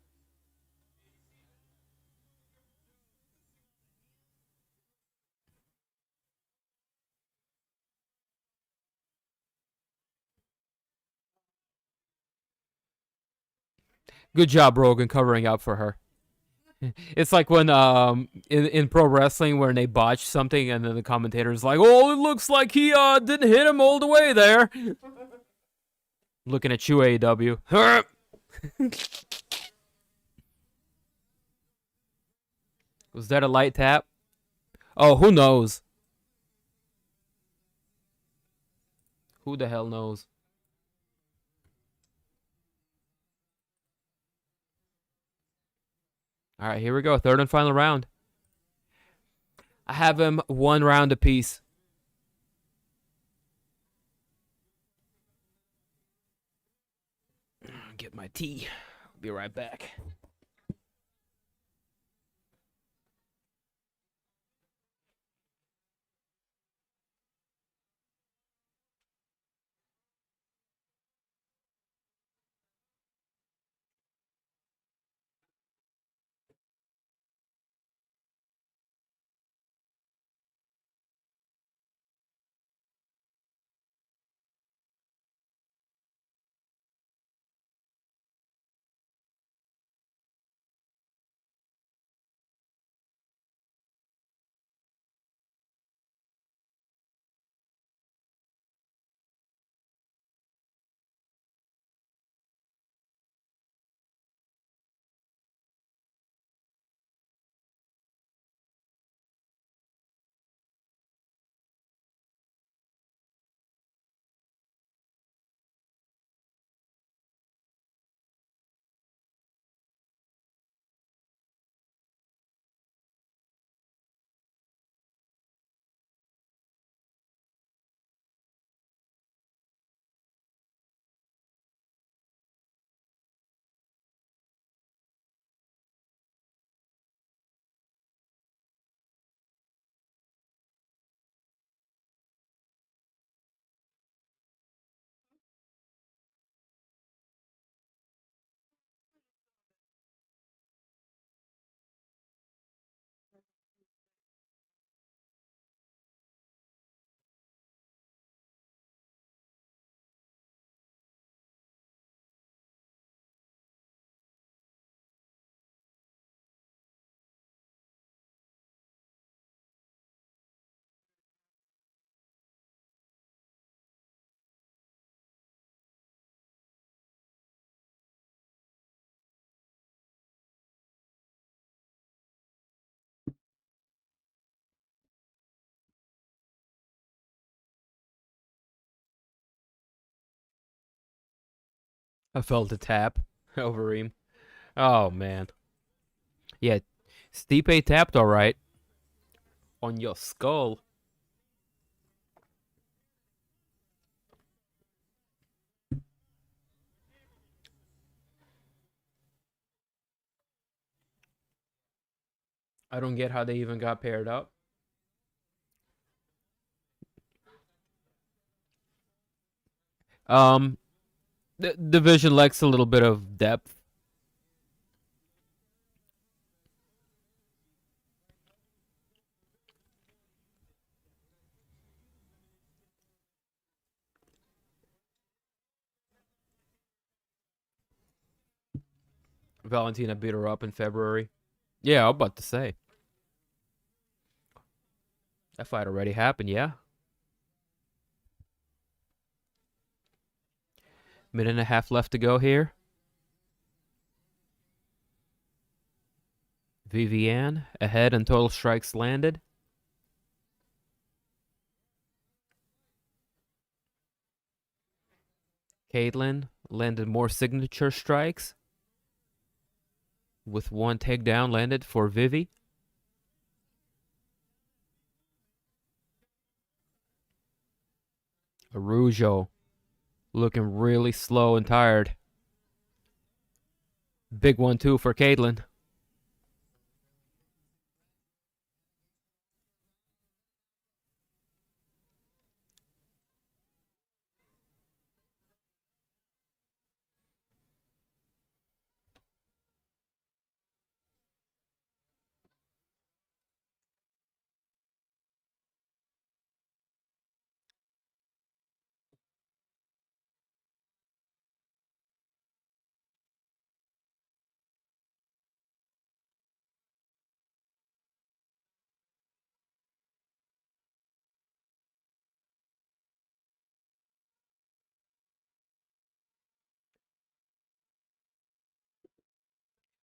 Good job, Rogan, covering up for her. It's like when in pro wrestling when they botch something and then the commentator's like, "Oh, it looks like he didn't hit him all the way there." Looking at you, AEW. Was that a light tap? Oh, who knows? Who the hell knows? All right, here we go. Third and final round. I have him 1 round apiece. Get my tea. I'll be right back. I felt a tap over him. Oh, man. Yeah, Stipe tapped all right. on your skull. I don't get how they even got paired up. The division lacks a little bit of depth. Valentina beat her up in February. Yeah, I'm about to say. That fight already happened, yeah? Minute and a half left to go here. Viviane ahead and total strikes landed. Katlyn landed more signature strikes, with one takedown landed for Vivi. Araujo looking really slow and tired. Big 1-2 for Katlyn.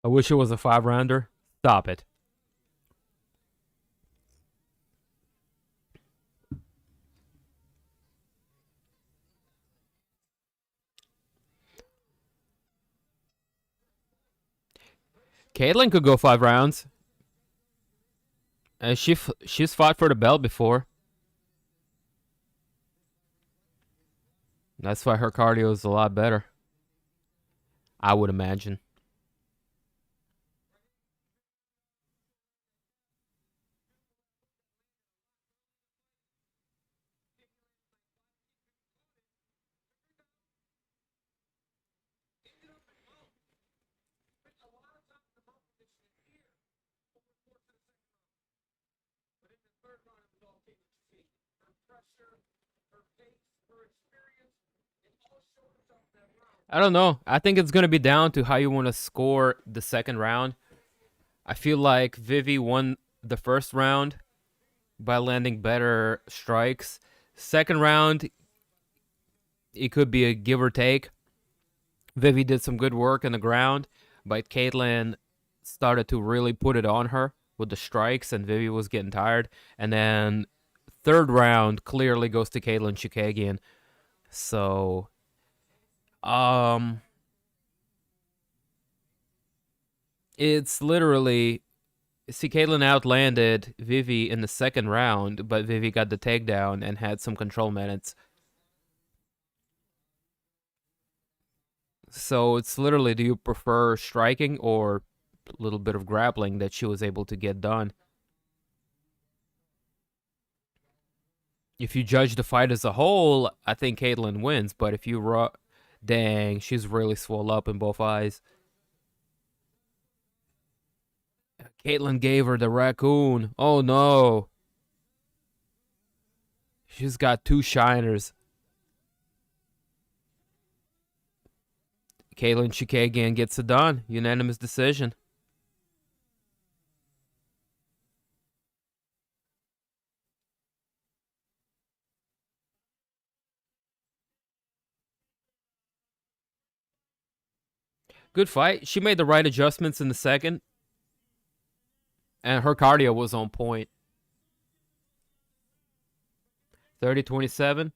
I wish it was a 5-rounder. Stop it. Katlyn could go 5 rounds. And she's fought for the belt before. That's why her cardio is a lot better, I would imagine. I don't know. I think it's going to be down to how you want to score the second round. I feel like Vivi won the first round by landing better strikes. Second round, it could be a give or take. Vivi did some good work on the ground, but Katlyn started to really put it on her with the strikes, and Vivi was getting tired. And then third round clearly goes to Katlyn Chookagian. So, it's literally, see, Katlyn outlanded Vivi in the second round, but Vivi got the takedown and had some control minutes. So it's literally, do you prefer striking or a little bit of grappling that she was able to get done? If you judge the fight as a whole, I think Katlyn wins. But if you dang, she's really swole up in both eyes. Katlyn gave her the raccoon. Oh no. She's got 2 shiners. Katlyn Chookagian gets it done. Unanimous decision. Good fight. She made the right adjustments in the second. And her cardio was on point. 30-27.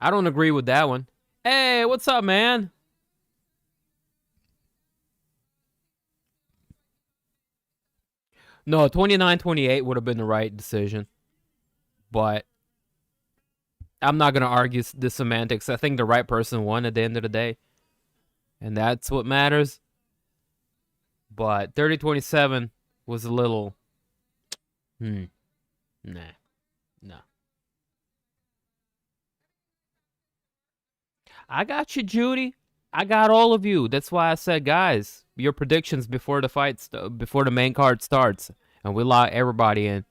I don't agree with that one. Hey, what's up, man? No, 29-28 would have been the right decision. But I'm not going to argue the semantics. I think the right person won at the end of the day. And that's what matters. But 30-27 was a little... Nah. No. I got you, Judy. I got all of you. That's why I said, guys, your predictions before the fight, before the main card starts. And we lock everybody in.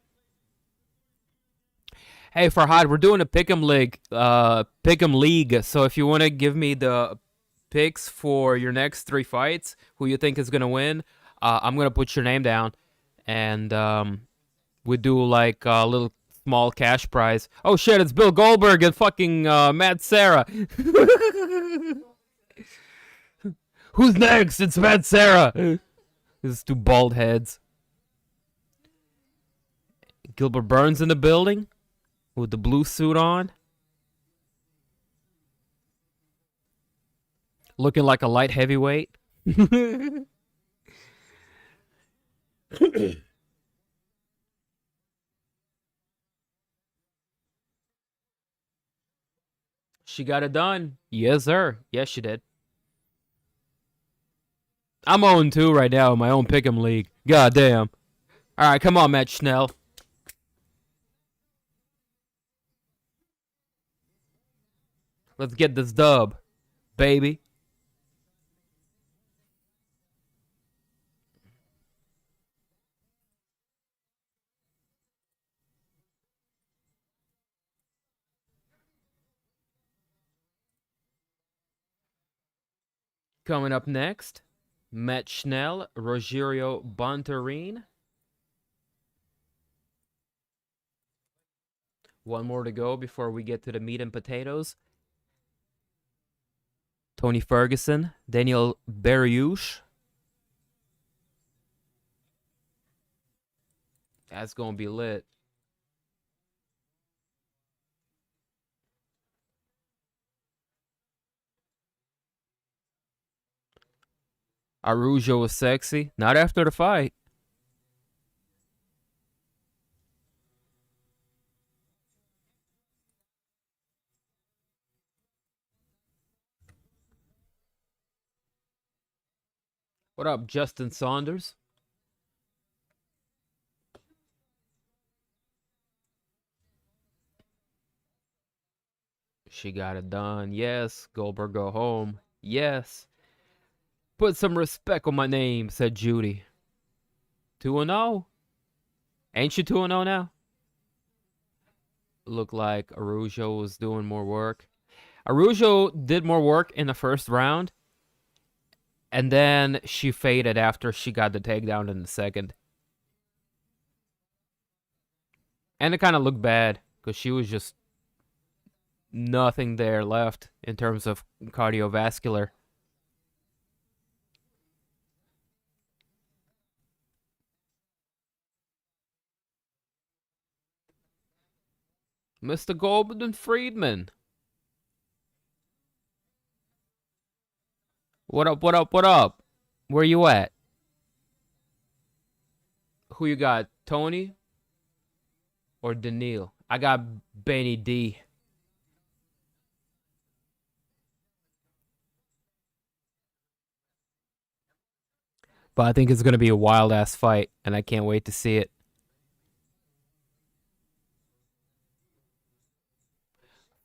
Hey, Farhad, we're doing a pick'em league. So if you want to give me the picks for your next 3 fights, who you think is gonna win, I'm gonna put your name down, and we do like a little small cash prize. Oh shit! It's Bill Goldberg and fucking Matt Serra. Who's next? It's Matt Serra. These 2 bald heads. Gilbert Burns in the building with the blue suit on. Looking like a light heavyweight. She got it done. Yes, sir. Yes, she did. I'm 0-2 right now in my own pick'em league. God damn. All right, come on, Matt Schnell. Let's get this dub, baby. Coming up next, Matt Schnell, Rogerio Bontorin. One more to go before we get to the meat and potatoes. Tony Ferguson, Beneil Dariush. That's going to be lit. Araujo was sexy. Not after the fight. What up, Justin Saunders? She got it done. Yes. Goldberg go home. Yes. Put some respect on my name, said Judy. 2-0. Ain't you 2-0 now? Looked like Araujo was doing more work. Araujo did more work in the first round. And then she faded after she got the takedown in the second. And it kind of looked bad because she was just nothing there left in terms of cardiovascular. Mr. Golden Friedman. What up, what up, what up? Where you at? Who you got, Tony or Beneil? I got Beneil D. But I think it's going to be a wild-ass fight, and I can't wait to see it.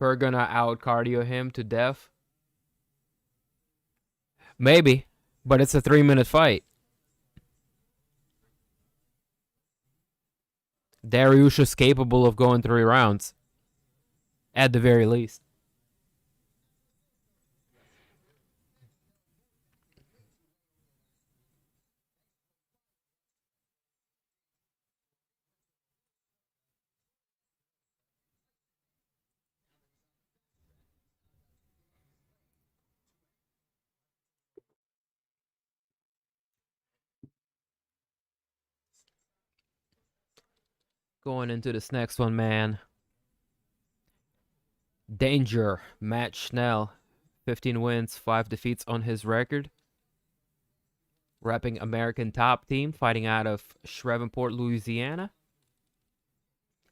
We're going to out-cardio him to death. Maybe, but it's a 3-minute fight. Dariush is capable of going 3 rounds. At the very least. Going into this next one, man. Danger. Matt Schnell. 15 wins, 5 defeats on his record. repping American Top Team, fighting out of Shreveport, Louisiana.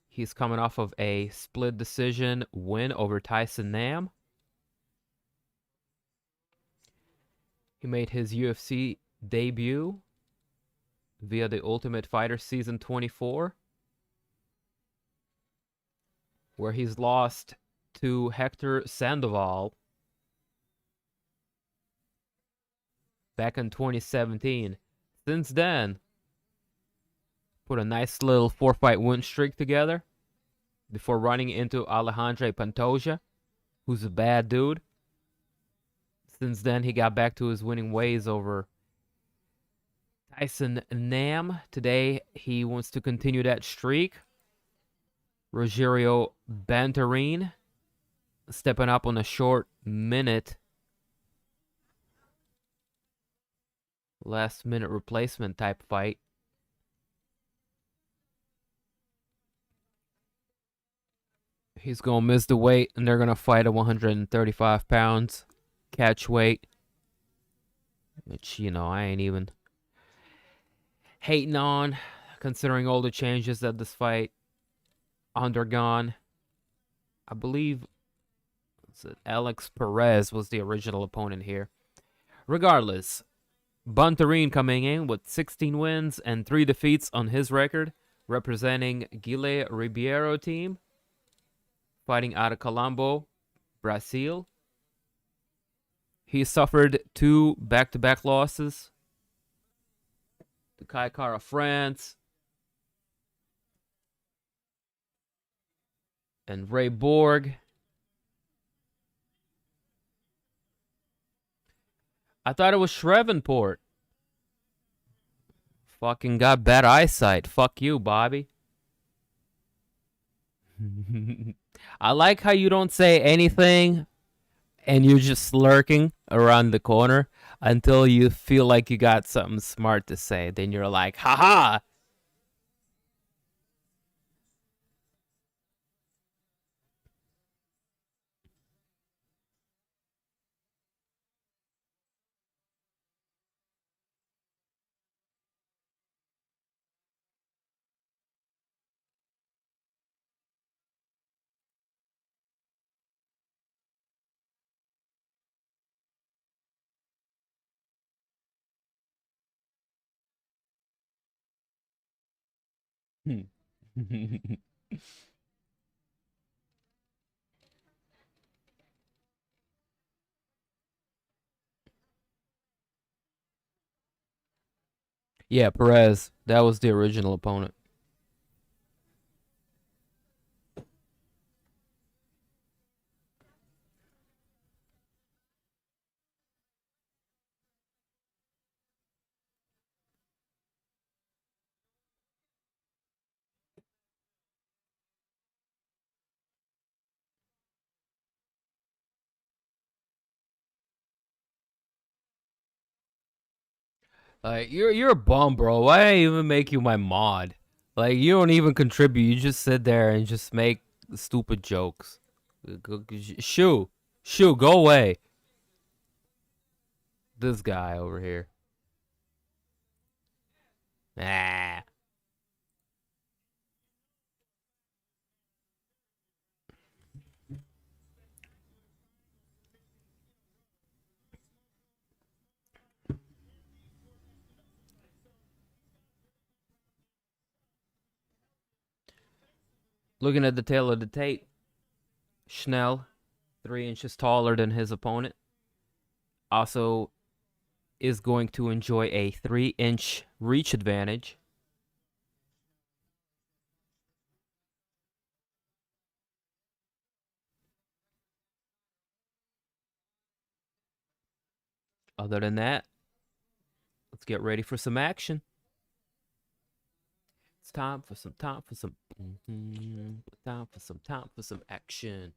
He's coming off of a split decision win over Tyson Nam. He made his UFC debut via the Ultimate Fighter Season 24, where he's lost to Hector Sandoval back in 2017. Since then, put a nice little 4-fight win streak together before running into Alejandro Pantoja, who's a bad dude. Since then, he got back to his winning ways over Tyson Nam. Today, he wants to continue that streak. Rogerio Bontorin stepping up on a short minute. Last minute replacement type fight. He's going to miss the weight, and they're going to fight at 135 pounds catch weight. Which, you know, I ain't even hating on, considering all the changes that this fight undergone. I believe Alex Perez was the original opponent here. Regardless, Bontorin coming in with 16 wins and 3 defeats on his record, representing Guilherme Ribeiro team, fighting out of Colombo, Brazil. He suffered 2 back-to-back losses to Kai Kara France and Ray Borg. I thought it was Shreveport. Fucking got bad eyesight. Fuck you, Bobby. I like how you don't say anything and you're just lurking around the corner until you feel like you got something smart to say. Then you're like, haha. Yeah, Perez. That was the original opponent. Like you're a bum, bro. Why did I even make you my mod? Like you don't even contribute. You just sit there and just make stupid jokes. Shoo, go away. This guy over here. Ah. Looking at the tail of the tape, Schnell, 3 inches taller than his opponent, also is going to enjoy a 3-inch reach advantage. Other than that, let's get ready for some action. It's time for some action.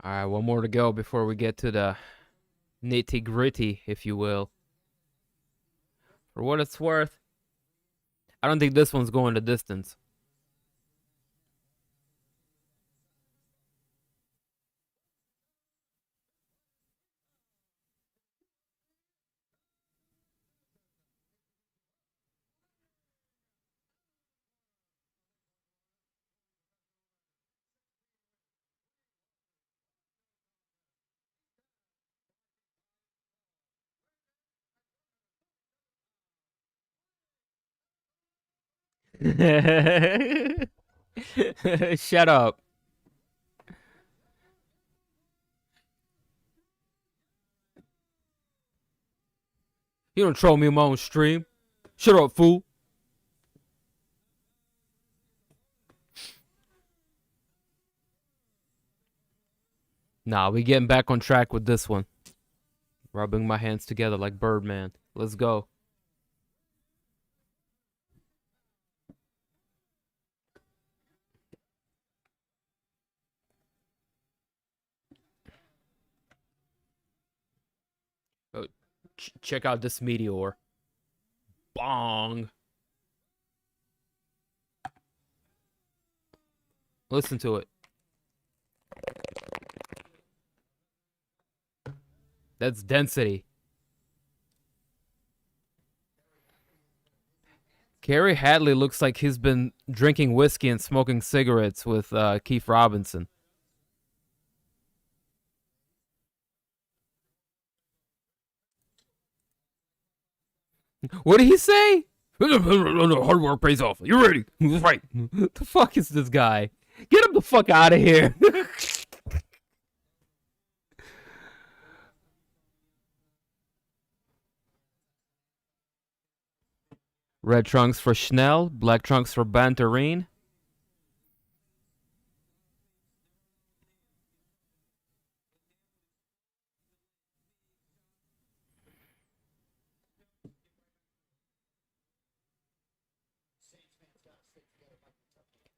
All right, one more to go before we get to the nitty gritty, if you will. For what it's worth, I don't think this one's going the distance. Shut up. You don't troll me on my own stream. Shut up, fool. Nah, we getting back on track with this one. Rubbing my hands together like Birdman. Let's go. Oh, check out this meteor. Bong. Listen to it. That's density. Gary Hadley looks like he's been drinking whiskey and smoking cigarettes with Keith Robinson. What did he say? Hard work pays off. You're ready. Right. The fuck is this guy? Get him the fuck out of here. Red trunks for Schnell. Black trunks for Bontorin.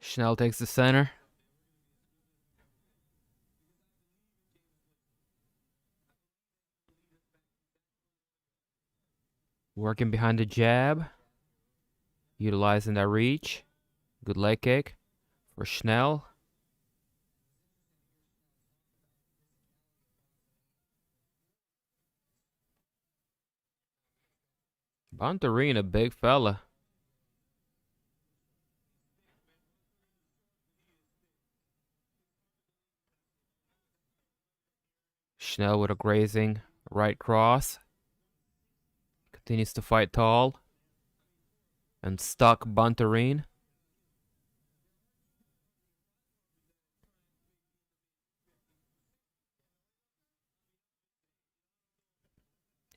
Schnell takes the center. Working behind the jab. Utilizing that reach. Good leg kick for Schnell. Bontorin, a big fella. Schnell with a grazing right cross. Continues to fight tall. And stuck Bontorin.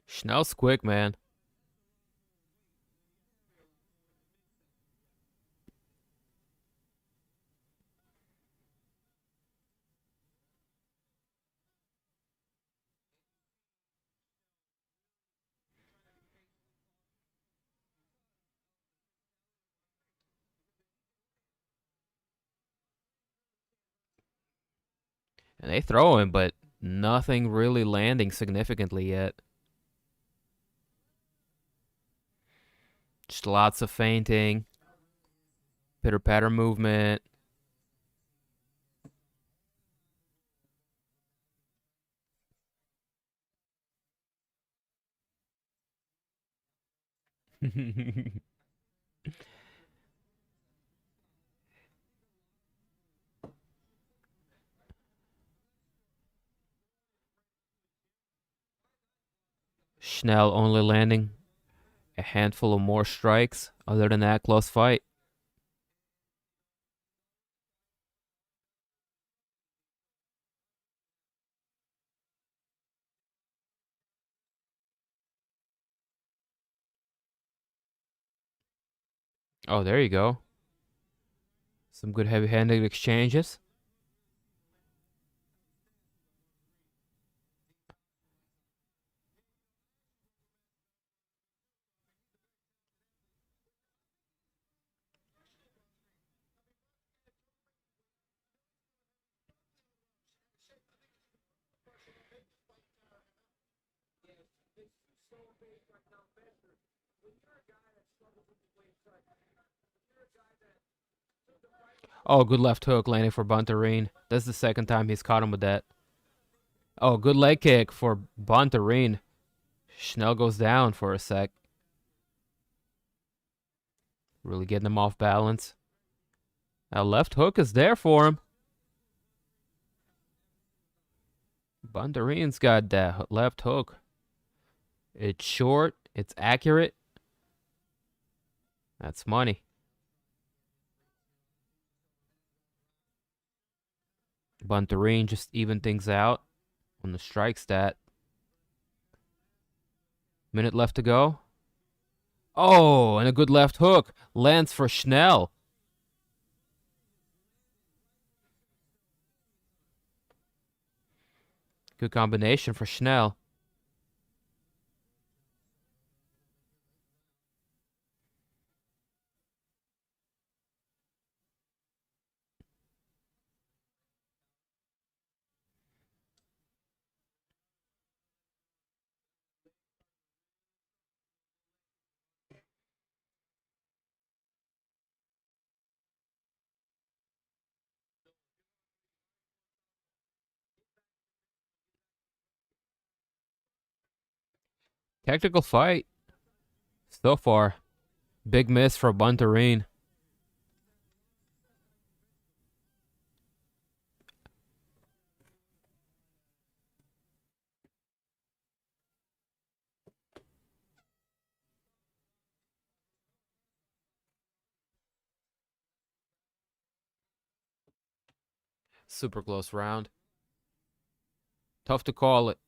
Schnell's quick, man. And they throw him, but nothing really landing significantly yet. Just lots of feinting. Pitter-patter movement. Schnell only landing a handful of more strikes. Other than that, close fight. Oh, there you go. Some good heavy-handed exchanges. Oh, good left hook landing for Bontorin. That's the second time he's caught him with that. Oh, good leg kick for Bontorin. Schnell goes down for a sec. Really getting him off balance. A left hook is there for him. Bontorin's got that left hook. It's short. It's accurate. That's money. Bontorin just even things out on the strike stat. Minute left to go. Oh, and a good left hook. Lands for Schnell. Good combination for Schnell. Technical fight. So far. Big miss for Bontorin. Super close round. Tough to call it.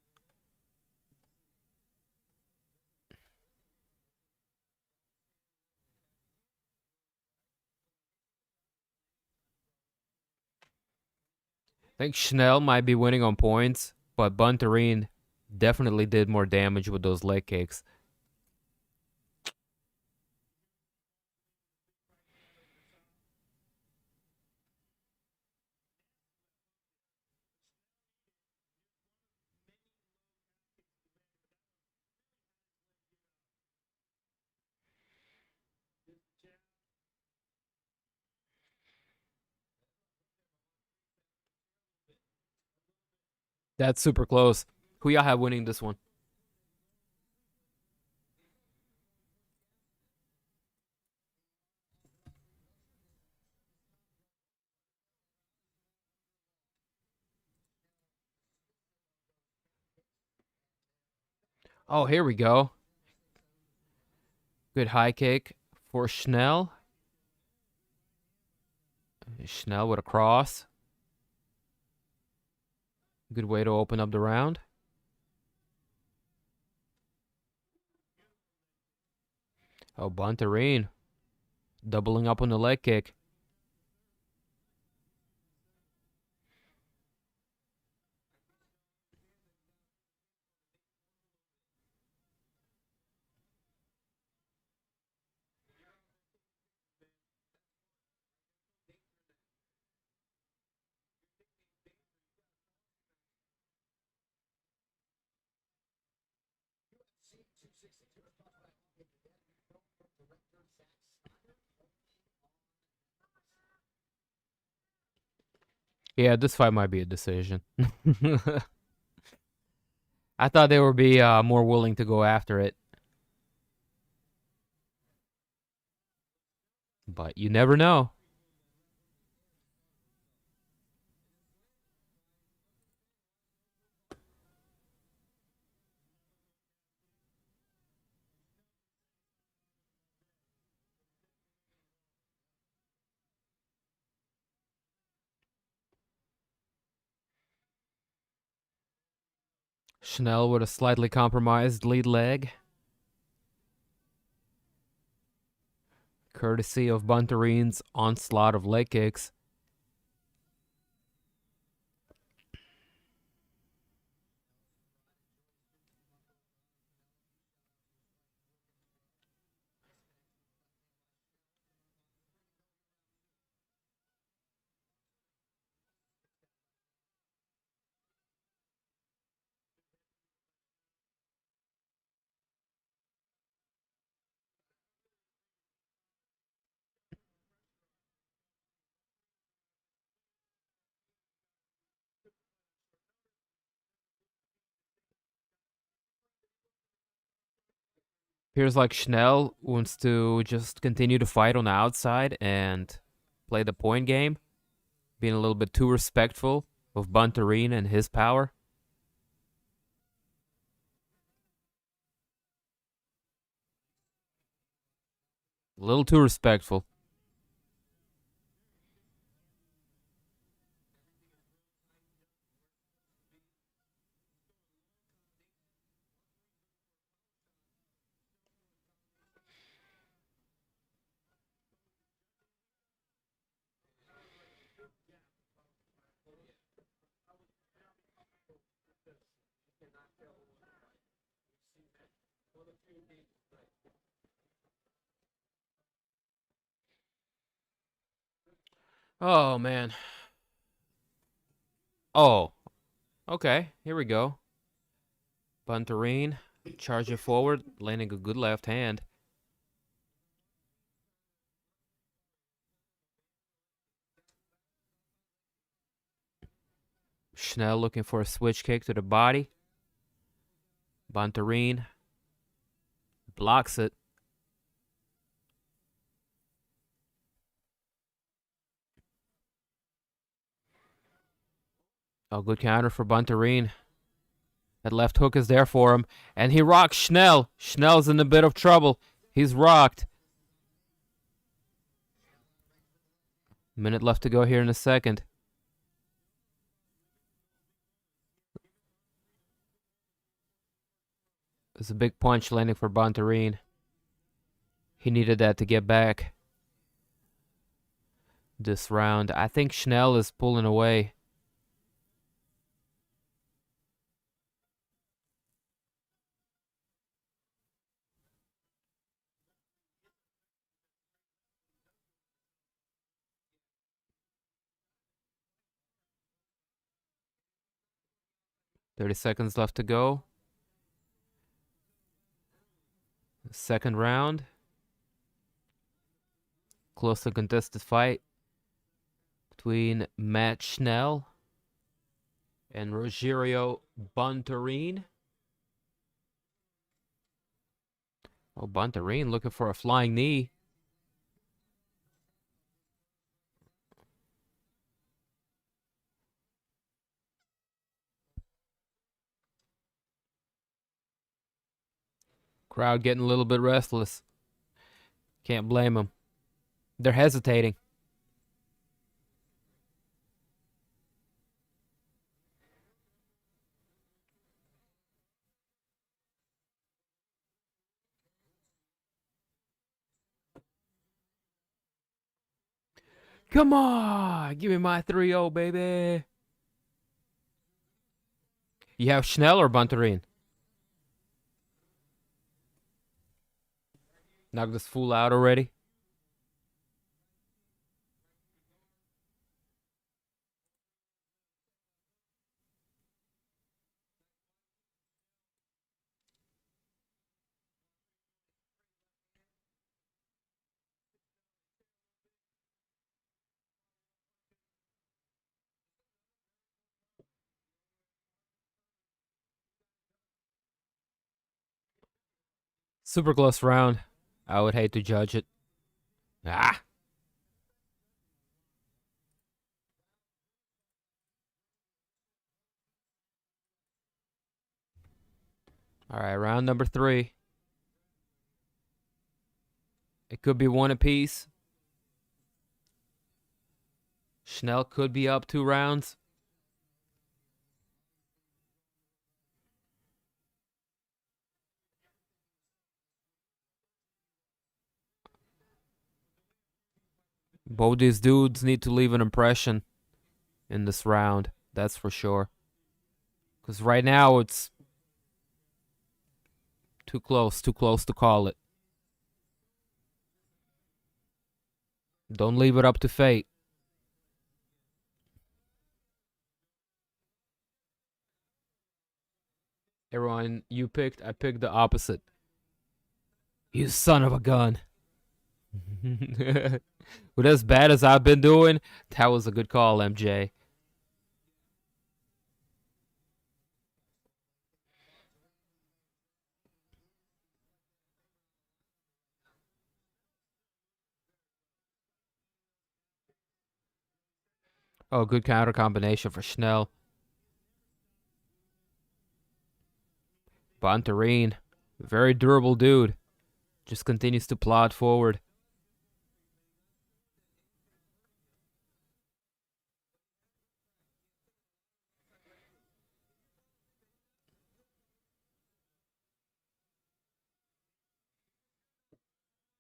I think Schnell might be winning on points, but Bontorin definitely did more damage with those leg kicks. That's super close. Who y'all have winning this one? Oh, here we go. Good high kick for Schnell. Schnell with a cross. Good way to open up the round. Oh, Bontorin doubling up on the leg kick. Yeah, this fight might be a decision. I thought they would be more willing to go after it. But you never know. Schnell with a slightly compromised lead leg. Courtesy of Bontorin's onslaught of leg kicks. Appears like Schnell wants to just continue to fight on the outside and play the point game, being a little bit too respectful of Bontorin and his power. A little too respectful. Oh, man. Oh, okay. Here we go. Bontorin charging forward, landing a good left hand. Schnell looking for a switch kick to the body. Bontorin blocks it. Oh, good counter for Bontorin. That left hook is there for him. And he rocks Schnell. Schnell's in a bit of trouble. He's rocked. Minute left to go here in a second. It's a big punch landing for Bontorin. He needed that to get back this round. I think Schnell is pulling away. $30 left to go. Second round. Closely contested fight between Matt Schnell and Rogerio Bontorin. Oh, Bontorin looking for a flying knee. Crowd getting a little bit restless. Can't blame them. They're hesitating. Come on, give me my 3-0, baby. You have Schnell or Bontorin? Knock this fool out already. Super close round. I would hate to judge it. Ah. All right, round number 3. It could be one apiece. Schnell could be up 2 rounds. Both these dudes need to leave an impression in this round. That's for sure. Because right now it's too close to call it. Don't leave it up to fate. Everyone you picked, I picked the opposite. You son of a gun. With as bad as I've been doing, that was a good call, MJ. Oh, good counter combination for Schnell. Bontorin, very durable dude. Just continues to plod forward.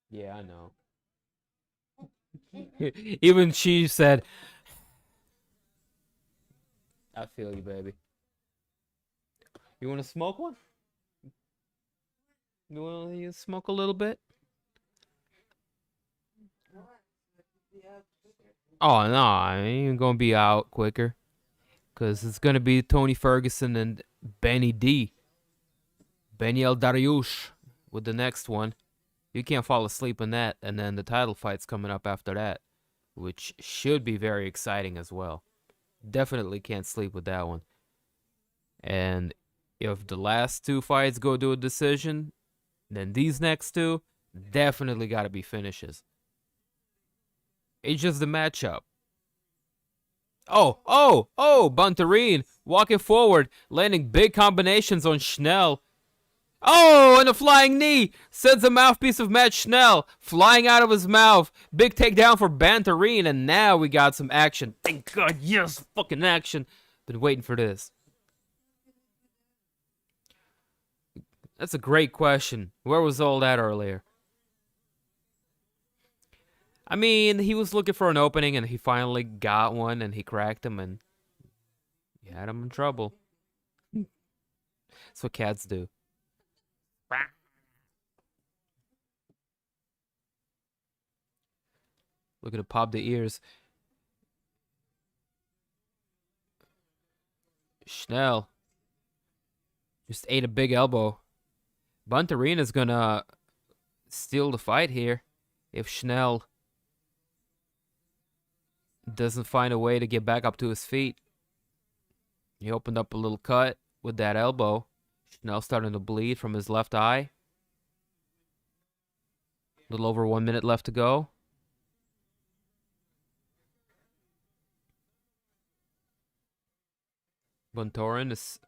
Yeah, I know. Even she said, I feel you, baby. You want to smoke one? You want to smoke a little bit? Oh, no, I ain't going to be out quicker. Because it's going to be Tony Ferguson and Beneil Dariush with the next one. You can't fall asleep on that. And then the title fight's coming up after that, which should be very exciting as well. Definitely can't sleep with that one. And if the last two fights go to a decision, then these next two definitely got to be finishes. It's just the matchup. Oh, Bontorin walking forward, landing big combinations on Schnell. Oh, and a flying knee sends a mouthpiece of Matt Schnell flying out of his mouth. Big takedown for Bontorin, and now we got some action. Thank God, yes, fucking action. Been waiting for this. That's a great question. Where was all that earlier? I mean, he was looking for an opening, and he finally got one, and he cracked him, and he had him in trouble. That's what cats do. Looking to pop the ears. Schnell just ate a big elbow. Bontorin is gonna steal the fight here if Schnell doesn't find a way to get back up to his feet. He opened up a little cut with that elbow. Schnell starting to bleed from his left eye. A little over 1 minute left to go. Bontorin is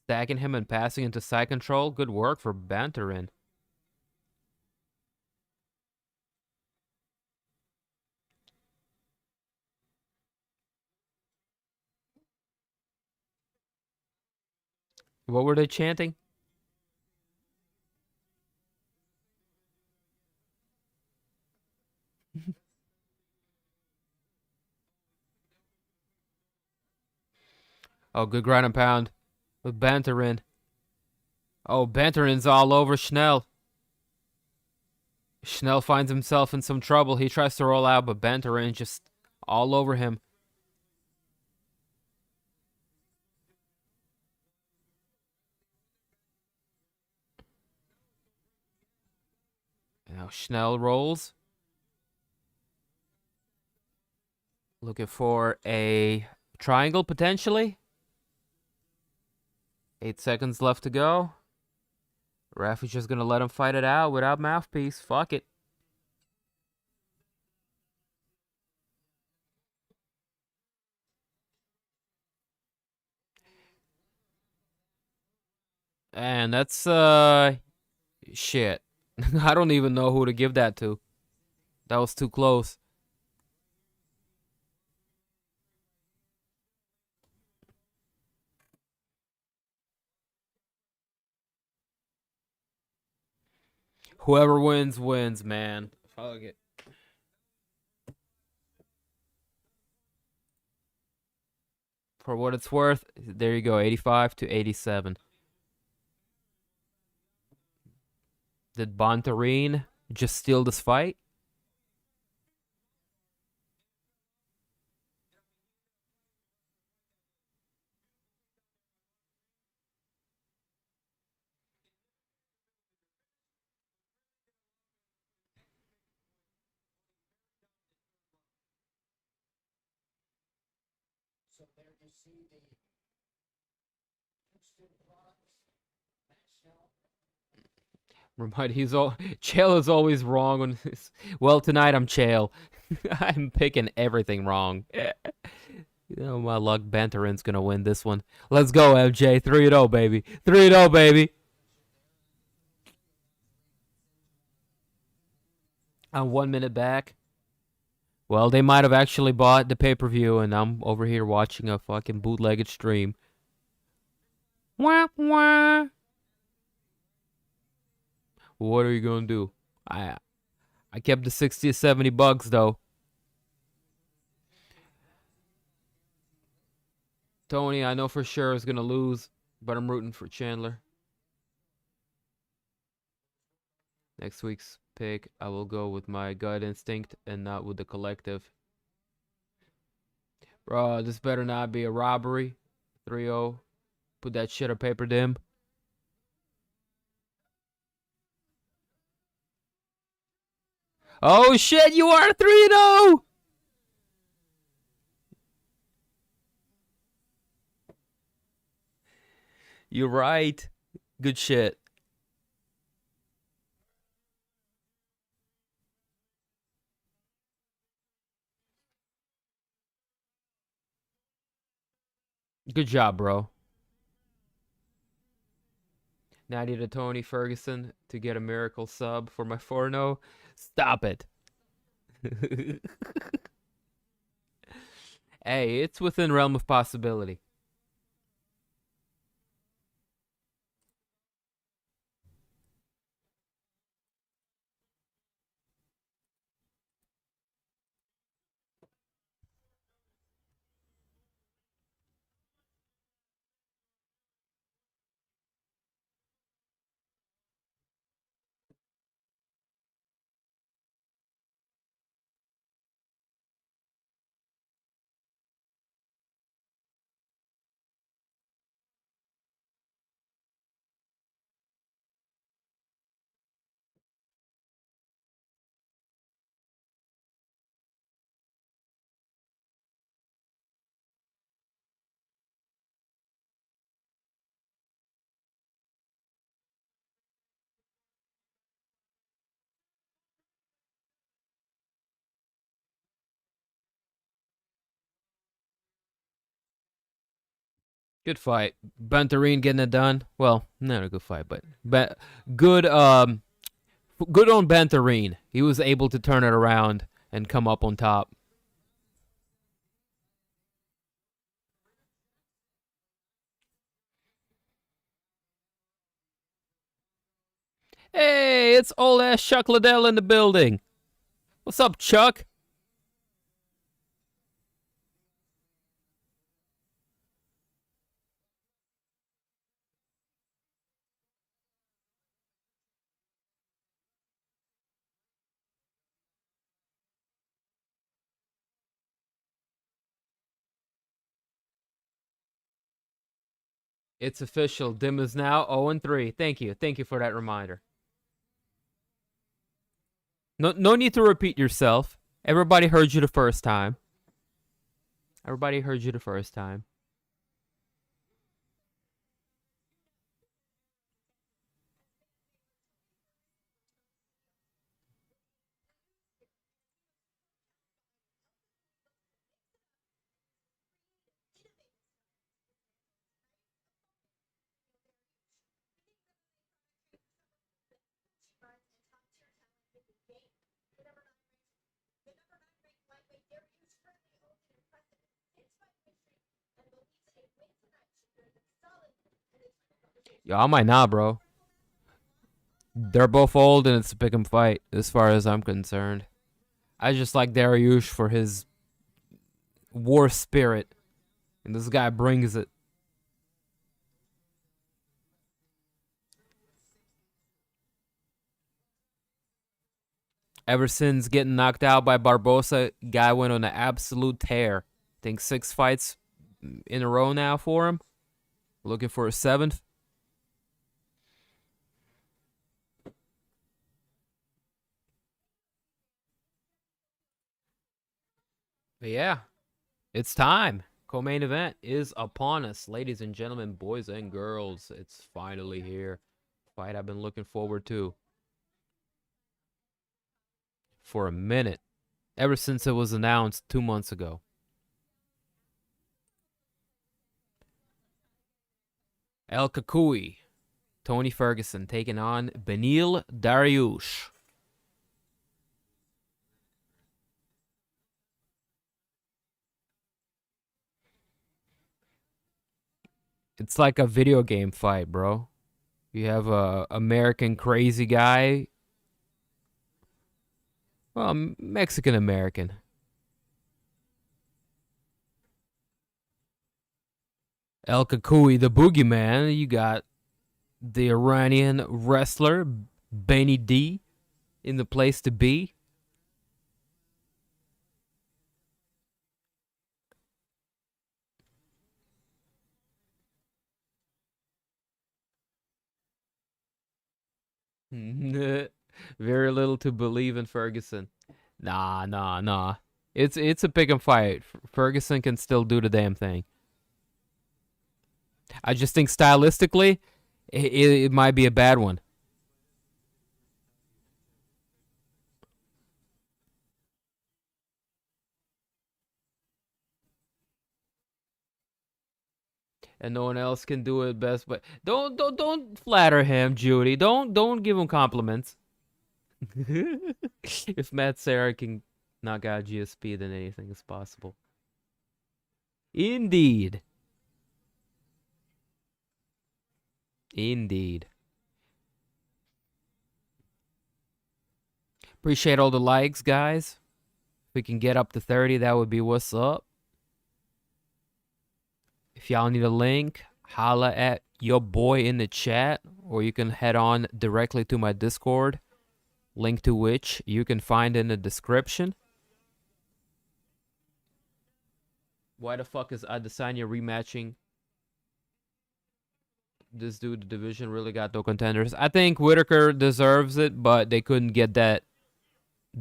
stacking him and passing into side control. Good work for Bontorin. What were they chanting? Oh, good ground and pound with Bontorin. Oh, Bontorin's all over Schnell. Schnell finds himself in some trouble. He tries to roll out, but Bontorin just all over him. Now Schnell rolls. Looking for a triangle potentially. 8 seconds left to go. Ref is just going to let him fight it out without mouthpiece. Fuck it. And that's, shit. I don't even know who to give that to. That was too close. Whoever wins, wins, man. Fuck it. For what it's worth, there you go, 85 to 87. Did Bontorin just steal this fight? So there you see the Houston products, Matt Schnell. Remind Chael is always wrong on his. Well, tonight I'm Chael. I'm picking everything wrong. You know, my luck, Bontorin's gonna win this one. Let's go, MJ. 3-0, baby. 3-0, baby. I'm 1 minute back. Well, they might have actually bought the pay-per-view, and I'm over here watching a fucking bootlegged stream. Wah, wah. What are you gonna do? I kept the 60 or 70 bucks, though. Tony, I know for sure is gonna lose, but I'm rooting for Chandler. Next week's pick, I will go with my gut instinct and not with the collective. Bro, this better not be a robbery. 3-0. Put that shit on paper, dim. Oh shit, you are 3-0! You're right. Good shit. Good job, bro. 90 to Tony Ferguson to get a miracle sub for my 4-0. Stop it. Hey, it's within realm of possibility. Good fight. Bontorin getting it done. Well, not a good fight, but good good on Bontorin. He was able to turn it around and come up on top. Hey, it's old ass Chuck Liddell in the building. What's up, Chuck? It's official. Dim is now 0-3. Thank you. Thank you for that reminder. No need to repeat yourself. Everybody heard you the first time. Everybody heard you the first time. Yo, I might not, bro. They're both old and it's a pick 'em fight as far as I'm concerned. I just like Dariush for his war spirit. And this guy brings it. Ever since getting knocked out by Barboza, guy went on an absolute tear. I think 6 fights in a row now for him. Looking for a 7th. But yeah, it's time. Co-main event is upon us. Ladies and gentlemen, boys and girls, it's finally here. Fight I've been looking forward to for a minute. ever since it was announced 2 months ago. El Kakui, Tony Ferguson taking on Beneil Dariush. It's like a video game fight, bro. You have a American crazy guy. Well, Mexican American. El Kakui, the boogeyman. You got the Iranian wrestler, Benny D, in the place to be. Very little to believe in Ferguson. Nah. It's a pick and fight. Ferguson can still do the damn thing. I just think stylistically, it might be a bad one. And no one else can do it best. But don't flatter him, Judy. Don't give him compliments. If Matt Serra can knock out GSP, then anything is possible. Indeed. Appreciate all the likes, guys. If we can get up to 30, that would be what's up. If y'all need a link, holla at your boy in the chat, or you can head on directly to my Discord, link to which you can find in the description. Why the fuck is Adesanya rematching this dude? The division really got no contenders. I think Whitaker deserves it, but they couldn't get that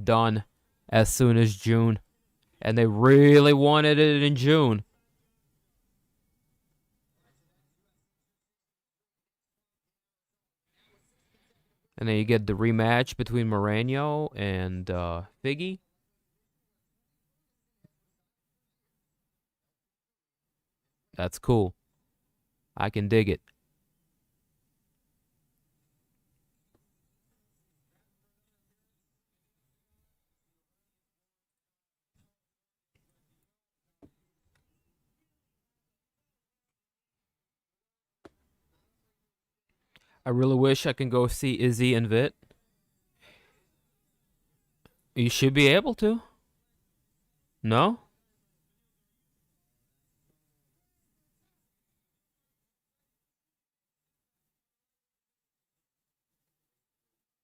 done as soon as June. And they really wanted it in June. And then you get the rematch between Moreno and Figgy. That's cool. I can dig it. I really wish I can go see Izzy and Vit. You should be able to. No?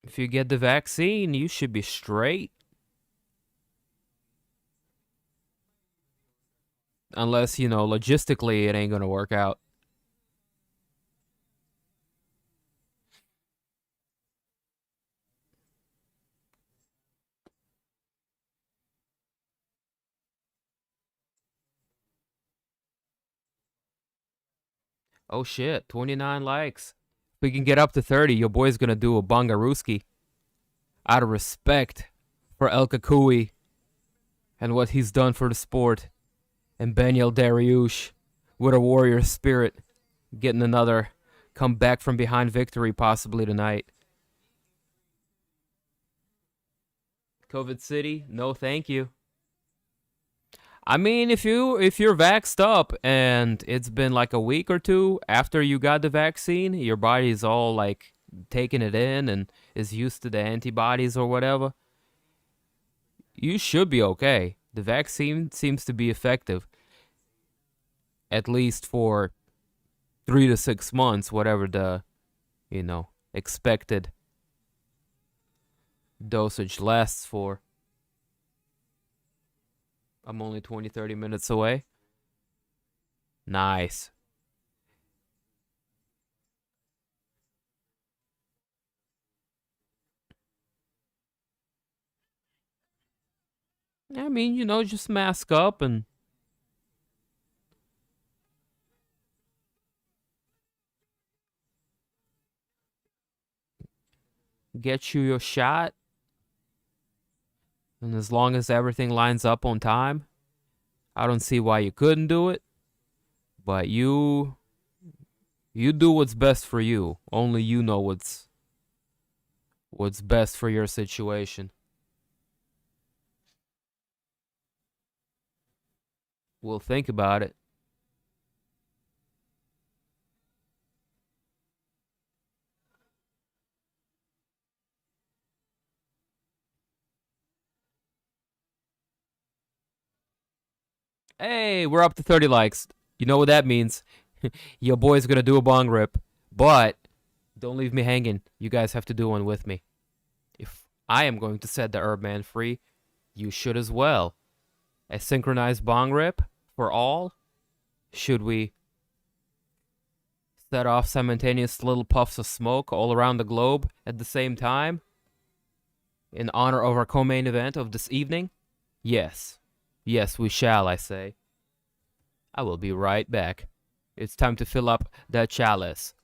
If you get the vaccine, you should be straight. Unless, logistically it ain't gonna work out. Oh shit, 29 likes. If we can get up to 30, your boy's gonna do a Bongaruski. Out of respect for El Kakui and what he's done for the sport. And Beneil Dariush with a warrior spirit, getting another come back from behind victory possibly tonight. COVID City, no thank you. I mean, if you're vaxxed up and it's been like a week or two after you got the vaccine, your body's all like taking it in and is used to the antibodies or whatever, you should be okay. The vaccine seems to be effective, at least for 3 to 6 months, whatever the, expected dosage lasts for. I'm only 20, 30 minutes away. Nice. I mean, just mask up and get you your shot. And as long as everything lines up on time, I don't see why you couldn't do it. But you do what's best for you. Only you know what's best for your situation. We'll think about it. Hey, we're up to 30 likes. You know what that means. Your boy's gonna do a bong rip. But don't leave me hanging. You guys have to do one with me. If I am going to set the herb man free, you should as well. A synchronized bong rip for all? Should we set off simultaneous little puffs of smoke all around the globe at the same time? In honor of our co-main event of this evening? Yes. Yes, we shall, I say. I will be right back. It's time to fill up that chalice.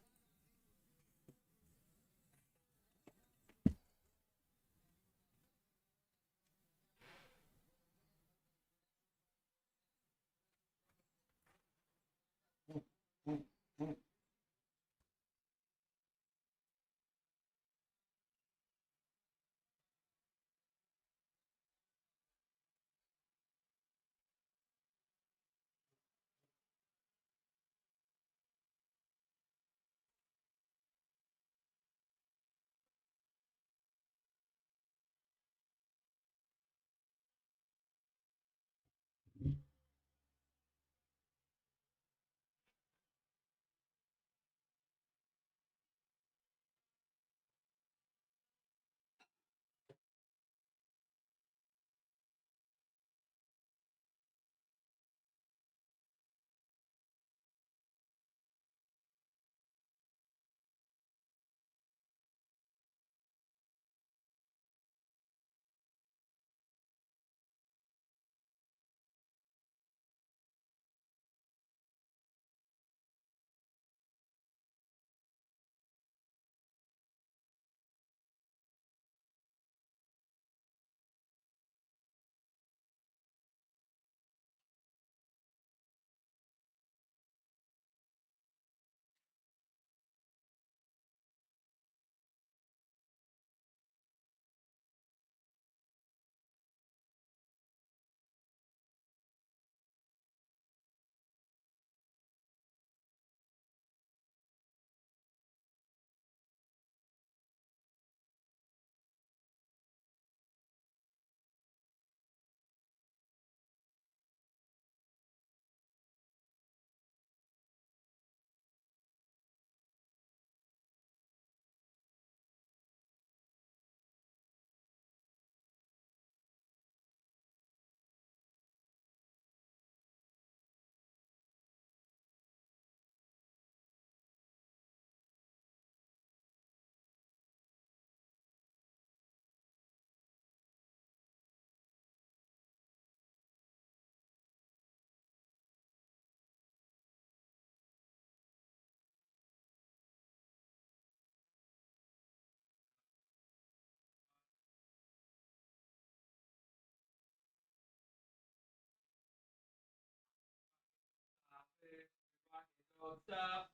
Stop.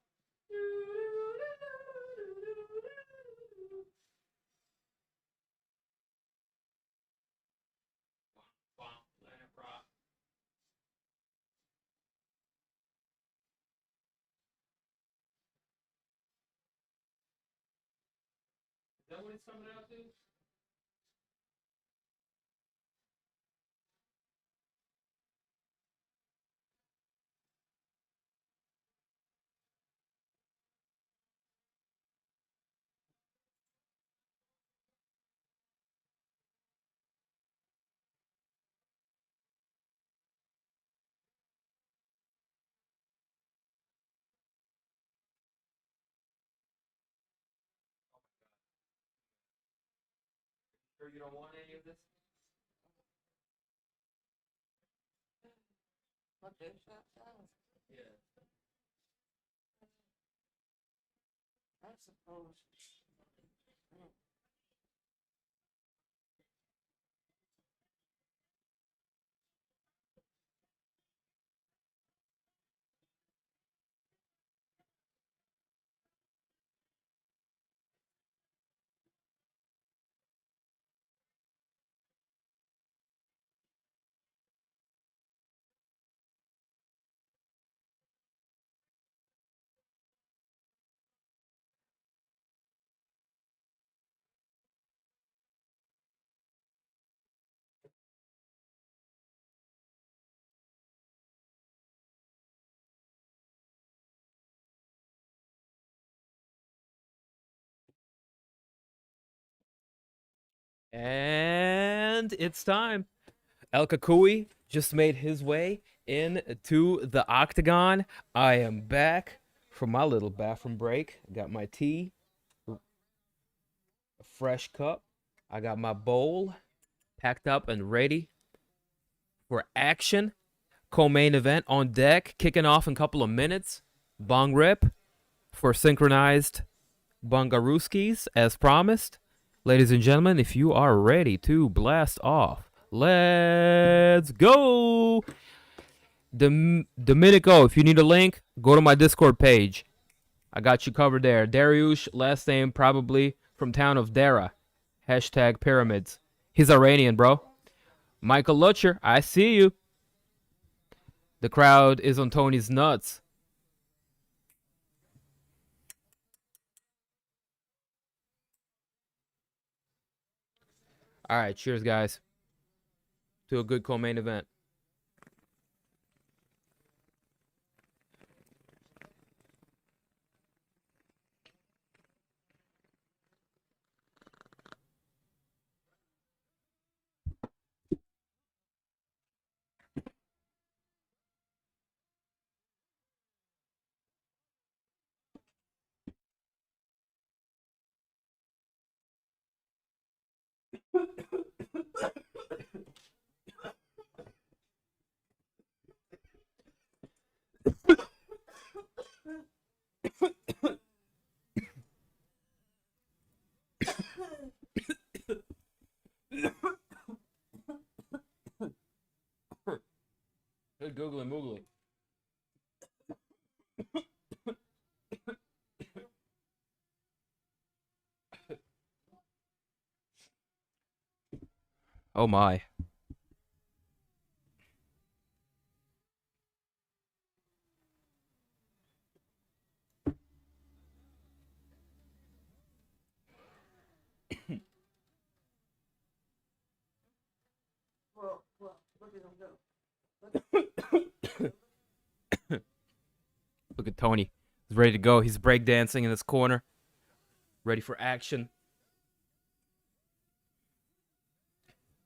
Is that what it's coming out to? Sure you don't want any of this? What they shot down? Yeah. I suppose. And it's time. El Kakui just made his way into the octagon. I am back from my little bathroom break. Got my tea, a fresh cup. I got my bowl packed up and ready for action. Co-main event on deck, kicking off in a couple of minutes. Bong rip for synchronized Bongaruskis as promised. Ladies and gentlemen, if you are ready to blast off, let's go! Domenico, if you need a link, go to my Discord page. I got you covered there. Dariush, last name probably from town of Dara. Hashtag pyramids. He's Iranian, bro. Michael Lutcher, I see you. The crowd is on Tony's nuts. All right, cheers, guys, to a good co-main event. Good googly moogly. Oh my. Well, look at him go. Look at Tony. He's ready to go. He's breakdancing in this corner. Ready for action.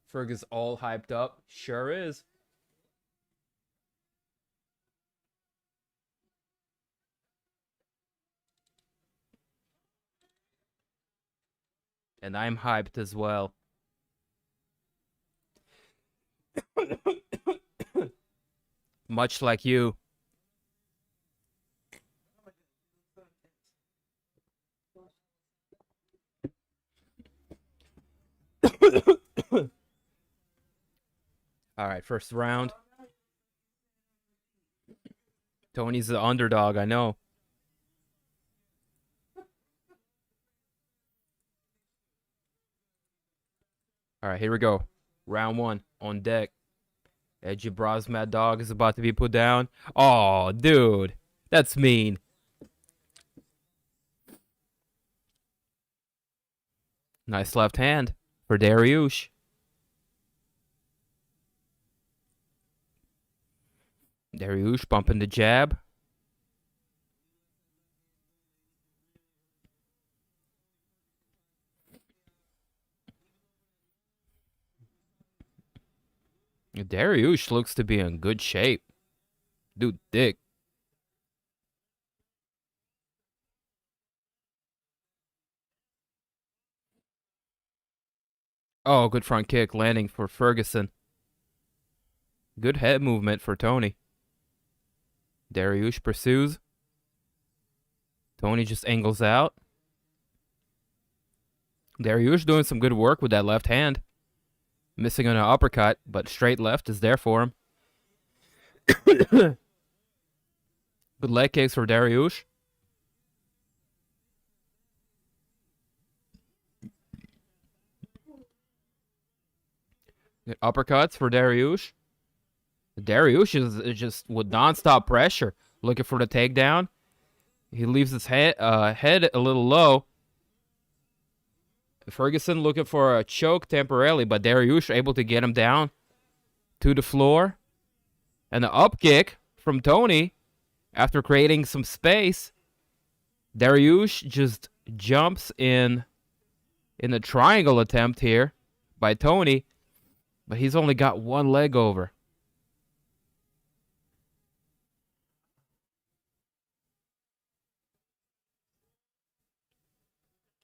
Fergus all hyped up. Sure is. And I'm hyped as well. Much like you. All right, first round. Tony's the underdog, I know. All right, here we go. Round one on deck. Edgy Bras Mad Dog is about to be put down. Oh, dude. That's mean. Nice left hand for Dariush. Dariush bumping the jab. Dariush looks to be in good shape. Dude, thick. Oh, good front kick landing for Ferguson. Good head movement for Tony. Dariush pursues. Tony just angles out. Dariush doing some good work with that left hand. Missing on an uppercut, but straight left is there for him. Good leg kicks for Dariush. Good uppercuts for Dariush. Dariush is just with non-stop pressure, looking for the takedown. He leaves his head a little low. Ferguson looking for a choke temporarily, but Dariush able to get him down to the floor. And the up kick from Tony after creating some space. Dariush just jumps in the triangle attempt here. by Tony, but he's only got one leg over.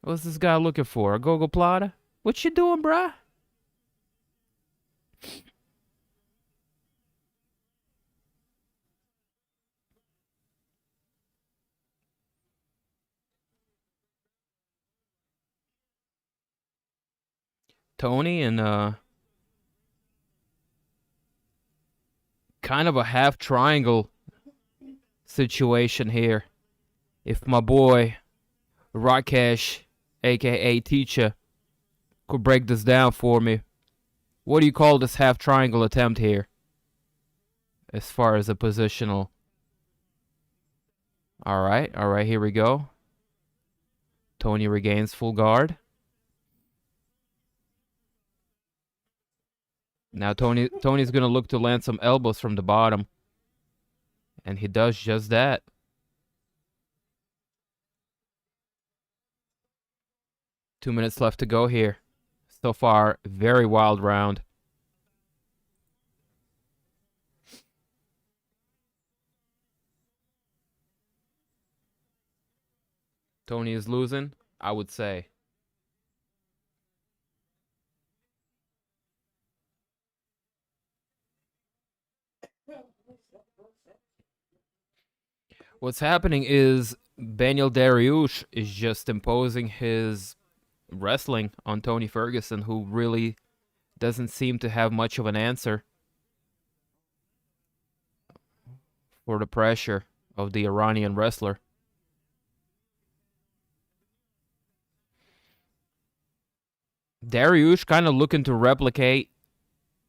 What's this guy looking for? A go-go plata? What you doing, bruh? Tony in kind of a half triangle situation here. If my boy Rakesh, aka Teacher, could break this down for me. What do you call this half triangle attempt here? As far as a positional. Alright, here we go. Tony regains full guard. Now Tony's going to look to land some elbows from the bottom. And he does just that. Two minutes left to go here. So far, very wild round. Tony is losing, I would say. What's happening is Beneil Dariush is just imposing his wrestling on Tony Ferguson, who really doesn't seem to have much of an answer for the pressure of the Iranian wrestler. Dariush kind of looking to replicate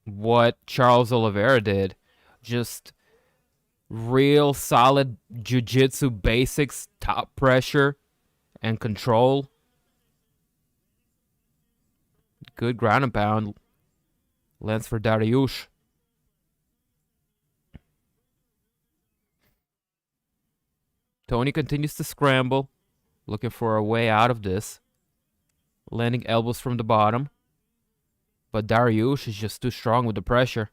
what Charles Oliveira did. Just real solid jiu-jitsu basics, top pressure and control. Good ground and pound. Lands for Dariush. Tony continues to scramble, looking for a way out of this. Landing elbows from the bottom. But Dariush is just too strong with the pressure.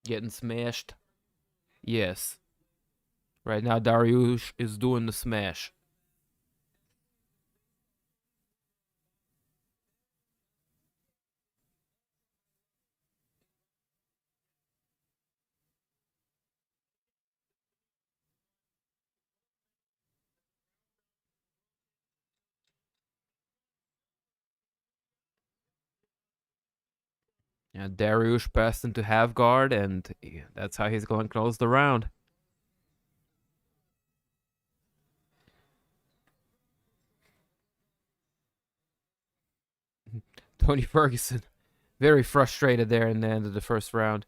Getting smashed. Yes. Right now, Dariush is doing the smash. And Dariush passed into half guard, and that's how he's going to close the round. Tony Ferguson, very frustrated there in the end of the first round.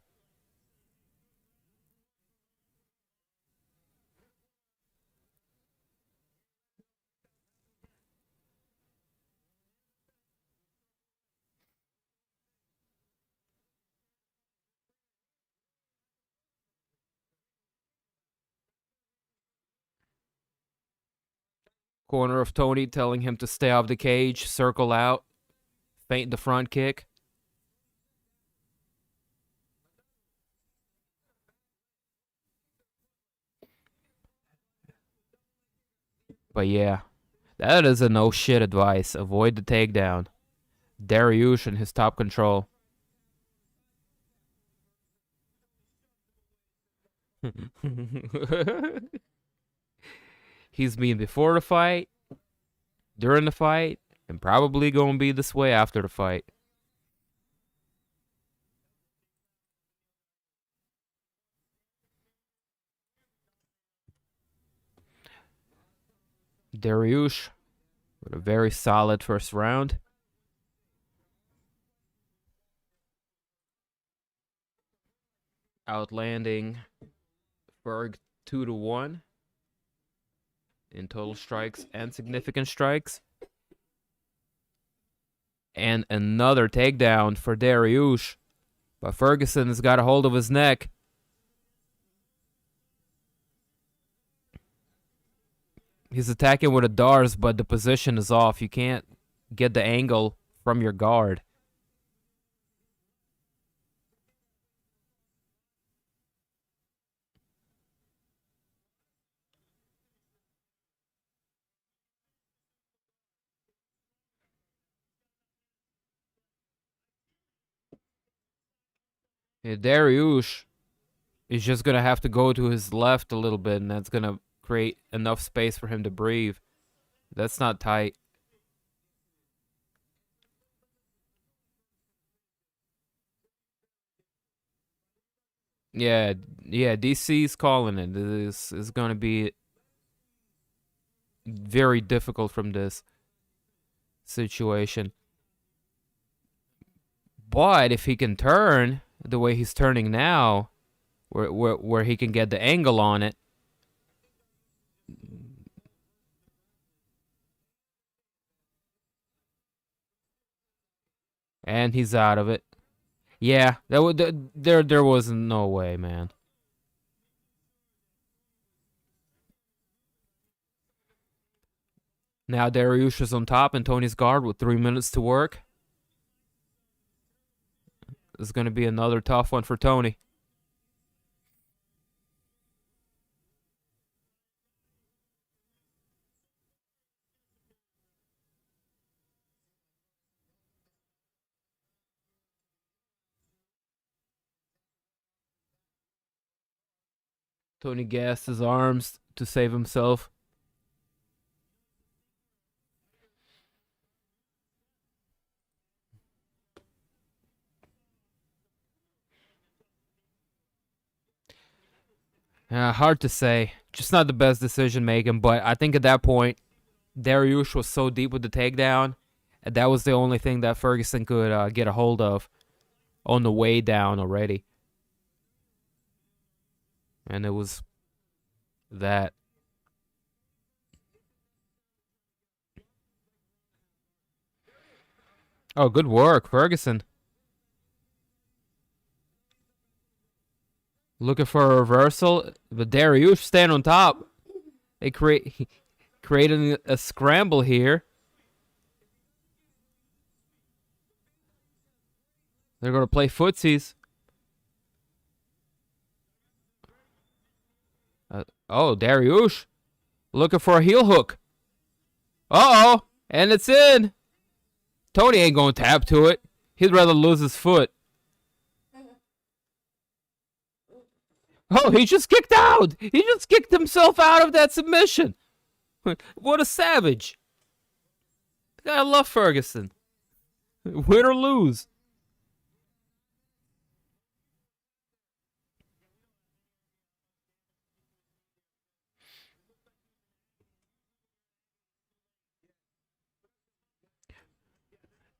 Corner of Tony telling him to stay off the cage, circle out, feint the front kick. But yeah, that is a no shit advice. Avoid the takedown. Dariush and his top control. He's been before the fight, during the fight, and probably going to be this way after the fight. Dariush with a very solid first round. Outlanding Berg 2-1 in total strikes and significant strikes. And another takedown for Dariush. But Ferguson has got a hold of his neck. He's attacking with a Dars, but the position is off. You can't get the angle from your guard. Yeah, Dariush is just going to have to go to his left a little bit, and that's going to create enough space for him to breathe. That's not tight. Yeah, DC's calling it. This is going to be very difficult from this situation. But if he can turn the way he's turning now, where he can get the angle on it, and he's out of it. Yeah, there was no way, man. Now Dariush is on top and Tony's guard with 3 minutes to work. This is going to be another tough one for Tony. Tony gassed his arms to save himself. Hard to say. Just not the best decision making, but I think at that point, Dariush was so deep with the takedown, and that was the only thing that Ferguson could get a hold of on the way down already. And it was that. Oh, good work, Ferguson. Looking for a reversal, but Dariush stand on top. They creating a scramble here. They're going to play footsies. Oh, Dariush looking for a heel hook. Uh-oh, and it's in. Tony ain't going to tap to it. He'd rather lose his foot. Oh, he just kicked out. He just kicked himself out of that submission. What a savage. I love Ferguson. Win or lose.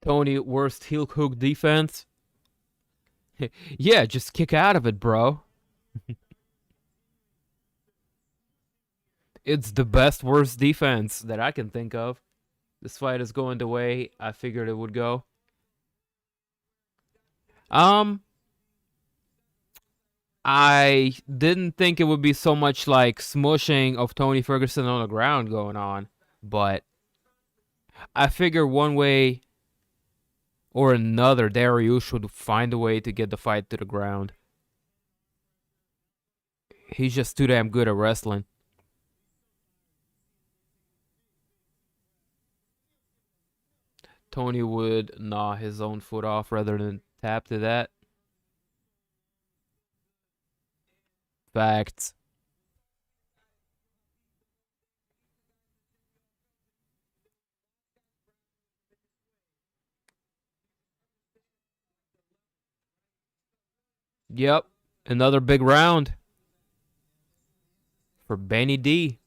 Tony, worst heel hook defense. Yeah, just kick out of it, bro. It's the best worst defense that I can think of. This fight is going the way I figured it would go. I didn't think it would be so much like smushing of Tony Ferguson on the ground going on, but I figure one way or another, Dariush would find a way to get the fight to the ground. He's just too damn good at wrestling. Tony would gnaw his own foot off rather than tap to that. Facts. Yep. Another big round for Benny D.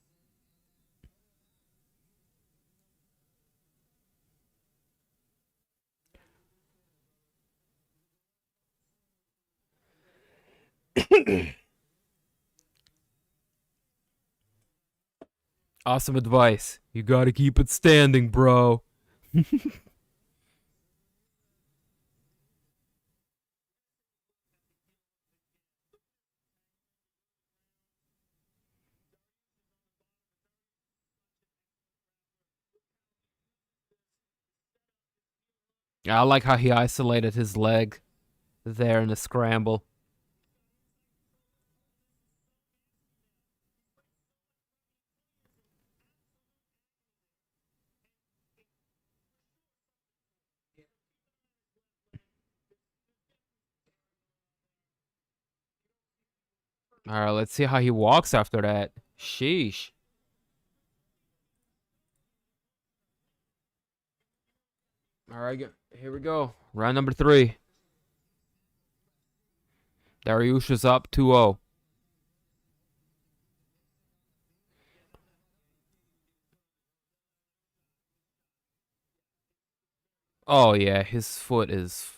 Awesome advice. You gotta keep it standing, bro. I like how he isolated his leg there in the scramble. All right, let's see how he walks after that. Sheesh. All right, here we go. Round number 3. Dariush is up 2-0. Oh, yeah, his foot is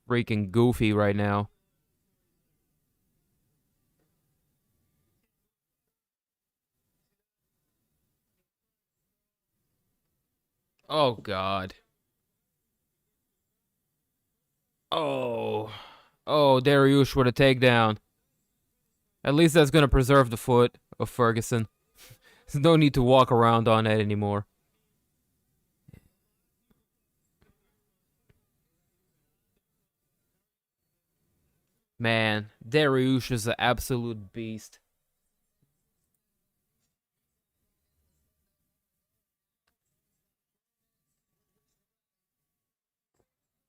freaking goofy right now. Oh, God. Oh. Oh, Dariush with a takedown. At least that's going to preserve the foot of Ferguson. There's no need to walk around on it anymore. Man, Dariush is an absolute beast.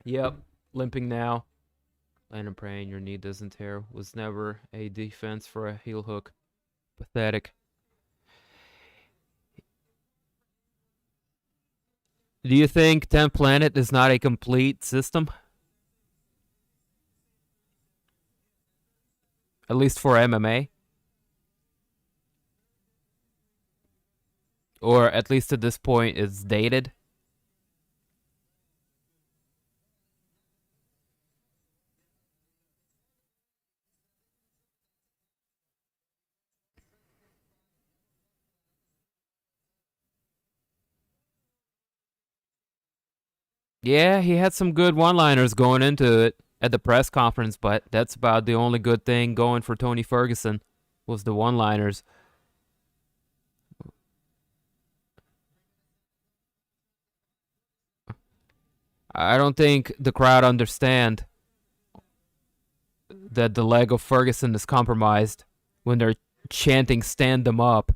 Yep, limping now. And I'm praying your knee doesn't tear. Was never a defense for a heel hook. Pathetic. Do you think 10th Planet is not a complete system? At least for MMA? Or at least at this point it's dated? Yeah, he had some good one-liners going into it at the press conference, but that's about the only good thing going for Tony Ferguson was the one-liners. I don't think the crowd understand that the leg of Ferguson is compromised when they're chanting "stand them up."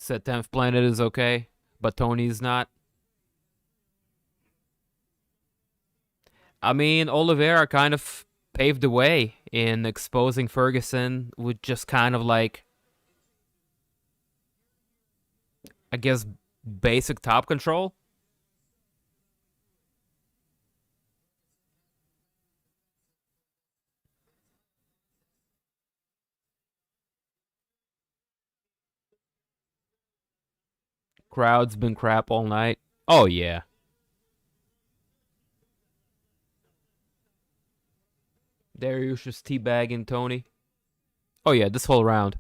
Said 10th Planet is okay, but Tony's not. I mean, Oliveira kind of paved the way in exposing Ferguson with just kind of like, I guess, basic top control. Crowd's been crap all night. Oh, yeah. Dariush is teabagging Tony. Oh, yeah, this whole round.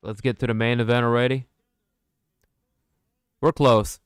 Let's get to the main event already. We're close.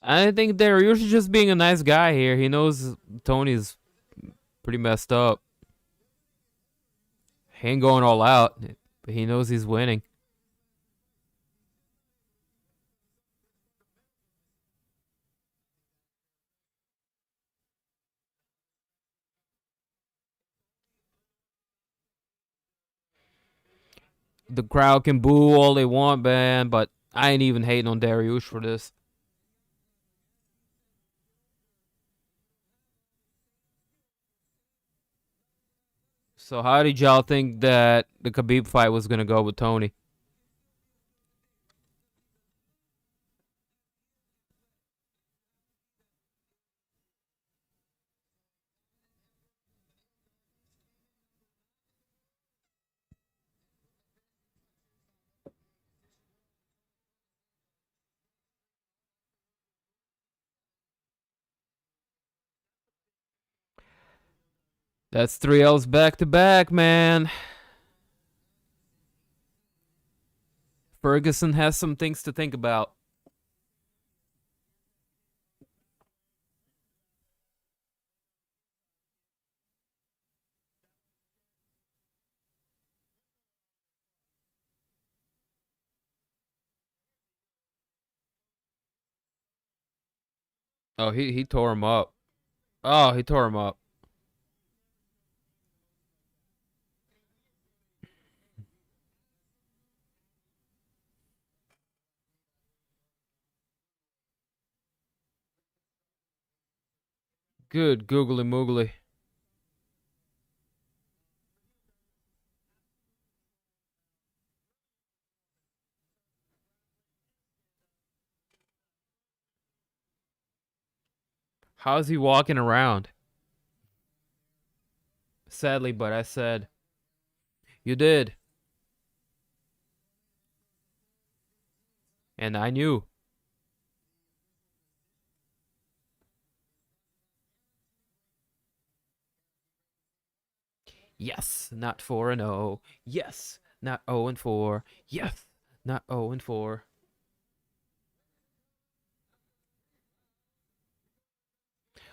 I think they're usually just being a nice guy here. He knows Tony's pretty messed up. He ain't going all out, but he knows he's winning. The crowd can boo all they want, man, but I ain't even hating on Dariush for this. So how did y'all think that the Khabib fight was going to go with Tony? That's 3 L's back to back, man. Ferguson has some things to think about. Oh, he tore him up. Oh, he tore him up. Good googly moogly. How's he walking around? Sadly, but I said, you did. And I knew. Yes, not 4-0. Yes, not 0-4. Yes, not 0-4.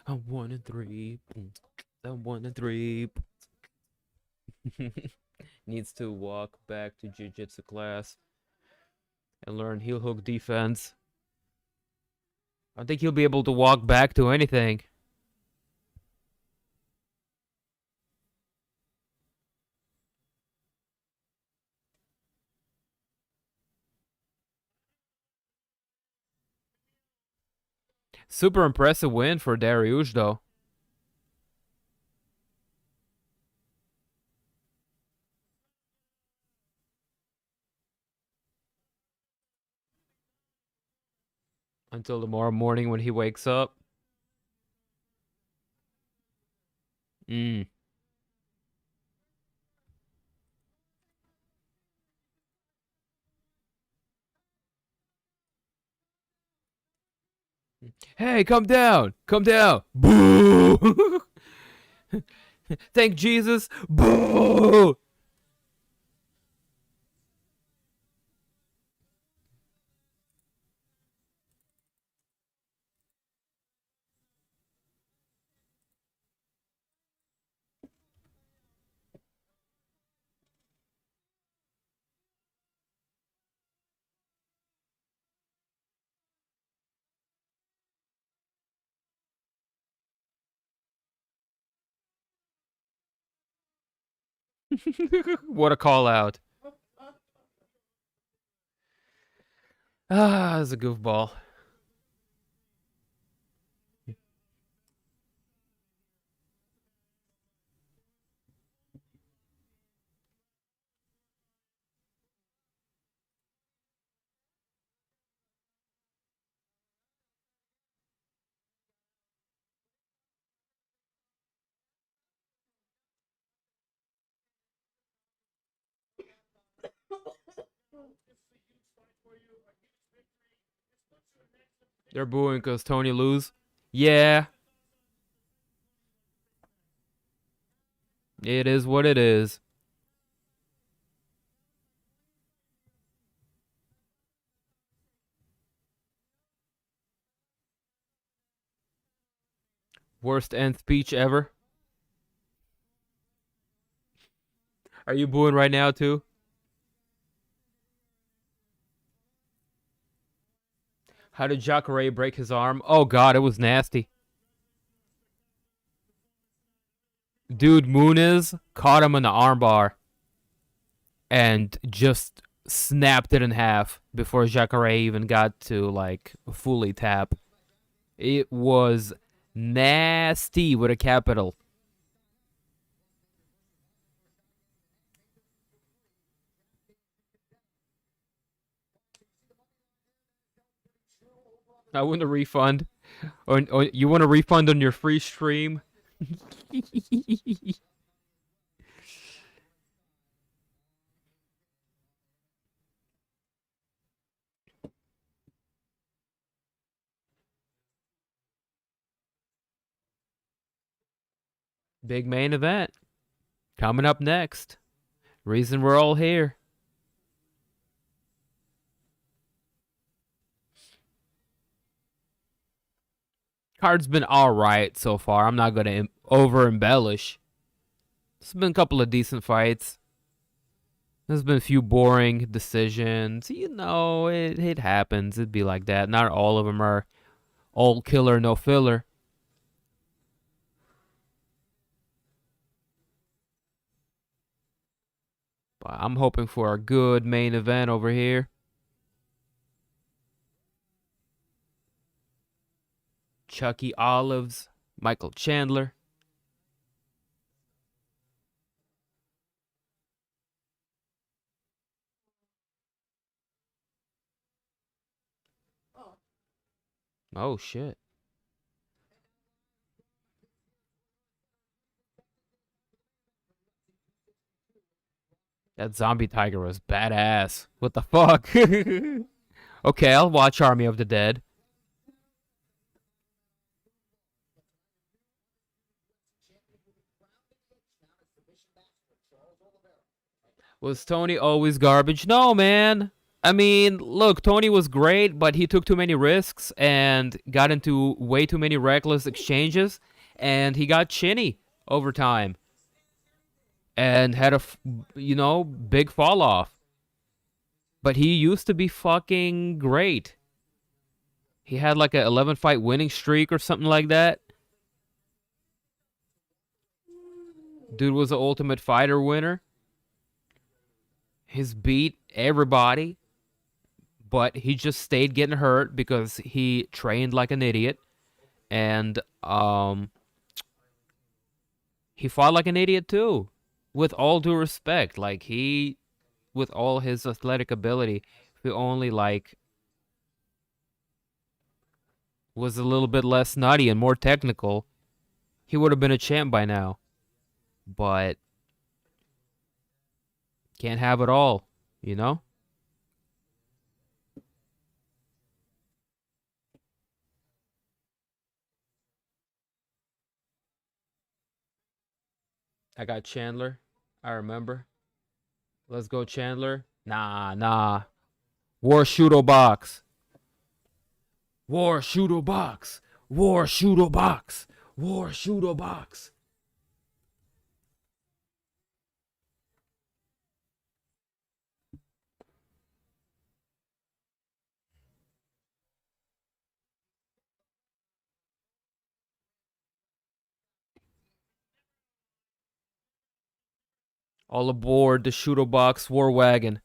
I'm 1-3. I'm 1-3. Needs to walk back to jiu-jitsu class and learn heel hook defense. I think he'll be able to walk back to anything. Super impressive win for Dariush, though. Until tomorrow morning when he wakes up. Mm. Hey, come down. Come down. Boo. Thank Jesus. Boo. What a call out. Ah, that's a goofball. They're booing because Tony lose. Yeah. It is what it is. Worst end speech ever. Are you booing right now too? How did Jacare break his arm? Oh god, it was nasty. Dude, Muniz caught him in the armbar. and just snapped it in half before Jacare even got to like fully tap. It was nasty with a capital. I want a refund. Or you want a refund on your free stream? Big main event coming up next. Reason we're all here. Card's been alright so far. I'm not going to over embellish. There's been a couple of decent fights. There's been a few boring decisions. You know, it happens. It'd be like that. Not all of them are all killer, no filler. But I'm hoping for a good main event over here. Chucky Olives, Michael Chandler. Oh, shit. That zombie tiger was badass. What the fuck? Okay, I'll watch Army of the Dead. Was Tony always garbage? No, man. I mean, look, Tony was great, but he took too many risks and got into way too many reckless exchanges, and he got chinny over time and had a, big fall off. But he used to be fucking great. He had like a 11 fight winning streak or something like that. Dude was an Ultimate Fighter winner. He's beat everybody, but he just stayed getting hurt because he trained like an idiot, and he fought like an idiot too. With all due respect, like with all his athletic ability, if he only like was a little bit less nutty and more technical, he would have been a champ by now. But can't have it all, you know? I got Chandler. I remember. Let's go, Chandler. Nah. War Shudo Box. War Shudo Box. War Shudo Box. War Shudo Box. All aboard the Shudo Box War Wagon.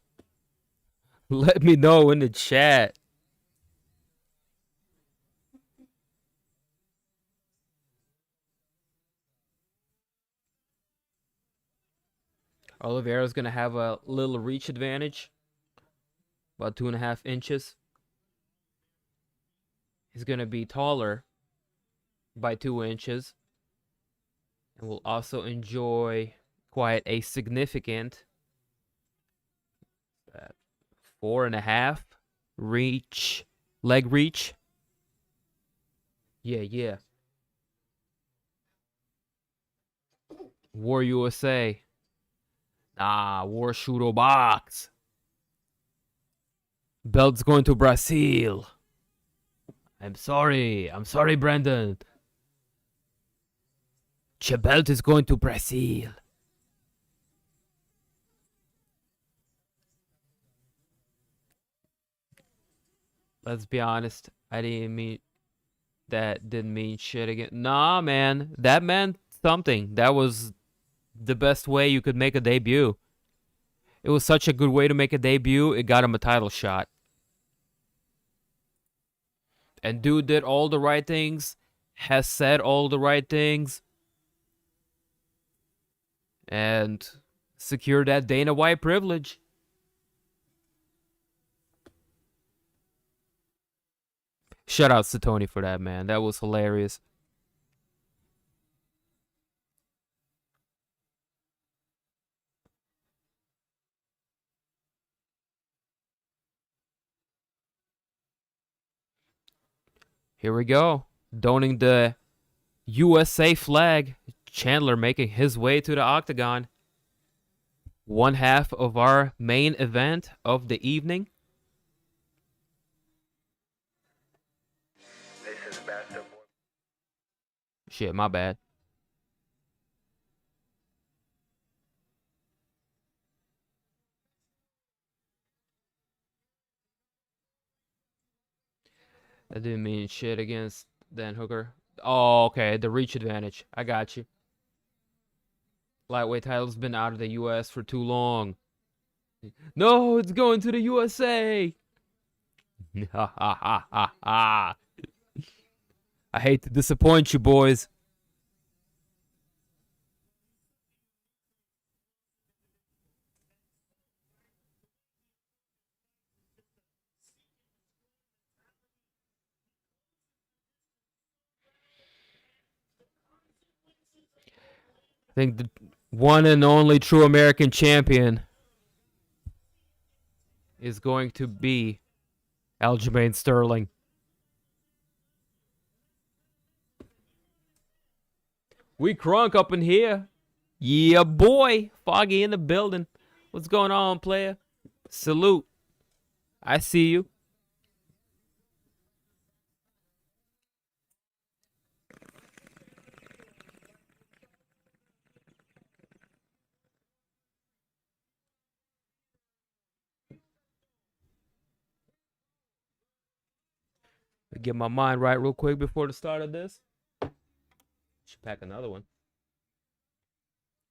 Let me know in the chat. Oliveira's going to have a little reach advantage. About 2.5 inches. He's going to be taller by 2 inches. And will also enjoy quite a significant 4.5 reach, leg reach. Yeah. War USA. War Shudo Box. Belt's going to Brazil. I'm sorry, Brandon. The belt is going to Brazil. Let's be honest. Didn't mean shit again. Nah, man. That meant something. That was the best way you could make a debut. It was such a good way to make a debut. It got him a title shot. And dude did all the right things, has said all the right things, and secured that Dana White privilege. Shoutouts to Tony for that, man. That was hilarious. Here we go. Donning the USA flag. Chandler making his way to the octagon. One half of our main event of the evening. This is Master. Shit, my bad. That didn't mean shit against Dan Hooker. Oh, okay. The reach advantage. I got you. Lightweight title's been out of the U.S. for too long. No, it's going to the USA. Ha ha ha ha ha. I hate to disappoint you, boys. I think the one and only true American champion is going to be Aljamain Sterling. We crunk up in here. Yeah, boy. Foggy in the building. What's going on, player? Salute. I see you. Get my mind right real quick before the start of this. Should pack another one.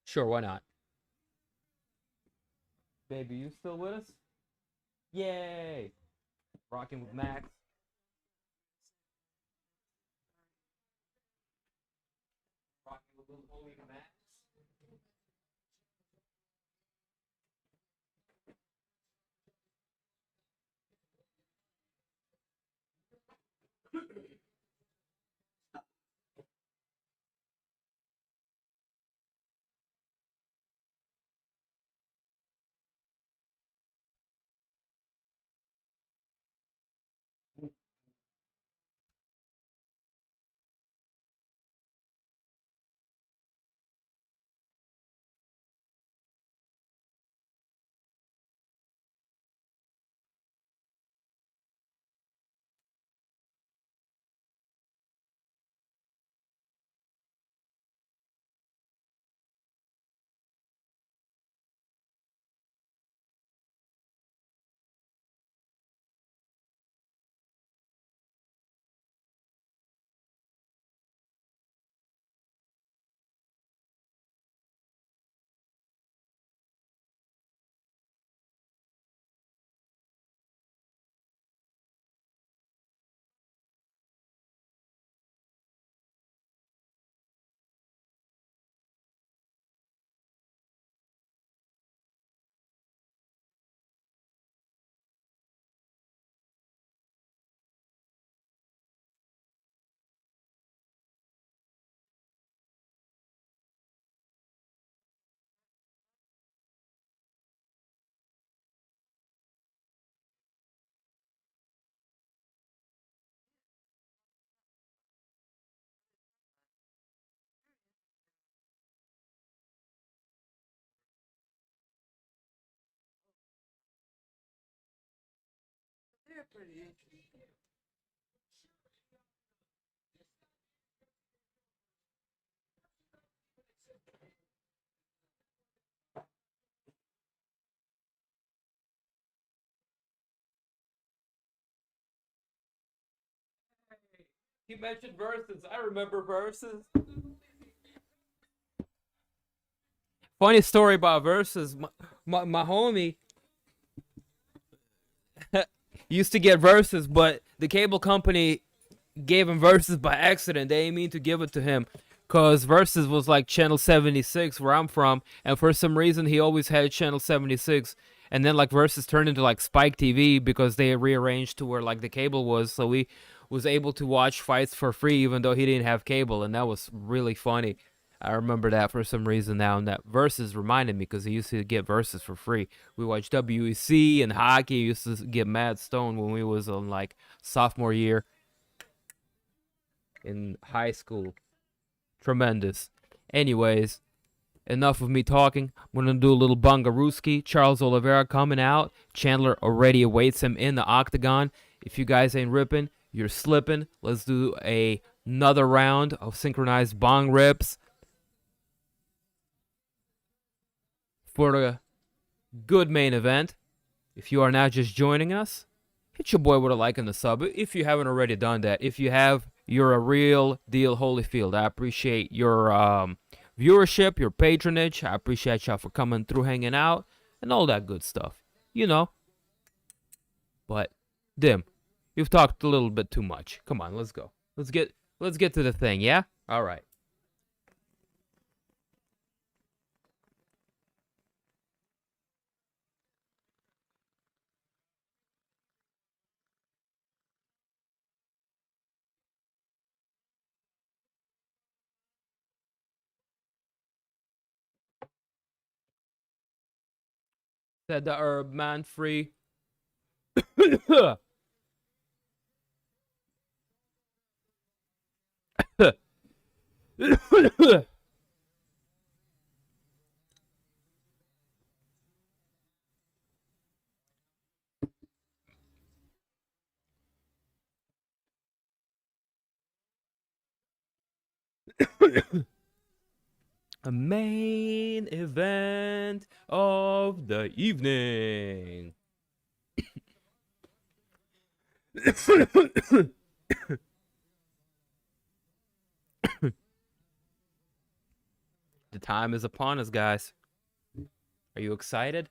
Sure, why not? Baby, you still with us? Yay! Rocking with Max. Rocking with little homie Max. They're pretty interesting. He mentioned verses. I remember verses. Funny story about versus. My homie used to get versus, but the cable company gave him versus by accident. They didn't mean to give it to him, cause versus was like channel 76 where I'm from, and for some reason he always had channel 76. And then like versus turned into like Spike TV because they rearranged to where like the cable was, so we was able to watch fights for free even though he didn't have cable, and that was really funny. I remember that for some reason now, and that versus reminded me because he used to get versus for free. We watched WEC and hockey. Used to get mad stoned when we was on like sophomore year in high school. Tremendous. Anyways, enough of me talking. I'm going to do a little Bungarooski. Charles Oliveira coming out. Chandler already awaits him in the octagon. If you guys ain't ripping, you're slipping. Let's do another round of synchronized bong rips for the good main event. If you are now just joining us, hit your boy with a like and a sub if you haven't already done that. If you have, you're a real deal Holyfield. I appreciate your viewership, your patronage. I appreciate y'all for coming through, hanging out, and all that good stuff. You know. But, Dim, you've talked a little bit too much. Come on, let's go. Let's get to the thing, yeah? All right. Said the herb man free. A main event of the evening. The time is upon us, guys. Are you excited?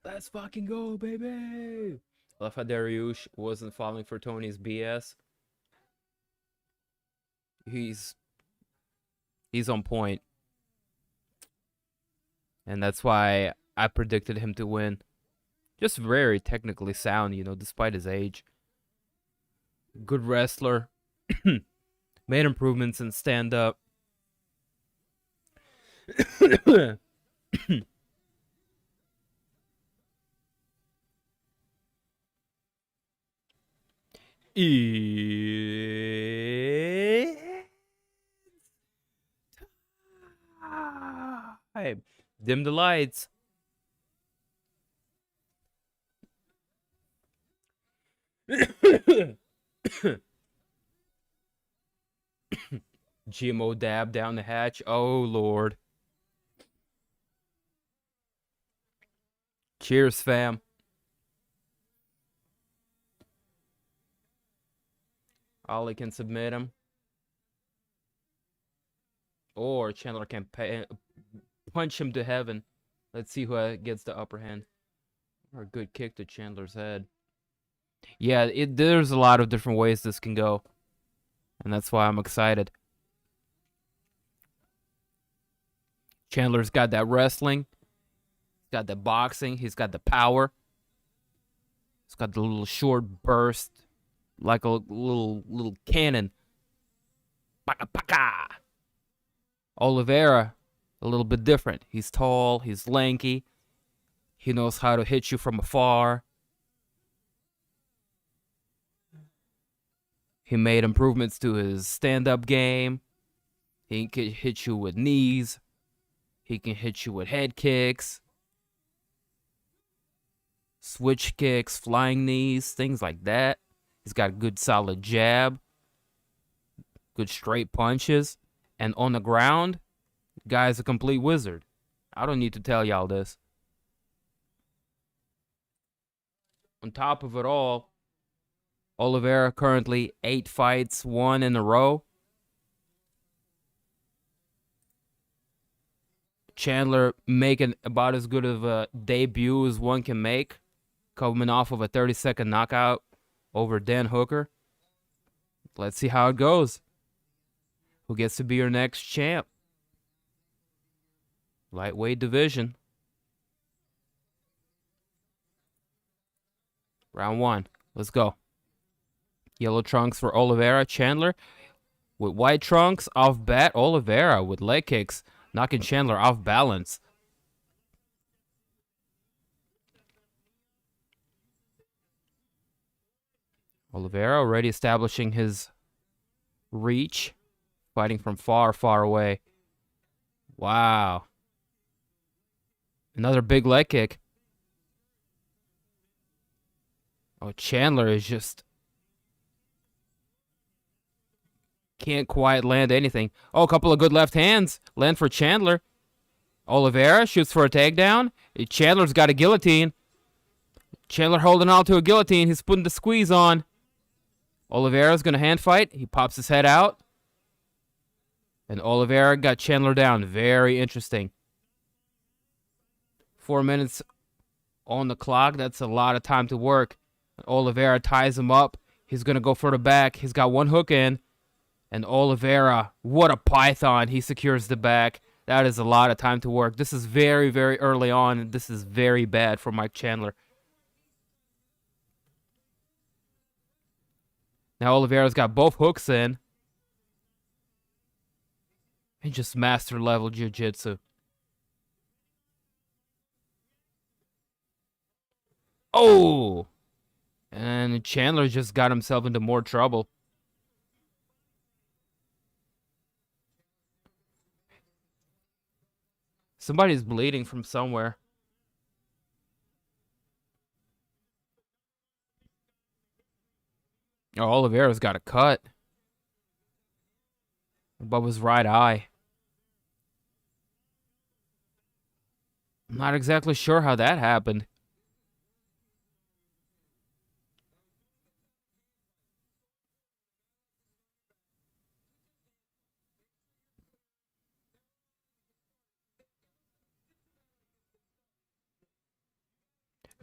Let's fucking go, baby. Love how Dariush wasn't falling for Tony's BS. He's on point. And that's why I predicted him to win. Just very technically sound, you know, despite his age. Good wrestler. Made improvements in stand-up. Time. Dim the lights. GMO dab down the hatch. Oh, Lord. Cheers, fam. Ollie can submit him. Or Chandler can punch him to heaven. Let's see who gets the upper hand. Or a good kick to Chandler's head. Yeah, there's a lot of different ways this can go. And that's why I'm excited. Chandler's got that wrestling. He's got the boxing. He's got the power. He's got the little short burst. Like a little cannon. Paka paka. Oliveira, a little bit different. He's tall. He's lanky. He knows how to hit you from afar. He made improvements to his stand-up game. He can hit you with knees. He can hit you with head kicks. Switch kicks, flying knees, things like that. He's got a good solid jab. Good straight punches. And on the ground, guy's a complete wizard. I don't need to tell y'all this. On top of it all, Oliveira currently 8 fights, 1 in a row. Chandler making about as good of a debut as one can make, coming off of a 30-second knockout over Dan Hooker. Let's see how it goes. Who gets to be your next champ? Lightweight division. Round 1. Let's go. Yellow trunks for Oliveira. Chandler with white trunks off bat. Oliveira with leg kicks, knocking Chandler off balance. Oliveira already establishing his reach, fighting from far, far away. Wow. Another big leg kick. Oh, Chandler is just... can't quite land anything. Oh, a couple of good left hands. Land for Chandler. Oliveira shoots for a takedown. Chandler's got a guillotine. Chandler holding on to a guillotine. He's putting the squeeze on. Oliveira's going to hand fight. He pops his head out. And Oliveira got Chandler down. Very interesting. 4 minutes on the clock. That's a lot of time to work. Oliveira ties him up. He's going to go for the back. He's got one hook in. And Oliveira, what a python. He secures the back. That is a lot of time to work. This is very, very early on. And this is very bad for Mike Chandler. Now Oliveira's got both hooks in. And just master level jiu-jitsu. Oh! And Chandler just got himself into more trouble. Somebody's bleeding from somewhere. Oh, Oliveira's got a cut above his right eye. I'm not exactly sure how that happened.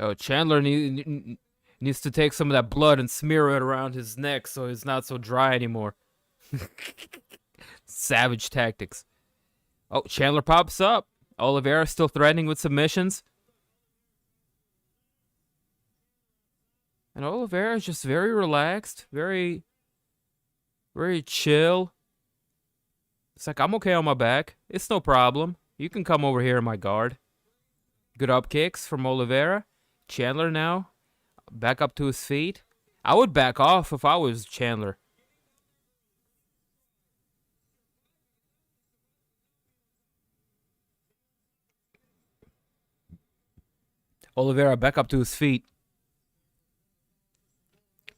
Oh, Chandler needs to take some of that blood and smear it around his neck so it's not so dry anymore. Savage tactics. Oh, Chandler pops up. Oliveira still threatening with submissions. And Oliveira is just very relaxed, very chill. It's like, I'm okay on my back. It's no problem. You can come over here in my guard. Good up kicks from Oliveira. Chandler now back up to his feet. I would back off if I was Chandler. Oliveira back up to his feet.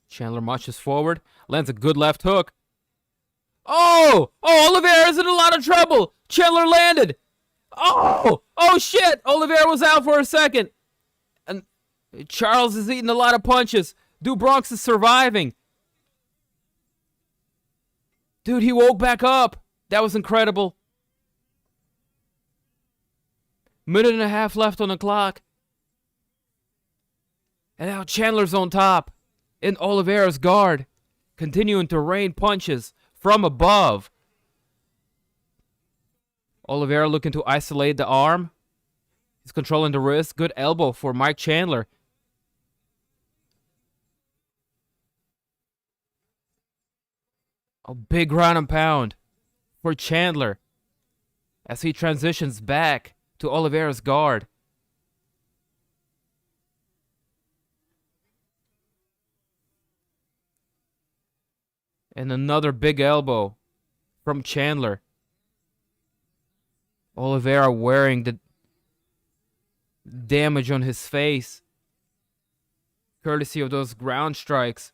Chandler marches forward, lands a good left hook. Oh! Oh, Oliveira's in a lot of trouble. Chandler landed. Oh! Oh, shit! Oliveira was out for a second. And Charles is eating a lot of punches. Dude, Bronx is surviving. Dude, he woke back up. That was incredible. Minute and a half left on the clock. And now Chandler's on top. In Oliveira's guard. Continuing to rain punches from above. Oliveira looking to isolate the arm. He's controlling the wrist. Good elbow for Mike Chandler. A big ground and pound for Chandler as he transitions back to Oliveira's guard. And another big elbow from Chandler. Oliveira wearing the damage on his face, courtesy of those ground strikes.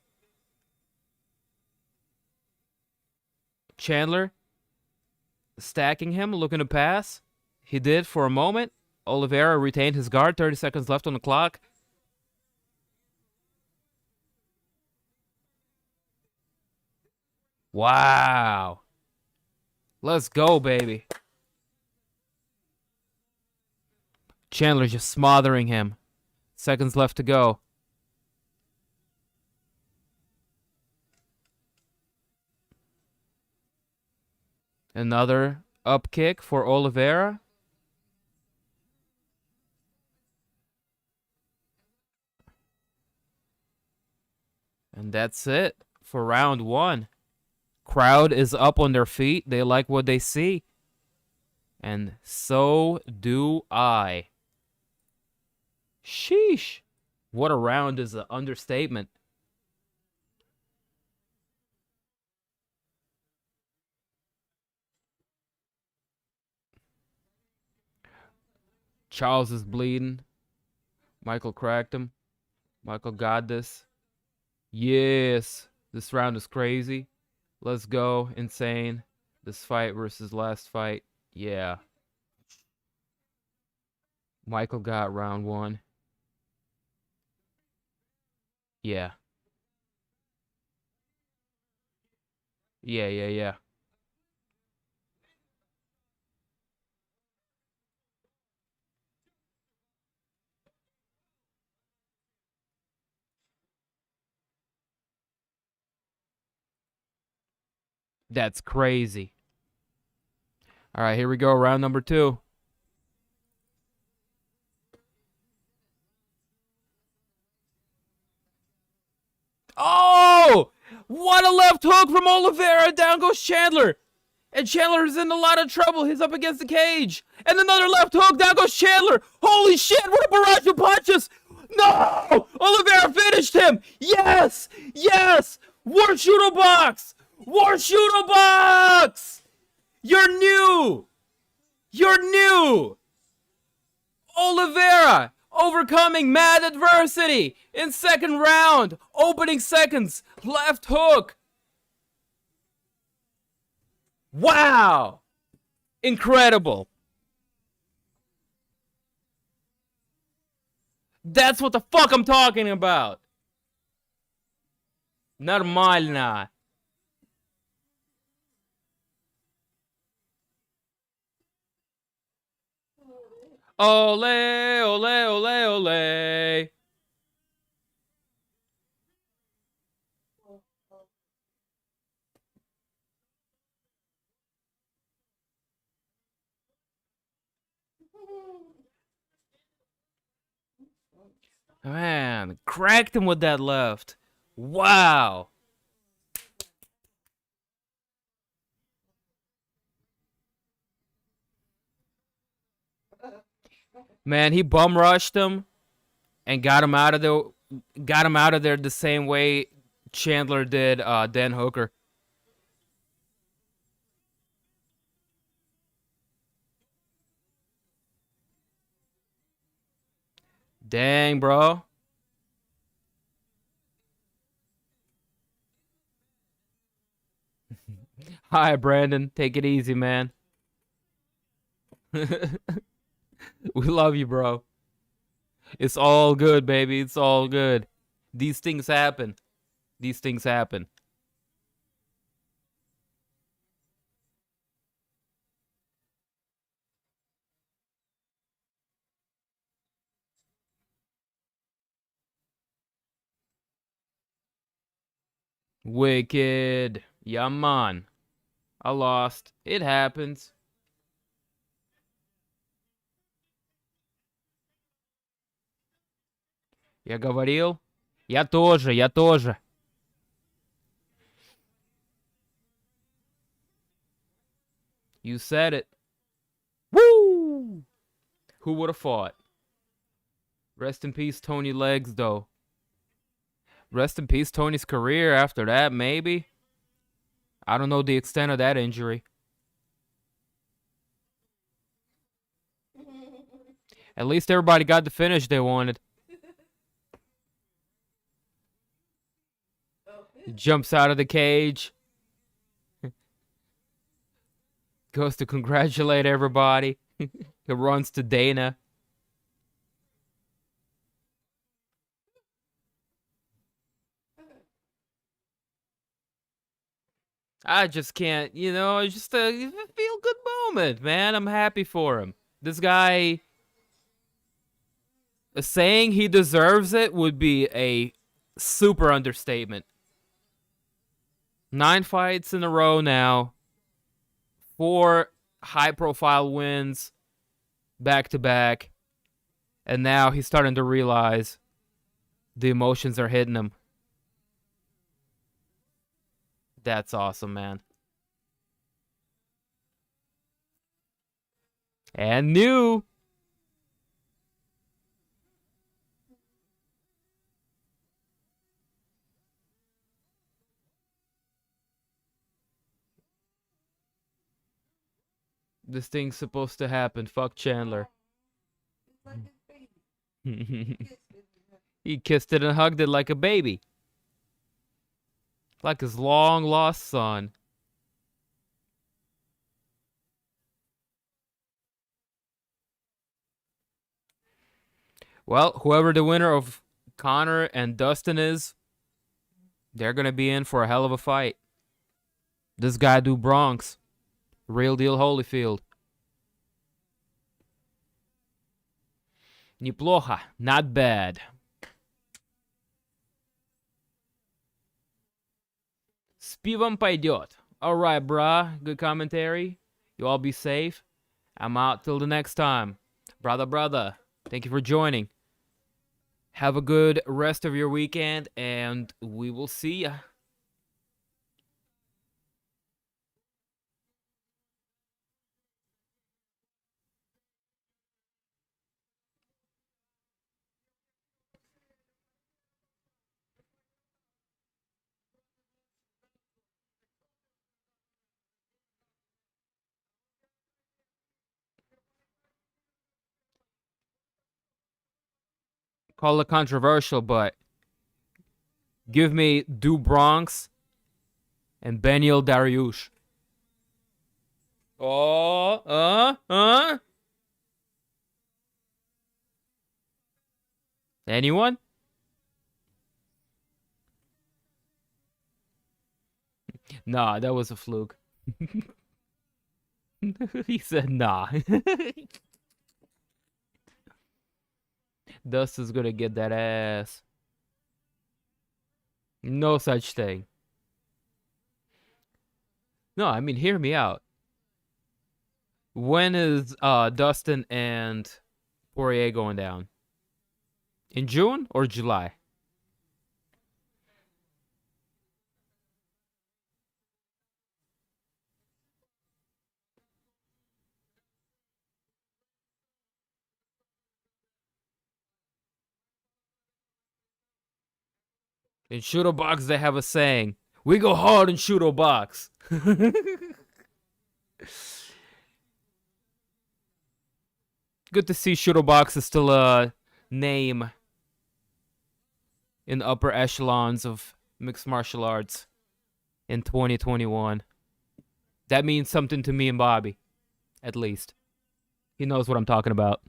Chandler stacking him, looking to pass. He did for a moment. Oliveira retained his guard. 30 seconds left on the clock. Wow. Let's go, baby. Chandler just smothering him. Seconds left to go. Another up kick for Oliveira. And that's it for round one. Crowd is up on their feet. They like what they see. And so do I. Sheesh. What a round is an understatement. Charles is bleeding. Michael cracked him. Michael got this. Yes. This round is crazy. Let's go. Insane. This fight versus last fight. Yeah. Michael got round one. Yeah. Yeah. That's crazy. All right, here we go. Round number two. Oh! What a left hook from Oliveira. Down goes Chandler. And Chandler's in a lot of trouble. He's up against the cage. And another left hook. Down goes Chandler. Holy shit. What a barrage of punches. No! Oliveira finished him. Yes! Yes! War Shooter Box! War Shooter Box! You're new! You're new! Oliveira overcoming mad adversity in second round. Opening seconds. Left hook. Wow! Incredible. That's what the fuck I'm talking about. Нормально. Ole, ole, ole, ole. Man, cracked him with that left. Wow. Man, he bum rushed him and got him out of there the same way Chandler did Dan Hooker. Dang, bro. Hi, Brandon. Take it easy, man. We love you, bro. It's all good, baby. It's all good. These things happen. These things happen. Wicked. Yeah, man. I lost. It happens. Я говорил. Я тоже. You said it. Woo! Who would have fought? Rest in peace, Tony Legs, though. Rest in peace, Tony's career after that, maybe. I don't know the extent of that injury. At least everybody got the finish they wanted. Jumps out of the cage. Goes to congratulate everybody. He runs to Dana. I just can't, it's just a feel-good moment, man. I'm happy for him. This guy, saying he deserves it would be a super understatement. 9 fights in a row now. 4 high-profile wins back-to-back. And now he's starting to realize the emotions are hitting him. That's awesome, man. And new. This thing's supposed to happen. Fuck Chandler. It's like his baby. He kissed it and hugged it like a baby. Like his long-lost son. Well, whoever the winner of Conor and Dustin is, they're going to be in for a hell of a fight. This guy do Bronx. Real deal Holyfield. Неплохо. Not bad. С пивом пойдет. Alright, brah. Good commentary. You all be safe. I'm out till the next time. Brother. Thank you for joining. Have a good rest of your weekend, and we will see ya. Call it controversial, but give me Du Bronx and Beneil Dariush. Anyone? Nah, that was a fluke. He said nah. Dust is gonna get that ass. No such thing. No, I mean, hear me out. When is Dustin and Poirier going down? In June or July? In Shooto Box, they have a saying. We go hard in Shooto Box. Good to see Shooto Box is still a name in the upper echelons of mixed martial arts in 2021. That means something to me and Bobby, at least. He knows what I'm talking about.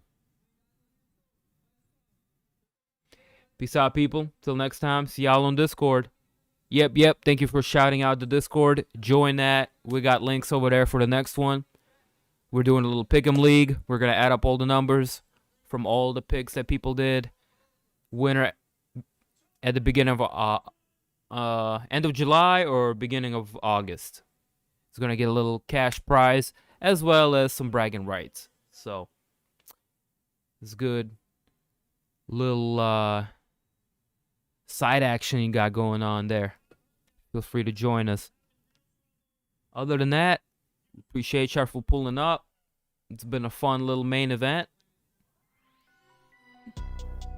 Peace out, people. Till next time. See y'all on Discord. Yep. Thank you for shouting out the Discord. Join that. We got links over there for the next one. We're doing a little pick'em league. We're going to add up all the numbers from all the picks that people did. Winner at the beginning of end of July or beginning of August. It's going to get a little cash prize as well as some bragging rights. So, it's good. Little side action you got going on there. Feel free to join us. Other than that, appreciate y'all for pulling up. It's been a fun little main event.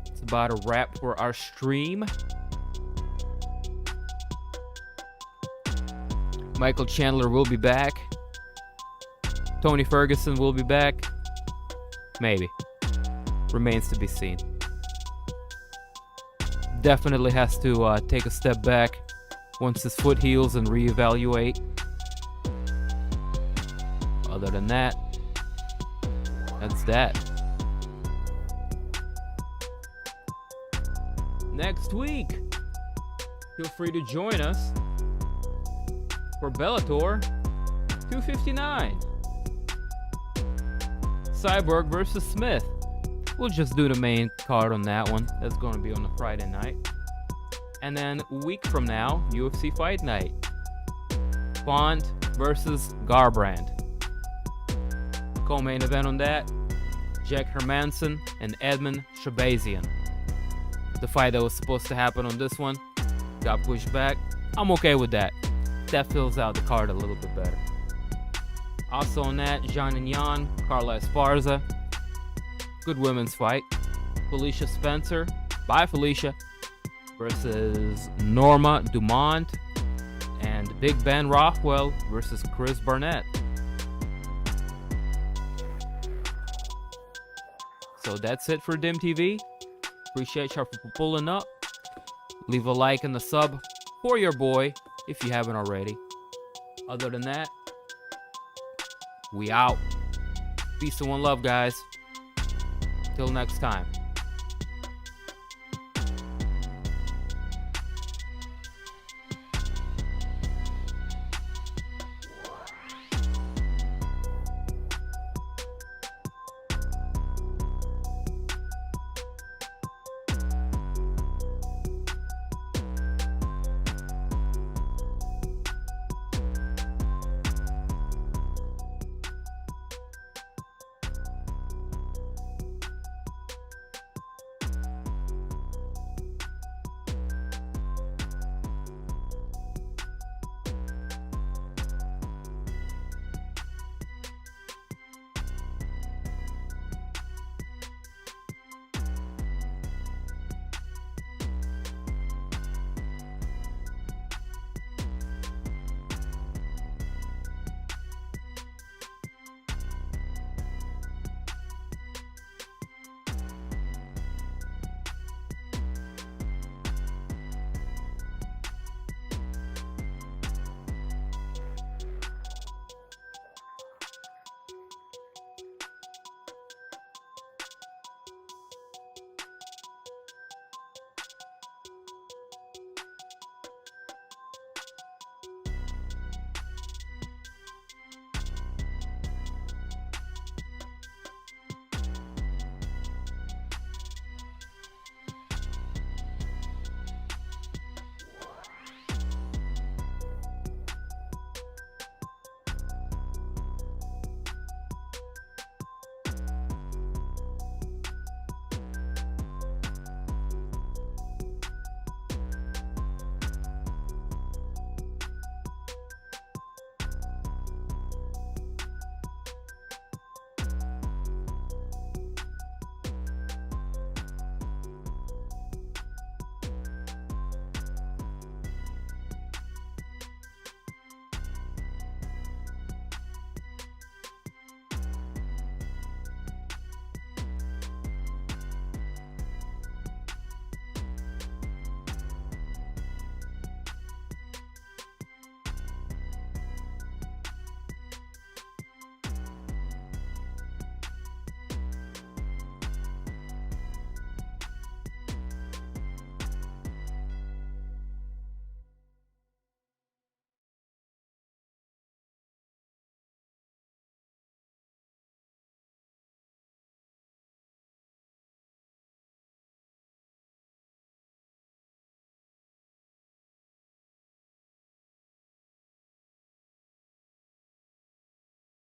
It's about a wrap for our stream. Michael Chandler will be back. Tony Ferguson will be back. Maybe. Remains to be seen. Definitely has to take a step back once his foot heals and reevaluate. Other than that, that's that. Next week, feel free to join us For Bellator 259. Cyborg versus Smith. We'll just do the main card on that one. That's going to be on a Friday night. And then a week from now, UFC Fight Night. Font versus Garbrandt. Co-main event on that, Jack Hermanson and Edmund Shabazian. The fight that was supposed to happen on this one got pushed back. I'm okay with that. That fills out the card a little bit better. Also on that, Jean and Jan, Carla Esparza. Good women's fight. Felicia Spencer, by Felicia, versus Norma Dumont. And Big Ben Rothwell versus Chris Barnett. So that's it for Dim TV. Appreciate y'all for pulling up. Leave a like and a sub for your boy if you haven't already. Other than that, we out. Peace and one love, guys. Till next time.